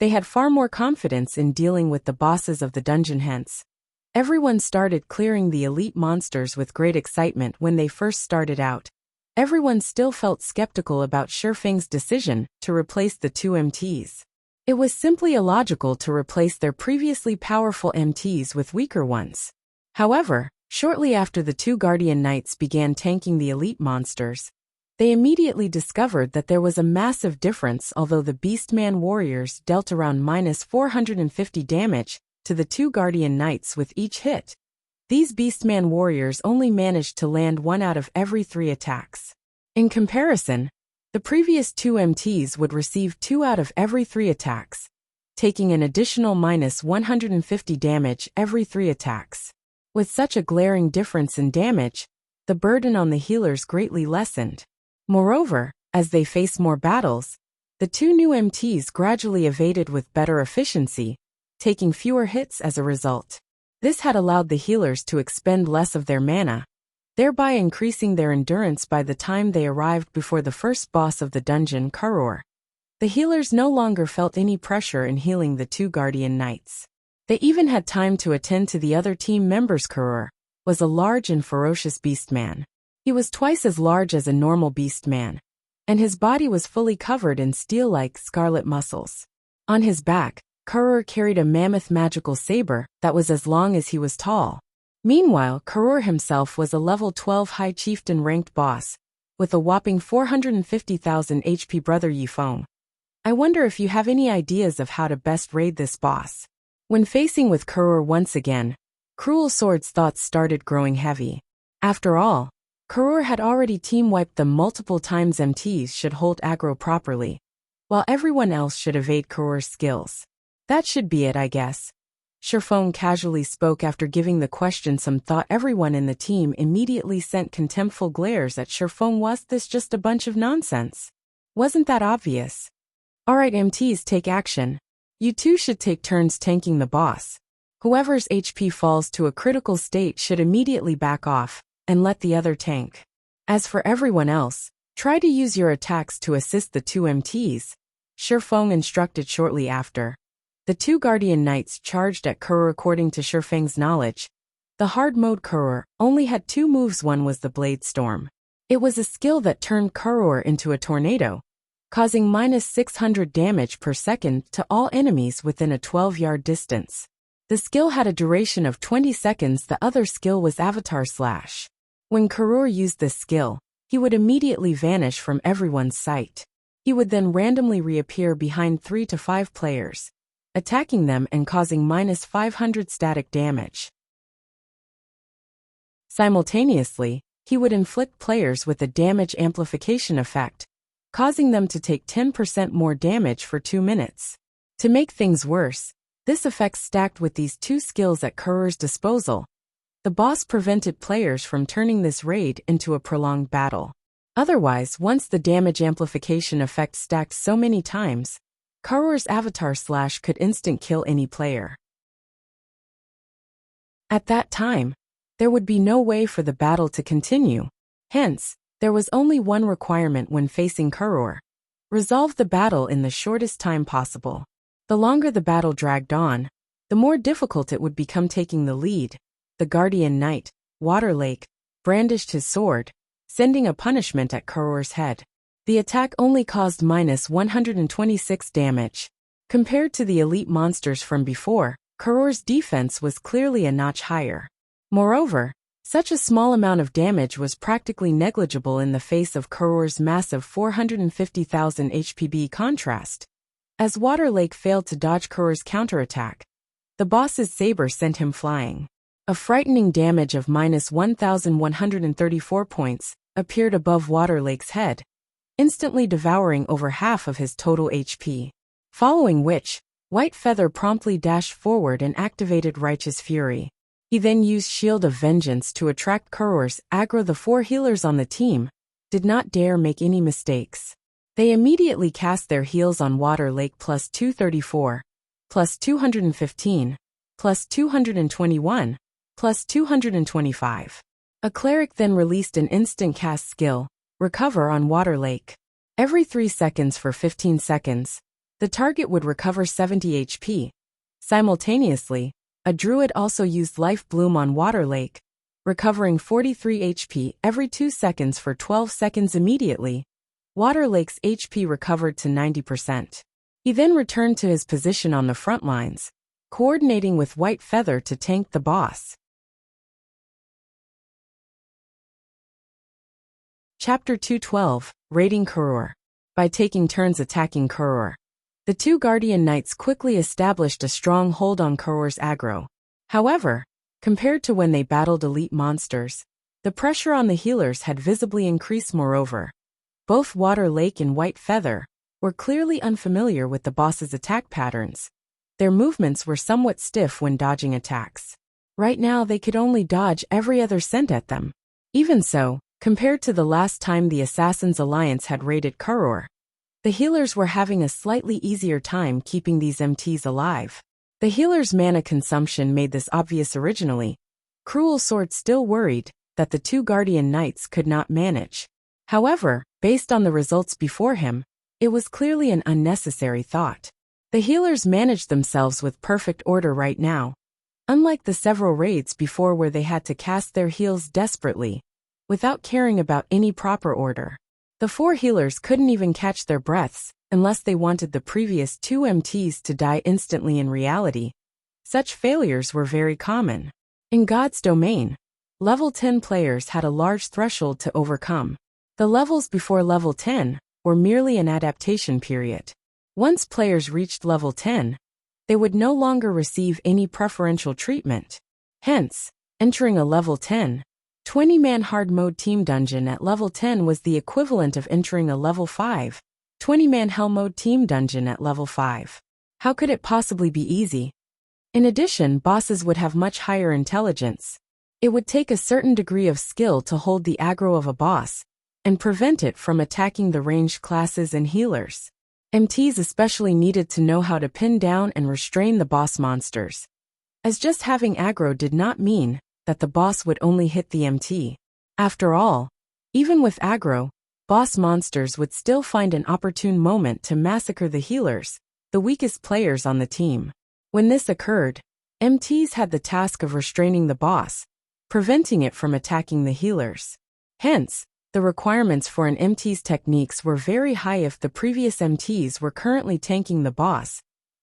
They had far more confidence in dealing with the bosses of the dungeon. Hence, everyone started clearing the elite monsters with great excitement when they first started out. Everyone still felt skeptical about Shifeng's decision to replace the two MTs. It was simply illogical to replace their previously powerful MTs with weaker ones. However, shortly after the two Guardian Knights began tanking the elite monsters, they immediately discovered that there was a massive difference. Although the Beastman warriors dealt around -450 damage to the two Guardian Knights with each hit, these Beastman warriors only managed to land 1 out of every 3 attacks. In comparison, the previous two MTs would receive 2 out of every 3 attacks, taking an additional -150 damage every 3 attacks. With such a glaring difference in damage, the burden on the healers greatly lessened. Moreover, as they faced more battles, the two new MTs gradually evaded with better efficiency, taking fewer hits as a result. This had allowed the healers to expend less of their mana, thereby increasing their endurance by the time they arrived before the first boss of the dungeon, Kuror. The healers no longer felt any pressure in healing the two Guardian Knights. They even had time to attend to the other team members. Kuror was a large and ferocious beastman. He was twice as large as a normal beastman, and his body was fully covered in steel-like scarlet muscles. On his back, Kuror carried a mammoth magical saber that was as long as he was tall. Meanwhile, Kuror himself was a level 12 high chieftain ranked boss, with a whopping 450,000 HP. Brother Yifeng, I wonder if you have any ideas of how to best raid this boss. When facing with Kuror once again, Cruel Sword's thoughts started growing heavy. After all, Kuror had already team-wiped them multiple times. MTs should hold aggro properly, while everyone else should evade Kuror's skills. That should be it, I guess. Shifeng casually spoke after giving the question some thought. Everyone in the team immediately sent contemptful glares at Shifeng. Was this just a bunch of nonsense? Wasn't that obvious? Alright, MTs, take action. You two should take turns tanking the boss. Whoever's HP falls to a critical state should immediately back off and let the other tank. As for everyone else, try to use your attacks to assist the two MTs, Shifeng instructed shortly after. The two Guardian Knights charged at Kuror. According to Shifeng's knowledge, the hard mode Kuror only had 2 moves. One was the Blade Storm. It was a skill that turned Kuror into a tornado, causing -600 damage per second to all enemies within a 12-yard distance. The skill had a duration of 20 seconds. The other skill was Avatar Slash. When Kuror used this skill, he would immediately vanish from everyone's sight. He would then randomly reappear behind 3 to 5 players, attacking them and causing -500 static damage. Simultaneously, he would inflict players with a damage amplification effect, causing them to take 10% more damage for 2 minutes. To make things worse, this effect stacked with these 2 skills at Kuror's disposal. The boss prevented players from turning this raid into a prolonged battle. Otherwise, once the damage amplification effect stacked so many times, Kuror's Avatar Slash could instant kill any player. At that time, there would be no way for the battle to continue. Hence, there was only one requirement when facing Kuror: resolve the battle in the shortest time possible. The longer the battle dragged on, the more difficult it would become taking the lead. The Guardian Knight, Waterlake, brandished his sword, sending a punishment at Kuror's head. The attack only caused -126 damage. Compared to the elite monsters from before, Kuror's defense was clearly a notch higher. Moreover, such a small amount of damage was practically negligible in the face of Kuror's massive 450,000 HP. By contrast, as Waterlake failed to dodge Kuror's counterattack, the boss's saber sent him flying. A frightening damage of -1,134 points appeared above Waterlake's head, instantly devouring over half of his total HP. Following which, White Feather promptly dashed forward and activated Righteous Fury. He then used Shield of Vengeance to attract Kuror's aggro. The 4 healers on the team did not dare make any mistakes. They immediately cast their heals on Waterlake. +234, +215, +221, +225. A cleric then released an instant cast skill, Recover, on Waterlake. Every 3 seconds for 15 seconds, the target would recover 70 HP. Simultaneously, a druid also used Life Bloom on Water Lake, recovering 43 HP every 2 seconds for 12 seconds immediately. Water Lake's HP recovered to 90%. He then returned to his position on the front lines, coordinating with White Feather to tank the boss. Chapter 212, Raiding Kurur. By taking turns attacking Kurur, the two Guardian Knights quickly established a strong hold on Kurur's aggro. However, compared to when they battled elite monsters, the pressure on the healers had visibly increased. Moreover, both Water Lake and White Feather were clearly unfamiliar with the boss's attack patterns. Their movements were somewhat stiff when dodging attacks. Right now they could only dodge every other sent at them. Even so, compared to the last time the Assassin's Alliance had raided Kurur, the healers were having a slightly easier time keeping these MTs alive. The healer's mana consumption made this obvious originally. Cruel Sword still worried that the two Guardian Knights could not manage. However, based on the results before him, it was clearly an unnecessary thought. The healers managed themselves with perfect order right now. Unlike the several raids before where they had to cast their heals desperately, without caring about any proper order. The four healers couldn't even catch their breaths, unless they wanted the previous two MTs to die instantly. In reality, such failures were very common. In God's domain, level 10 players had a large threshold to overcome. The levels before level 10 were merely an adaptation period. Once players reached level 10, they would no longer receive any preferential treatment. Hence, entering a level 10, 20-man hard mode team dungeon at level 10 was the equivalent of entering a level 5, 20-man hell mode team dungeon at level 5. How could it possibly be easy? In addition, bosses would have much higher intelligence. It would take a certain degree of skill to hold the aggro of a boss and prevent it from attacking the ranged classes and healers. MTs especially needed to know how to pin down and restrain the boss monsters, as just having aggro did not mean that the boss would only hit the MT. After all, even with aggro, boss monsters would still find an opportune moment to massacre the healers, the weakest players on the team. When this occurred, MTs had the task of restraining the boss, preventing it from attacking the healers. Hence, the requirements for an MT's techniques were very high. If the previous MTs were currently tanking the boss,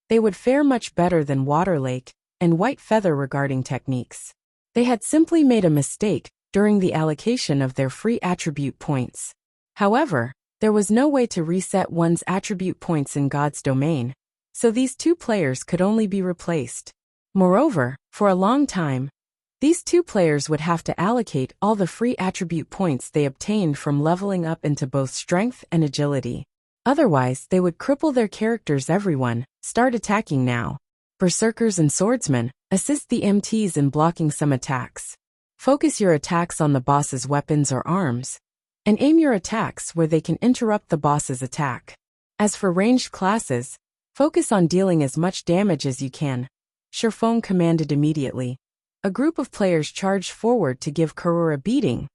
they would fare much better than Water Lake and White Feather regarding techniques. They had simply made a mistake during the allocation of their free attribute points. However, there was no way to reset one's attribute points in God's domain, so these two players could only be replaced. Moreover, for a long time, these two players would have to allocate all the free attribute points they obtained from leveling up into both strength and agility. Otherwise, they would cripple their characters. Everyone, start attacking now. Berserkers and swordsmen, assist the MTs in blocking some attacks. Focus your attacks on the boss's weapons or arms, and aim your attacks where they can interrupt the boss's attack. As for ranged classes, focus on dealing as much damage as you can. Sherphone commanded immediately. A group of players charged forward to give Kurur a beating,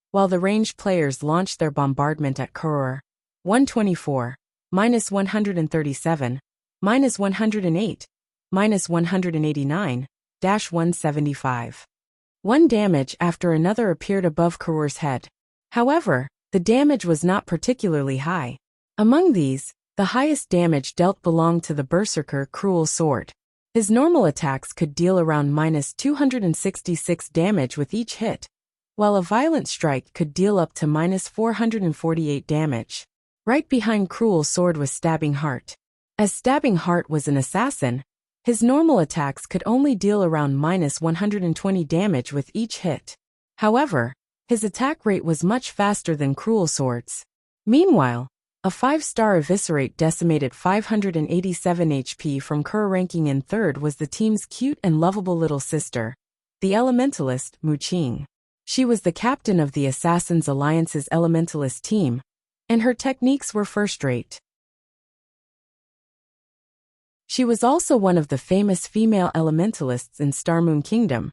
while the ranged players launched their bombardment at Kurur. 124, -137, -108, -189, -175. One damage after another appeared above Kurur's head. However, the damage was not particularly high. Among these, the highest damage dealt belonged to the Berserker Cruel Sword. His normal attacks could deal around -266 damage with each hit, while a Violent Strike could deal up to -448 damage. Right behind Cruel Sword was Stabbing Heart. As Stabbing Heart was an assassin, his normal attacks could only deal around -120 damage with each hit. However, his attack rate was much faster than Cruel Sword's. Meanwhile, a 5-star Eviscerate decimated 587 HP from Kurur. Ranking in third was the team's cute and lovable little sister, the Elementalist, Mu Qing. She was the captain of the Assassin's Alliance's Elementalist team, and her techniques were first-rate. She was also one of the famous female elementalists in Starmoon Kingdom.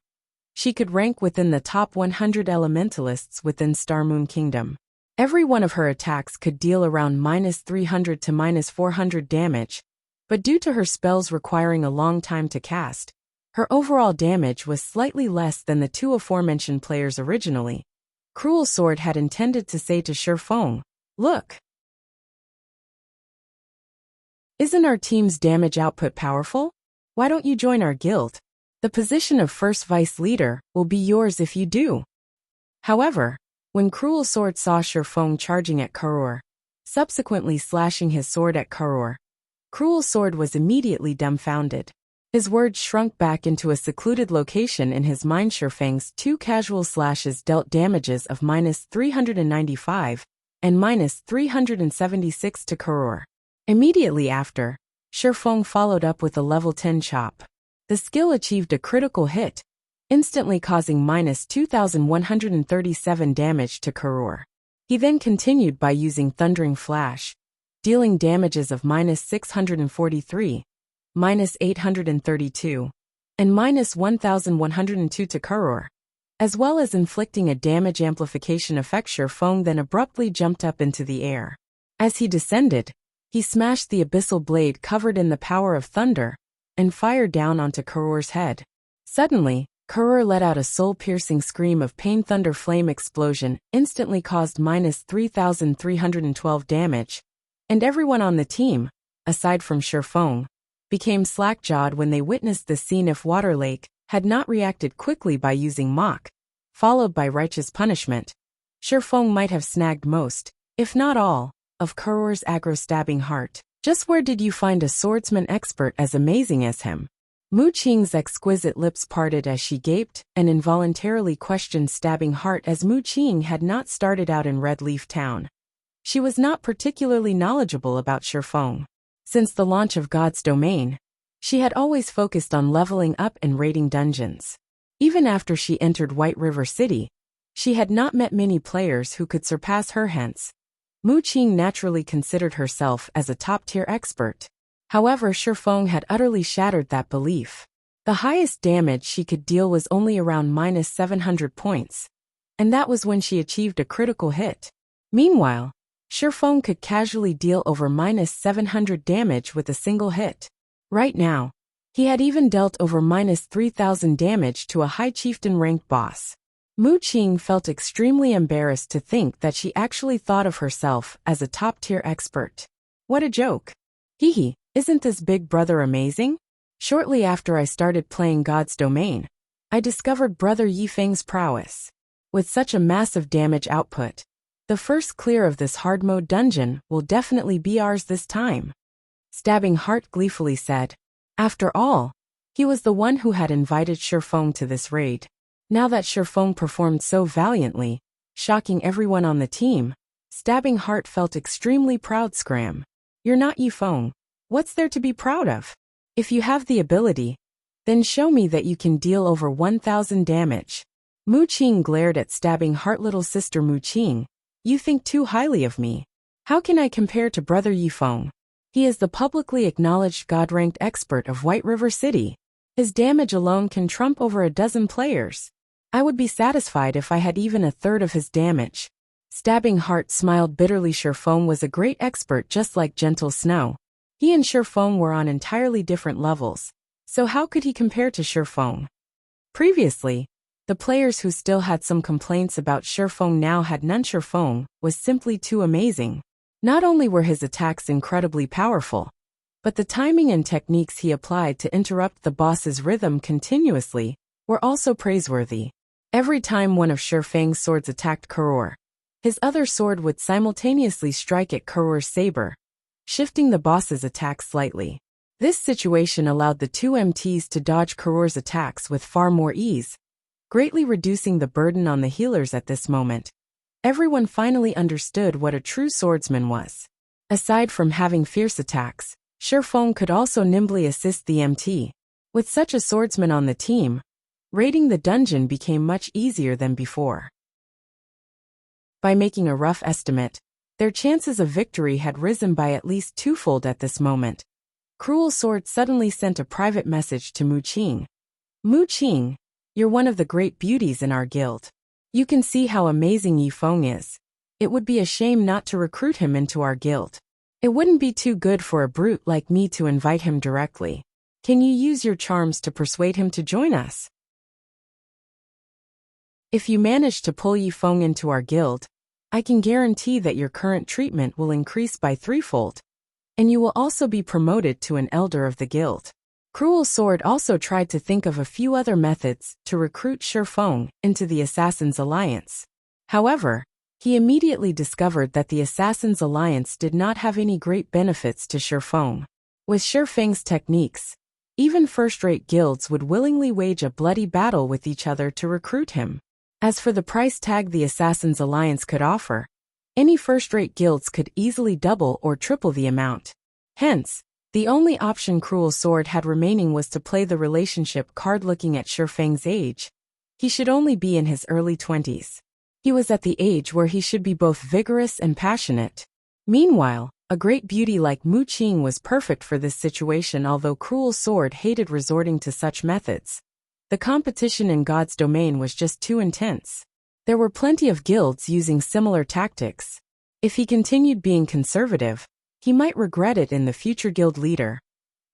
She could rank within the top 100 elementalists within Starmoon Kingdom. Every one of her attacks could deal around -300 to -400 damage, but due to her spells requiring a long time to cast, her overall damage was slightly less than the two aforementioned players originally. Cruel Sword had intended to say to Shifeng, "Look! Isn't our team's damage output powerful? Why don't you join our guild? The position of first vice leader will be yours if you do." However, when Cruel Sword saw Shifeng charging at Karor, subsequently slashing his sword at Karor, Cruel Sword was immediately dumbfounded. His words shrunk back into a secluded location in his mind. Shifeng's two casual slashes dealt damages of -395 and -376 to Karor. Immediately after, Shifeng followed up with a level 10 chop. The skill achieved a critical hit, instantly causing -2,137 damage to Karor. He then continued by using Thundering Flash, dealing damages of -643, -832, and -1,102 to Karor, as well as inflicting a damage amplification effect. Shifeng then abruptly jumped up into the air. As he descended, he smashed the abyssal blade covered in the power of thunder and fired down onto Karor's head. Suddenly, Karor let out a soul-piercing scream of pain. Thunder Flame Explosion instantly caused -3,312 damage, and everyone on the team, aside from Shifeng, became slack-jawed when they witnessed the scene. If Waterlake had not reacted quickly by using Mach, followed by Righteous Punishment, Shifeng might have snagged most, if not all, of Karor's aggro-stabbing heart. Just where did you find a swordsman expert as amazing as him? Mu Qing's exquisite lips parted as she gaped and involuntarily questioned Stabbing Heart, as Mu Qing had not started out in Red Leaf Town. She was not particularly knowledgeable about Shifeng. Since the launch of God's Domain, she had always focused on leveling up and raiding dungeons. Even after she entered White River City, she had not met many players who could surpass her. Hence, Mu Qing naturally considered herself as a top-tier expert. However, Shifeng had utterly shattered that belief. The highest damage she could deal was only around -700 points, and that was when she achieved a critical hit. Meanwhile, Shifeng could casually deal over -700 damage with a single hit. Right now, he had even dealt over -3,000 damage to a high chieftain ranked boss. Mu Qing felt extremely embarrassed to think that she actually thought of herself as a top-tier expert. What a joke. Hehe, isn't this Big Brother amazing? Shortly after I started playing God's Domain, I discovered Brother Yifeng's prowess. With such a massive damage output, the first clear of this hard mode dungeon will definitely be ours this time. Stabbing Heart gleefully said. After all, he was the one who had invited Shifeng to this raid. Now that Shifeng performed so valiantly, shocking everyone on the team, Stabbing Heart felt extremely proud. Scram. You're not Yifeng. What's there to be proud of? If you have the ability, then show me that you can deal over 1,000 damage. Mu Qing glared at Stabbing Heart. Little sister Mu Qing, you think too highly of me. How can I compare to Brother Yifeng? He is the publicly acknowledged God-ranked expert of White River City. His damage alone can trump over a dozen players. I would be satisfied if I had even a third of his damage. Stabbing Heart smiled bitterly. Shifeng was a great expert, just like Gentle Snow. He and Shifeng were on entirely different levels, so how could he compare to Shifeng? Previously, the players who still had some complaints about Shifeng now had none. Shifeng was simply too amazing. Not only were his attacks incredibly powerful, but the timing and techniques he applied to interrupt the boss's rhythm continuously were also praiseworthy. Every time one of Shifeng's swords attacked Karor, his other sword would simultaneously strike at Karor's saber, shifting the boss's attack slightly. This situation allowed the two MTs to dodge Karor's attacks with far more ease, greatly reducing the burden on the healers. At this moment, everyone finally understood what a true swordsman was. Aside from having fierce attacks, Shifeng could also nimbly assist the MT. With such a swordsman on the team, raiding the dungeon became much easier than before. By making a rough estimate, their chances of victory had risen by at least twofold. At this moment, Cruel Sword suddenly sent a private message to Mu Qing. Mu Qing, you're one of the great beauties in our guild. You can see how amazing Yifeng is. It would be a shame not to recruit him into our guild. It wouldn't be too good for a brute like me to invite him directly. Can you use your charms to persuade him to join us? If you manage to pull Yifeng into our guild, I can guarantee that your current treatment will increase by threefold, and you will also be promoted to an elder of the guild. Cruel Sword also tried to think of a few other methods to recruit Shifeng into the Assassin's Alliance. However, he immediately discovered that the Assassin's Alliance did not have any great benefits to Shifeng. With Shifeng's techniques, even first-rate guilds would willingly wage a bloody battle with each other to recruit him. As for the price tag the Assassin's Alliance could offer, any first-rate guilds could easily double or triple the amount. Hence, the only option Cruel Sword had remaining was to play the relationship card. Looking at Shifeng's age, he should only be in his early 20s. He was at the age where he should be both vigorous and passionate. Meanwhile, a great beauty like Mu Qing was perfect for this situation. Although Cruel Sword hated resorting to such methods, the competition in God's domain was just too intense. There were plenty of guilds using similar tactics. If he continued being conservative, he might regret it in the future. Guild leader,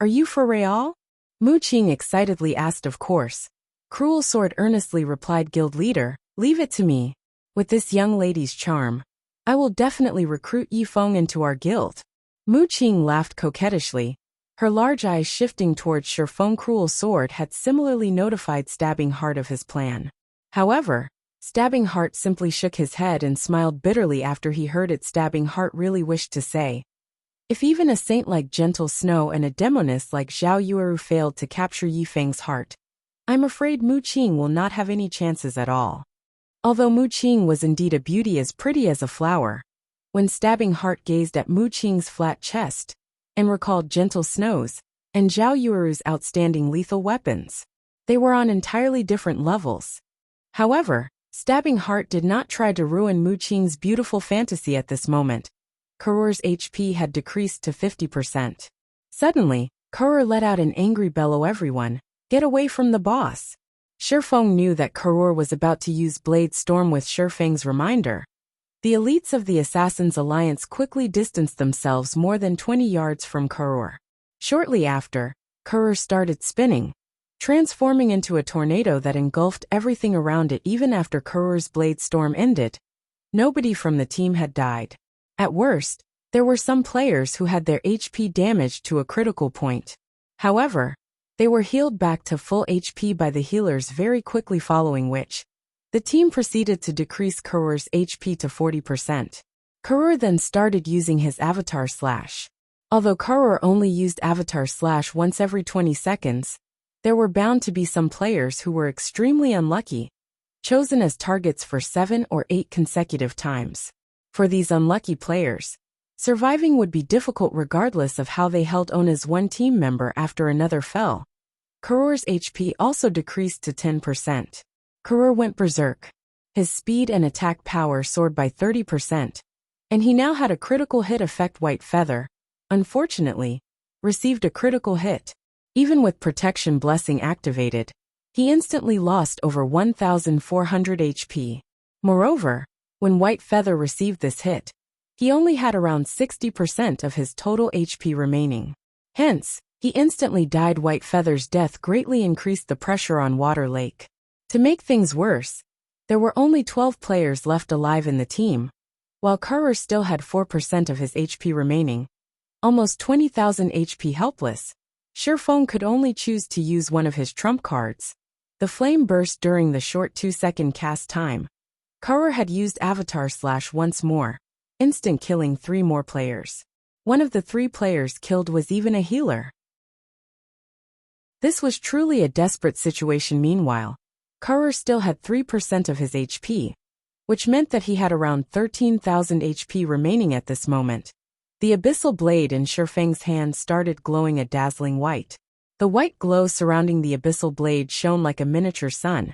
are you for real? Mu Qing excitedly asked. Of course. Cruel Sword earnestly replied. Guild leader, leave it to me. With this young lady's charm, I will definitely recruit Yifeng into our guild. Mu Qing laughed coquettishly, her large eyes shifting towards Shifeng. Cruel Sword had similarly notified Stabbing Heart of his plan. However, Stabbing Heart simply shook his head and smiled bitterly after he heard it. Stabbing Heart really wished to say, if even a saint like Gentle Snow and a demoness like Zhao Yueru failed to capture Yifeng's heart, I'm afraid Mu Qing will not have any chances at all. Although Mu Qing was indeed a beauty as pretty as a flower, when Stabbing Heart gazed at Mu Qing's flat chest and recalled Gentle Snow's and Zhao Yueru's outstanding lethal weapons, they were on entirely different levels. However, Stabbing Heart did not try to ruin Mu Qing's beautiful fantasy at this moment. Kurur's HP had decreased to 50%. Suddenly, Kurur let out an angry bellow. Everyone, get away from the boss. Shifeng knew that Kurur was about to use Blade Storm. With Shifeng's reminder, the elites of the Assassin's Alliance quickly distanced themselves more than 20 yards from Kurur. Shortly after, Kurur started spinning, transforming into a tornado that engulfed everything around it. Even after Kurur's Blade Storm ended, nobody from the team had died. At worst, there were some players who had their HP damaged to a critical point. However, they were healed back to full HP by the healers very quickly, following which, the team proceeded to decrease Kurur's HP to 40%. Kurur then started using his Avatar Slash. Although Kurur only used Avatar Slash once every 20 seconds, there were bound to be some players who were extremely unlucky, chosen as targets for 7 or 8 consecutive times. For these unlucky players, surviving would be difficult regardless of how they held on as one team member after another fell. Kurur's HP also decreased to 10%. Kurur went berserk. His speed and attack power soared by 30%, and he now had a critical hit effect. White Feather, unfortunately, received a critical hit. Even with Protection Blessing activated, he instantly lost over 1,400 HP. Moreover, when White Feather received this hit, he only had around 60% of his total HP remaining. Hence, he instantly died. White Feather's death greatly increased the pressure on Water Lake. To make things worse, there were only 12 players left alive in the team, while Kurur still had 4% of his HP remaining, almost 20,000 HP helpless. Shifeng could only choose to use one of his trump cards, the Flame Burst. During the short 2-second cast time, Kurur had used Avatar Slash once more, instant killing 3 more players. One of the 3 players killed was even a healer. This was truly a desperate situation. Meanwhile, Kurur still had 3% of his HP, which meant that he had around 13,000 HP remaining at this moment. The abyssal blade in Shifeng's hand started glowing a dazzling white. The white glow surrounding the abyssal blade shone like a miniature sun.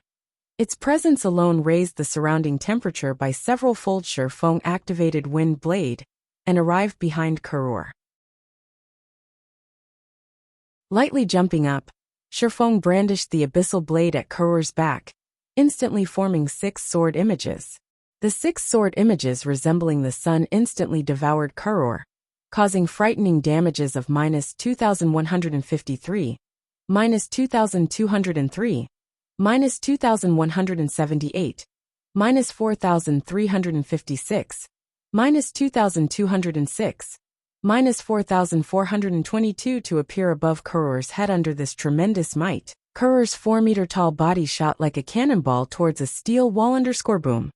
Its presence alone raised the surrounding temperature by several-fold. Shifeng activated Wind Blade and arrived behind Kurur. Lightly jumping up, Shifeng brandished the abyssal blade at Kurur's back, instantly forming 6 sword images. The 6 sword images resembling the sun instantly devoured Kuror, causing frightening damages of -2,153, -2,203, -2,178, -4,356, -2,206, -4,422 to appear above Kuror's head. Under this tremendous might, Kuror's 4-meter-tall body shot like a cannonball towards a steel wall. Boom.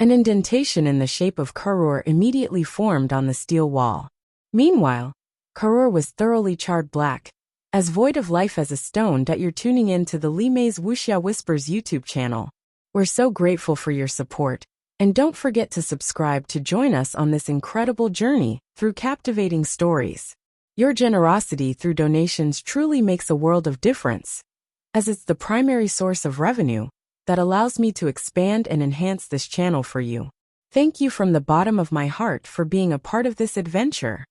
An indentation in the shape of Kuror immediately formed on the steel wall. Meanwhile, Kuror was thoroughly charred black, as void of life as a stone. You're tuning in to the Li Mei's Wuxia Whispers YouTube channel. We're so grateful for your support, and don't forget to subscribe to join us on this incredible journey through captivating stories. Your generosity through donations truly makes a world of difference, as it's the primary source of revenue that allows me to expand and enhance this channel for you. Thank you from the bottom of my heart for being a part of this adventure.